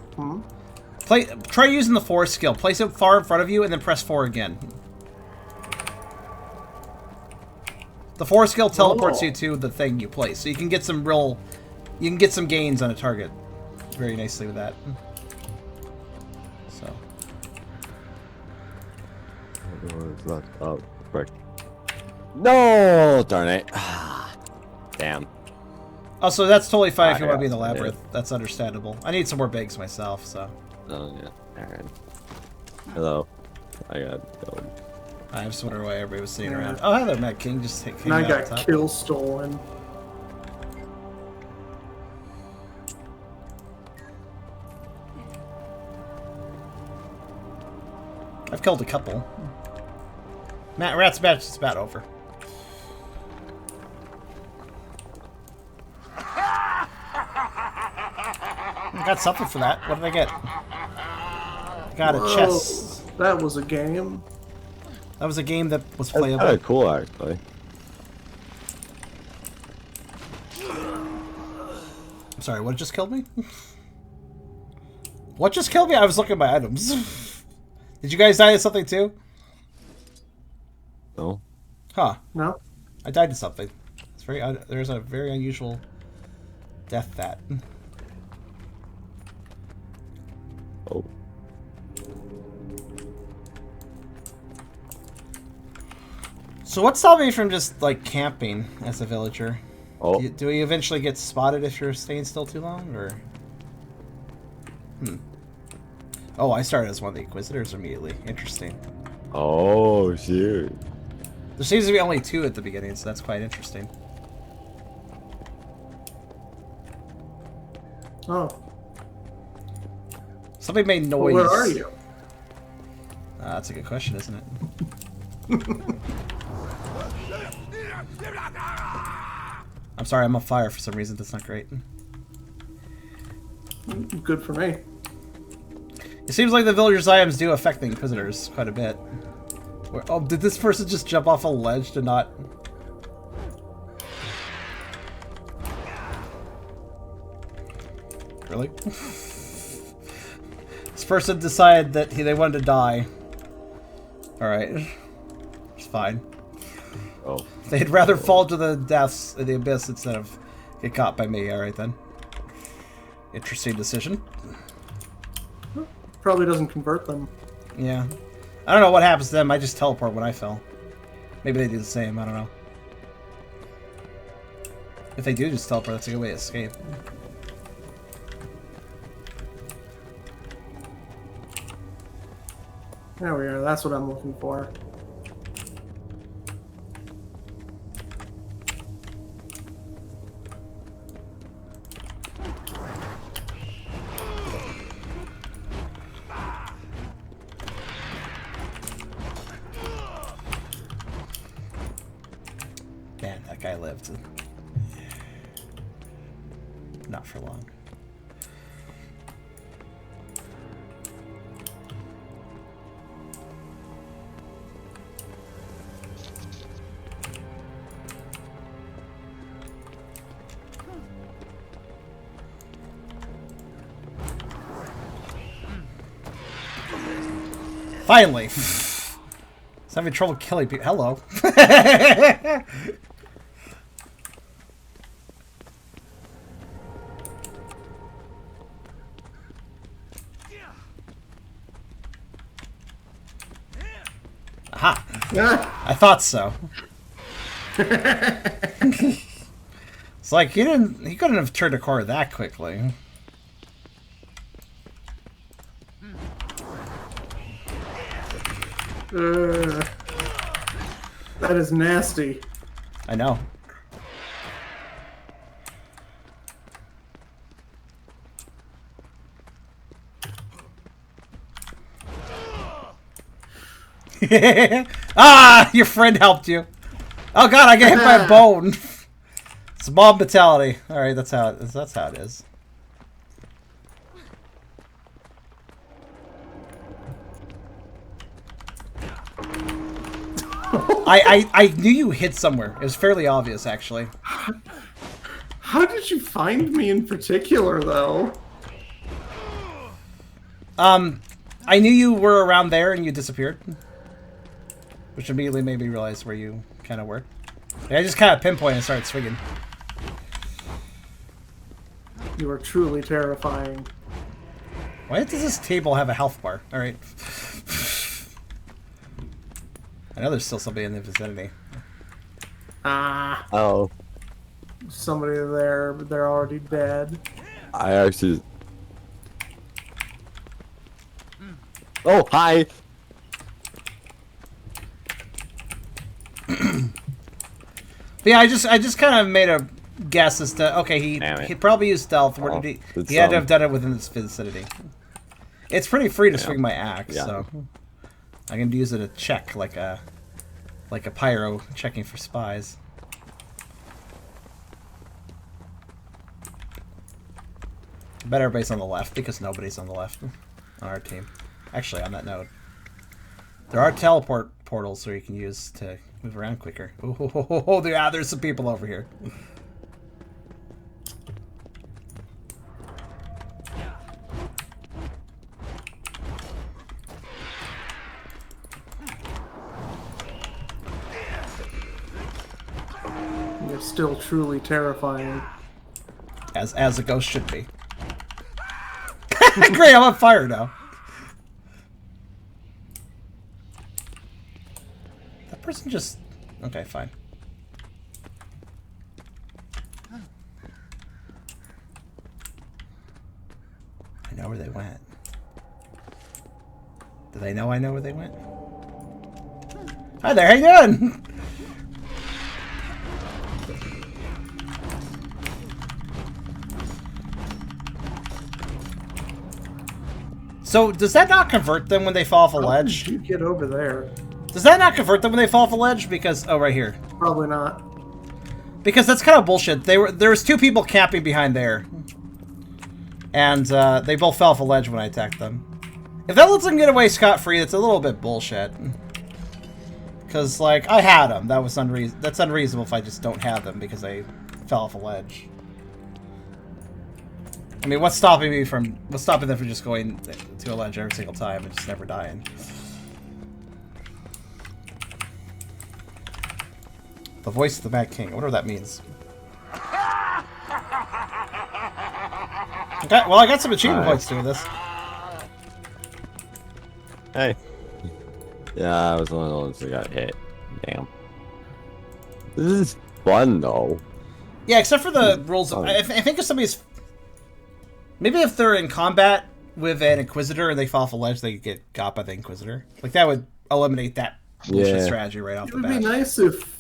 Try using the Force skill. Place it far in front of you and then press 4 again. The Force skill teleports you to the thing you place, so you can get some gains on a target very nicely with that. So.
Oh, quick. No, darn it. Damn.
Oh, so that's totally fine if you want to be in the labyrinth. That's understandable. I need some more bigs myself, so.
Oh, yeah. Alright. Hello. I got going.
I just wonder why everybody was sitting around. Oh, hello, Mad King. Just take.
And I got kill stolen.
I've killed a couple. Rat's match is about over. I got something for that. What did I get? I got a chest.
That was a game.
That was a game that was playable.
That's kind of cool, actually.
I'm sorry, what just killed me? What just killed me? I was looking at my items. Did you guys die to something too?
No.
Huh.
No.
I died to something. It's very. There's a very unusual death that.
Oh.
So what's stopping me from just like camping as a villager?
Oh.
Do we eventually get spotted if you're staying still too long, or? Oh, I started as one of the Inquisitors immediately. Interesting.
Oh, shoot.
There seems to be only 2 at the beginning, so that's quite interesting.
Oh.
Somebody made noise.
Well, where are you?
That's a good question, isn't it? I'm sorry, I'm on fire for some reason. That's not great.
Good for me.
It seems like the villagers' items do affect the Inquisitors quite a bit. Oh, did this person just jump off a ledge to not... Really? This person decided that they wanted to die. Alright. It's fine.
Oh.
They'd rather fall to the deaths in the abyss instead of get caught by me. Alright then. Interesting decision.
Probably doesn't convert them.
Yeah. I don't know what happens to them. I just teleport when I fell. Maybe they do the same. I don't know. If they do just teleport, that's a good way to escape.
There we are. That's what I'm looking for.
Man, that guy lived. Not for long. Finally! It's having trouble killing people. Hello. I thought so. It's like he couldn't have turned a corner that quickly.
That is nasty.
I know. Ah, your friend helped you. Oh god, I get hit by a bone. It's mob mentality. All right, that's how it is. I knew you hit somewhere. It was fairly obvious, actually.
How did you find me in particular, though?
I knew you were around there and you disappeared. Which immediately made me realize where you kind of were. I just kind of pinpointed and started swinging.
You are truly terrifying.
Why does this table have a health bar? Alright. I know there's still somebody in the vicinity.
Ah.
Oh.
Somebody there, but they're already dead.
I actually... Oh, hi!
Yeah, I just kind of made a guess as to okay, he probably used stealth. Where did he had to have done it within this vicinity. It's pretty free to swing my axe, so I can use it to check like a pyro checking for spies. Better base on the left because nobody's on the left on our team. Actually, on that note, there are teleport portals where you can use to move around quicker. Oh, there's some people over here.
You're still truly terrifying.
As a ghost should be. Great, I'm on fire now. That person just... Okay, fine. I know where they went. Do they know I know where they went? Hi there, how you doing? So, does that not convert them when they fall off a ledge?
How did you get over there?
Does that not convert them when they fall off a ledge? Because, oh, right here.
Probably not.
Because that's kind of bullshit. There was two people camping behind there. And, they both fell off a ledge when I attacked them. If that lets them get away scot-free, that's a little bit bullshit. Because, like, I had them. That's unreasonable if I just don't have them because they fell off a ledge. I mean, what's stopping them from just going to a ledge every single time and just never dying? The voice of the Mad King. I wonder what that means. Okay, well, I got some achievement points doing this.
Hey. Yeah, I was one of those that got hit. Damn. This is fun, though.
Yeah, except for the rules. I think if somebody's... Maybe if they're in combat with an Inquisitor and they fall off a ledge, they get got by the Inquisitor. Like, that would eliminate that bullshit strategy right off the bat.
It would be nice if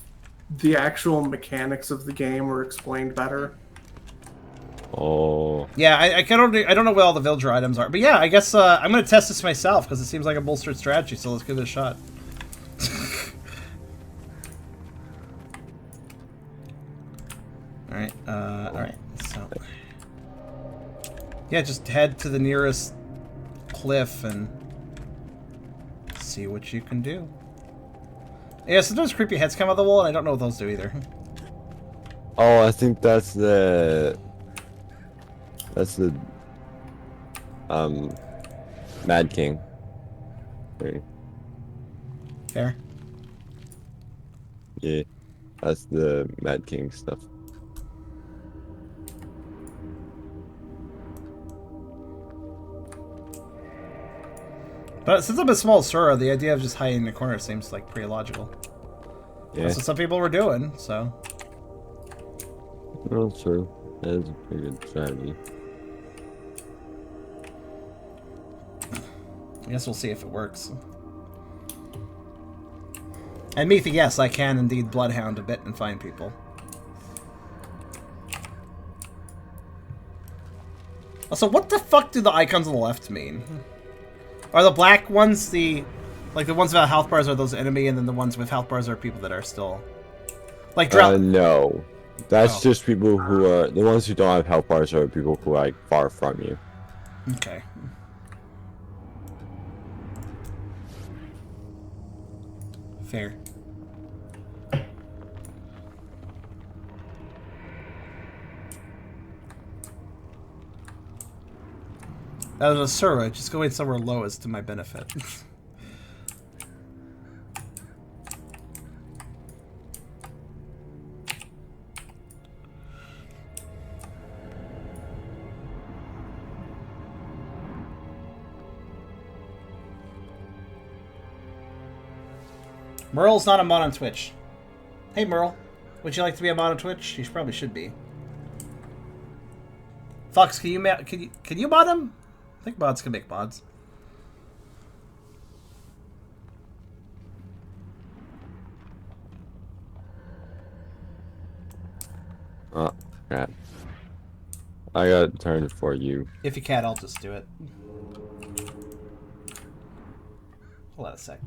the actual mechanics of the game were explained better.
Oh.
Yeah, I don't know what all the villager items are. But yeah, I guess I'm going to test this myself because it seems like a bolstered strategy, so let's give it a shot. Alright, so... Yeah, just head to the nearest cliff and see what you can do. Yeah, sometimes creepy heads come out of the wall, and I don't know what those do either.
Oh, I think that's the... Mad King.
Fair.
Yeah, that's the Mad King stuff.
But since I'm a small Sura, the idea of just hiding in the corner seems like pretty logical.
Yeah.
That's what some people were doing, so.
Well, true. That is a pretty good strategy.
I guess we'll see if it works. And Metha, yes, I can indeed bloodhound a bit and find people. Also, what the fuck do the icons on the left mean? Are the black ones the... Like, the ones without health bars are those enemy, and then the ones with health bars are people that are still... Like,
no. That's just people who are... The ones who don't have health bars are people who are, like, far from you.
Okay. Fair. As a Sura, just going somewhere low is to my benefit. Merle's not a mod on Twitch. Hey Merle, would you like to be a mod on Twitch? You probably should be. Fox, can you mod him? I think mods can make mods.
Oh, crap. I got turned for you.
If you can, I'll just do it. Hold on a sec.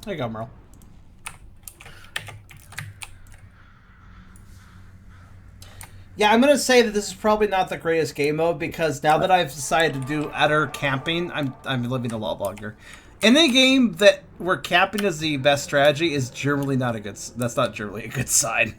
There you go, Merle. Yeah, I'm gonna say that this is probably not the greatest game mode because now that I've decided to do utter camping, I'm living a lot longer. In a game that where camping is the best strategy is generally not a good. That's not generally a good sign.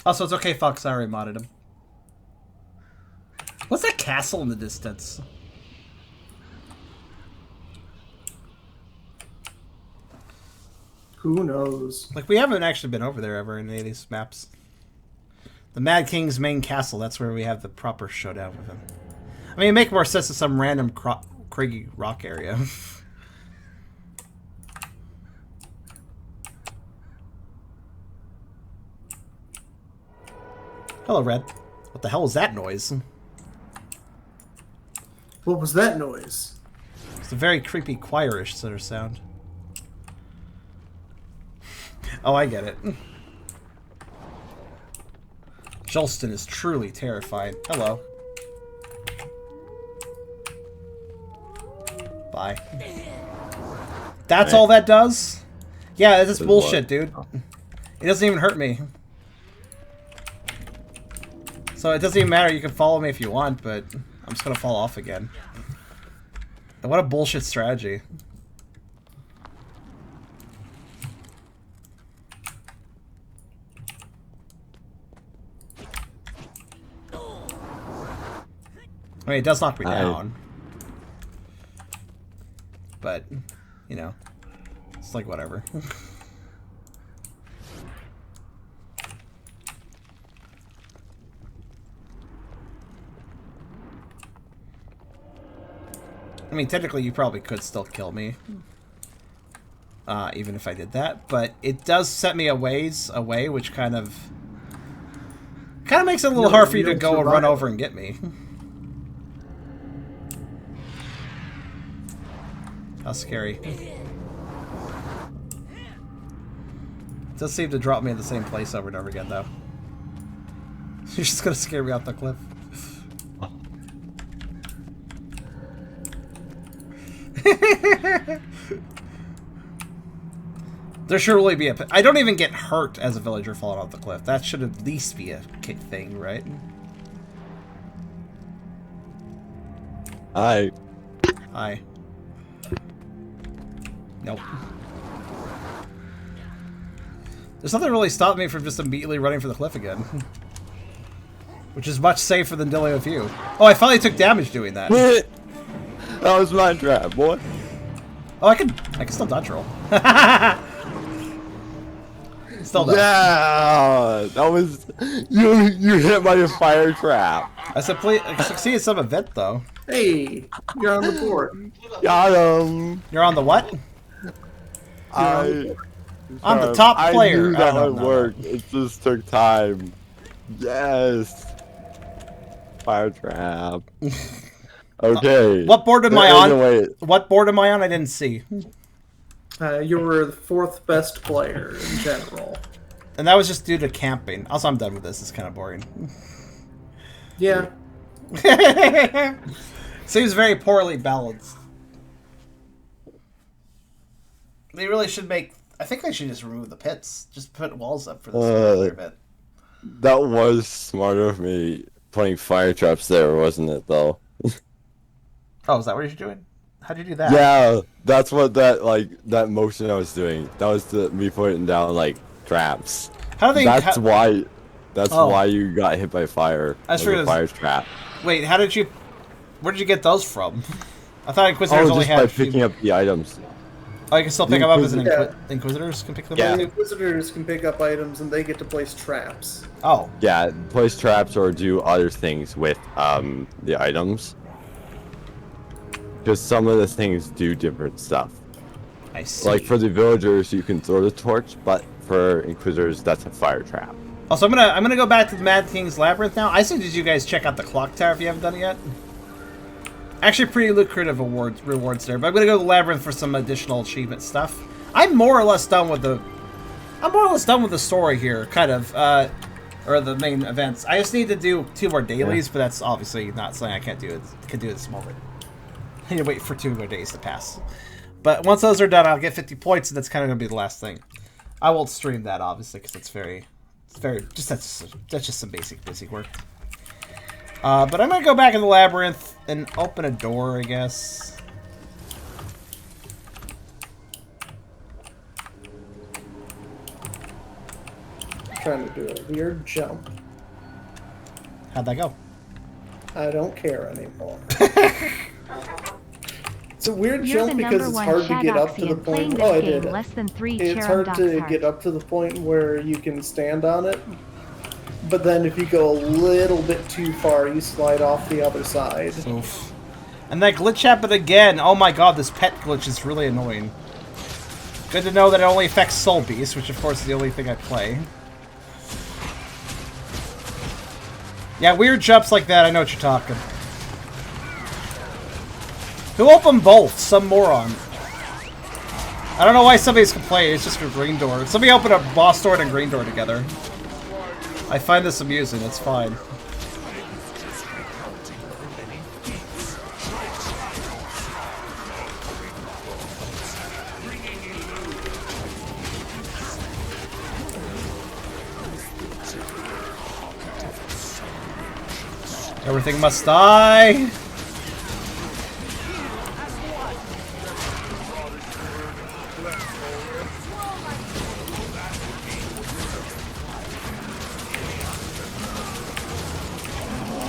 Also, it's okay, Fox. I already modded him. What's that castle in the distance?
Who knows?
Like, we haven't actually been over there ever in any of these maps. The Mad King's main castle, that's where we have the proper showdown with him. I mean, it makes more sense to some random craggy rock area. Hello, Red. What the hell was that noise?
What was that noise?
It's a very creepy choirish sort of sound. Oh, I get it. Jolston is truly terrified. Hello. Bye. That's all that does? Yeah, that's bullshit, dude. It doesn't even hurt me. So it doesn't even matter, you can follow me if you want, but I'm just gonna fall off again. And what a bullshit strategy. I mean, it does knock me down. But, you know, it's like whatever. I mean, technically, you probably could still kill me. Even if I did that. But it does set me a ways away, which kind of makes it a little hard for you to go and run over and get me. How scary. It does seem to drop me in the same place over and over again, though. You're just gonna scare me off the cliff. There should really be a... I don't even get hurt as a villager falling off the cliff. That should at least be a thing, right? Hi. Nope. There's nothing really stopping me from just immediately running for the cliff again. Which is much safer than dealing with you. Oh, I finally took damage doing that.
That was my trap, boy.
Oh, I can still dodge roll. Still does.
Yeah, that was you hit my fire trap.
I succeeded some event though.
Hey, you're on the board.
Got him.
You're on the what?
I'm
the top player.
I knew that would work. It just took time. Yes. Fire trap. Okay.
What board am I on? What board am I on? I didn't see.
You were the 4th best player in general.
And that was just due to camping. Also, I'm done with this. It's kind of boring.
Yeah.
Seems very poorly balanced. They really should make... I think they should just remove the pits. Just put walls up for this bit.
That was smart of me putting fire traps there, wasn't it, though?
Oh, is that what you're doing? How'd you do that?
Yeah, that's what that motion I was doing. That was me putting down, like, traps.
How do they...
That's why you got hit by fire.
I figured
a fire trap.
Wait, how did you... Where did you get those from? I thought Inquisitors only had...
just by picking up the items.
Oh, you can still pick them up as an Inquisitors can pick them up?
The Inquisitors can pick up items and they get to place traps.
Oh.
Yeah, place traps or do other things with the items. Because some of the things do different stuff.
I see.
Like for the villagers, you can throw the torch, but for Inquisitors, that's a fire trap.
Also, I'm gonna go back to the Mad King's Labyrinth now. I suggest you guys check out the Clock Tower if you haven't done it yet. Actually, pretty lucrative rewards there. But I'm gonna go to the Labyrinth for some additional achievement stuff. I'm more or less done with the story here, kind of, or the main events. I just need to do 2 more dailies, but that's obviously not something I can't do. Can do at this moment. I need to wait for 2 more days to pass. But once those are done, I'll get 50 points, and that's kind of gonna be the last thing. I won't stream that obviously because that's just some basic work. But I'm gonna go back in the labyrinth and open a door, I guess.
I'm trying to do a weird jump.
How'd that go?
I don't care anymore. It's a weird jump because it's hard to get up to the point. Oh, I did it.
Less than 3
It's hard to get up to the point where you can stand on it. But then if you go a little bit too far, you slide off the other side.
Oof. And that glitch happened again. Oh my god, this pet glitch is really annoying. Good to know that it only affects Soul Beast, which of course is the only thing I play. Yeah, weird jumps like that, I know what you're talking. Who opened both? Some moron. I don't know why somebody's complaining, it's just a green door. Somebody opened a boss door and a green door together. I find this amusing, it's fine. Everything must die!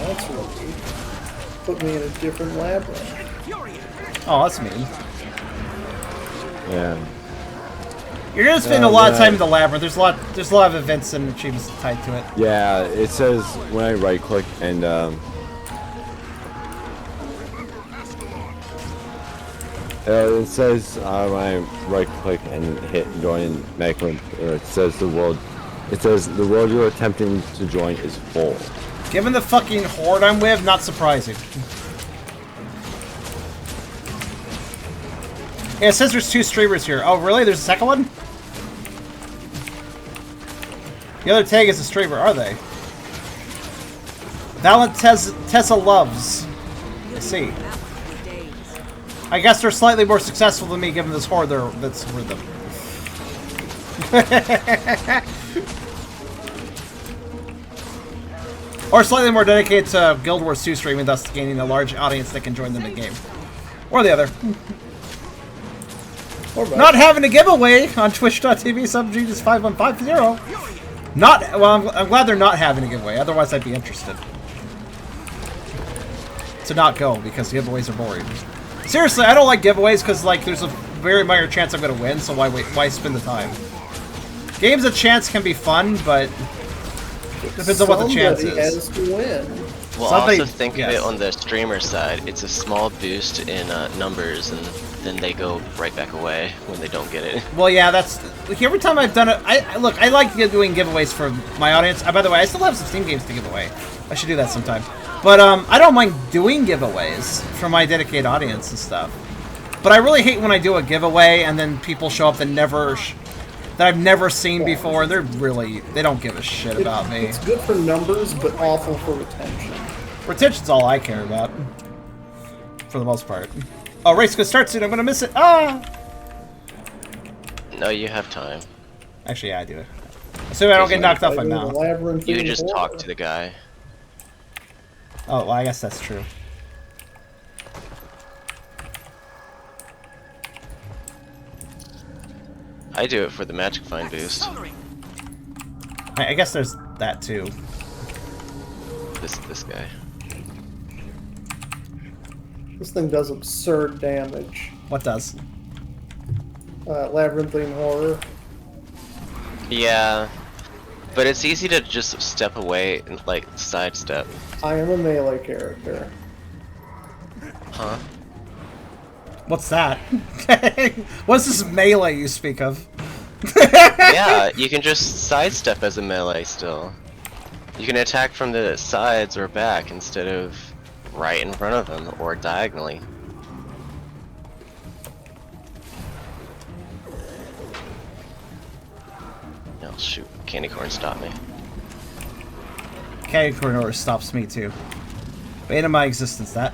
That's really put me in a different labyrinth.
Oh, that's mean.
Yeah.
You're gonna spend a lot of time in the labyrinth. There's a lot of events and achievements tied to it.
Yeah, it says when I right click and it says when I right click and hit join Macklin, it says the world you're attempting to join is full.
Given the fucking horde I'm with, not surprising. Yeah, it says there's 2 streamers here. Oh, really? There's a second one? The other tag is a streamer, are they? Valiant Tessa Loves. I see. I guess they're slightly more successful than me, given this horde that's with them. Or slightly more dedicated to Guild Wars 2 streaming, thus gaining a large audience that can join them in game. Or the other.
Or both.
Not having a giveaway on twitch.tv/subgenius5150. Not, well, I'm glad they're not having a giveaway, otherwise I'd be interested. To not go, because giveaways are boring. Seriously, I don't like giveaways because, like, there's a very minor chance I'm going to win, so why spend the time? Games of chance can be fun, but depends on what the chance
Somebody
is.
has to win.
Well,
Somebody-
also think
yes.
of it on the streamer side. It's a small boost in numbers, and then they go right back away when they don't get it.
Well, yeah, that's... Like, every time I've done it... Look, I like doing giveaways for my audience. By the way, I still have some Steam games to give away. I should do that sometime. But, I don't mind doing giveaways for my dedicated audience and stuff. But I really hate when I do a giveaway and then people show up that that I've never seen before. They don't give a shit about me.
It's good for numbers, but awful for retention.
Retention's all I care about. For the most part. Oh, race gonna start soon. I'm gonna miss it. Ah!
No, you have time.
Actually, yeah, I do. Assuming I don't get knocked off my mouth.
You can just talk to the guy.
Oh, well, I guess that's true.
I do it for the magic find boost.
I guess there's that too.
This guy.
This thing does absurd damage.
What does?
Labyrinthine horror.
Yeah, but it's easy to just step away and like sidestep.
I am a melee character.
Huh?
What's that? What's this melee you speak of?
Yeah, you can just sidestep as a melee still. You can attack from the sides or back instead of right in front of them or diagonally. Oh shoot, candy corn stopped me.
Candy corn stops me too. Bane of my existence, that.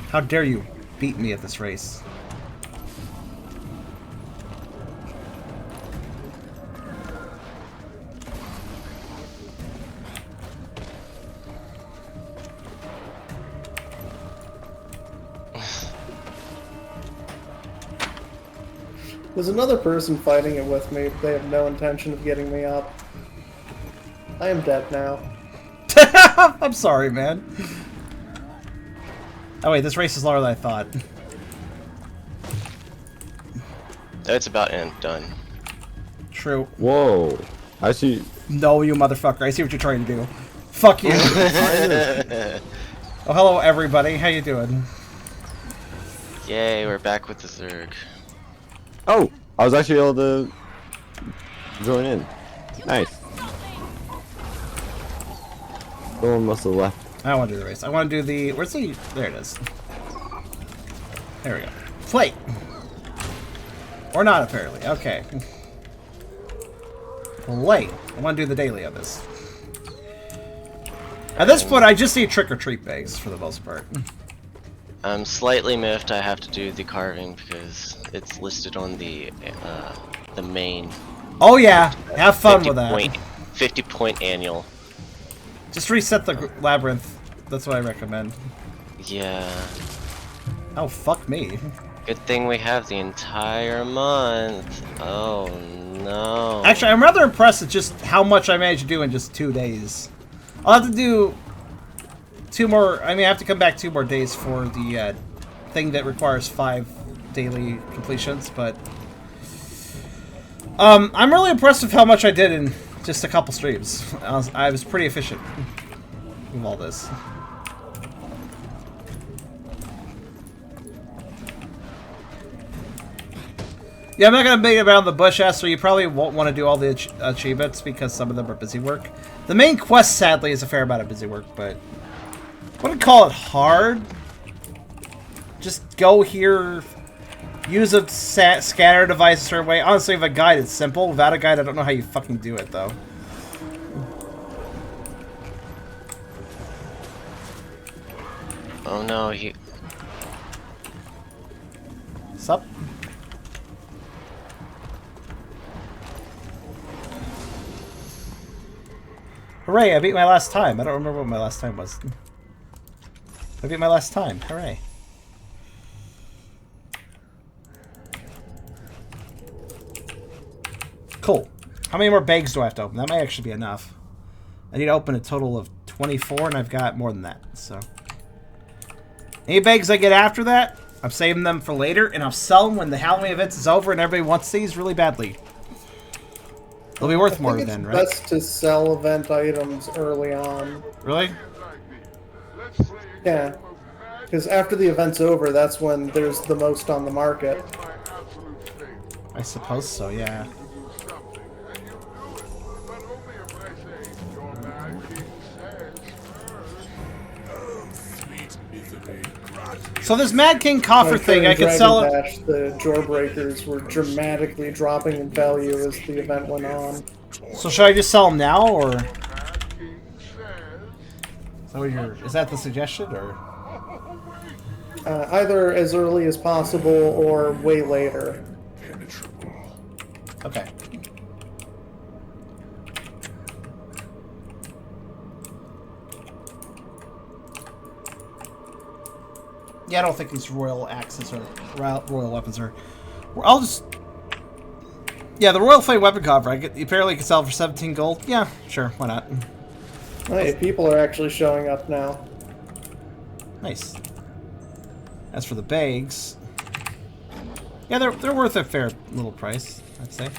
How dare you beat me at this race?
There's another person fighting it with me, but they have no intention of getting me up. I am dead now.
I'm sorry, man. Oh wait, this race is longer than I thought.
It's about done.
True.
Whoa. I see.
No, you motherfucker. I see what you're trying to do. Fuck you. Oh, hello everybody. How you doing?
Yay, we're back with the Zerg.
Oh, I was actually able to join in. Nice. Someone must have left.
I don't want to do the race. I want to do the... Where's the... There it is. There we go. Plate! Or not, apparently. Okay. Plate. I want to do the daily of this. At this point, I just need trick-or-treat bags, for the most part.
I'm slightly miffed I have to do the carving because it's listed on the main.
Oh yeah, have fun with that.
50-point annual.
Just reset the labyrinth. That's what I recommend.
Yeah.
Oh, fuck me.
Good thing we have the entire month. Oh no.
Actually, I'm rather impressed at just how much I managed to do in just 2 days. I'll have to do 2 more. I mean, I have to come back 2 more days for the thing that requires 5 daily completions, but I'm really impressed with how much I did in just a couple streams. I was pretty efficient with all this. Yeah, I'm not going to beat around the bush, so you probably won't want to do all the achievements because some of them are busy work. The main quest, sadly, is a fair amount of busy work, but I wouldn't call it hard. Just go here, use a scanner device a certain way. Honestly, with a guide, it's simple. Without a guide, I don't know how you fucking do it, though.
Oh no, he...
Sup? Hooray, I beat my last time. I don't remember what my last time was. I beat my last time. Hooray. Cool. How many more bags do I have to open? That might actually be enough. I need to open a total of 24, and I've got more than that, so. Any bags I get after that, I'm saving them for later, and I'll sell them when the Halloween event is over and everybody wants these really badly. They'll be worth more then, right?
It's best to sell event items early on.
Really?
Yeah. Because after the event's over, that's when there's the most on the market.
I suppose so, yeah. So this Mad King coffer thing, I could sell it.
Dash, the Jawbreakers were dramatically dropping in value as the event went on.
So should I just sell them now, or? Is that the suggestion, or?
Either as early as possible or way later.
Okay. Yeah, I don't think these royal axes or royal weapons are. I'll just. Yeah, the royal flame weapon cover. Apparently, can sell for 17 gold. Yeah, sure, why not?
Hey, people are actually showing up now.
Nice. As for the bags, yeah, they're worth a fair little price, I'd say.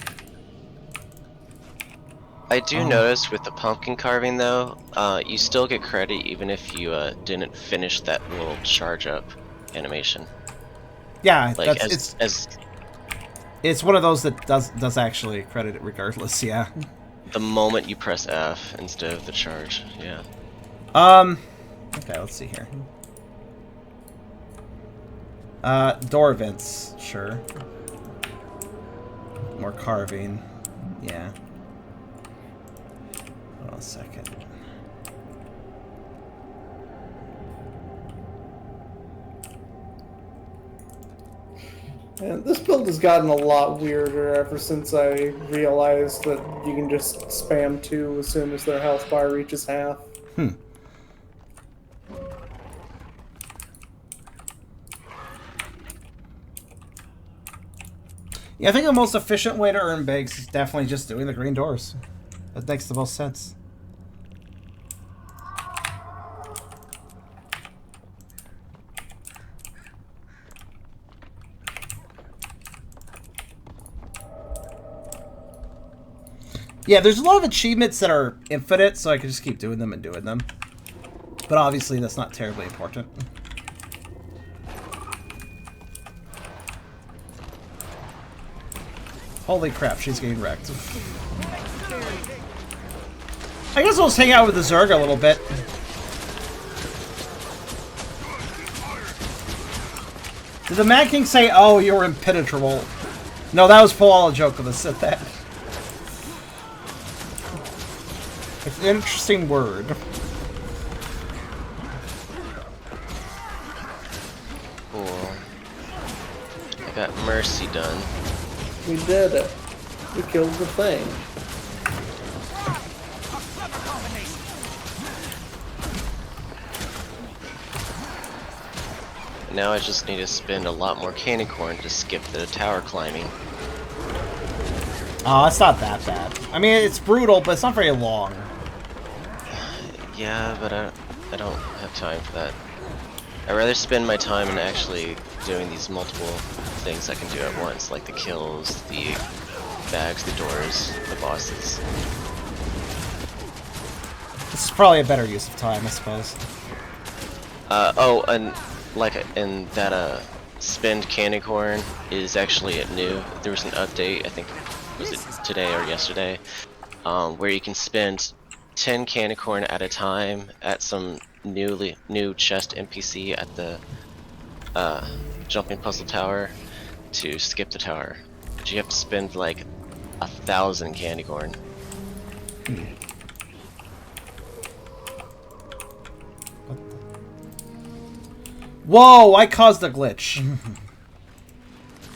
I do notice with the pumpkin carving though, you still get credit even if you didn't finish that little charge up animation.
Yeah,
like
it's one of those that does actually credit it regardless. Yeah.
The moment you press F instead of the charge, yeah.
Okay, let's see here. Door vents, sure. More carving, yeah. Hold on a second.
And this build has gotten a lot weirder ever since I realized that you can just spam 2 as soon as their health bar reaches half.
Yeah, I think the most efficient way to earn bags is definitely just doing the green doors. That makes the most sense. Yeah, there's a lot of achievements that are infinite, so I can just keep doing them and doing them. But obviously, that's not terribly important. Holy crap, she's getting wrecked. I guess I'll just hang out with the Zerg a little bit. Did the Mad King say, oh, you're impenetrable? No, that was Paul Joker that said that. It's an interesting word.
Cool. I got Mercy done.
We did it. We killed the thing.
Now I just need to spend a lot more candy corn to skip the tower climbing.
Oh, it's not that bad. I mean, it's brutal, but it's not very long.
Yeah, but I don't have time for that. I'd rather spend my time in actually doing these multiple things I can do at once, like the kills, the bags, the doors, the bosses.
This is probably a better use of time, I suppose.
Oh, and and that spend candy corn is actually new. There was an update, I think, was it today or yesterday, where you can spend 10 candy corn at a time at some new chest NPC at the jumping puzzle tower to skip the tower. But you have to spend like 1,000 candy corn.
Whoa, I caused a glitch.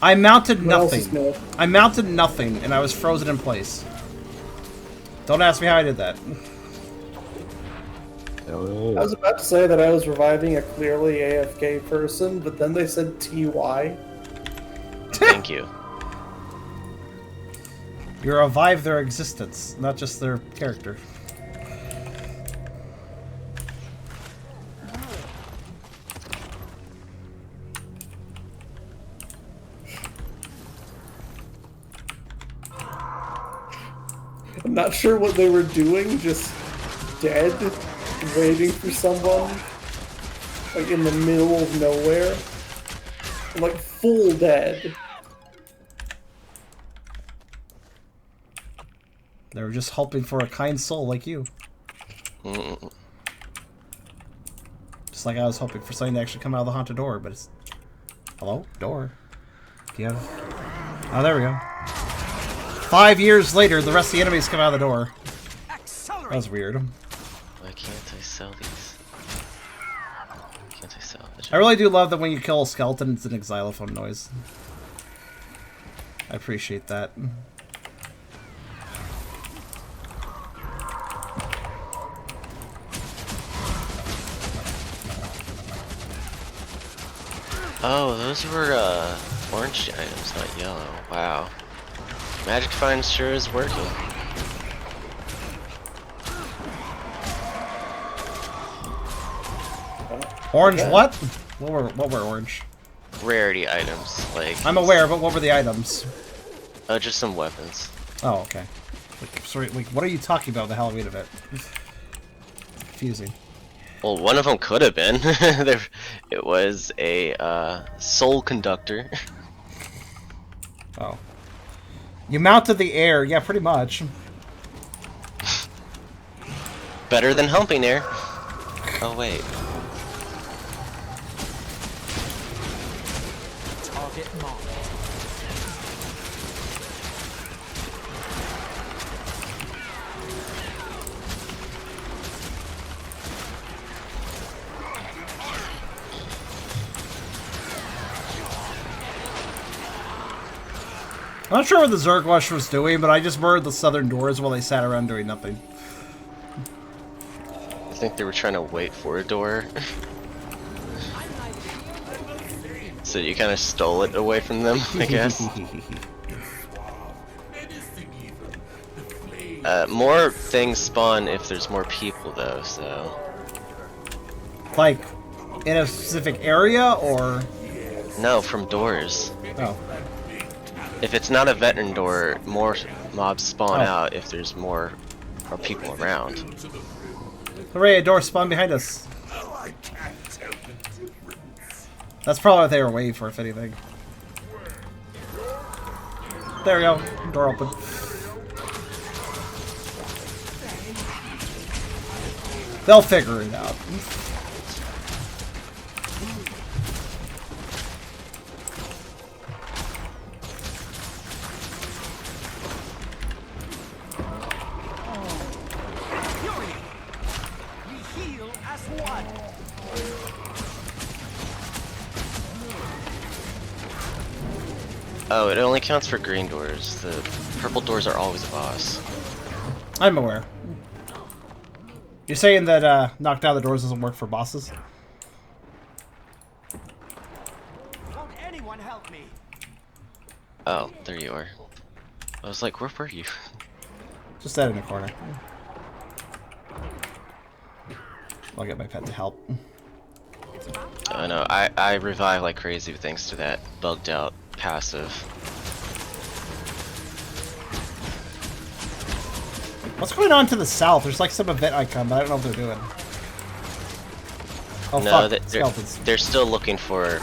I mounted nothing. I mounted nothing, and I was frozen in place. Don't ask me how I did that.
I was about to say that I was reviving a clearly AFK person, but then they said TY.
Thank you.
You revive their existence, not just their character.
I'm not sure what they were doing, just dead, waiting for someone, like in the middle of nowhere, like full dead.
They were just hoping for a kind soul like you. Just like I was hoping for something to actually come out of the haunted door, but it's... Hello? Door? Do you have... Oh, there we go. 5 years later, the rest of the enemies come out of the door. That was weird.
Why can't I sell these? Why can't I salvage?
I really do love that when you kill a skeleton, it's an xylophone noise. I appreciate that.
Oh, those were orange items, not yellow. Wow. Magic Find sure is working.
Orange what? What were orange?
Rarity items, like...
I'm aware, but what were the items?
Just some weapons.
Oh, okay. Like, sorry, like, what are you talking about, the Halloween event? Confusing.
Well, one of them could have been. It was a soul conductor.
Oh. You mounted the air, yeah, pretty much.
Better than humping air. Oh wait.
Target marked.
I'm not sure what the Zergwash was doing, but I just murdered the southern doors while they sat around doing nothing.
I think they were trying to wait for a door. So you kind of stole it away from them, I guess. More things spawn if there's more people, though, so...
Like, in a specific area, or...?
No, from doors.
Oh.
If it's not a veteran door, more mobs spawn out if there's more people around.
Hooray, a door spawned behind us. That's probably what they were waiting for, if anything. There we go. Door open. They'll figure it out.
Oh, it only counts for green doors. The purple doors are always a boss.
I'm aware. You're saying that knock down the doors doesn't work for bosses?
Won't anyone help me?
Oh, there you are. I was like, where were you?
Just that in the corner. I'll get my pet to help.
I know, I revive like crazy thanks to that bugged out passive.
What's going on to the south? There's like some event icon, but I don't know what they're doing. Oh
No,
fuck, skeletons.
they're still looking for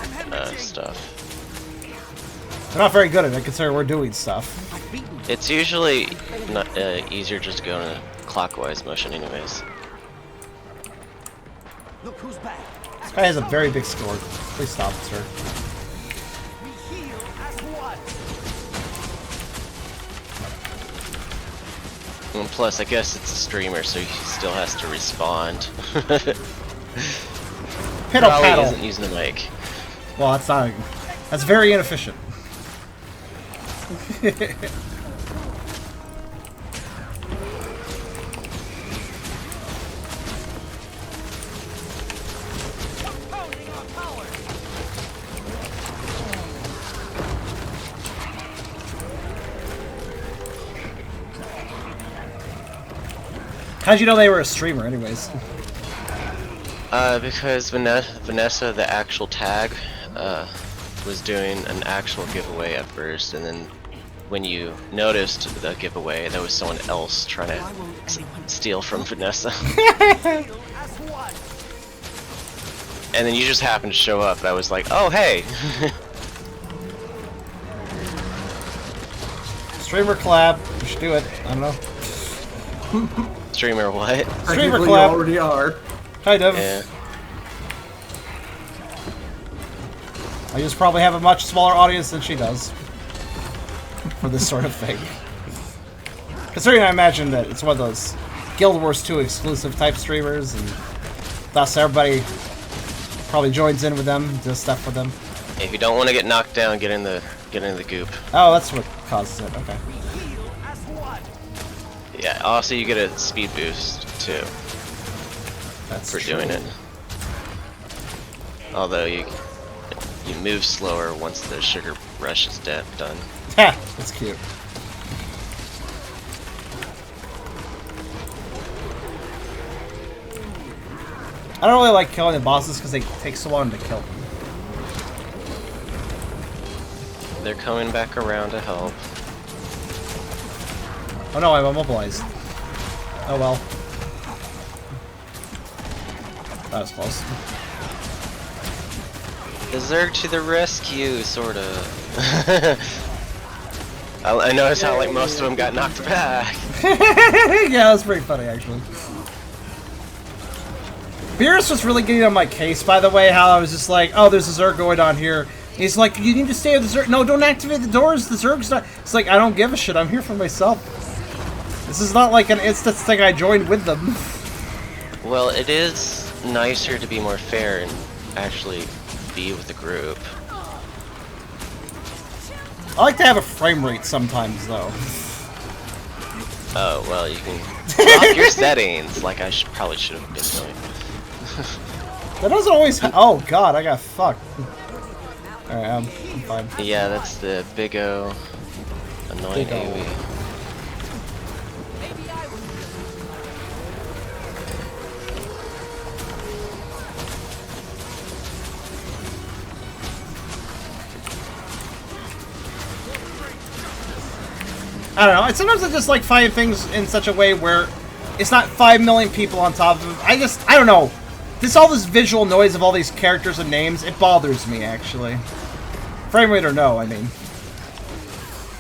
stuff.
They're not very good at it, considering we're doing stuff.
It's usually not, easier just to go in a clockwise motion anyways.
Look who's back.
This guy has a very big sword. Please stop, sir.
We heal as one.
And plus, I guess it's a streamer, so he still has to respond.
Piddle
Probably
paddle.
isn't using the mic.
Well, that's not. That's very inefficient. How'd you know they were a streamer, anyways?
Because Vanessa, the actual tag, was doing an actual giveaway at first, and then when you noticed the giveaway, there was someone else trying to steal from Vanessa. And then you just happened to show up, and I was like, oh, hey!
Streamer collab. We should do it. I don't know.
Streamer what?
Streamer collab.
You already are.
Kind of.
Yeah.
I just probably have a much smaller audience than she does for this sort of thing. Considering I imagine that it's one of those Guild Wars 2 exclusive type streamers, and thus everybody probably joins in with them, does stuff with them.
If you don't want to get knocked down, get in the goop.
Oh, that's what causes it. Okay.
Yeah. Also, you get a speed boost too.
That's
for
true.
doing it. Although you move slower once the sugar rush is done.
Ha! That's cute. I don't really like killing the bosses because they take so long to kill them.
They're coming back around to help.
Oh no, I'm immobilized. Oh well. That was close.
The Zerg to the rescue, sorta. I noticed how like most of them got knocked back.
Yeah, that's pretty funny actually. Beerus was really getting on my case, by the way, how I was just like, oh, there's a Zerg going on here. He's like, you need to stay with the Zerg. No, don't activate the doors. The Zerg's not. It's like, I don't give a shit. I'm here for myself. This is not like an instance thing I joined with them.
Well, it is nicer to be more fair and actually be with the group.
I like to have a frame rate sometimes, though.
Oh, well, you can lock your settings, like I probably should have been doing.
That doesn't always oh god, I got fucked. Alright, I'm fine.
Yeah, that's the Big O. Annoying
Big O.
AoE.
I don't know. Sometimes I just like find things in such a way where it's not 5 million people on top of it. I don't know. All this visual noise of all these characters and names, it bothers me, actually. Frame rate or no, I mean.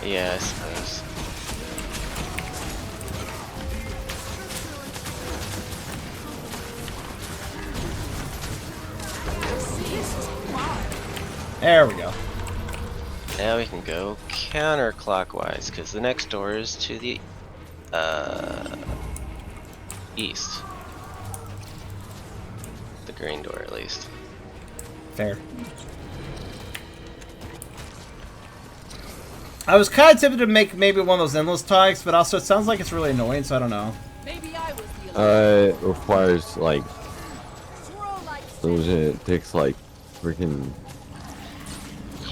Yeah, I suppose.
There we go.
Now we can go counterclockwise, because the next door is to the east. The green door, at least.
Fair. I was kind of tempted to make maybe one of those endless tags, but also it sounds like it's really annoying, so I don't know.
It requires like it takes like freaking.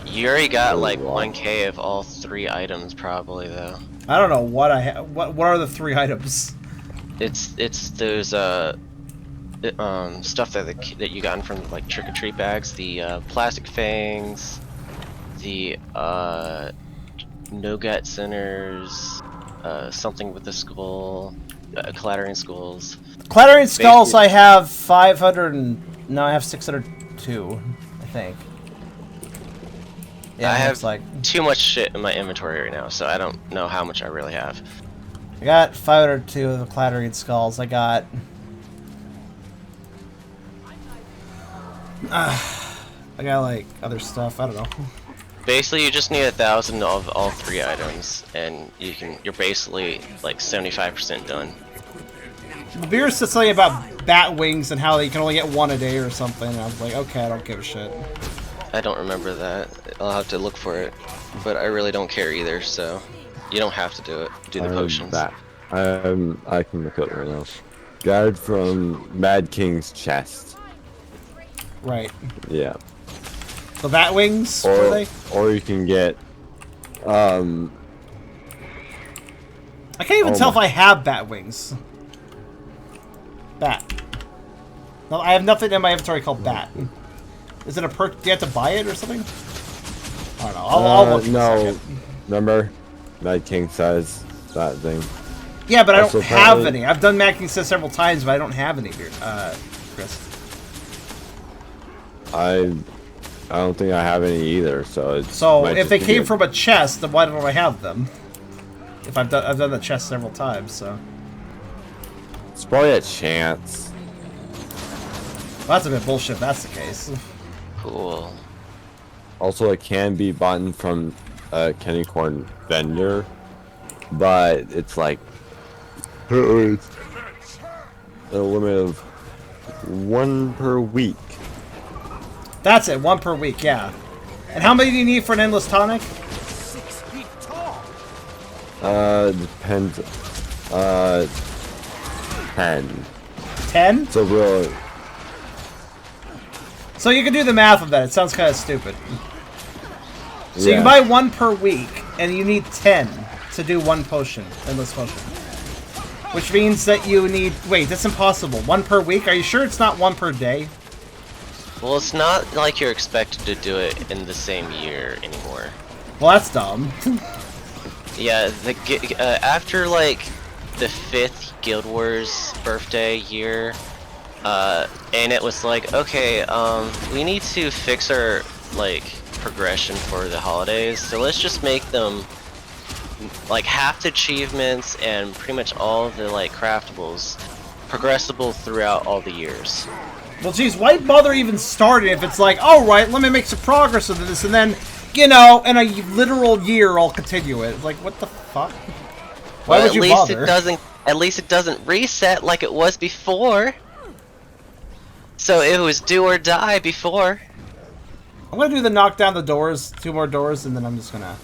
You already got like 1K of all 3 items, probably though.
I don't know what I have. What are the 3 items?
It's those stuff that you gotten from like trick or treat bags. The plastic fangs, the nougat centers, something with the skull, clattering skulls.
Clattering skulls. Basically, I have 500. And, no, I have 602. I think. Yeah,
I have
like
too much shit in my inventory right now, so I don't know how much I really have.
I got 502 of the clattering skulls. I got. I got like other stuff. I don't know.
Basically, you just need 1,000 of all 3 items, and you're basically like 75% done.
The beer said something about bat wings and how they can only get 1 a day or something. And I was like, okay, I don't give a shit.
I don't remember that. I'll have to look for it, but I really don't care either. So you don't have to do it. Do the potions.
I can look up right now. Guard from Mad King's chest.
Right.
Yeah.
The bat wings, were they?
Or you can get,
I can't even tell if I have bat wings. Bat. No, I have nothing in my inventory called Bat. Is it a perk? Do you have to buy it or something? I don't know. I'll look in a
no.
second.
Remember, Night King says that thing.
Yeah, but I
Also,
don't have
apparently-
any. I've done Mad King says several times, but I don't have any here, Chris.
I don't think I have any either. So it's
So
might
if
just
they
be
came
good.
from a chest, then why don't I have them? If I've done the chest several times, so
It's probably a chance.
well, that's a bit bullshit. If that's the case.
Cool.
Also, it can be bought from a candy corn vendor, but it's like it's a limit of 1 per week.
That's it, 1 per week, yeah. And how many do you need for an endless tonic?
6 feet tall.
Depends. 10.
10?
So really,
So you can do the math of that. It sounds kind of stupid. So you
yeah.
can buy 1 per week, and you need 10 to do 1 potion, endless potion. Which means that you need... Wait, that's impossible. 1 per week? Are you sure it's not 1 per day?
Well, it's not like you're expected to do it in the same year anymore.
Well, that's dumb.
Yeah, after like the 5th Guild Wars birthday year, and it was like, okay, we need to fix our like progression for the holidays, so let's just make them like half the achievements and pretty much all the like craftables progressible throughout all the years.
Well, geez, why bother even starting if it's like, all right, let me make some progress into this, and then, you know, in a literal year, I'll continue it. It's like, what the fuck? Why
Well,
would you bother?
At least it doesn't reset like it was before. So it was do or die before.
I'm gonna do the knock down the doors, 2 more doors, and then I'm just gonna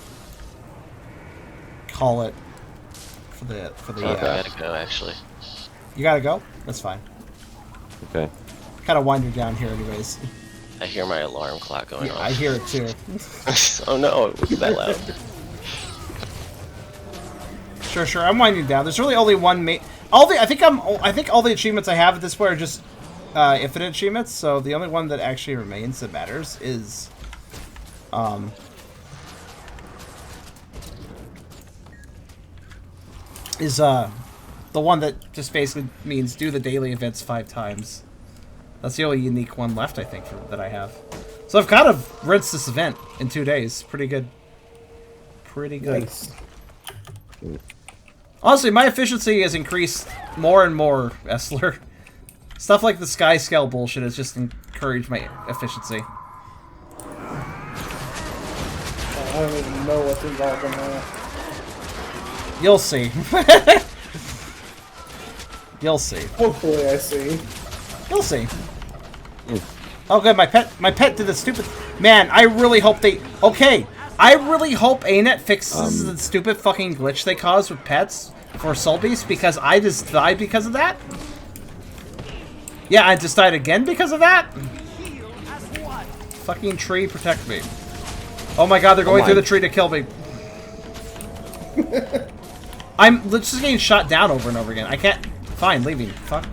call it for the.
I gotta go actually.
You gotta go? That's fine.
Okay.
Kind of wind you down here, anyways.
I hear my alarm clock going
Yeah,
off.
I hear it too.
Oh no, it was that loud.
Sure. I'm winding down. There's really only one I think all the achievements I have at this point are just infinite achievements. So the only one that actually remains that matters is the one that just basically means do the daily events 5 times. That's the only unique one left, I think, that I have. So I've kind of rinsed this event in 2 days. Pretty good. Pretty good.
Nice.
Honestly, my efficiency has increased more and more, Essler. Stuff like the sky scale bullshit has just encouraged my efficiency.
I don't even know what's involved in that.
You'll see. You'll see.
Hopefully I see.
You'll see. Oh good, my pet did the stupid... Man, I really hope they... Okay, I really hope ANET fixes the stupid fucking glitch they caused with pets for Soul Beast, because I just died because of that. Yeah, I just died again because of that. Fucking tree, protect me. Oh my god, they're going through the tree to kill me. I'm just getting shot down over and over again. I can't... Fine, leaving. Fuck.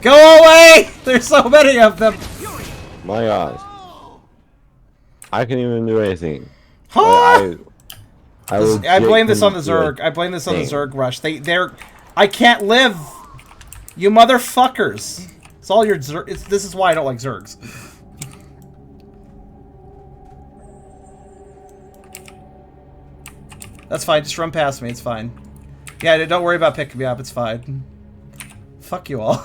Go away! There's so many of them.
My gosh. I can't even do anything.
Huh? I blame this on the
Zerg.
Zerg. I blame this on the Zerg rush. They're... I can't live. You motherfuckers. It's all your Zerg... This is why I don't like Zergs. That's fine. Just run past me. It's fine. Yeah, don't worry about picking me up. It's fine. Fuck you all.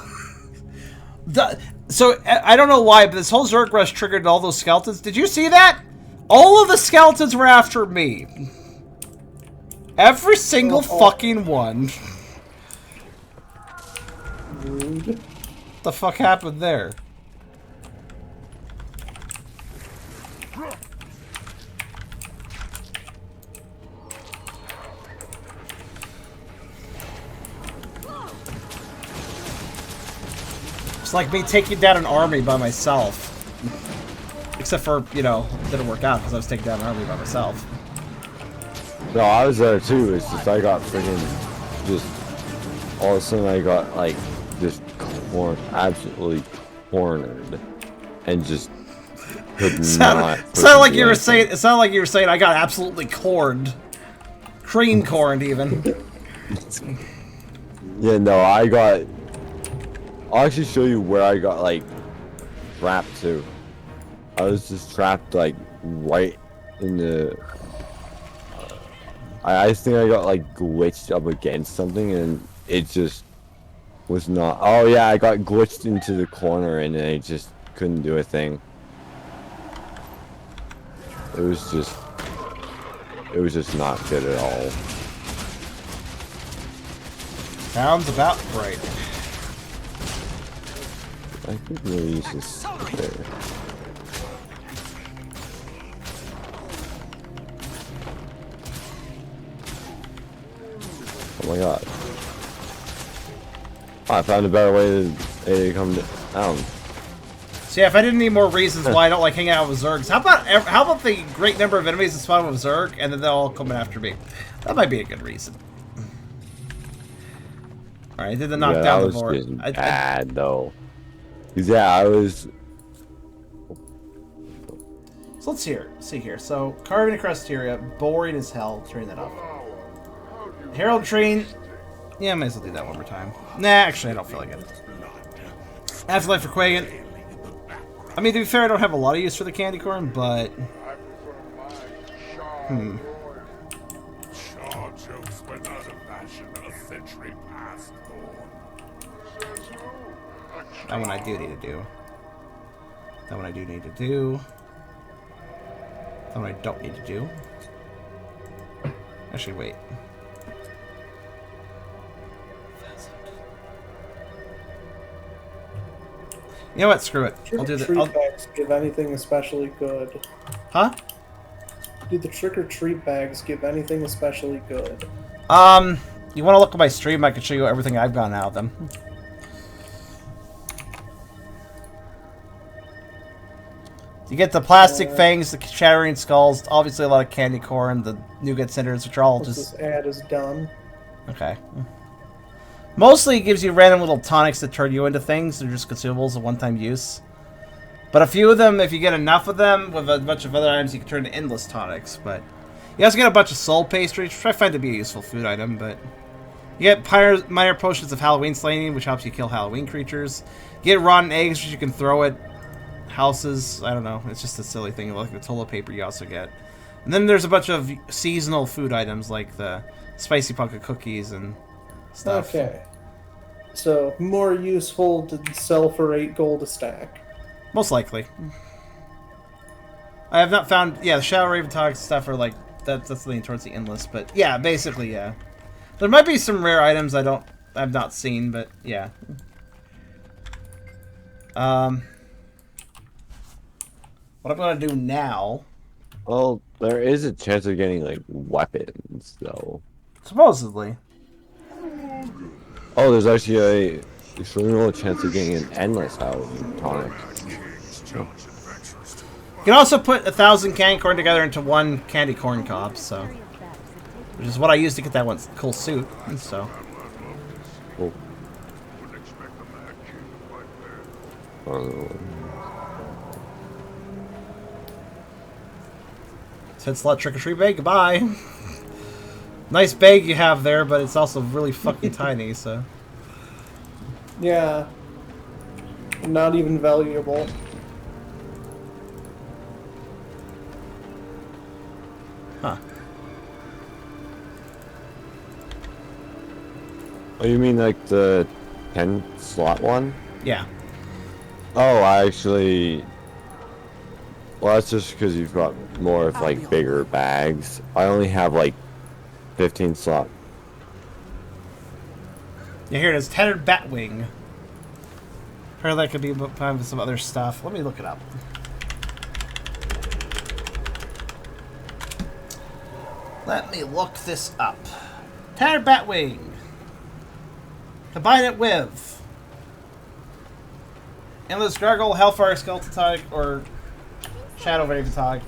So, I don't know why, but this whole Zerg rush triggered all those skeletons. Did you see that? All of the skeletons were after me. Every single fucking one.
Rude.
What the fuck happened there? It's like me taking down an army by myself. Except for, you know, it didn't work out because I was taking down an army by myself.
No, I was there too. It's just I got freaking just all of a sudden I got like just absolutely cornered, and just could not.
Sounded like you were saying. It sounded like you were saying I got absolutely corned, cream corned even.
Yeah, no, I got. I'll actually show you where I got like trapped too. I was just trapped like right in the. I think I got like glitched up against something and it just was not. Oh yeah, I got glitched into the corner and I just couldn't do a thing. It was just not good at all.
Sounds about right.
I think maybe you should sit there. Oh my god. Oh, I found a better way to come down.
So yeah, if I didn't need more reasons why I don't like hanging out with Zergs, how about the great number of enemies that spawn with Zerg, and then they'll all come after me? That might be a good reason. Alright, I did the knockdown before.
Bad though. Yeah, I was.
So let's see here. So carving across Tyria, boring as hell. Turn that off. Herald Train. Yeah, I might as well do that one more time. Nah, actually, I don't feel like it. Afterlife for Quagan. I mean, to be fair, I don't have a lot of use for the candy corn, but...
jokes were not a fashion a century past,
That one I do need to do. That one I do need to do. That one I don't need to do. Actually, wait. You know what? Screw it. I'll do the
treat bags give anything especially good?
Huh?
Do the trick or treat bags give anything especially good?
You want to look at my stream? I can show you everything I've gotten out of them. You get the plastic fangs, the shattering skulls, obviously a lot of candy corn, the nougat cinders, which are all just.
This ad is done.
Okay. Mostly it gives you random little tonics that turn you into things. They're just consumables of one-time use. But a few of them, if you get enough of them with a bunch of other items, you can turn into endless tonics. But you also get a bunch of soul pastries, which I find to be a useful food item. But you get minor potions of Halloween slaying, which helps you kill Halloween creatures. You get rotten eggs, which you can throw at houses. I don't know. It's just a silly thing. Like the toilet paper you also get. And then there's a bunch of seasonal food items like the spicy pumpkin cookies and stuff.
Okay. So, more useful to sell for 8 gold a stack.
Most likely. I have not found... Yeah, the Shadow Raven Tonic stuff are like... That's leaning towards the endless, but yeah, basically, yeah. There might be some rare items I've not seen, but yeah. What I'm gonna do now...
Well, there is a chance of getting, like, weapons, though.
Supposedly.
Oh, there's actually a extremely low chance of getting an endless Halloween tonic.
You can also put 1,000 candy corn together into one candy corn cob, so... Which is what I used to get that one cool suit, so...
Cool.
Since slot trick or treat bag, goodbye. Nice bag you have there, but it's also really fucking tiny, so.
Yeah. Not even valuable.
Huh.
Oh, you mean like the 10 slot one?
Yeah.
Oh, I actually... Well, that's just because you've got more of, like, bigger bags. I only have, like, 15 slot.
Yeah, here it is. Tattered Batwing. Apparently that could be fine with some other stuff. Let me look it up. Let me look this up. Tattered Batwing. Combine it with Endless Gargle, Hellfire Skeleton Tonic, or Shadow Raven Tonic.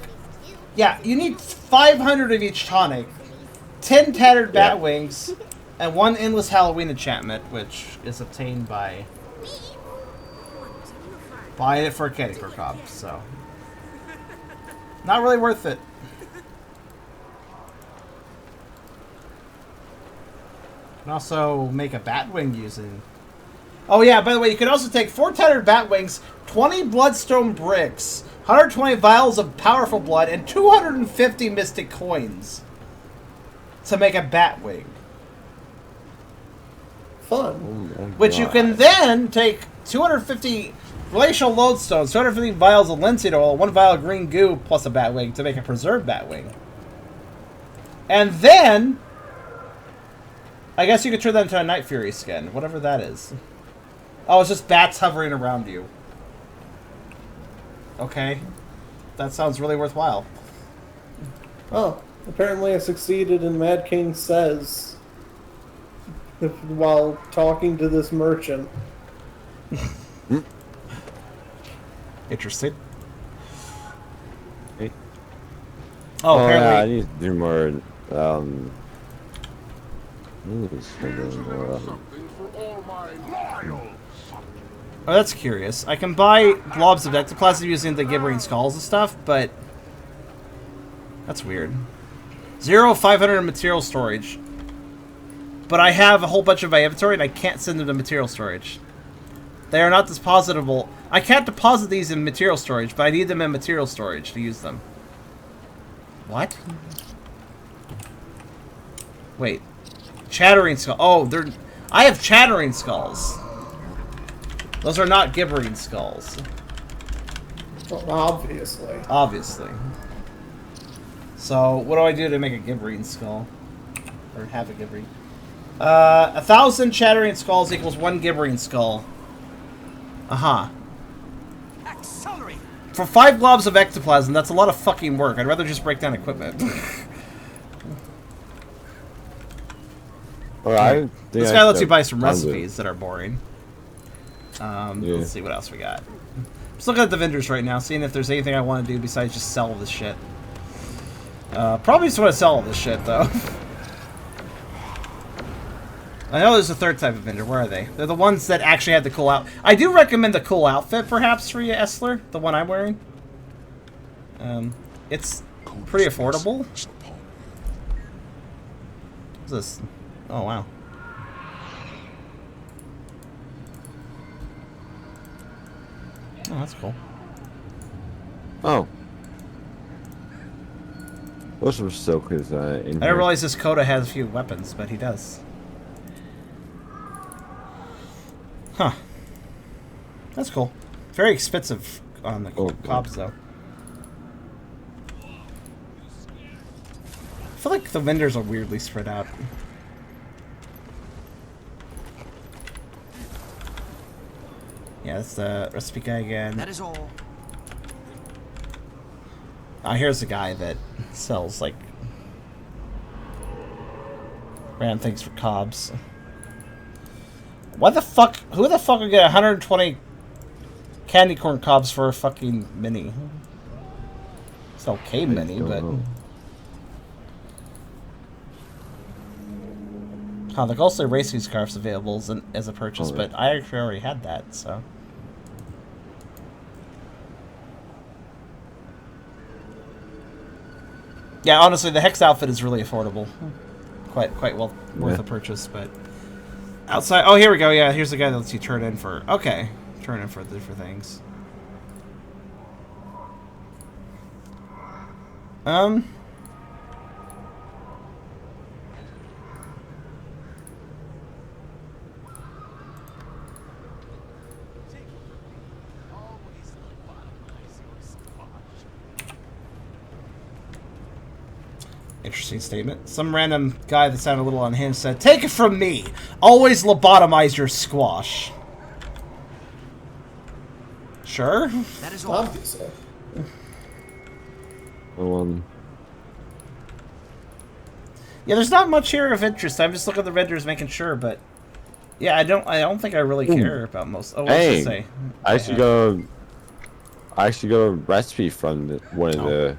Yeah, you need 500 of each tonic 10 tattered
Yeah.
bat wings and 1 endless Halloween enchantment, which is obtained by buying it for a candy corn cob. So, not really worth it. You can also make a bat wing using. Oh yeah, by the way, you can also take 4 tattered bat wings, 20 bloodstone bricks, 120 vials of powerful blood, and 250 mystic coins to make a bat wing.
Fun.
Which you can then take 250 glacial lodestones, 250 vials of linseed oil, 1 vial of green goo, plus a bat wing to make a preserved bat wing. And then, I guess you could turn that into a Night Fury skin, whatever that is. Oh, it's just bats hovering around you. Okay. That sounds really worthwhile.
Oh, apparently I succeeded in Mad King Says while talking to this merchant.
Interesting.
Hey.
Oh, apparently.
Yeah, I need to do more.
Oh, that's curious. I can buy globs of ectoplasm using the gibbering skulls and stuff, but that's weird. 500 material storage. But I have a whole bunch of my inventory and I can't send them to material storage. They are not depositable. I can't deposit these in material storage, but I need them in material storage to use them. What? Wait. Chattering skull. Oh, they're. I have chattering skulls. Those are not gibbering skulls.
Well, obviously.
Obviously. So, what do I do to make a gibbering skull? Or have a gibbering? 1,000 chattering skulls equals 1 gibbering skull. Aha.
Accelerate.
For 5 globs of ectoplasm, that's a lot of fucking work. I'd rather just break down equipment.
Alright.
This guy lets you buy some recipes that are boring. Let's see what else we got. Just looking at the vendors right now, seeing if there's anything I want to do besides just sell this shit. Probably just want to sell all this shit, though. I know there's a third type of vendor. Where are they? They're the ones that actually have the cool out. I do recommend the cool outfit, perhaps, for you, Essler. The one I'm wearing. It's pretty affordable. What's this? Oh, wow. Oh, that's cool.
Oh. Those were silk is in
I
here.
didn't realize this Coda has a few weapons, but he does. Huh. That's cool. Very expensive on the cobs, though. I feel like the vendors are weirdly spread out. Yeah, that's the recipe guy again.
That is all.
Here's a guy that sells, like, random things for cobs. What the fuck? Who the fuck would get 120 candy corn cobs for a fucking mini? It's an okay mini, but... Huh, the Ghostly Racing Scarf's available as a purchase, but I actually already had that, so... Yeah, honestly, the Hex outfit is really affordable. Quite well worth a purchase, but... Outside... Oh, here we go, yeah, here's the guy that lets you turn in for... Okay. Turn in for different things. Interesting statement. Some random guy that sounded a little unhinged said, "Take it from me! Always lobotomize your squash." Sure?
That is all.
Obviously.
Yeah, there's not much here of interest. I'm just looking at the vendors, making sure, but yeah, I don't think I really care about most. Oh, what does it say?
I actually got a recipe from one of the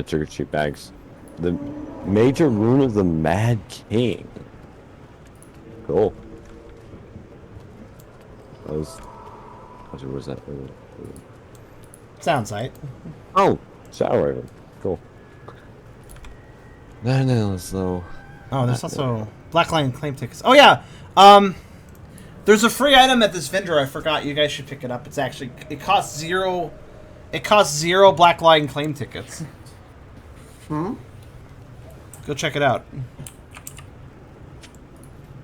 trick or treat bags. The major rune of the Mad King. Cool. Was that?
Sounds right.
Oh, Shadow Raven. Cool. No, so.
Oh, there's also Black Lion claim tickets. Oh yeah, there's a free item at this vendor. I forgot. You guys should pick it up. It's actually it costs 0. It costs 0 Black Lion claim tickets.
Hmm.
Go check it out.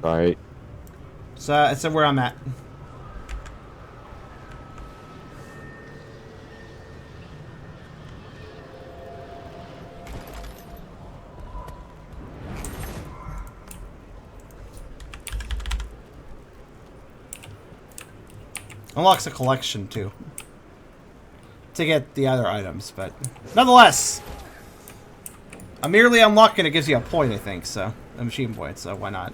All right.
So it's where I'm at. Unlocks a collection too to get the other items, but nonetheless, I'm merely unlocking it gives you a point, I think, so a machine point. So why not?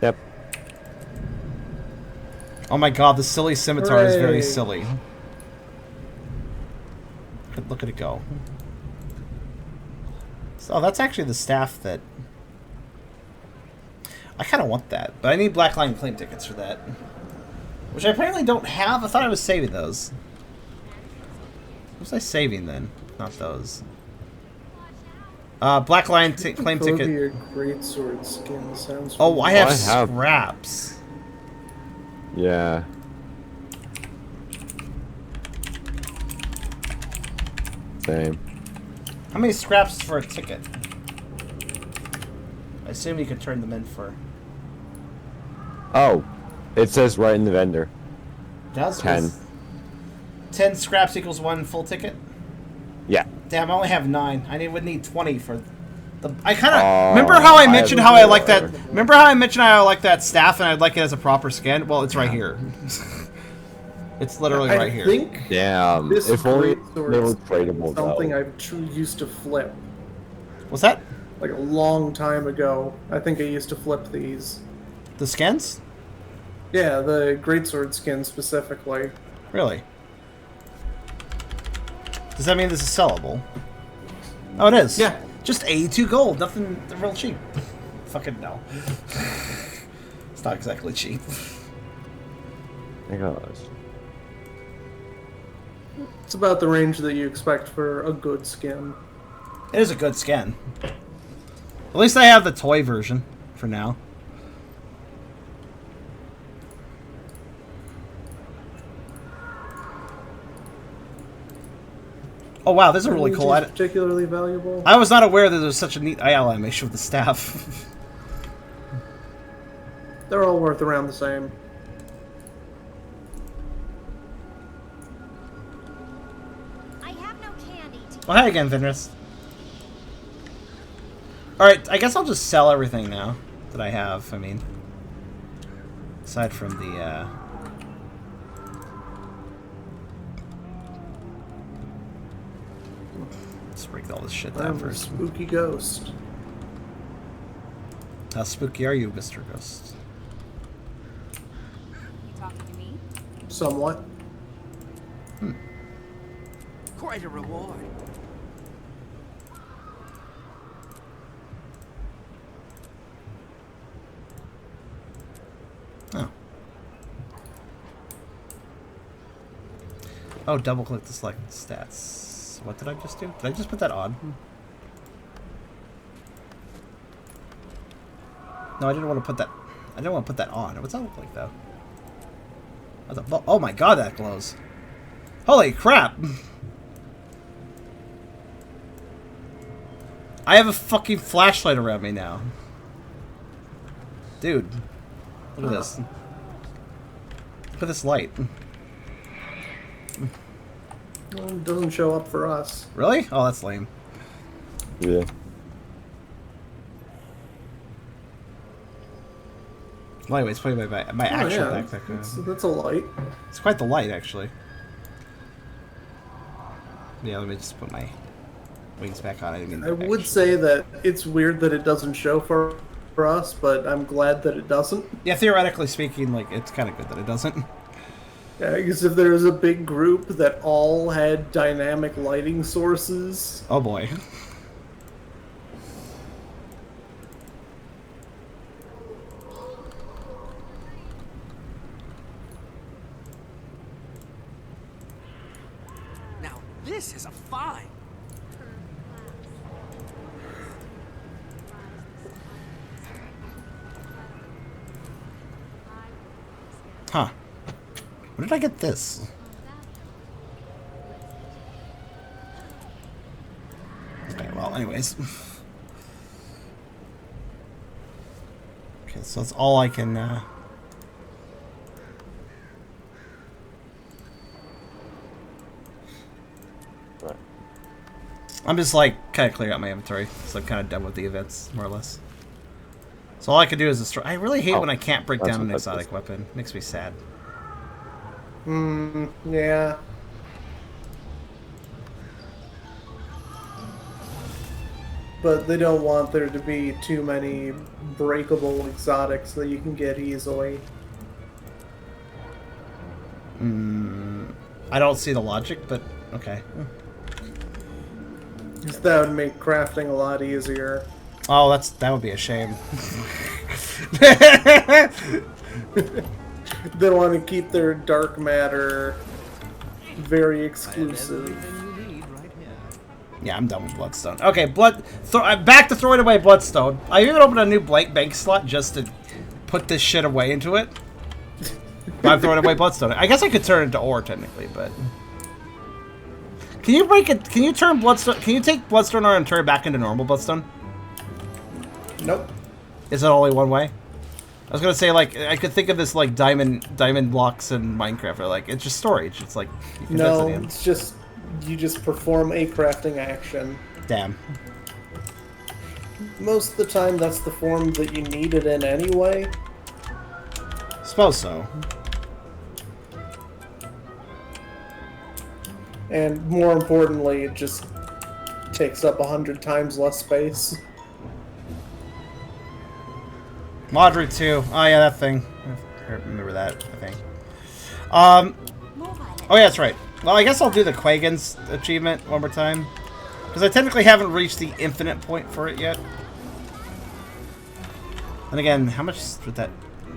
Yep.
Oh my god, the silly scimitar is very
Hooray.
silly. Look at it go. So that's actually the staff that I kind of want that, but I need Black Lion claim tickets for that, which I apparently don't have. I thought I was saving those. What was I saving then? Not those. Black Lion claim ticket.
Your great sword skin sounds.
Oh, I have
I have-
scraps.
Yeah. Same.
How many scraps for a ticket? I assume you could turn them in for.
Oh, it says right in the vendor.
Does
10.
10 scraps equals 1 full ticket?
Yeah.
Damn, I only have 9. Would need 20 for the. I kind of
Oh,
remember how I
I
mentioned
have
how I like that.
more.
Remember how I mentioned how I like that staff and I'd like it as a proper skin. Well, it's right here. It's literally
I
right here.
think
Damn.
this
If only
great sword
they were
is
tradable
something
though.
I used to flip.
What's that?
Like a long time ago. I think I used to flip these.
The skins?
Yeah, the greatsword skin specifically.
Really? Does that mean this is sellable? Oh, it is.
Yeah.
Just 82 gold. Nothing real cheap. Fucking no. It's not exactly cheap.
My gosh.
It's about the range that you expect for a good skin.
It is a good skin. At least I have the toy version for now. Oh wow, this is a really cool
Range is
item.
particularly valuable.
I was not aware that there was such a neat eye animation with the staff.
They're all worth around the same.
I have no candy to
Well, hi again, Vinris. Alright, I guess I'll just sell everything now that I have, I mean. Aside from the, let's break all this shit down
I'm a
first.
spooky ghost.
How spooky are you, Mr. Ghost?
You talking to me?
Somewhat.
Quite a reward.
Oh. Oh, double click to select stats. What did I just do? Did I just put that on? No, I didn't want to put that. I didn't want to put that on. What's that look like though? Oh my god, that glows! Holy crap! I have a fucking flashlight around me now, dude. Look at this. Look at this light.
Well, it doesn't show up for us.
Really? Oh, that's lame.
Yeah.
Well, anyways, play my actual
yeah,
backpack.
that's a light.
It's quite the light, actually. Yeah, let me just put my wings back on.
I would say that it's weird that it doesn't show for us, but I'm glad that it doesn't.
Yeah, theoretically speaking, like it's kind of good that it doesn't.
Yeah, because if there was a big group that all had dynamic lighting sources...
Oh boy.
Now, this is a find.
Huh. Where did I get this? Okay, well, anyways. Okay, so that's all I can,
Right.
I'm just, like, kind of clearing out my inventory, so I'm kind of done with the events, more or less. So all I can do is destroy. I really hate when I can't break down an exotic weapon. Makes me sad.
Yeah. But they don't want there to be too many breakable exotics that you can get easily.
I don't see the logic, but okay.
Because that would make crafting a lot easier.
Oh, that would be a shame.
They want to keep their dark matter very exclusive.
Yeah, I'm done with Bloodstone. Okay, back to throwing away Bloodstone. I even opened a new blank bank slot just to put this shit away into it. But I'm throwing away Bloodstone. I guess I could turn it into ore technically, but can you break it? Can you turn Bloodstone? Can you take Bloodstone ore and turn it back into normal Bloodstone?
Nope.
Is it only one way? I was gonna say, like, I could think of this like diamond blocks in Minecraft, or like it's just storage. It's like you can
No, it's just you just perform a crafting action.
Damn.
Most of the time, that's the form that you need it in anyway.
Suppose so.
And more importantly, it just takes up 100 times less space.
Modred 2. Oh yeah, that thing. I remember that, I think. Oh yeah, that's right. Well, I guess I'll do the Quagans achievement one more time. Because I technically haven't reached the infinite point for it yet. And again, how much would that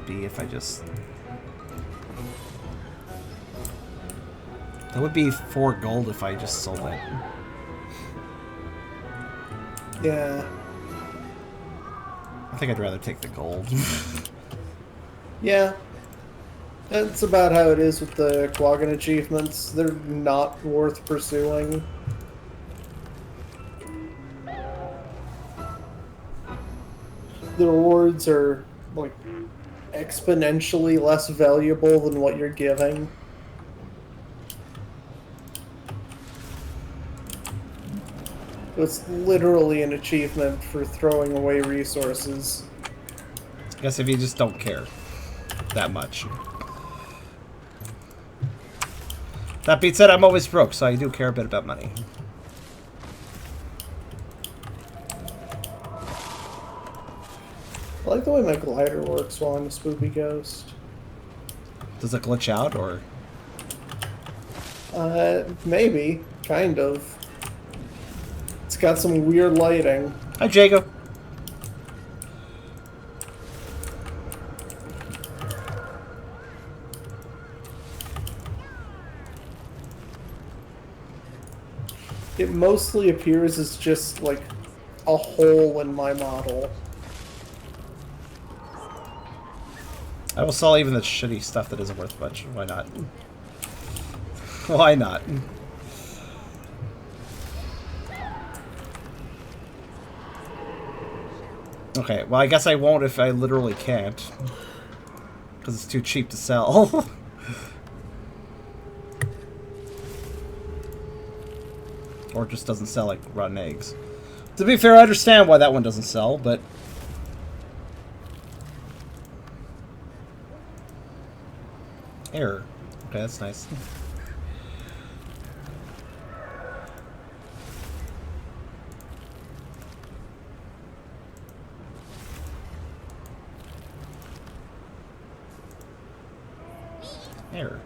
be if I just... That would be 4 gold if I just sold it.
Yeah.
I think I'd rather take the gold.
Yeah. That's about how it is with the Quaggan achievements. They're not worth pursuing. The rewards are, like, exponentially less valuable than what you're giving. It's literally an achievement for throwing away resources.
I guess if you just don't care that much. That being said, I'm always broke, so I do care a bit about money.
I like the way my glider works while I'm a spoopy ghost.
Does it glitch out, or...?
Maybe. Kind of. It's got some weird lighting.
Hi, Jago.
It mostly appears as just, like, a hole in my model.
I will sell even the shitty stuff that isn't worth much. Why not? Why not? Okay, well I guess I won't if I literally can't. Because it's too cheap to sell. Or it just doesn't sell like rotten eggs. To be fair, I understand why that one doesn't sell, but... Error. Okay, that's nice. Error.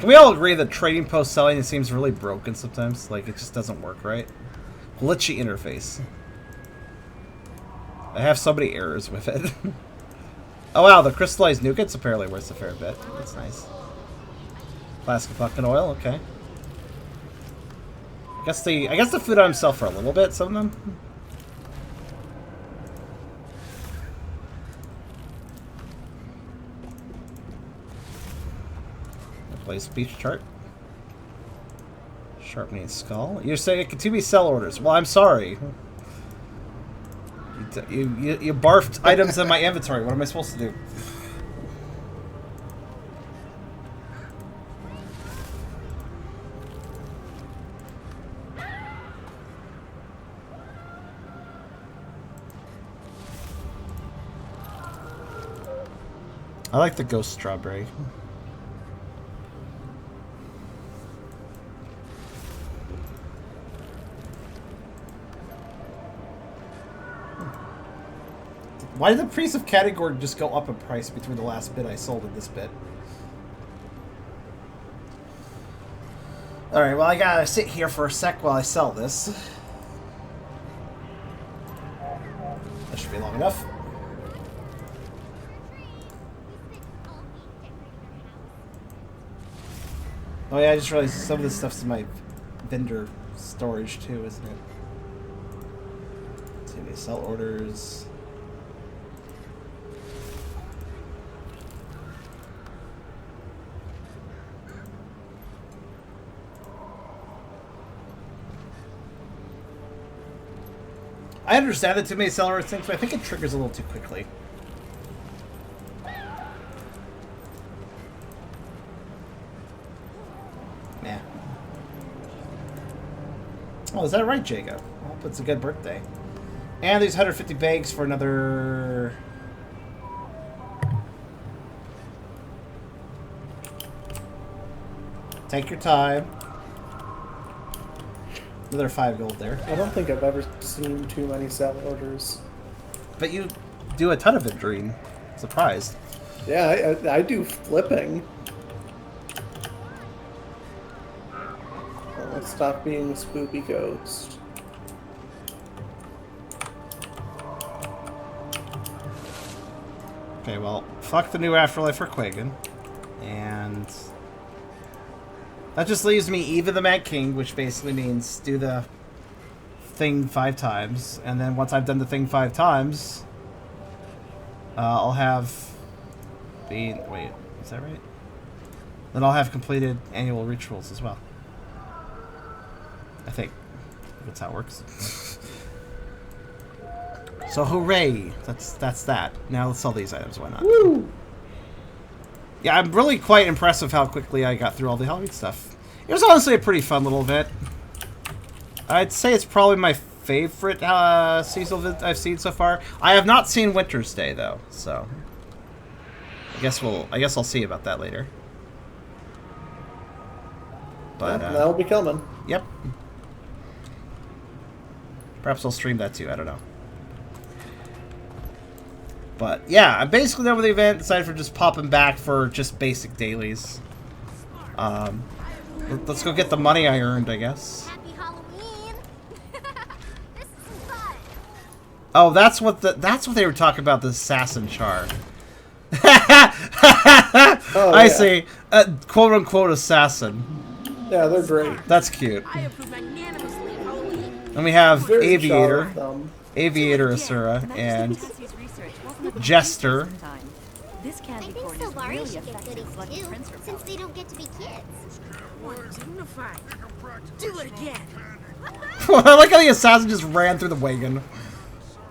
Can we all agree that trading post selling it seems really broken sometimes? Like, it just doesn't work right? Glitchy interface. I have so many errors with it. Oh wow, the crystallized nuggets apparently worth a fair bit. That's nice. Flask of fucking oil, okay. I guess the food on himself for a little bit, some of them. Play speech chart. Sharpening skull. You're saying it continue sell orders. Well, I'm sorry. You barfed items in my inventory. What am I supposed to do? I like the ghost strawberry. Why did the Priest of category just go up in price between the last bit I sold and this bit? Alright, well I gotta sit here for a sec while I sell this. That should be long enough. Oh yeah, I just realized some of this stuff's in my vendor storage too, isn't it? Let's see, they sell orders. I understand the too many seller things, but I think it triggers a little too quickly. Nah. Oh, is that right, Jago? I hope it's a good birthday. And there's 150 bags for another... Take your time. Another 5 gold there.
I don't think I've ever seen too many sell orders.
But you do a ton of it, Dream. Surprised.
Yeah, I do flipping. Well, let's stop being a spooky ghost.
Okay, well, fuck the new afterlife for Quagan. And... that just leaves me even the Mad King, which basically means do the thing 5 times. And then once I've done the thing 5 times, I'll have... wait, is that right? Then I'll have completed annual rituals as well. I think. That's how it works. So hooray! That's that. Now let's sell these items, why not?
Woo!
Yeah, I'm really quite impressed with how quickly I got through all the Halloween stuff. It was honestly a pretty fun little bit. I'd say it's probably my favorite seasonal event I've seen so far. I have not seen Winter's Day though, so I guess I'll see about that later. But
that'll be coming.
Yep. Perhaps I'll stream that too. I don't know. But yeah, I'm basically done with the event, aside from just popping back for just basic dailies. Let's go get the money I earned, I guess.
Happy Halloween! This is fun.
Oh, that's what they were talking about, the assassin char. I see. Quote unquote assassin.
Yeah, they're great.
That's cute. And we have Aviator, Asura, and Jester.
This candy corn is really effective bloody prince repellent. Since they don't get to be kids. Dignified. Do it again.
I like how the assassin just ran through the wagon.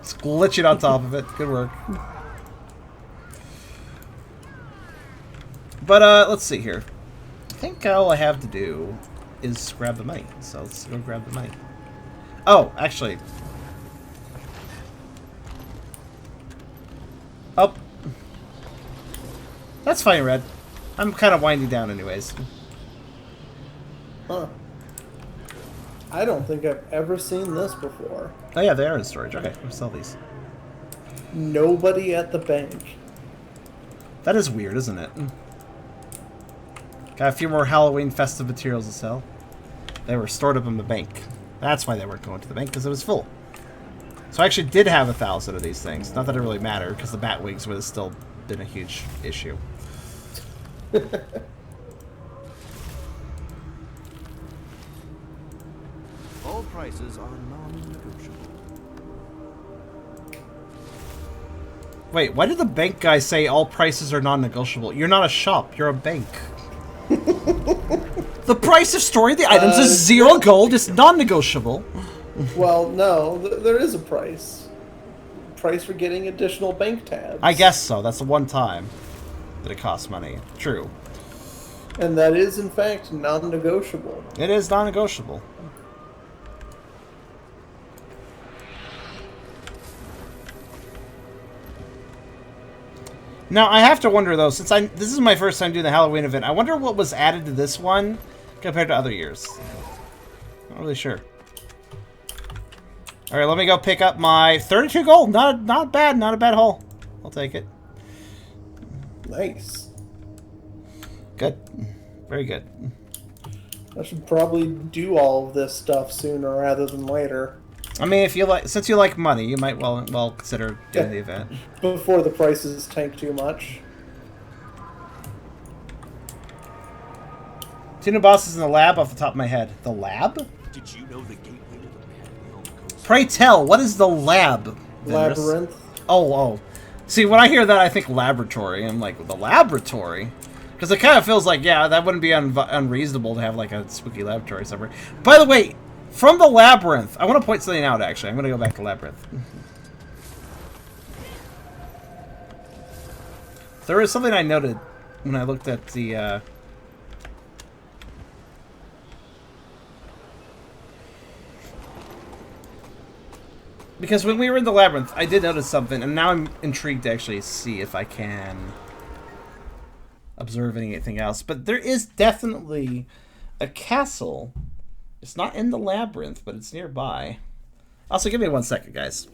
It's glitching on top of it. Good work. But let's see here. I think all I have to do is grab the money. So let's go grab the money. Oh, actually. Oh. That's fine, Red. I'm kind of winding down anyways.
Huh. I don't think I've ever seen this before.
Oh yeah, they are in storage. Okay, we'll sell these.
Nobody at the bank.
That is weird, isn't it? Got a few more Halloween festive materials to sell. They were stored up in the bank. That's why they weren't going to the bank, because it was full. So I actually did have 1,000 of these things. Not that it really mattered, because the bat wings would have still been a huge issue.
All prices are non-negotiable.
Wait, why did the bank guy say all prices are non-negotiable? You're not a shop, you're a bank. The price of storing the items is 0 gold, it's non-negotiable.
Well, no, there is a price. Price for getting additional bank tabs.
I guess so, that's the one time that it costs money. True.
And that is, in fact, non-negotiable.
It is non-negotiable. Now, I have to wonder, though, since this is my first time doing the Halloween event, I wonder what was added to this one compared to other years. Not really sure. Alright, let me go pick up my 32 gold. Not bad, not a bad haul. I'll take it.
Nice.
Good. Very good.
I should probably do all of this stuff sooner rather than later.
I mean, if you like, since you like money, you might well consider doing the event.
Before the prices tank too much.
2 new bosses in the lab off the top of my head. The lab?
Did you know the gateway to the pantheon goes...
Pray tell, what is the lab?
Labyrinth.
Oh. See, when I hear that, I think laboratory. I'm like, the laboratory? Because it kind of feels like, yeah, that wouldn't be unreasonable to have like a spooky laboratory somewhere. By the way, from the labyrinth, I want to point something out, actually. I'm going to go back to labyrinth. There is something I noted when I looked at the... Because when we were in the labyrinth, I did notice something, and now I'm intrigued to actually see if I can observe anything else. But there is definitely a castle. It's not in the labyrinth, but it's nearby. Also, give me 1 second, guys.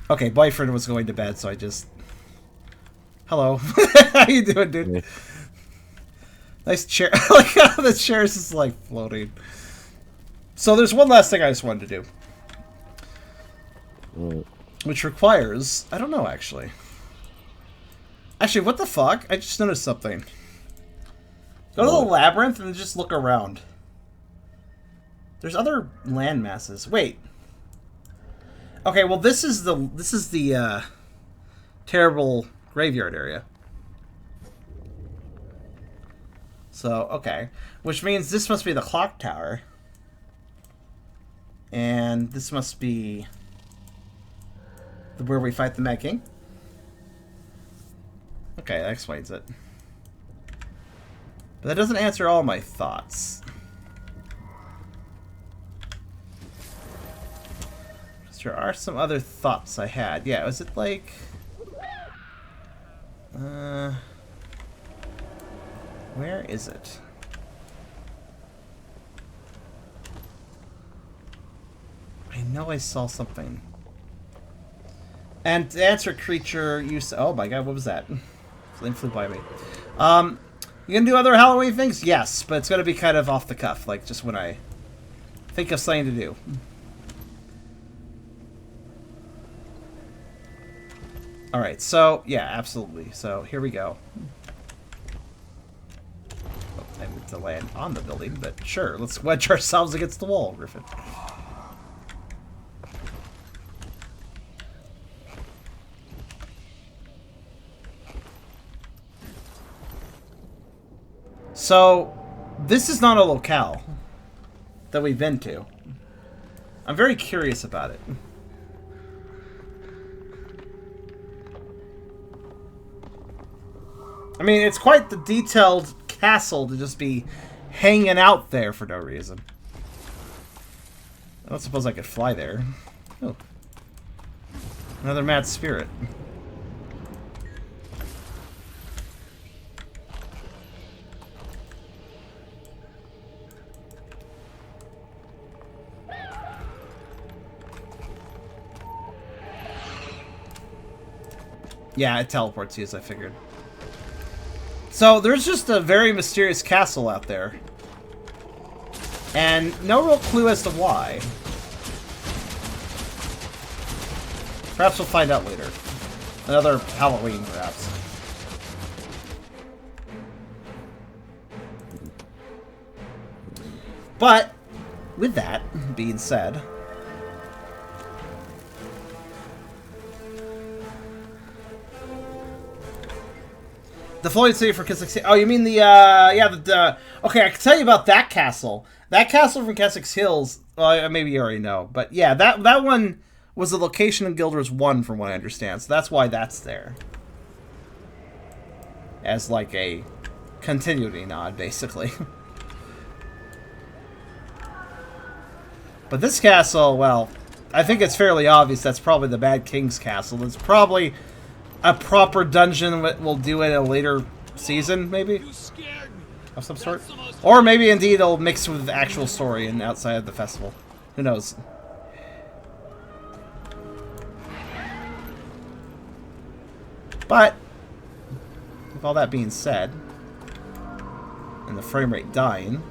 Okay, boyfriend was going to bed, so I just... Hello. How you doing, dude?
Yeah.
Nice chair. Like how the chair is just like floating. So there's one last thing I just wanted to do. Which requires... I don't know, actually. Actually, what the fuck? I just noticed something. Go to the labyrinth and just look around. There's other land masses. Wait. Okay, well this is the terrible graveyard area. So, okay. Which means this must be the clock tower. And this must be where we fight the Mad King. Okay, that explains it. But that doesn't answer all my thoughts. There are some other thoughts I had. Yeah, was it like... where is it? I know I saw something. And to answer creature, you said... Oh my god, what was that? Something flew by me. You gonna do other Halloween things? Yes, but it's gonna be kind of off the cuff, like just when I think of something to do. Alright, so, yeah, absolutely. So, here we go. Oh, I moved to land on the building, but sure, let's wedge ourselves against the wall, Griffin. So, this is not a locale that we've been to. I'm very curious about it. I mean, it's quite the detailed castle to just be hanging out there for no reason. I don't suppose I could fly there. Oh. Another mad spirit. Yeah, it teleports you, as I figured. So, there's just a very mysterious castle out there. And no real clue as to why. Perhaps we'll find out later. Another Halloween, perhaps. But, with that being said... The floating city for Keswick. Oh, you mean the, okay, I can tell you about that castle. That castle from Keswick Hills, well, maybe you already know. But yeah, that one was the location in Guild Wars 1, from what I understand. So that's why that's there. As like a continuity nod, basically. But this castle, well, I think it's fairly obvious that's probably the Mad King's castle. It's probably... a proper dungeon we'll do in a later season, maybe? Of some sort? Or maybe indeed it'll mix with the actual story and outside of the festival. Who knows? But, with all that being said, and the frame rate dying,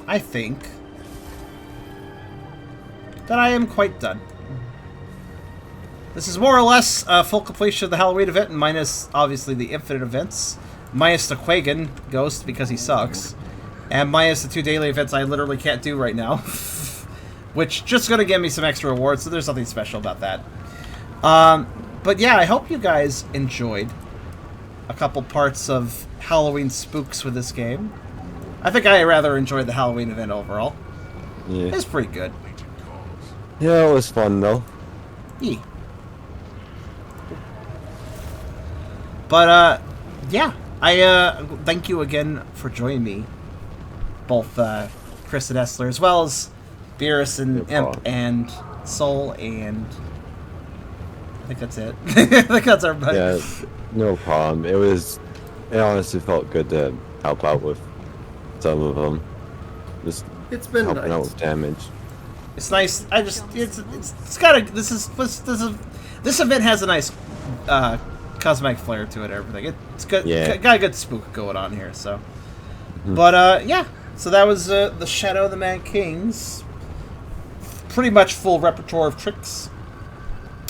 I think that I am quite done. This is more or less a full completion of the Halloween event, minus, obviously, the infinite events. Minus the Quagan ghost, because he sucks. And minus the 2 daily events I literally can't do right now. Which, just gonna give me some extra rewards, so there's nothing special about that. But yeah, I hope you guys enjoyed a couple parts of Halloween spooks with this game. I think I rather enjoyed the Halloween event overall.
Yeah.
It's pretty good.
Yeah, it was fun though.
Yeah. But yeah, I thank you again for joining me, both Chris and Essler, as well as Beerus and Imp and Soul, and I think that's it. I think that's everybody.
Yeah, no problem. It honestly felt good to help out with some of them. Just
It's been
helping out with damage.
It's nice. It's got a this event has a nice cosmetic flair to it. Everything. It's good.
Yeah.
Got a good spook going on here. So, but yeah. So that was the Shadow of the Man Kings. Pretty much full repertoire of tricks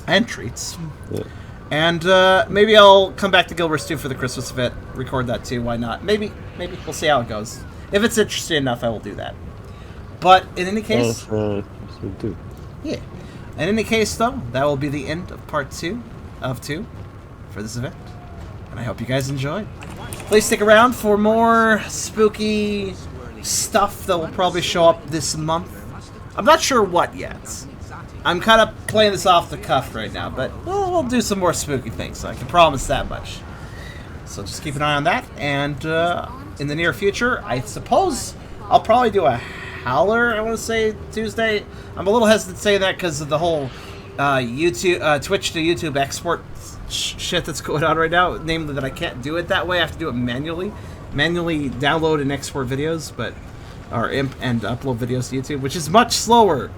and treats.
Yeah.
And maybe I'll come back to Gilbert Stew for the Christmas event. Record that too. Why not? Maybe we'll see how it goes. If it's interesting enough, I will do that. But in any case, yeah. In any case, though, that will be the end of part 2 of 2 for this event. And I hope you guys enjoyed. Please stick around for more spooky stuff that will probably show up this month. I'm not sure what yet. I'm kind of playing this off the cuff right now, but we'll do some more spooky things. I can promise that much. So just keep an eye on that. And in the near future, I suppose I'll probably do a Howler, I want to say, Tuesday. I'm a little hesitant saying that because of the whole YouTube, Twitch to YouTube export shit that's going on right now. Namely that I can't do it that way. I have to do it manually. Manually download and export videos, or imp and upload videos to YouTube, which is much slower.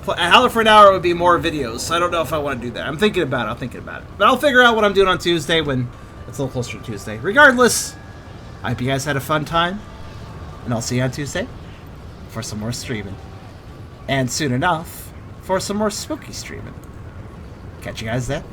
A Howler for an hour would be more videos, so I don't know if I want to do that. I'm thinking about it. But I'll figure out what I'm doing on Tuesday when it's a little closer to Tuesday. Regardless, I hope you guys had a fun time, and I'll see you on Tuesday for some more streaming. And soon enough, for some more spooky streaming. Catch you guys then.